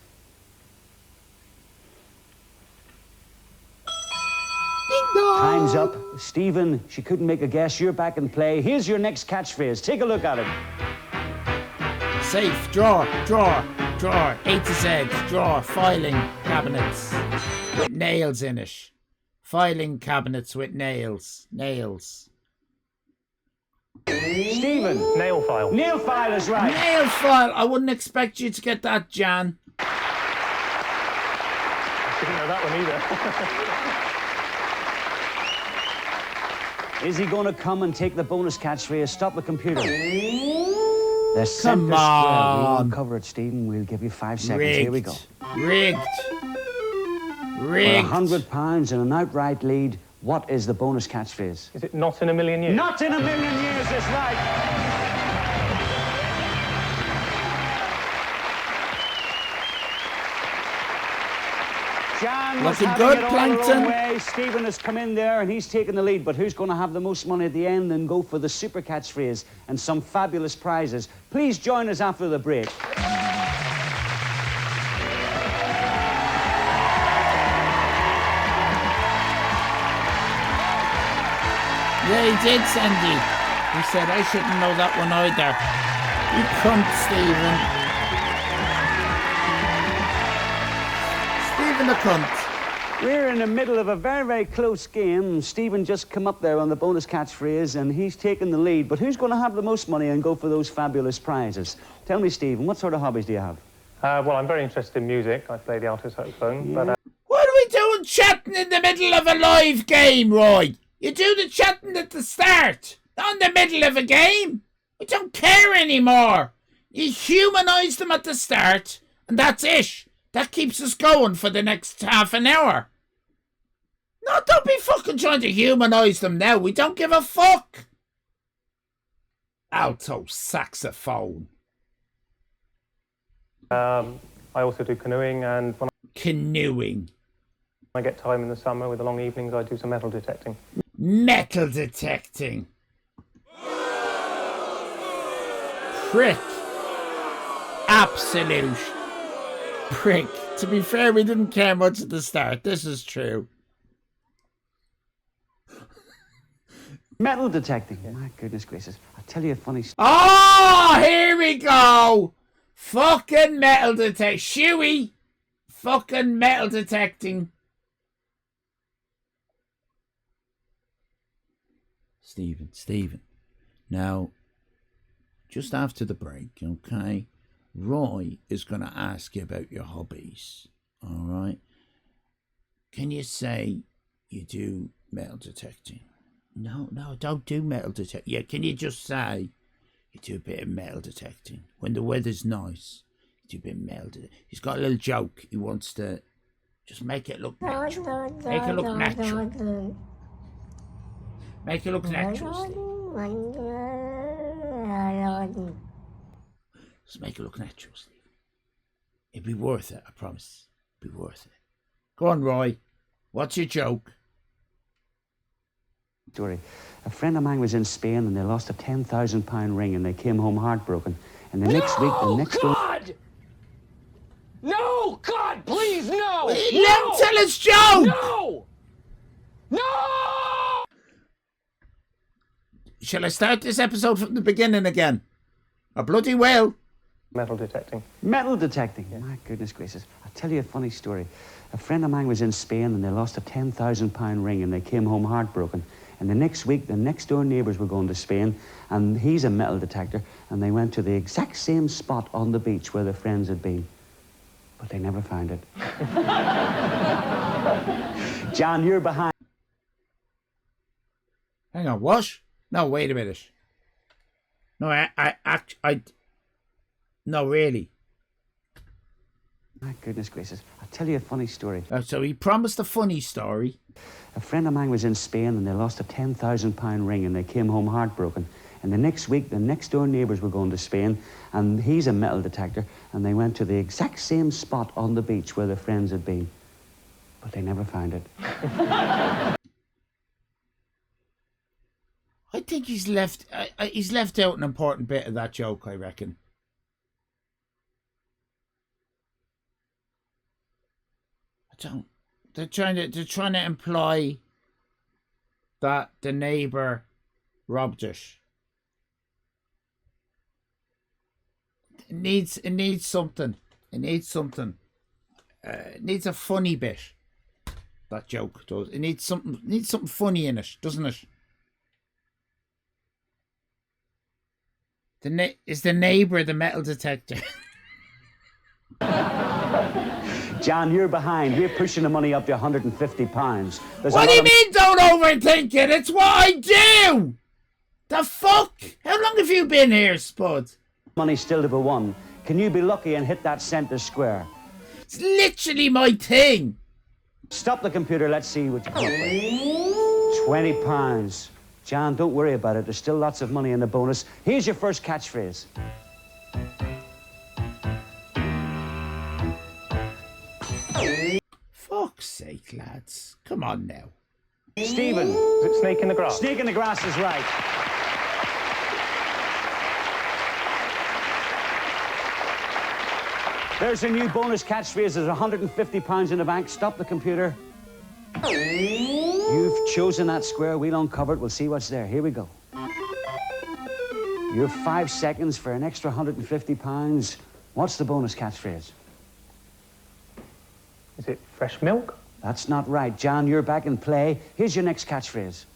Ding dong. Time's up. Stephen, she couldn't make a guess. You're back in play. Here's your next catchphrase. Take a look at it. Safe, drawer, A to Z, drawer, filing cabinets with nails in it. Filing cabinets with nails. Stephen. Nail file. Nail file is right. Nail file. I wouldn't expect you to get that, Jan. Didn't know that one either. Is he going to come and take the bonus catchphrase? Stop the computer. The Come centre square. We'll on. uncover it, Stephen. We'll give you 5 seconds. Here we go. Rigged. For £100 and an outright lead, what is the bonus catchphrase? Is it not in a million years? Not in a million years is right. Jan was Looking having good, it all Plankton. her own way. Stephen has come in there and he's taken the lead. But who's going to have the most money at the end and go for the super catchphrase and some fabulous prizes? Please join us after the break. Yeah, he did, Sandy. He said, I shouldn't know that one either. You cunt, Stephen. Stephen the cunt. We're in the middle of a very, very close game. Stephen just come up there on the bonus catchphrase and he's taken the lead. But who's going to have the most money and go for those fabulous prizes? Tell me, Stephen, what sort of hobbies do you have? Well, I'm very interested in music. I play the alto saxophone. Yeah. But What are we doing chatting in the middle of a live game, Roy? You do the chatting at the start, not in the middle of a game. I don't care anymore. You humanise them at the start, and that's it. That keeps us going for the next half an hour. No, don't be fucking trying to humanise them now. We don't give a fuck. Alto saxophone. I also do canoeing, and when Canoeing. I get time in the summer with the long evenings, I do some metal detecting. Metal detecting. Prick. Absolute prick. To be fair, we didn't care much at the start. This is true. Metal detecting. My goodness gracious. I'll tell you a funny story. Oh, here we go. Fucking metal detect. Shoey. Fucking metal detecting. Stephen. Now, just after the break, okay, Roy is going to ask you about your hobbies, all right? Can you say you do metal detecting? No, don't do metal detecting. Yeah, can you just say you do a bit of metal detecting? When the weather's nice, you do a bit of metal detecting. He's got a little joke. He wants to just make it look natural. Make it look natural. Make it look natural, Steve. Just make it look natural, Steve. It'd be worth it, I promise. It'd be worth it. Go on, Roy. What's your joke? Story. A friend of mine was in Spain and they lost a £10,000 ring and they came home heartbroken. And the next week, the next God! No! God, please, no! Let him tell his joke! No! No! Shall I start this episode from the beginning again? I bloody will. Metal detecting. Metal detecting. My goodness gracious. I'll tell you a funny story. A friend of mine was in Spain and they lost a £10,000 ring and they came home heartbroken. And the next week, the next door neighbours were going to Spain and he's a metal detector and they went to the exact same spot on the beach where their friends had been. But they never found it. John, you're behind. Hang on, what? No, wait a minute. No, I no, really. My goodness gracious. I'll tell you a funny story. So he promised a funny story. A friend of mine was in Spain and they lost a £10,000 ring and they came home heartbroken. And the next week, the next door neighbours were going to Spain and he's a metal detector and they went to the exact same spot on the beach where their friends had been. But they never found it. I think he's left out an important bit of that joke, I reckon. They're trying to imply that the neighbour robbed it. It needs something. It needs something. It needs a funny bit. That joke does. It needs something funny in it, doesn't it? Is the neighbour the metal detector? John, you're behind. We're pushing the money up to £150. What do you mean don't overthink it? It's what I do! The fuck? How long have you been here, Spud? Money still to be won. Can you be lucky and hit that centre square? It's literally my thing. Stop the computer. Let's see what you come up with. £20. John, don't worry about it. There's still lots of money in the bonus. Here's your first catchphrase. Fuck's sake, lads. Come on now. Stephen. Is it snake in the grass? Snake in the grass is right. There's a new bonus catchphrase. There's £150 in the bank. Stop the computer. You've chosen that square. We'll uncover it. We'll see what's there. Here we go. You have 5 seconds for an extra £150. What's the bonus catchphrase? Is it fresh milk? That's not right. John, you're back in play. Here's your next catchphrase.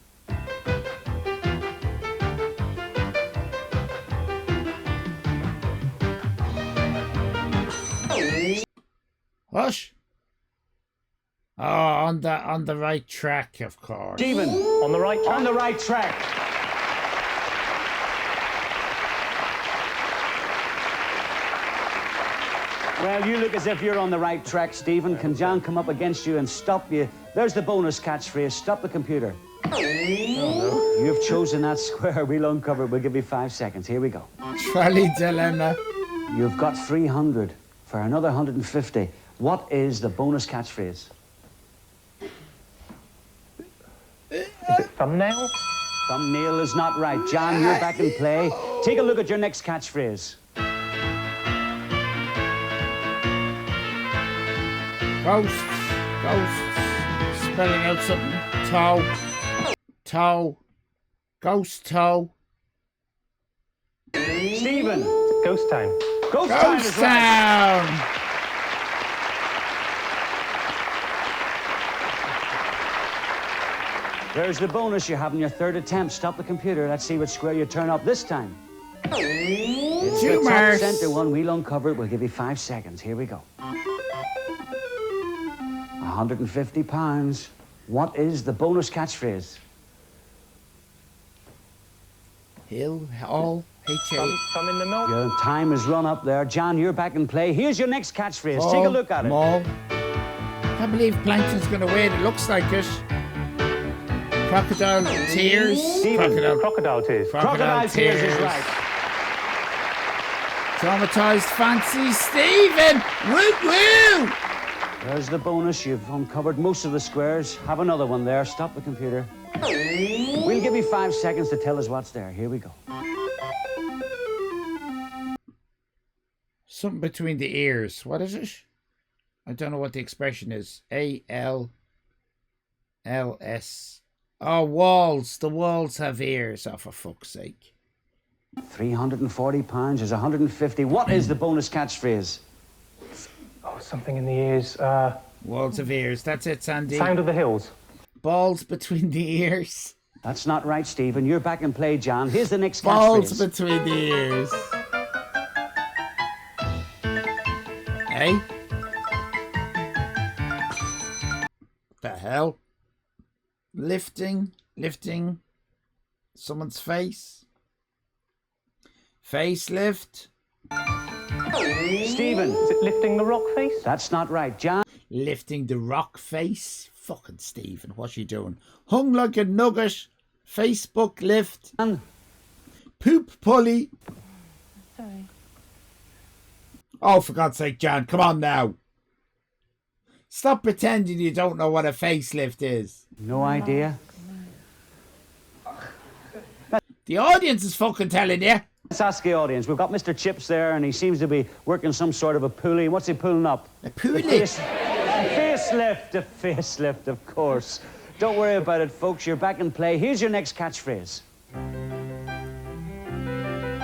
What? Oh, on the right track, of course. Stephen, on the right track. On the right track. Well, you look as if you're on the right track, Stephen. Can John come up against you and stop you? There's the bonus catchphrase. Stop the computer. Oh, no. You've chosen that square. We'll uncover it. We'll give you 5 seconds. Here we go. Trolley dilemma. You've got 300 for another 150. What is the bonus catchphrase? Is it thumbnail? Thumbnail is not right. John, you're back in play. Take a look at your next catchphrase. Ghosts. Spelling out something. Toe. Ghost toe. Stephen. Ghost Town. Ghost Town is right. There's the bonus you have in your third attempt. Stop the computer. Let's see what square you turn up this time. It's the top center one. We'll uncover it. We'll give you 5 seconds. Here we go. £150. What is the bonus catchphrase? Hill, all, H-A. Thumb in the milk. Your time has run up there. John, you're back in play. Here's your next catchphrase. Take a look at it. Can't believe Plankton's going to win. It looks like it. Crocodile tears. Crocodile tears. Crocodile tears is right. Traumatized fancy Stephen. Woo! There's the bonus. You've uncovered most of the squares. Have another one there. Stop the computer. We'll give you 5 seconds to tell us what's there. Here we go. Something between the ears. What is it? I don't know what the expression is. A-L-L-S. Oh, walls. The walls have ears. Oh, for fuck's sake. £340 is 150. What is the bonus catchphrase? Oh, something in the ears. Walls of ears. That's it, Sandy. Sound of the hills. Balls between the ears. That's not right, Stephen. You're back in play, John. Here's the next Balls catchphrase. between the ears. Hey? What the hell? Lifting someone's face. Facelift. Stephen. Is it lifting the rock face? That's not right, John. Lifting the rock face? Fucking Stephen, what you doing? Hung like a nugget. Facebook lift. Poop pulley. Sorry. Oh, for God's sake, John, come on now. Stop pretending you don't know what a facelift is. No idea. The audience is fucking telling you. Let's ask the audience. We've got Mr. Chips there, and he seems to be working some sort of a pulley. What's he pulling up? A pulley? A facelift, of course. Don't worry about it, folks. You're back in play. Here's your next catchphrase.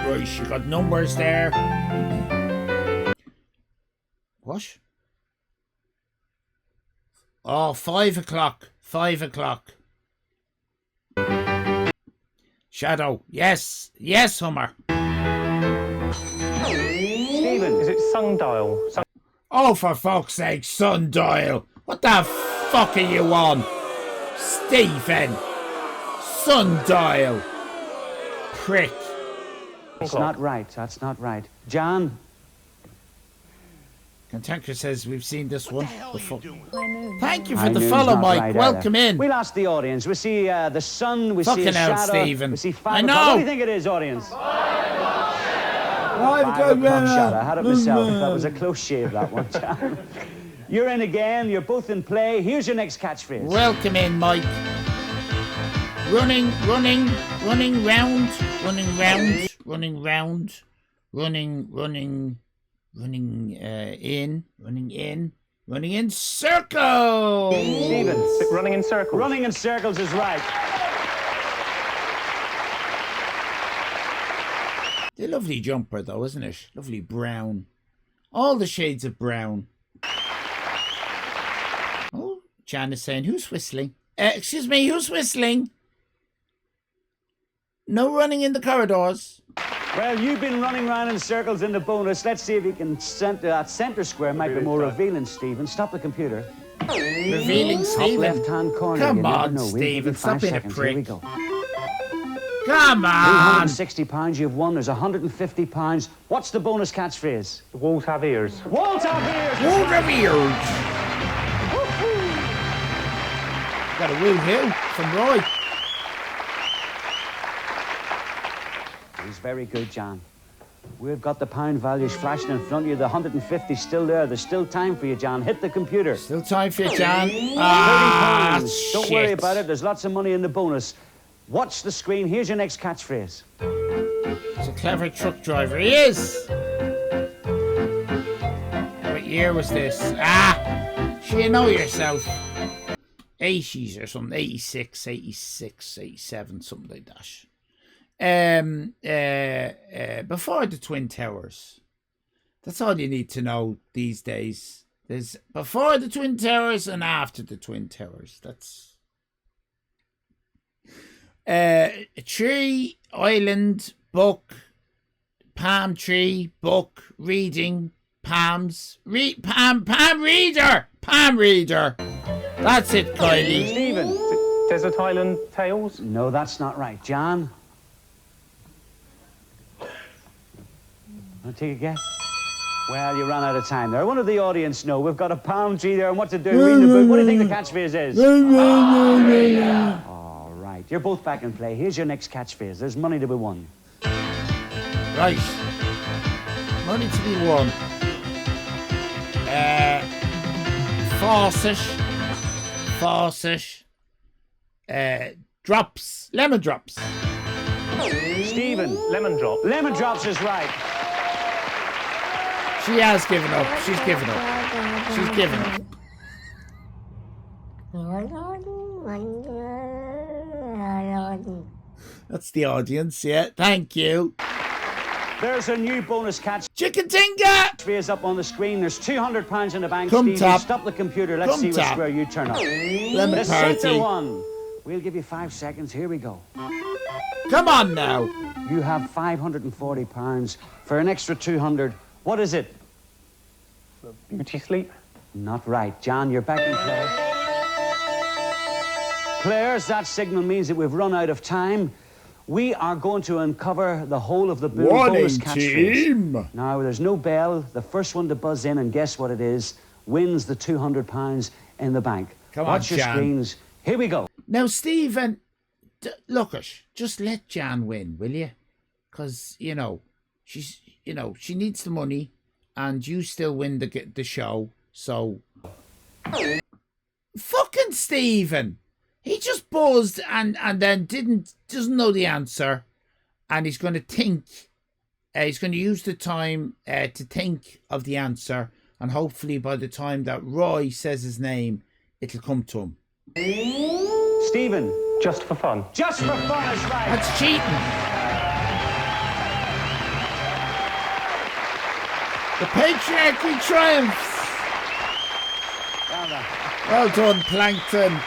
Right, you got numbers there. What? Oh, 5 o'clock. 5 o'clock. Shadow. Yes. Yes, Hummer. Stephen. Is it sundial? Oh, for fuck's sake, sundial. What the fuck are you on? Stephen. Sundial. Prick. That's not right. That's not right. John. Cantanker says we've seen this one before. Thank you for the follow, Mike. Right Welcome either. in. We'll ask the audience. We see the sun, we Fucking see a hell, shadow, Stephen. we see 5 I o'clock. know. What do you think it is, audience? 5 o'clock shadow. I had it myself. That was a close shave, that one. John. You're in again. You're both in play. Here's your next catchphrase. Welcome in, Mike. Running round, running in circles. Stephen. Running in circles. Running in circles is right. The lovely jumper, though, isn't it? Lovely brown. All the shades of brown. Oh, Jan is saying, who's whistling? Excuse me, who's whistling? No running in the corridors. Well, you've been running around in circles in the bonus. Let's see if you can center that center square. Might be more revealing, Stephen. Stop the computer. Revealing, Stephen. Top left-hand corner. Come you never on, know. Stephen. Stop being a prick. Here we go. Come on. £360 you've won. There's £150. What's the bonus catchphrase? Wolves have ears. Wolves have ears. Wolves have ears. Got a woo-hoo from Roy. He's very good, John. We've got the pound values flashing in front of you. The 150 still there. There's still time for you, John. Hit the computer. Still time for you, John. £30. Don't worry about it. There's lots of money in the bonus. Watch the screen. Here's your next catchphrase. He's a clever truck driver. He is. What year was this? You know yourself. 80s or something. 86, 86, 87, something like that. Before the Twin Towers. That's all you need to know these days. There's before the Twin Towers and after the Twin Towers. That's a tree, island, book, palm tree, book, reading, palms, palm reader. That's it, Kylie. Stephen. Desert Island Tales? No, that's not right. John? Want to take a guess? Well, you ran out of time there. One of the audience know. We've got a palm tree there and what to do. Reading the book. What do you think the catchphrase is? All right. You're both back in play. Here's your next catchphrase. There's money to be won. Right. Money to be won. Faucet. Drops. Lemon drops. Stephen. Lemon drop. Lemon drops is right. She has given up. She's given up. She's given up. That's the audience, yeah. Thank you. There's a new bonus catch. Chicken Tinga! Is up on the screen. There's £200 in the bank. Come Stevie, tap. stop the computer. Let's see which square you turn up. Lemon the party. center one. We'll give you 5 seconds. Here we go. Come on now. You have £540 for an extra 200. What is it? Beauty sleep? Not right. John, you're back in play. Players, that signal means that we've run out of time. We are going to uncover the whole of the bonus catchphrase. Now, there's no bell. The first one to buzz in and guess what it is wins the £200 in the bank. Come on, Watch your Jan. screens. Here we go. Now, Stephen, look, just let Jan win, will you? Because, she needs the money, and you still win the show, so... Fucking Stephen! He just buzzed and then doesn't know the answer, and he's going to think. He's going to use the time to think of the answer, and hopefully by the time that Roy says his name, it'll come to him. Stephen. Just for fun. Just for fun is right. That's cheating. The patriarchy triumphs. Well done, Plankton.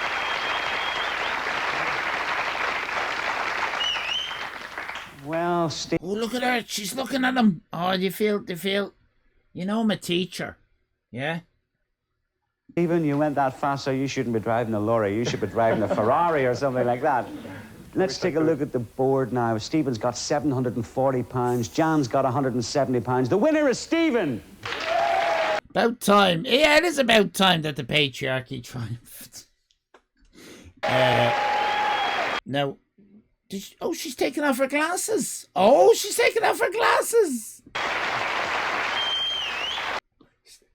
Well, Steve. Oh, look at her. She's looking at him. Oh, do you feel, I'm a teacher. Yeah? Stephen, you went that fast, so you shouldn't be driving a lorry. You should be driving a Ferrari or something like that. Let's take a look at the board now. Stephen's got £740. Jan's got £170. The winner is Stephen. About time. Yeah, it is about time that the patriarchy triumphed. Now, she's taking off her glasses. Oh, she's taking off her glasses.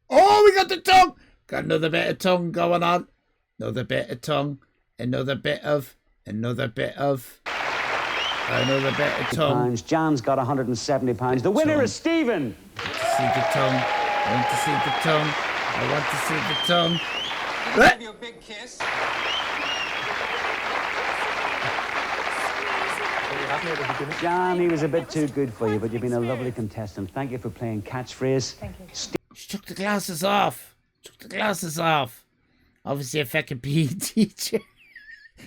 Oh, we got the tongue. Got another bit of tongue going on. Another bit of tongue. Another bit of tongue. Jan's got £170. The winner is Stephen. I want to see the tongue. I want to see the tongue. I want to see the tongue. Give you a big kiss. Jan, he was a bit too good for you, but you've been a lovely contestant. Thank you for playing catchphrase. Thank you. She took the glasses off. Obviously a fucking PE teacher.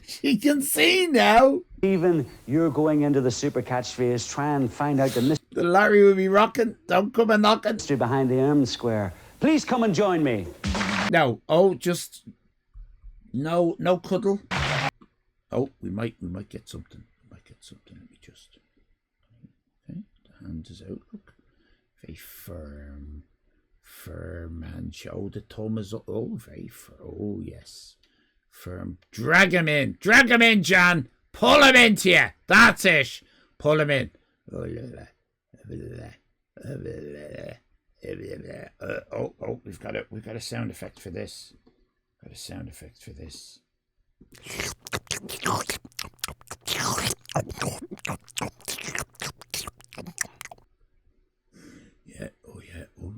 She can see now. Stephen, you're going into the super catchphrase. Try and find out the mystery. The lorry will be rocking. Don't come and knocking. Behind the arm square. Please come and join me. No. Oh, just no cuddle. Oh, we might get something. something. Let me just. Okay, the hand is out. Look, very firm and show the thumb is up. Oh, very firm. Oh yes, firm. Drag him in, Jan. Pull him into you. That's it. Pull him in. Oh, we've got a sound effect for this. Yeah, oh yeah, oh.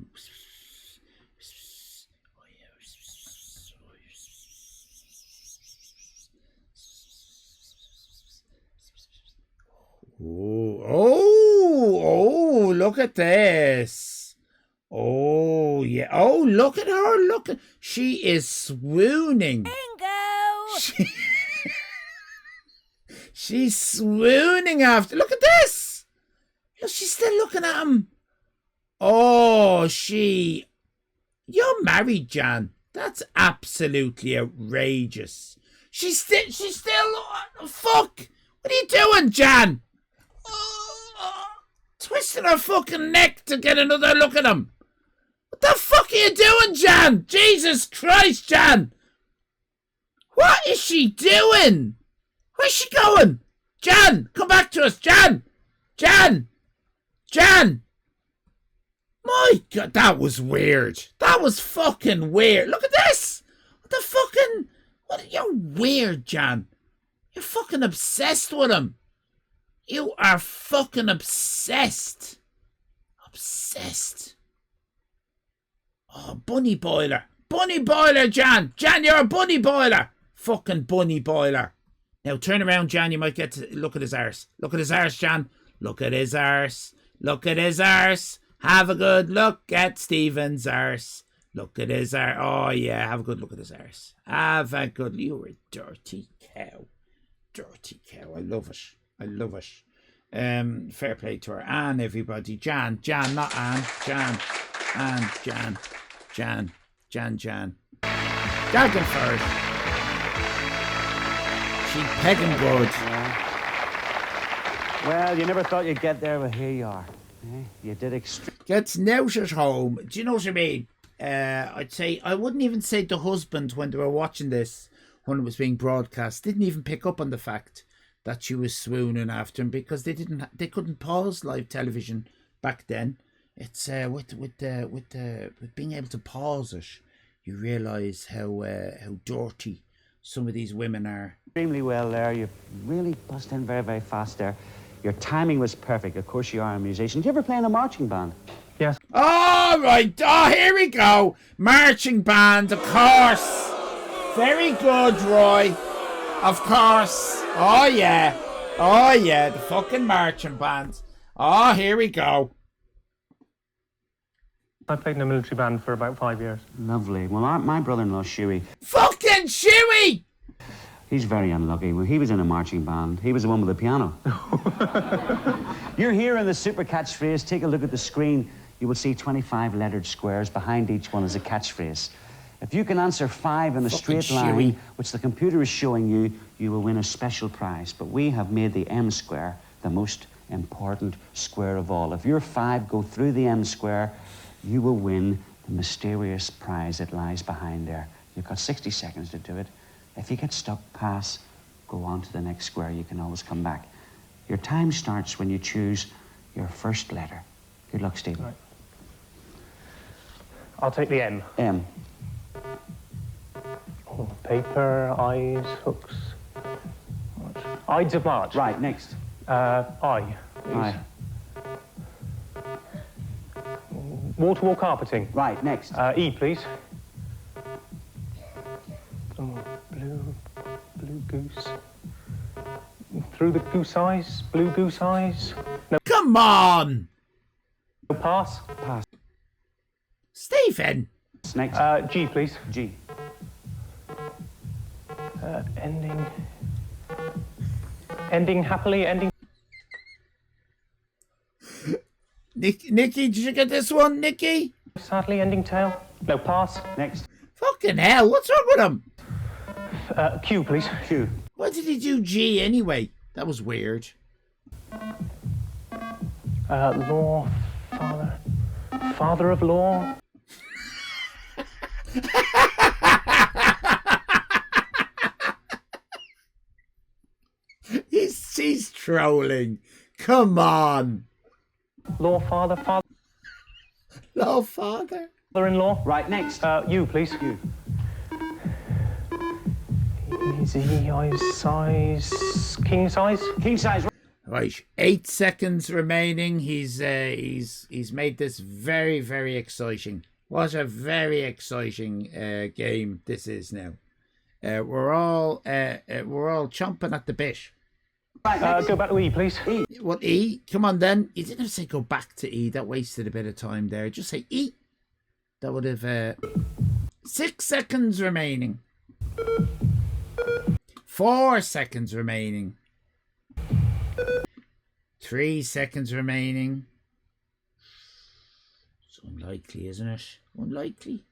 Oh, look at this. Oh, yeah. Oh, look at her. She is swooning. Bingo! She's swooning after. Look at this. Look, she's still looking at him. Oh, You're married, Jan. That's absolutely outrageous. She's still. Fuck. What are you doing, Jan? Twisting her fucking neck to get another look at him. What the fuck are you doing, Jan? Jesus Christ, Jan. What is she doing? Where's she going? Jan, come back to us, Jan. My God, that was weird. That was fucking weird. Look at this. You're weird, Jan. You're fucking obsessed with him. You are fucking obsessed. Oh, bunny boiler. Bunny boiler, Jan. Jan, you're a bunny boiler. Fucking bunny boiler. Now turn around, Jan. You might get to look at his arse. Look at his arse, Jan. Look at his arse. Have a good look at Stephen's arse. Look at his arse. Oh, yeah. Have a good look at his arse. You're a dirty cow. I love it. Fair play to her. Anne, everybody. Jan, not Anne. Jan. Gagging for it. She pegging good. Well, you never thought you'd get there, but here you are. You did Gets out at home. Do you know what I mean? I wouldn't even say the husband, when they were watching this, when it was being broadcast, didn't even pick up on the fact that she was swooning after him, because they couldn't pause live television back then. It's with being able to pause it, you realise how dirty some of these women are. Extremely well there. You really bust in very, very fast there. Your timing was perfect. Of course, you are a musician. Do you ever play in a marching band? Yes. All right. Oh, here we go. Marching band, of course. Very good, Roy. Of course. Oh, yeah. The fucking marching band. Oh, here we go. I played in a military band for about 5 years. Lovely. Well, my brother-in-law, Shuey. Fucking Shuey! He's very unlucky. Well, he was in a marching band. He was the one with the piano. You're here in the super catchphrase. Take a look at the screen. You will see 25 lettered squares. Behind each one is a catchphrase. If you can answer 5 in a straight line, which the computer is showing you, you will win a special prize. But we have made the M square the most important square of all. If your 5 go through the M square, you will win the mysterious prize that lies behind there. You've got 60 seconds to do it. If you get stuck, pass, go on to the next square. You can always come back. Your time starts when you choose your first letter. Good luck, Stephen. Right. I'll take the M. M. Oh, paper, eyes, hooks. Ides of March. Right, next. I, please. I. Wall-to-wall carpeting. Right, next. E, please. Oh, blue goose. Through the goose eyes, blue goose eyes. No. Come on! No, pass. Pass. Stephen. Next. G, please. G. Ending happily, ending. Nicky, did you get this one, Nicky? Sadly, ending tail. No, pass. Next. Fucking hell, what's wrong with him? Q, please. Q. Why did he do G anyway? That was weird. Law, father. Father of law. He's trolling. Come on. Law, father, father. Law, father. Father-in-law. Right, next. You, please. You. Easy, size, king size. King size. Right, 8 seconds remaining. He's made this very, very exciting. What a very exciting game this is now. We're all chomping at the bit. Right, go back to E, please. E. What, E? Come on then. You didn't have to say go back to E. That wasted a bit of time there. Just say E. That would have 6 seconds remaining. 4 seconds remaining. 3 seconds remaining. It's unlikely, isn't it? Unlikely.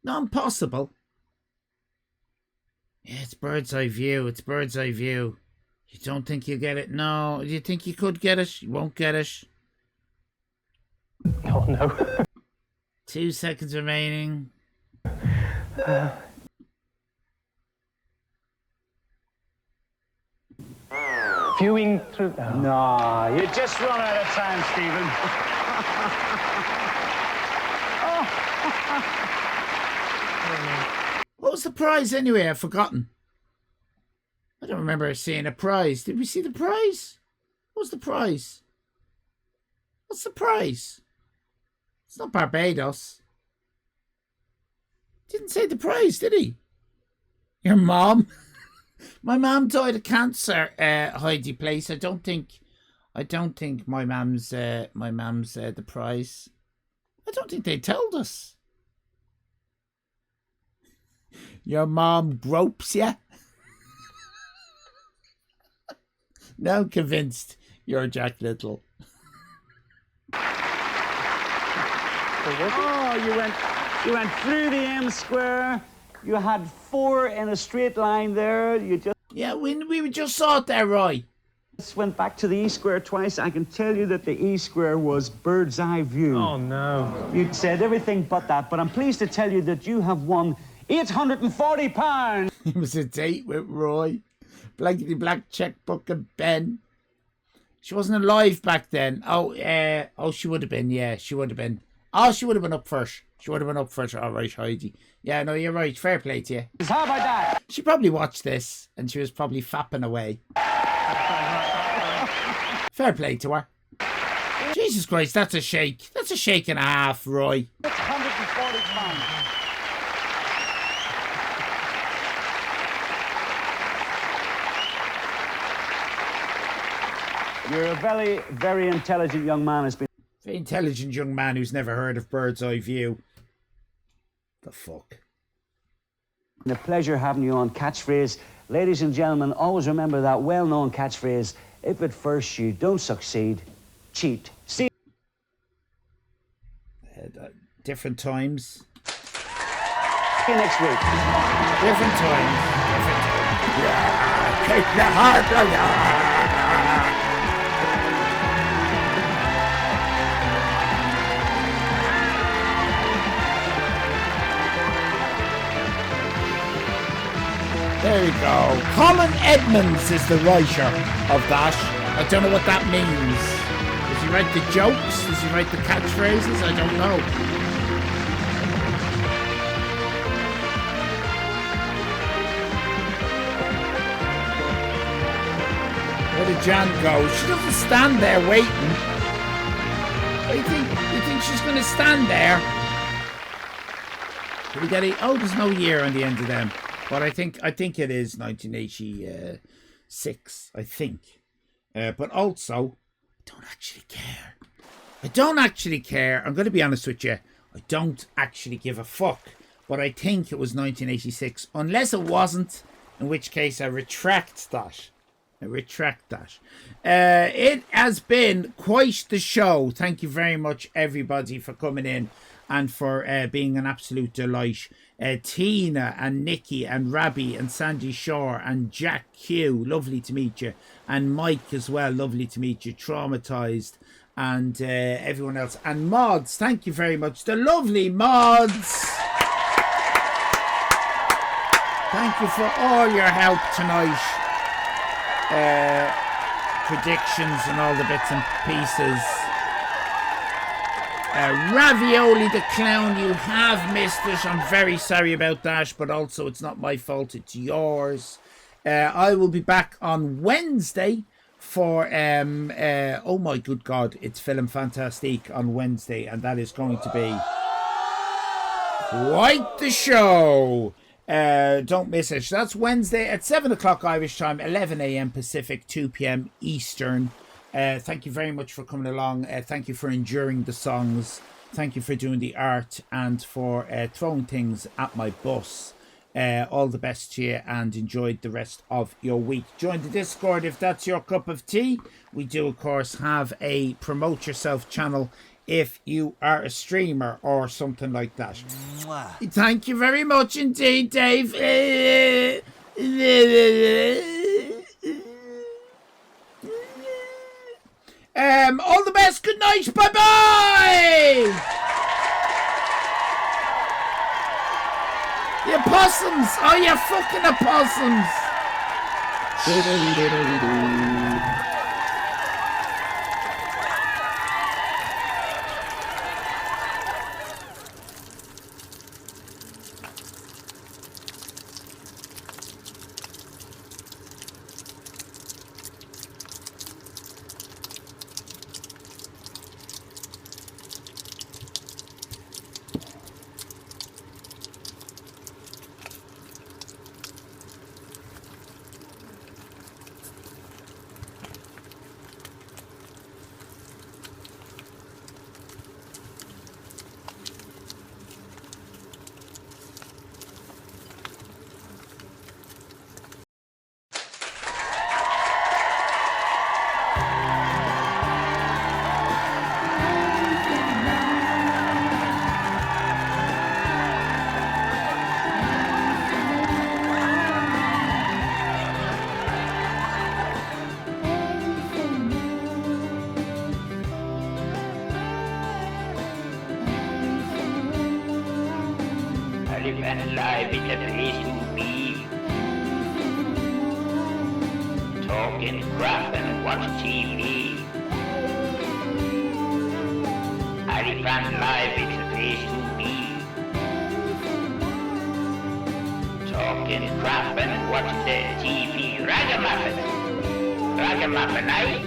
Not impossible. Yeah, it's bird's eye view. It's bird's eye view. You don't think you'll get it? No. Do you think you could get it? You won't get it. Oh, no. 2 seconds remaining. Viewing through... Oh. No, you just run out of time, Stephen. What was the prize anyway? I've forgotten. I don't remember seeing a prize. Did we see the prize? What's the prize? What's the prize? It's not Barbados. Didn't say the prize, did he? Your mom? My mum died of cancer, Heidi Place. I don't think my mum's the prize. I don't think they told us. Your mom gropes you? Now I'm convinced you're Jack Little. Oh, you went through the M square. You had 4 in a straight line there. You just... Yeah, we just saw it there, Roy. Just went back to the E square twice. I can tell you that the E square was bird's eye view. Oh, no. You said everything but that, but I'm pleased to tell you that you have won £840. It was a date with Roy. Blankety black checkbook and pen. She wasn't alive back then. Oh, she would have been. Yeah, she would have been. Oh, she would have been up first. She would have been up first. All right, Heidi. Yeah, no, you're right. Fair play to you. How about that? She probably watched this and she was probably fapping away. Fair play to her. Jesus Christ, that's a shake. That's a shake and a half, Roy. It's £140. You're a very, very intelligent young man. Has been very intelligent young man who's never heard of bird's eye view. The fuck. A pleasure having you on Catchphrase. Ladies and gentlemen, always remember that well-known catchphrase, if at first you don't succeed, cheat. See different times. See you next week. Different times. Different times. Yeah, take the heart of ya. There you go. Colin Edmonds is the writer of that. I don't know what that means. Does he write the jokes? Does he write the catchphrases? I don't know. Where did Jan go? She doesn't stand there waiting. What do you think? You think she's going to stand there? Did we get it? Oh, there's no year on the end of them. But I think it is 1986, I think. But also, I don't actually care. I don't actually care. I'm going to be honest with you. I don't actually give a fuck. But I think it was 1986. Unless it wasn't, in which case I retract that. It has been quite the show. Thank you very much, everybody, for coming in and for being an absolute delight. Tina and Nikki and Rabbi and Sandy Shore and Jack Q, lovely to meet you, and Mike as well, lovely to meet you, Traumatized, and everyone else, and Mods, thank you very much, the lovely Mods. Thank you for all your help tonight. Predictions and all the bits and pieces. Ravioli the Clown, you have missed it. I'm very sorry about that, but also it's not my fault, it's yours. I will be back on Wednesday for oh my good God, it's Film Fantastique on Wednesday, and that is going to be quite the show. Don't miss it. That's Wednesday at 7 o'clock Irish time, 11 a.m. Pacific, 2 p.m. Eastern. Thank you very much for coming along. Thank you for enduring the songs. Thank you for doing the art and for throwing things at my bus. All the best to you, and enjoy the rest of your week. Join the Discord if that's your cup of tea. We do, of course, have a Promote Yourself channel if you are a streamer or something like that. Mwah. Thank you very much indeed, Dave. All the best. Good night. Bye bye. You opossums. Oh, you fucking opossums. Allyfan Live is a place to be. Talk and crap and watch TV. Allyfan Live is a place to be. Talk and crap and watch the TV. Ragamuffin. Ragamuffin, eh? Wait.